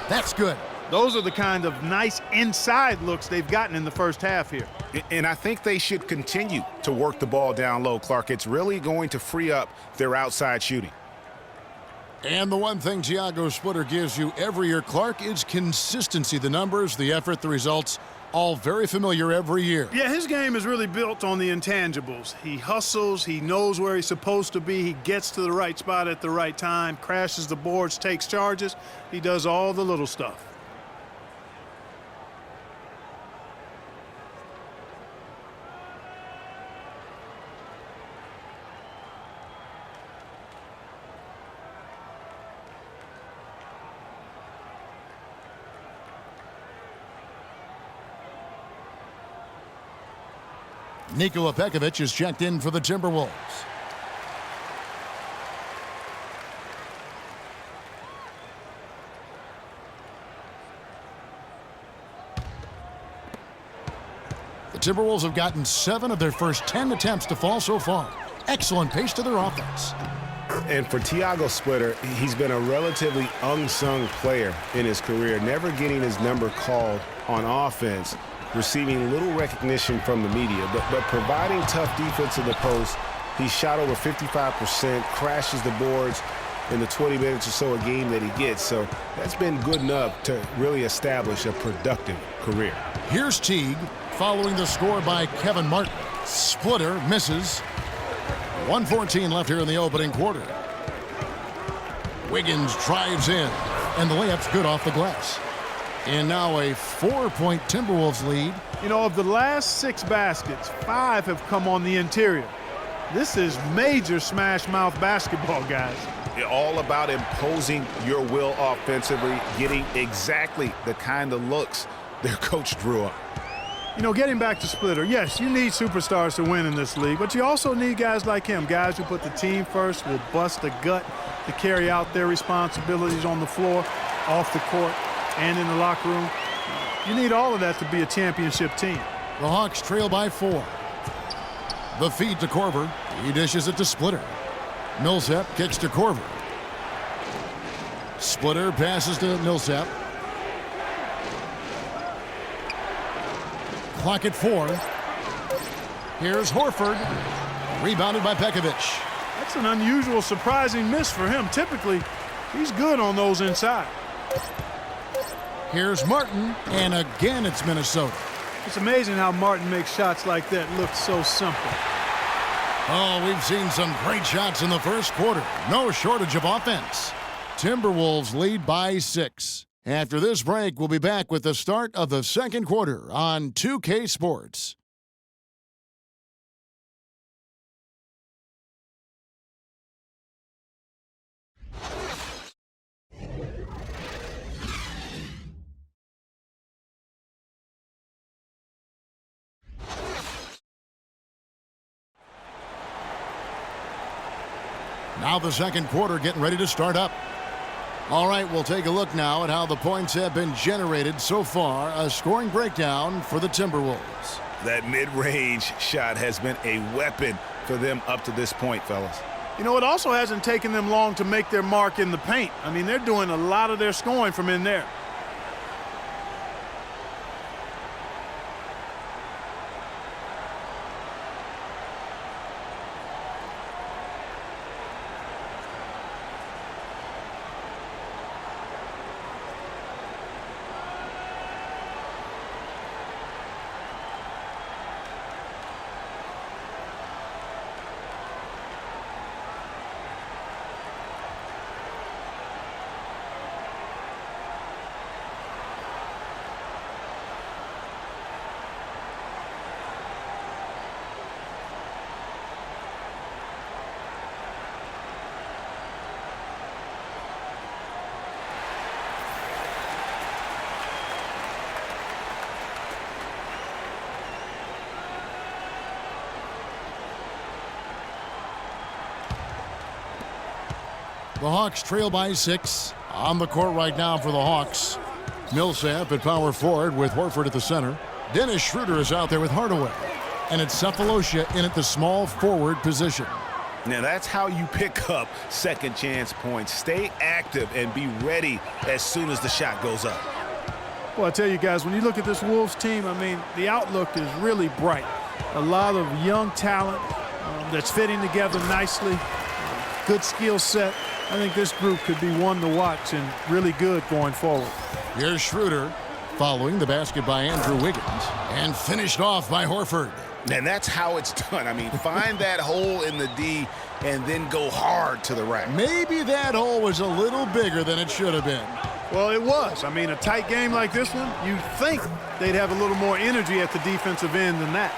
That's good. Those are the kind of nice inside looks they've gotten in the first half here. And I think they should continue to work the ball down low, Clark. It's really going to free up their outside shooting. And the one thing Thiago Splitter gives you every year, Clark, is consistency. The numbers, the effort, the results, all very familiar every year. Yeah, his game is really built on the intangibles. He hustles, he knows where he's supposed to be, he gets to the right spot at the right time, crashes the boards, takes charges. He does all the little stuff. Nikola Pekovic is checked in for the Timberwolves. The Timberwolves have gotten 7 of their first 10 attempts to fall so far. Excellent pace to their offense. And for Thiago Splitter, he's been a relatively unsung player in his career, never getting his number called on offense, receiving little recognition from the media, but providing tough defense in the post. He shot over 55%, crashes the boards in the 20 minutes or so a game that he gets. So that's been good enough to really establish a productive career. Here's Teague following the score by Kevin Martin. Splitter misses. 1:14 left here in the opening quarter. Wiggins drives in, and the layup's good off the glass. And now a 4-point Timberwolves lead. You know, of the last 6 baskets, 5 have come on the interior. This is major smash mouth basketball, guys. All about imposing your will offensively, getting exactly the kind of looks their coach drew up. You know, getting back to Splitter, yes, you need superstars to win in this league, but you also need guys like him, guys who put the team first, will bust the gut to carry out their responsibilities on the floor, off the court, and in the locker room. You need all of that to be a championship team. The Hawks trail by 4. The feed to Korver. He dishes it to Splitter. Millsap kicks to Korver. Splitter passes to Millsap. Clock at 4. Here's Horford. Rebounded by Pekovic. That's an unusual, surprising miss for him. Typically, he's good on those inside. Here's Martin, and again it's Minnesota. It's amazing how Martin makes shots like that look so simple. Oh, we've seen some great shots in the first quarter. No shortage of offense. Timberwolves lead by 6. After this break, we'll be back with the start of the second quarter on 2K Sports. Now the second quarter getting ready to start up. All right, we'll take a look now at how the points have been generated so far. A scoring breakdown for the Timberwolves. That mid-range shot has been a weapon for them up to this point, fellas. You know, it also hasn't taken them long to make their mark in the paint. I mean, they're doing a lot of their scoring from in there. The Hawks trail by 6. On the court right now for the Hawks. Millsap at power forward with Horford at the center. Dennis Schroeder is out there with Hardaway. And it's Cephalosha in at the small forward position. Now that's how you pick up second chance points. Stay active and be ready as soon as the shot goes up. Well, I tell you guys, when you look at this Wolves team, I mean, the outlook is really bright. A lot of young talent that's fitting together nicely. Good skill set. I think this group could be one to watch and really good going forward. Here's Schroeder following the basket by Andrew Wiggins and finished off by Horford. And that's how it's done. I mean, find that hole in the D and then go hard to the rack. Maybe that hole was a little bigger than it should have been. Well, it was. I mean, a tight game like this one, you'd think they'd have a little more energy at the defensive end than that.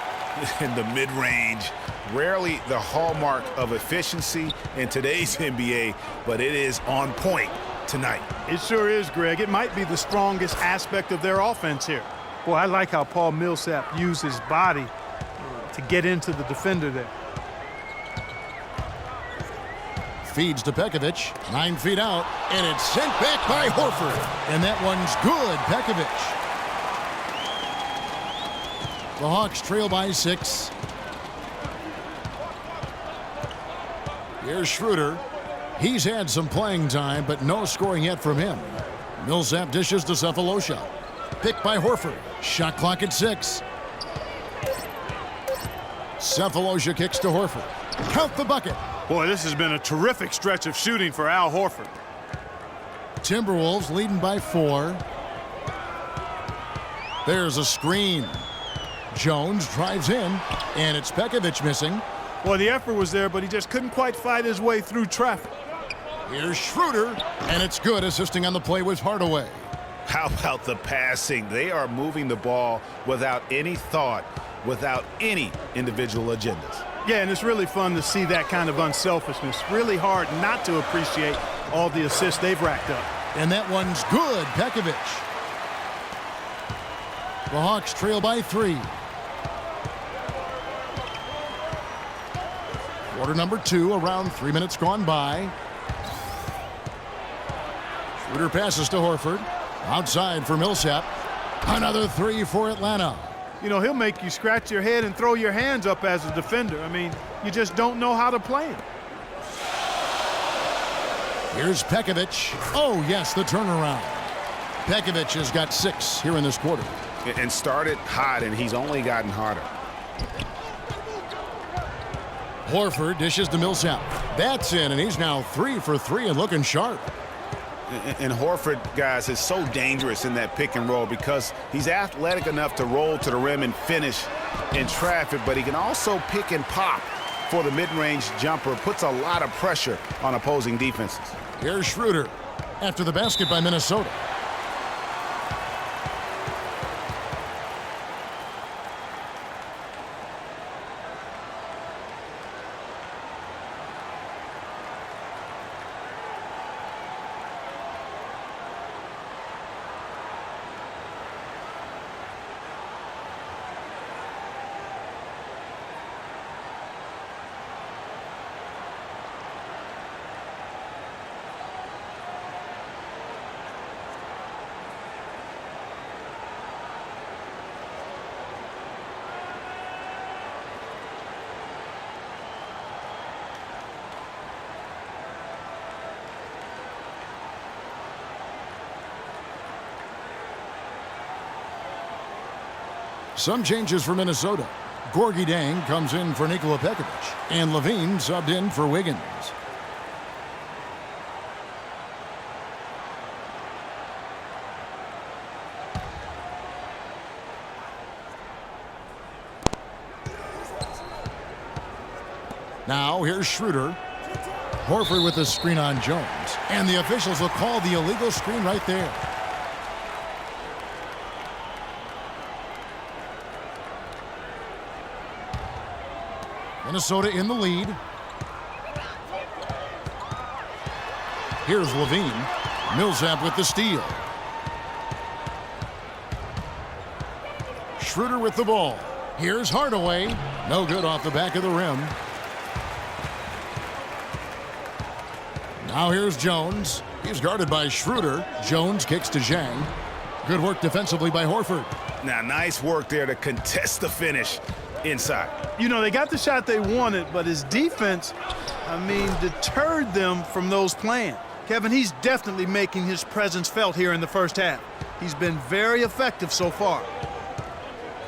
In the mid-range, rarely the hallmark of efficiency in today's NBA, but it is on point tonight. It sure is, Greg. It might be the strongest aspect of their offense here. Well, I like how Paul Millsap used his body to get into the defender there. Feeds to Pekovic, 9 feet out, and it's sent back by Horford. And that one's good, Pekovic. The Hawks trail by 6. Here's Schroeder. He's had some playing time, but no scoring yet from him. Millsap dishes to Cephalosha. Picked by Horford. Shot clock at 6. Cephalosha kicks to Horford. Count the bucket. Boy, this has been a terrific stretch of shooting for Al Horford. Timberwolves leading by 4. There's a screen. Jones drives in, and it's Pekovic missing. Well, the effort was there, but he just couldn't quite fight his way through traffic. Here's Schroeder, and it's good. Assisting on the play was Hardaway. How about the passing? They are moving the ball without any thought, without any individual agendas. Yeah, and it's really fun to see that kind of unselfishness. Really hard not to appreciate all the assists they've racked up. And that one's good, Pekovic. The Hawks trail by 3. Quarter number 2, around 3 minutes gone by. Schroeder passes to Horford. Outside for Millsap. Another 3 for Atlanta. You know, he'll make you scratch your head and throw your hands up as a defender. I mean, you just don't know how to play him. Here's Pekovic. Oh, yes, the turnaround. Pekovic has got 6 here in this quarter. And started hot, and he's only gotten harder. Horford dishes to Millsap. That's in, and he's now 3 for 3 and looking sharp. And Horford, guys, is so dangerous in that pick and roll because he's athletic enough to roll to the rim and finish in traffic, but he can also pick and pop for the mid-range jumper. Puts a lot of pressure on opposing defenses. Here's Schroeder after the basket by Minnesota. Some changes for Minnesota. Gorgie Dang comes in for Nikola Pekovic, and Levine subbed in for Wiggins. Now here's Schroeder. Horford with the screen on Jones, and the officials will call the illegal screen right there. Minnesota in the lead. Here's Levine. Millsap with the steal. Schroeder with the ball. Here's Hardaway. No good off the back of the rim. Now here's Jones. He's guarded by Schroeder. Jones kicks to Zhang. Good work defensively by Horford. Now, nice work there to contest the finish inside. You know, they got the shot they wanted, but his defense, deterred them from those plans. Kevin, he's definitely making his presence felt here in the first half. He's been very effective so far.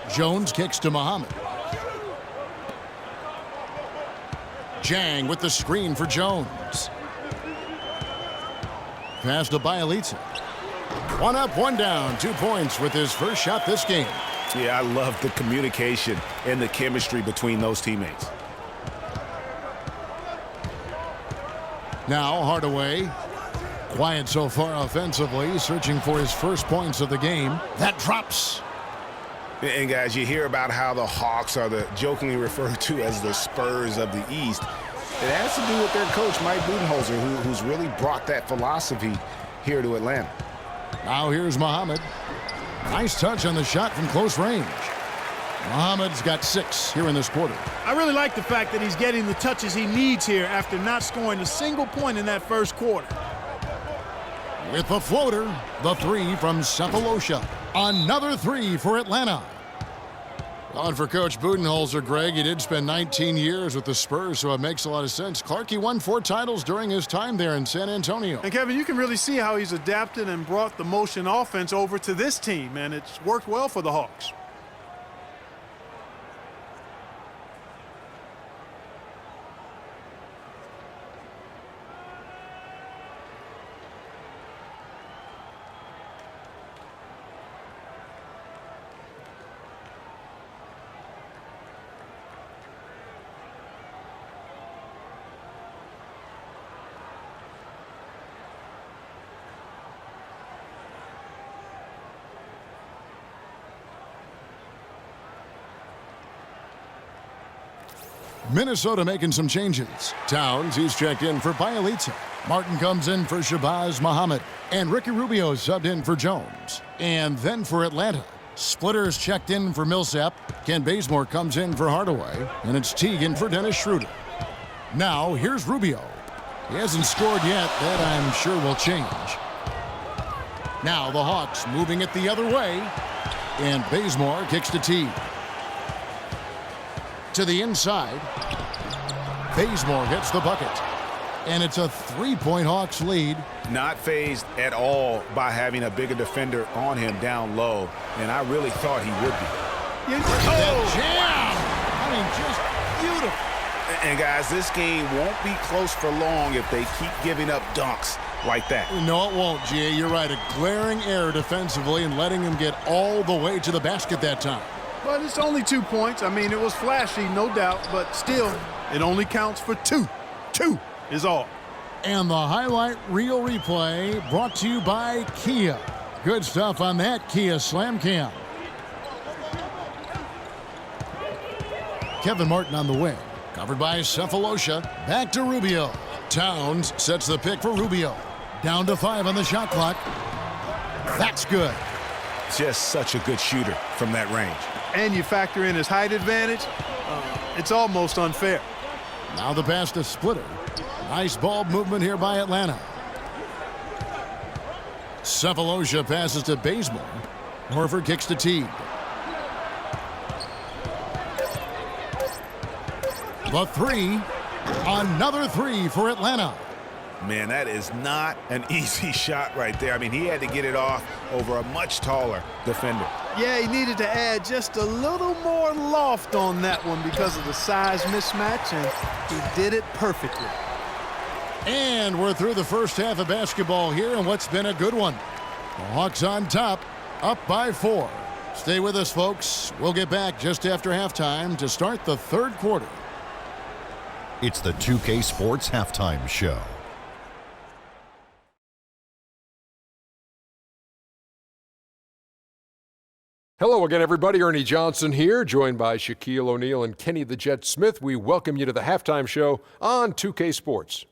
Jones kicks to Muhammad. Zhang with the screen for Jones. Pass to Bielitsa. One up, one down. 2 points with his first shot this game. Yeah, I love the communication and the chemistry between those teammates. Now Hardaway. Quiet so far offensively, searching for his first points of the game. That drops. And guys, you hear about how the Hawks are jokingly referred to as the Spurs of the East. It has to do with their coach, Mike Budenholzer, who's really brought that philosophy here to Atlanta. Now here's Muhammad. Nice touch on the shot from close range. Muhammad's got 6 here in this quarter. I really like the fact that he's getting the touches he needs here after not scoring a single point in that first quarter. With the floater, the 3 from Cephalosha. Another 3 for Atlanta. Well, and for Coach Budenholzer, Greg, he did spend 19 years with the Spurs, so it makes a lot of sense. Clarkie won 4 titles during his time there in San Antonio. And, Kevin, you can really see how he's adapted and brought the motion offense over to this team, and it's worked well for the Hawks. Minnesota making some changes. Towns, he's checked in for Bielitsa. Martin comes in for Shabazz Muhammad. And Ricky Rubio subbed in for Jones. And then for Atlanta, Splitter's checked in for Millsap. Ken Bazemore comes in for Hardaway. And it's Teagan for Dennis Schroeder. Now, here's Rubio. He hasn't scored yet. That, I'm sure, will change. Now, the Hawks moving it the other way. And Bazemore kicks to Teague. To the inside. Bazemore hits the bucket. And it's a 3-point Hawks lead. Not fazed at all by having a bigger defender on him down low. And I really thought he would be. Jam! Just beautiful. And guys, this game won't be close for long if they keep giving up dunks like that. No, it won't, G.A. You're right. A glaring error defensively and letting him get all the way to the basket that time. But it's only 2 points. It was flashy, no doubt, but still, it only counts for 2. 2 is all. And the highlight reel replay brought to you by Kia. Good stuff on that Kia Slam Cam. Kevin Martin on the wing. Covered by Cephalosha. Back to Rubio. Towns sets the pick for Rubio. Down to 5 on the shot clock. That's good. Just such a good shooter from that range. And you factor in his height advantage, it's almost unfair. Now the pass to Splitter. Nice ball movement here by Atlanta. Cephalosha passes to Bazemore. Horford kicks to Teague. The 3. Another 3 for Atlanta. Man, that is not an easy shot right there. He had to get it off over a much taller defender. Yeah, he needed to add just a little more loft on that one because of the size mismatch, and he did it perfectly. And we're through the first half of basketball here, and what's been a good one. The Hawks on top, up by 4. Stay with us, folks. We'll get back just after halftime to start the third quarter. It's the 2K Sports Halftime Show. Hello again, everybody. Ernie Johnson here, joined by Shaquille O'Neal and Kenny the Jet Smith. We welcome you to the halftime show on 2K Sports.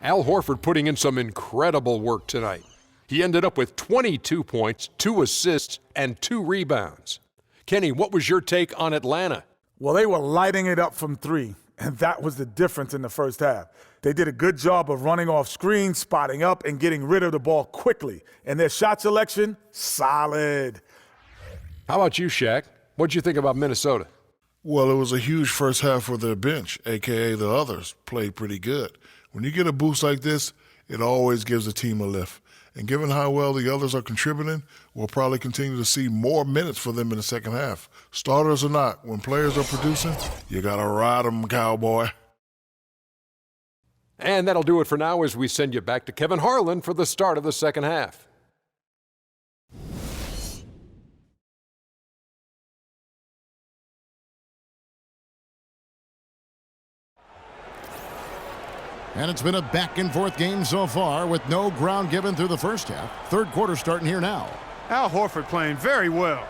Al Horford putting in some incredible work tonight. He ended up with 22 points, 2 assists, and 2 rebounds. Kenny, what was your take on Atlanta? Well, they were lighting it up from 3, and that was the difference in the first half. They did a good job of running off screens, spotting up, and getting rid of the ball quickly. And their shot selection, solid. How about you, Shaq? What'd you think about Minnesota? Well, it was a huge first half for their bench, a.k.a. the others, played pretty good. When you get a boost like this, it always gives the team a lift. And given how well the others are contributing, we'll probably continue to see more minutes for them in the second half. Starters or not, when players are producing, you got to ride them, cowboy. And that'll do it for now as we send you back to Kevin Harlan for the start of the second half. And it's been a back-and-forth game so far with no ground given through the first half. Third quarter starting here now. Al Horford playing very well.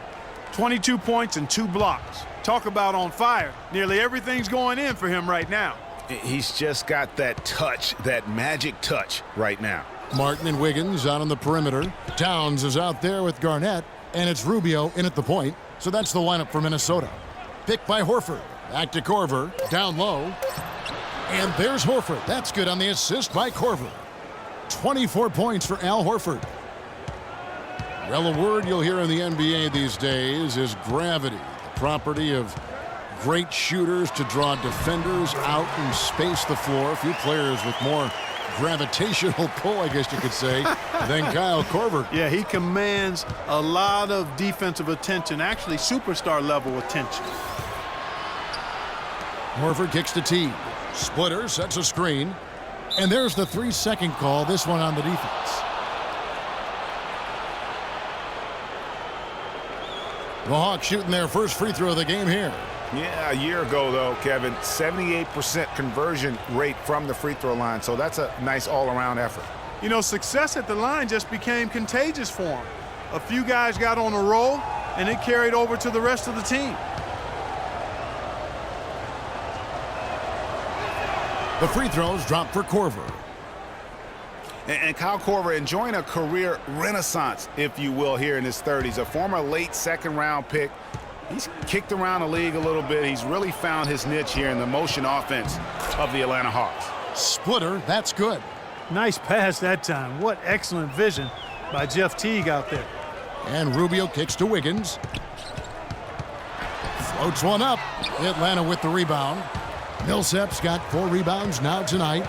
22 points and 2 blocks. Talk about on fire. Nearly everything's going in for him right now. He's just got that touch, that magic touch right now. Martin and Wiggins out on the perimeter. Towns is out there with Garnett, and it's Rubio in at the point. So that's the lineup for Minnesota. Picked by Horford. Back to Korver. Down low. And there's Horford. That's good on the assist by Korver. 24 points for Al Horford. Well, a word you'll hear in the NBA these days is gravity, the property of great shooters to draw defenders out and space the floor. A few players with more gravitational pull, I guess you could say, than Kyle Korver. Yeah, he commands a lot of defensive attention, actually superstar level attention. Horford kicks to Teague. Splitter sets a screen. And there's the 3-second call, this one on the defense. The Hawks shooting their first free throw of the game here. Yeah, a year ago, though, Kevin, 78% conversion rate from the free throw line. So that's a nice all-around effort. You know, success at the line just became contagious for him. A few guys got on a roll, and it carried over to the rest of the team. The free throws drop for Korver. And Kyle Korver enjoying a career renaissance, if you will, here in his 30s. A former late second-round pick. He's kicked around the league a little bit. He's really found his niche here in the motion offense of the Atlanta Hawks. Splitter, that's good. Nice pass that time. What excellent vision by Jeff Teague out there. And Rubio kicks to Wiggins. Floats one up. Atlanta with the rebound. Millsap's got 4 rebounds now tonight.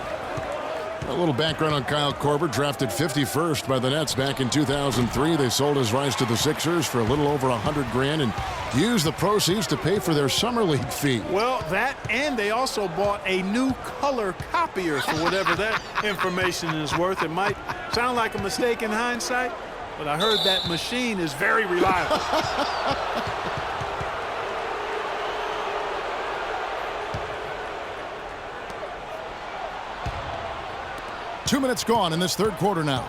A little background on Kyle Korver, drafted 51st by the Nets back in 2003. They sold his rights to the Sixers for a little over $100,000 and used the proceeds to pay for their summer league fee. Well, that, and they also bought a new color copier for whatever that information is worth. It might sound like a mistake in hindsight, but I heard that machine is very reliable. 2 minutes gone in this third quarter now.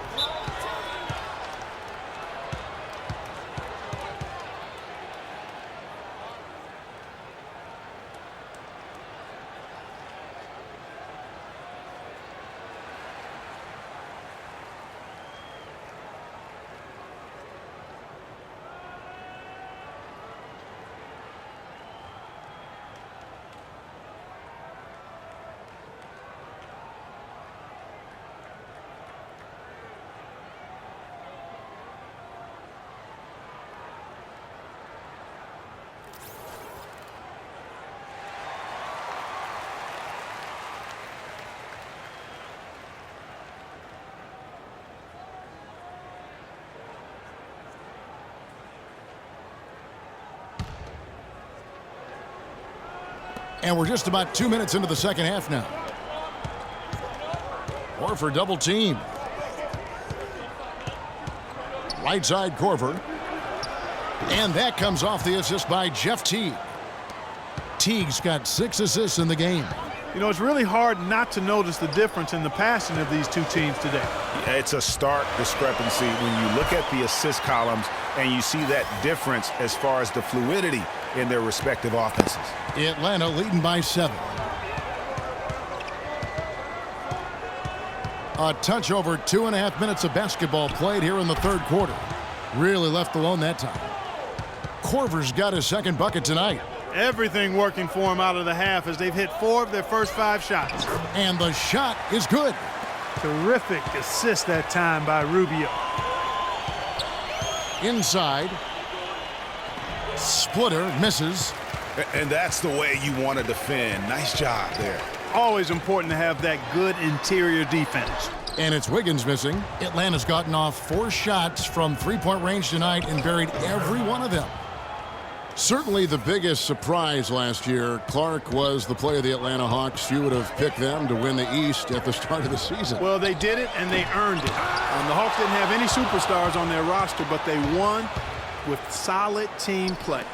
And we're just about 2 minutes into the second half now. Horford double team. Right side Korver. And that comes off the assist by Jeff Teague. Teague's got 6 assists in the game. You know, it's really hard not to notice the difference in the passing of these two teams today. Yeah, it's a stark discrepancy when you look at the assist columns and you see that difference as far as the fluidity in their respective offenses. Atlanta leading by 7. A touch over 2.5 minutes of basketball played here in the third quarter. Really left alone that time. Korver's got his second bucket tonight. Everything working for him out of the half as they've hit 4 of their first 5 shots. And the shot is good. Terrific assist that time by Rubio. Inside. Splitter misses. And that's the way you want to defend. Nice job there. Always important to have that good interior defense. And it's Wiggins missing. Atlanta's gotten off 4 shots from three-point range tonight and buried every one of them. Certainly the biggest surprise last year, Clark, was the play of the Atlanta Hawks. You would have picked them to win the East at the start of the season. Well, they did it, and they earned it. The Hawks didn't have any superstars on their roster, but they won with solid team play.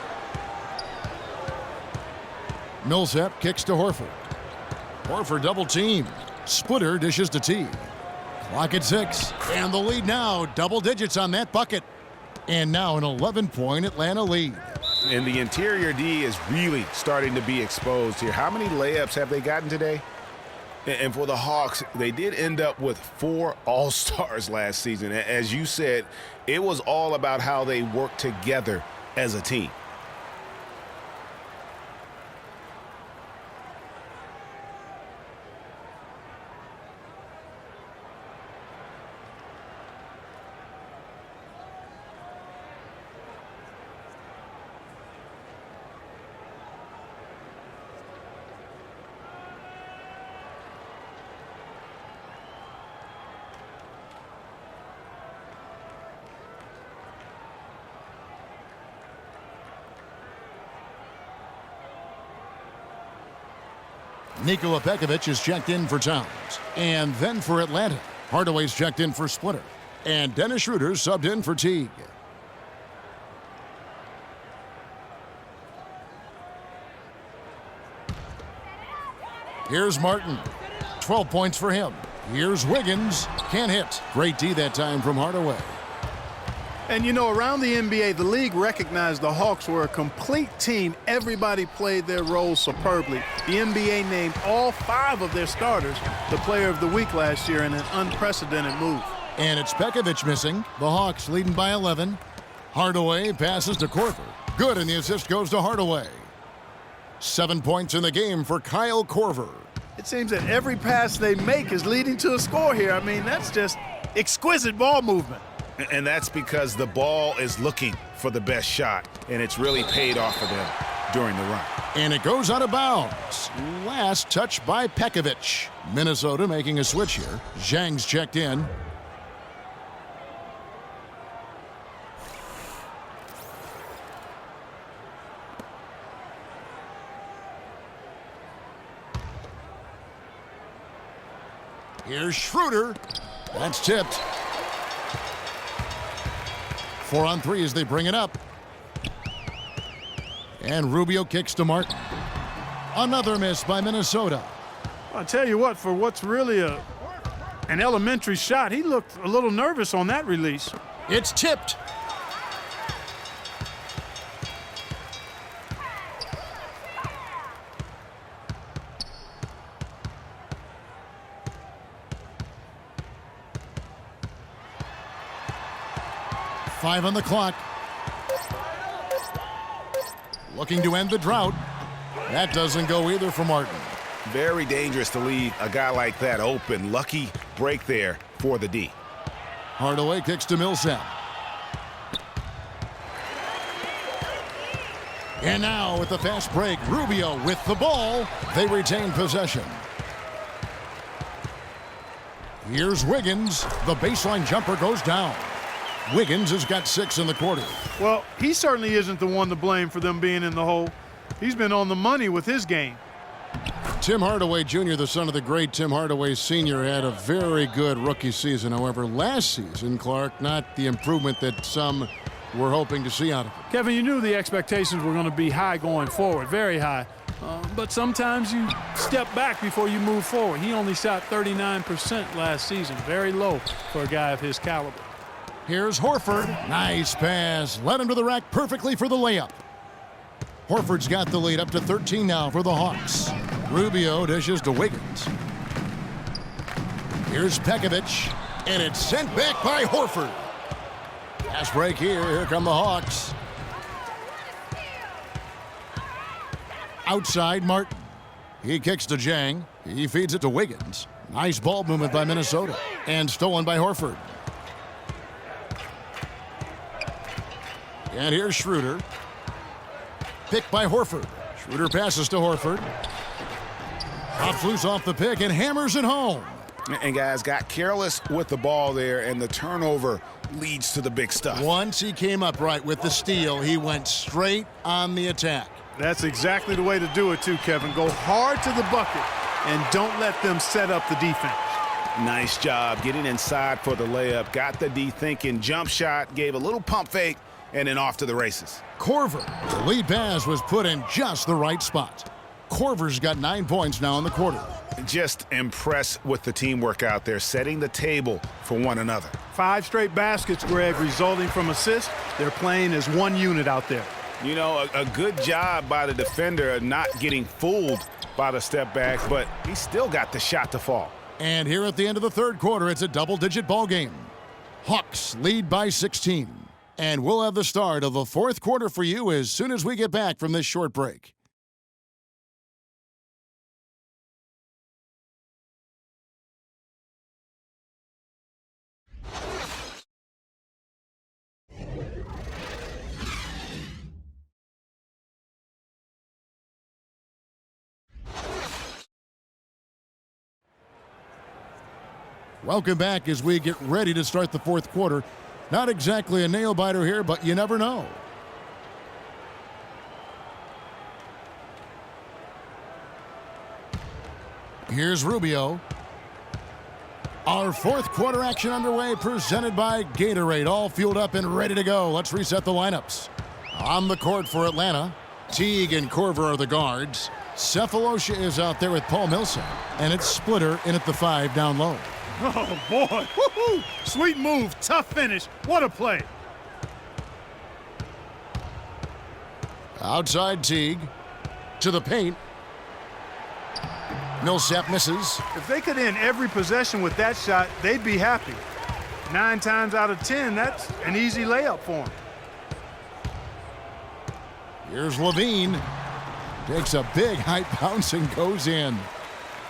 Millsap kicks to Horford. Horford double team. Splitter dishes to T. Clock at 6. And the lead now, double digits on that bucket. And now an 11-point Atlanta lead. And the interior D is really starting to be exposed here. How many layups have they gotten today? And for the Hawks, they did end up with 4 All-Stars last season. As you said, it was all about how they worked together as a team. Nikola Pekovic is checked in for Towns. And then for Atlanta, Hardaway's checked in for Splitter. And Dennis Schroeder's subbed in for Teague. Here's Martin. 12 points for him. Here's Wiggins. Can't hit. Great D that time from Hardaway. And you know, around the NBA, the league recognized the Hawks were a complete team. Everybody played their roles superbly. The NBA named all 5 of their starters the player of the week last year in an unprecedented move. And it's Pekovic missing. The Hawks leading by 11. Hardaway passes to Korver. Good, and the assist goes to Hardaway. 7 points in the game for Kyle Korver. It seems that every pass they make is leading to a score here. I mean, that's just exquisite ball movement. And that's because the ball is looking for the best shot, and it's really paid off for them during the run. And it goes out of bounds. Last touch by Pekovic. Minnesota making a switch here. Zhang's checked in. Here's Schroeder. That's tipped. 4 on 3 as they bring it up. And Rubio kicks to Martin. Another miss by Minnesota. I'll tell you what, for what's really an elementary shot, he looked a little nervous on that release. It's tipped. Five on the clock. Looking to end the drought. That doesn't go either for Martin. Very dangerous to leave a guy like that open. Lucky break there for the D. Hardaway kicks to Millsap. And now with the fast break, Rubio with the ball. They retain possession. Here's Wiggins. The baseline jumper goes down. Wiggins has got 6 in the quarter. Well, he certainly isn't the one to blame for them being in the hole. He's been on the money with his game. Tim Hardaway Jr., the son of the great Tim Hardaway Sr., had a very good rookie season. However, last season, Clark, not the improvement that some were hoping to see out of him. Kevin, you knew the expectations were going to be high going forward, very high. But sometimes you step back before you move forward. He only shot 39% last season, very low for a guy of his caliber. Here's Horford. Nice pass. Led him to the rack perfectly for the layup. Horford's got the lead up to 13 now for the Hawks. Rubio dishes to Wiggins. Here's Pekovic. And it's sent back by Horford. Fast break here. Here come the Hawks. Outside, Martin. He kicks to Jang. He feeds it to Wiggins. Nice ball movement by Minnesota. And stolen by Horford. And here's Schroeder. Picked by Horford. Schroeder passes to Horford. Pops loose off the pick and hammers it home. And guys got careless with the ball there, and the turnover leads to the big stuff. Once he came up right with the steal, he went straight on the attack. That's exactly the way to do it too, Kevin. Go hard to the bucket and don't let them set up the defense. Nice job getting inside for the layup. Got the D thinking, jump shot, gave a little pump fake, and then off to the races. Korver, the lead pass was put in just the right spot. Korver's got 9 points now in the quarter. Just impressed with the teamwork out there, setting the table for one another. 5 straight baskets, Greg, resulting from assists. They're playing as one unit out there. You know, a good job by the defender not getting fooled by the step back, but he still got the shot to fall. And here at the end of the third quarter, it's a double-digit ball game. Hawks lead by 16. And we'll have the start of the fourth quarter for you as soon as we get back from this short break. Welcome back as we get ready to start the fourth quarter. Not exactly a nail-biter here, but you never know. Here's Rubio. Our fourth quarter action underway, presented by Gatorade. All fueled up and ready to go. Let's reset the lineups. On the court for Atlanta, Teague and Korver are the guards. Cephalosha is out there with Paul Millsap. And it's Splitter in at the 5 down low. Oh, boy. Woo-hoo. Sweet move. Tough finish. What a play. Outside Teague. To the paint. Millsap misses. If they could end every possession with that shot, they'd be happy. 9 times out of 10, that's an easy layup for them. Here's Levine. Takes a big high bounce and goes in.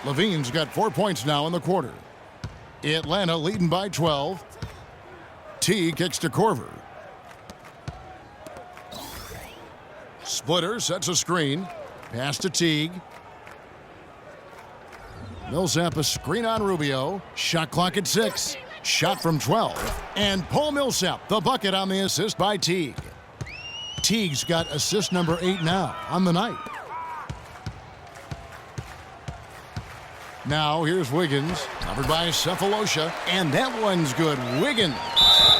Levine's got 4 points now in the quarter. Atlanta leading by 12. T kicks to Korver. Splitter sets a screen. Pass to Teague. Millsap a screen on Rubio. Shot clock at 6. Shot from 12. And Paul Millsap, the bucket on the assist by Teague. Teague's got assist number 8 now on the night. Now here's Wiggins, covered by Cephalosha, and that one's good. Wiggins.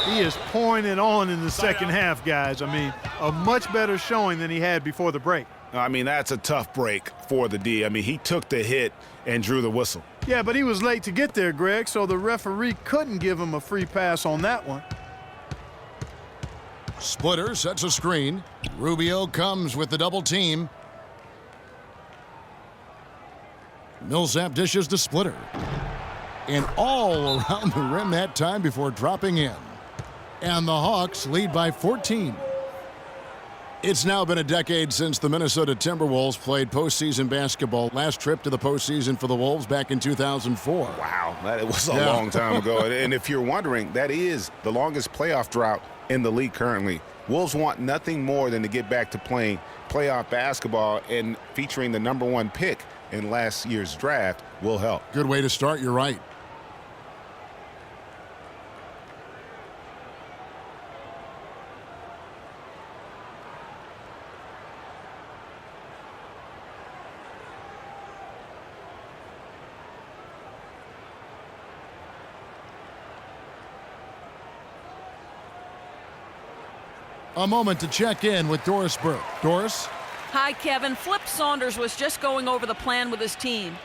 He is pouring it on in the second half, guys. I mean, a much better showing than he had before the break. I mean, that's a tough break for the D. I mean, he took the hit and drew the whistle. Yeah, but he was late to get there, Greg, so the referee couldn't give him a free pass on that one. Splitter sets a screen. Rubio comes with the double team. Millsap dishes to Splitter. And all around the rim that time before dropping in. And the Hawks lead by 14. It's now been a decade since the Minnesota Timberwolves played postseason basketball. Last trip to the postseason for the Wolves back in 2004. Wow, that was a long time ago. And if you're wondering, that is the longest playoff drought in the league currently. Wolves want nothing more than to get back to playing playoff basketball, and featuring the number 1 pick in last year's draft will help. Good way to start, you're right. A moment to check in with Doris Burke. Doris? Hi, Kevin. Flip Saunders was just going over the plan with his team.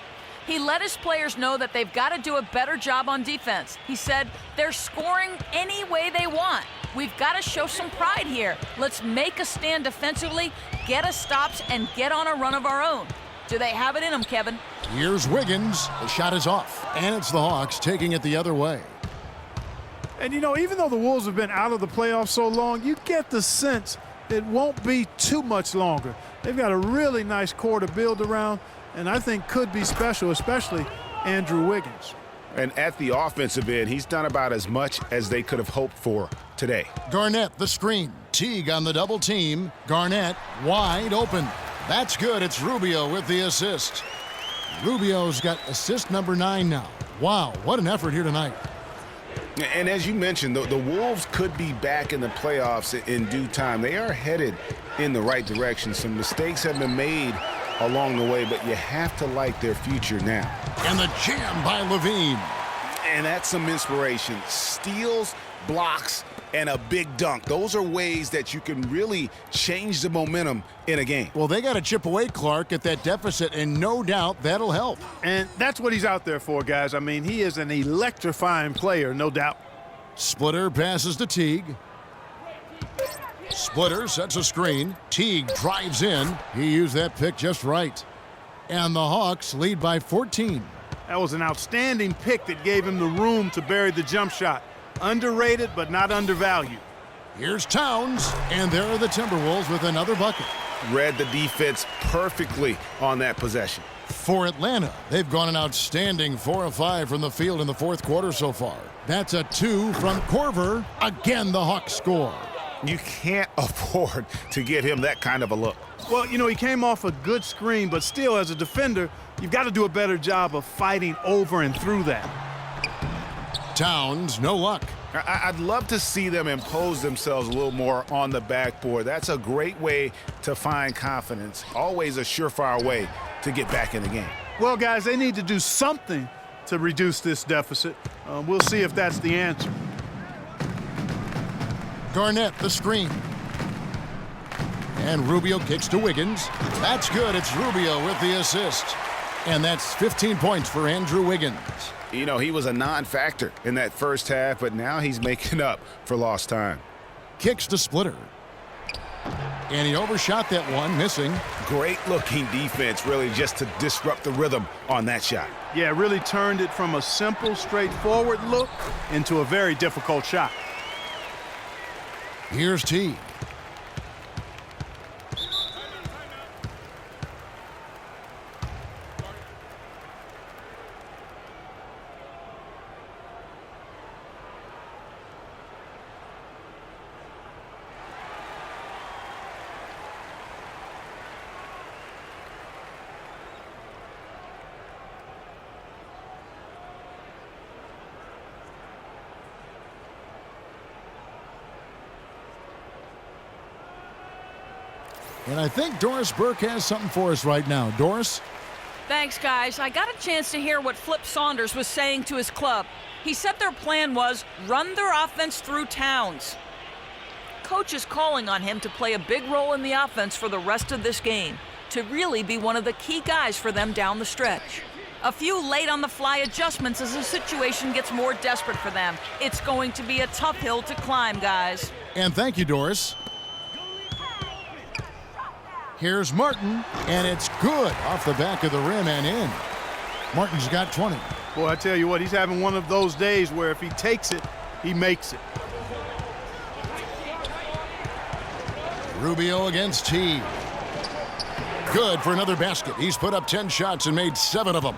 He let his players know that they've got to do a better job on defense. He said they're scoring any way they want. We've got to show some pride here. Let's make a stand defensively, get us stops, and get on a run of our own. Do they have it in them, Kevin? Here's Wiggins. The shot is off. And it's the Hawks taking it the other way. And, you know, even though the Wolves have been out of the playoffs so long, you get the sense it won't be too much longer. They've got a really nice core to build around, and I think could be special, especially Andrew Wiggins. And at the offensive end, he's done about as much as they could have hoped for today. Garnett, the screen. Teague on the double team. Garnett wide open. That's good. It's Rubio with the assist. Rubio's got assist number 9 now. Wow, what an effort here tonight. And as you mentioned, the Wolves could be back in the playoffs in due time. They are headed in the right direction. Some mistakes have been made along the way, but you have to like their future now. And the jam by Levine. And that's some inspiration. Steals, blocks, and a big dunk. Those are ways that you can really change the momentum in a game. Well, they got to chip away, Clark, at that deficit, and no doubt that'll help. And that's what he's out there for, guys. I mean, he is an electrifying player, no doubt. Splitter passes to Teague. Splitter sets a screen. Teague drives in. He used that pick just right. And the Hawks lead by 14. That was an outstanding pick that gave him the room to bury the jump shot. Underrated, but not undervalued. Here's Towns, and there are the Timberwolves with another bucket. Read the defense perfectly on that possession. For Atlanta, they've gone an outstanding 4 of 5 from the field in the fourth quarter so far. That's a 2 from Korver. Again, the Hawks score. You can't afford to give him that kind of a look. Well, you know, he came off a good screen, but still, as a defender, you've got to do a better job of fighting over and through that. Towns, no luck. I'd love to see them impose themselves a little more on the backboard. That's a great way to find confidence. Always a surefire way to get back in the game. Well, guys, they need to do something to reduce this deficit. We'll see if that's the answer. Garnett, the screen. And Rubio kicks to Wiggins. That's good. It's Rubio with the assist. And that's 15 points for Andrew Wiggins. You know, he was a non-factor in that first half, but now he's making up for lost time. Kicks to Splitter. And he overshot that one, missing. Great-looking defense, really, just to disrupt the rhythm on that shot. Yeah, really turned it from a simple, straightforward look into a very difficult shot. Here's Teague. And I think Doris Burke has something for us right now. Doris? Thanks, guys. I got a chance to hear what Flip Saunders was saying to his club. He said their plan was run their offense through Towns. Coach is calling on him to play a big role in the offense for the rest of this game, to really be one of the key guys for them down the stretch. A few late-on-the-fly adjustments as the situation gets more desperate for them. It's going to be a tough hill to climb, guys. And thank you, Doris. Here's Martin, and it's good off the back of the rim and in. Martin's got 20. Boy, I tell you what, he's having one of those days where if he takes it, he makes it. Rubio against Teague. Good for another basket. He's put up 10 shots and made 7 of them.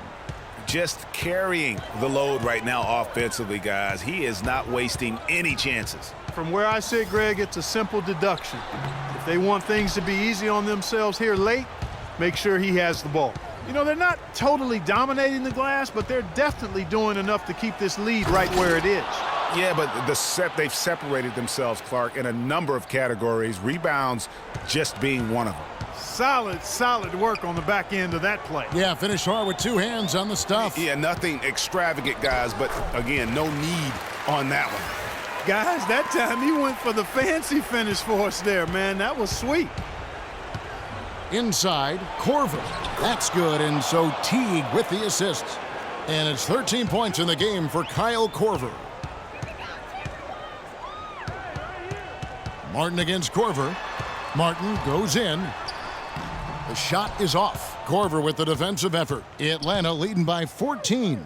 Just carrying the load right now offensively, guys. He is not wasting any chances. From where I sit, Greg, it's a simple deduction. If they want things to be easy on themselves here late, make sure he has the ball. You know, they're not totally dominating the glass, but they're definitely doing enough to keep this lead right where it is. Yeah, but they've separated themselves, Clark, in a number of categories, rebounds just being one of them. Solid work on the back end of that play. Yeah, finish hard with 2 hands on the stuff. Yeah, nothing extravagant, guys, but again, no need on that one. Guys, that time he went for the fancy finish for us there, man. That was sweet. Inside, Korver. That's good, and so Teague with the assist. And it's 13 points in the game for Kyle Korver. Martin against Korver. Martin goes in. The shot is off. Korver with the defensive effort. Atlanta leading by 14.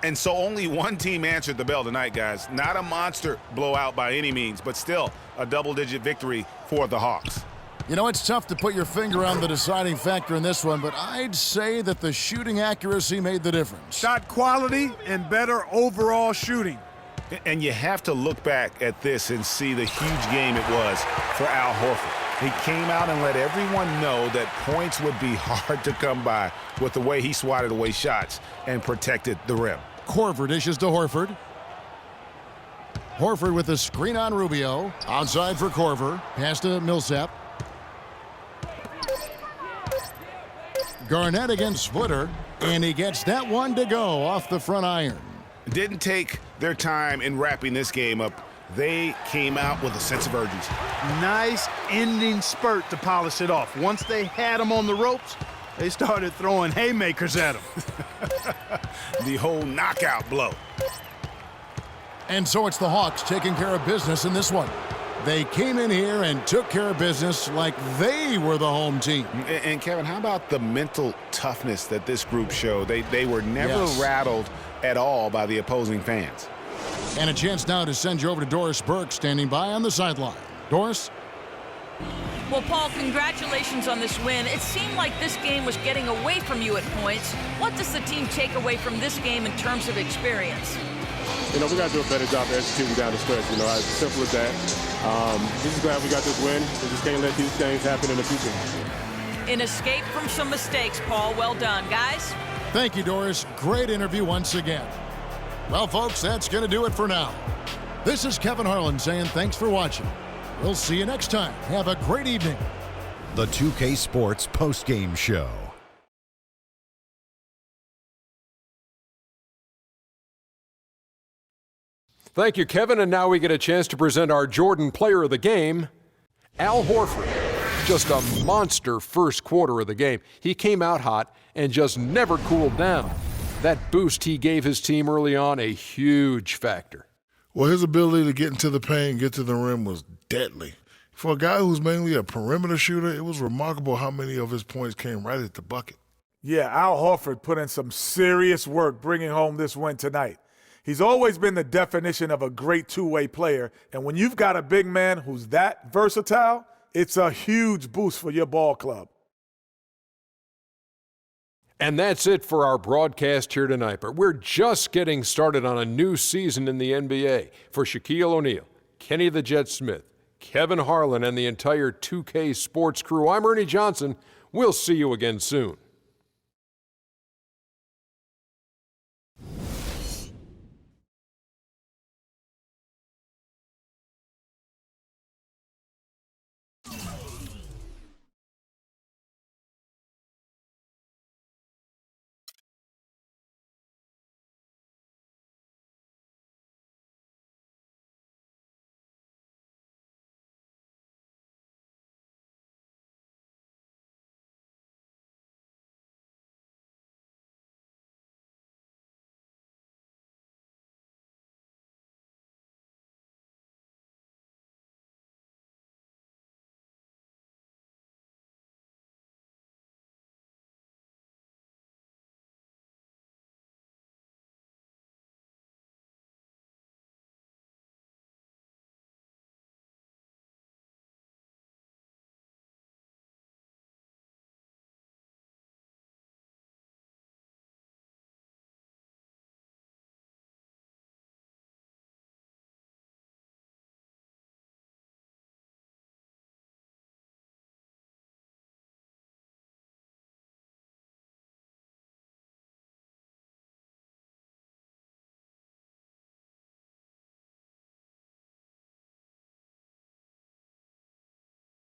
And so only one team answered the bell tonight, guys. Not a monster blowout by any means, but still a double-digit victory for the Hawks. You know, it's tough to put your finger on the deciding factor in this one, but I'd say that the shooting accuracy made the difference. Shot quality and better overall shooting. And you have to look back at this and see the huge game it was for Al Horford. He came out and let everyone know that points would be hard to come by with the way he swatted away shots and protected the rim. Korver dishes to Horford. Horford with the screen on Rubio. Outside for Korver. Pass to Millsap. Garnett against Splitter, and he gets that one to go off the front iron. Didn't take their time in wrapping this game up. They came out with a sense of urgency. Nice ending spurt to polish it off. Once they had him on the ropes, they started throwing haymakers at him. The whole knockout blow. And so it's the Hawks taking care of business in this one. They came in here and took care of business like they were the home team. And Kevin, how about the mental toughness that this group showed? They were never rattled at all by the opposing fans. And a chance now to send you over to Doris Burke, standing by on the sideline. Doris? Well, Paul, congratulations on this win. It seemed like this game was getting away from you at points. What does the team take away from this game in terms of experience? You know, we got to do a better job of executing down the stretch. You know, as simple as that. We're just glad we got this win. We just can't let these things happen in the future. An escape from some mistakes, Paul. Well done, guys. Thank you, Doris. Great interview once again. Well, folks, that's going to do it for now. This is Kevin Harlan saying thanks for watching. We'll see you next time. Have a great evening. The 2K Sports postgame show. Thank you, Kevin. And now we get a chance to present our Jordan Player of the Game, Al Horford. Just a monster first quarter of the game. He came out hot and just never cooled down. That boost he gave his team early on, a huge factor. Well, his ability to get into the paint and get to the rim was deadly. For a guy who's mainly a perimeter shooter, it was remarkable how many of his points came right at the bucket. Yeah, Al Horford put in some serious work bringing home this win tonight. He's always been the definition of a great two-way player, and when you've got a big man who's that versatile, it's a huge boost for your ball club. And that's it for our broadcast here tonight. But we're just getting started on a new season in the NBA. For Shaquille O'Neal, Kenny the Jet Smith, Kevin Harlan, and the entire 2K Sports crew, I'm Ernie Johnson. We'll see you again soon.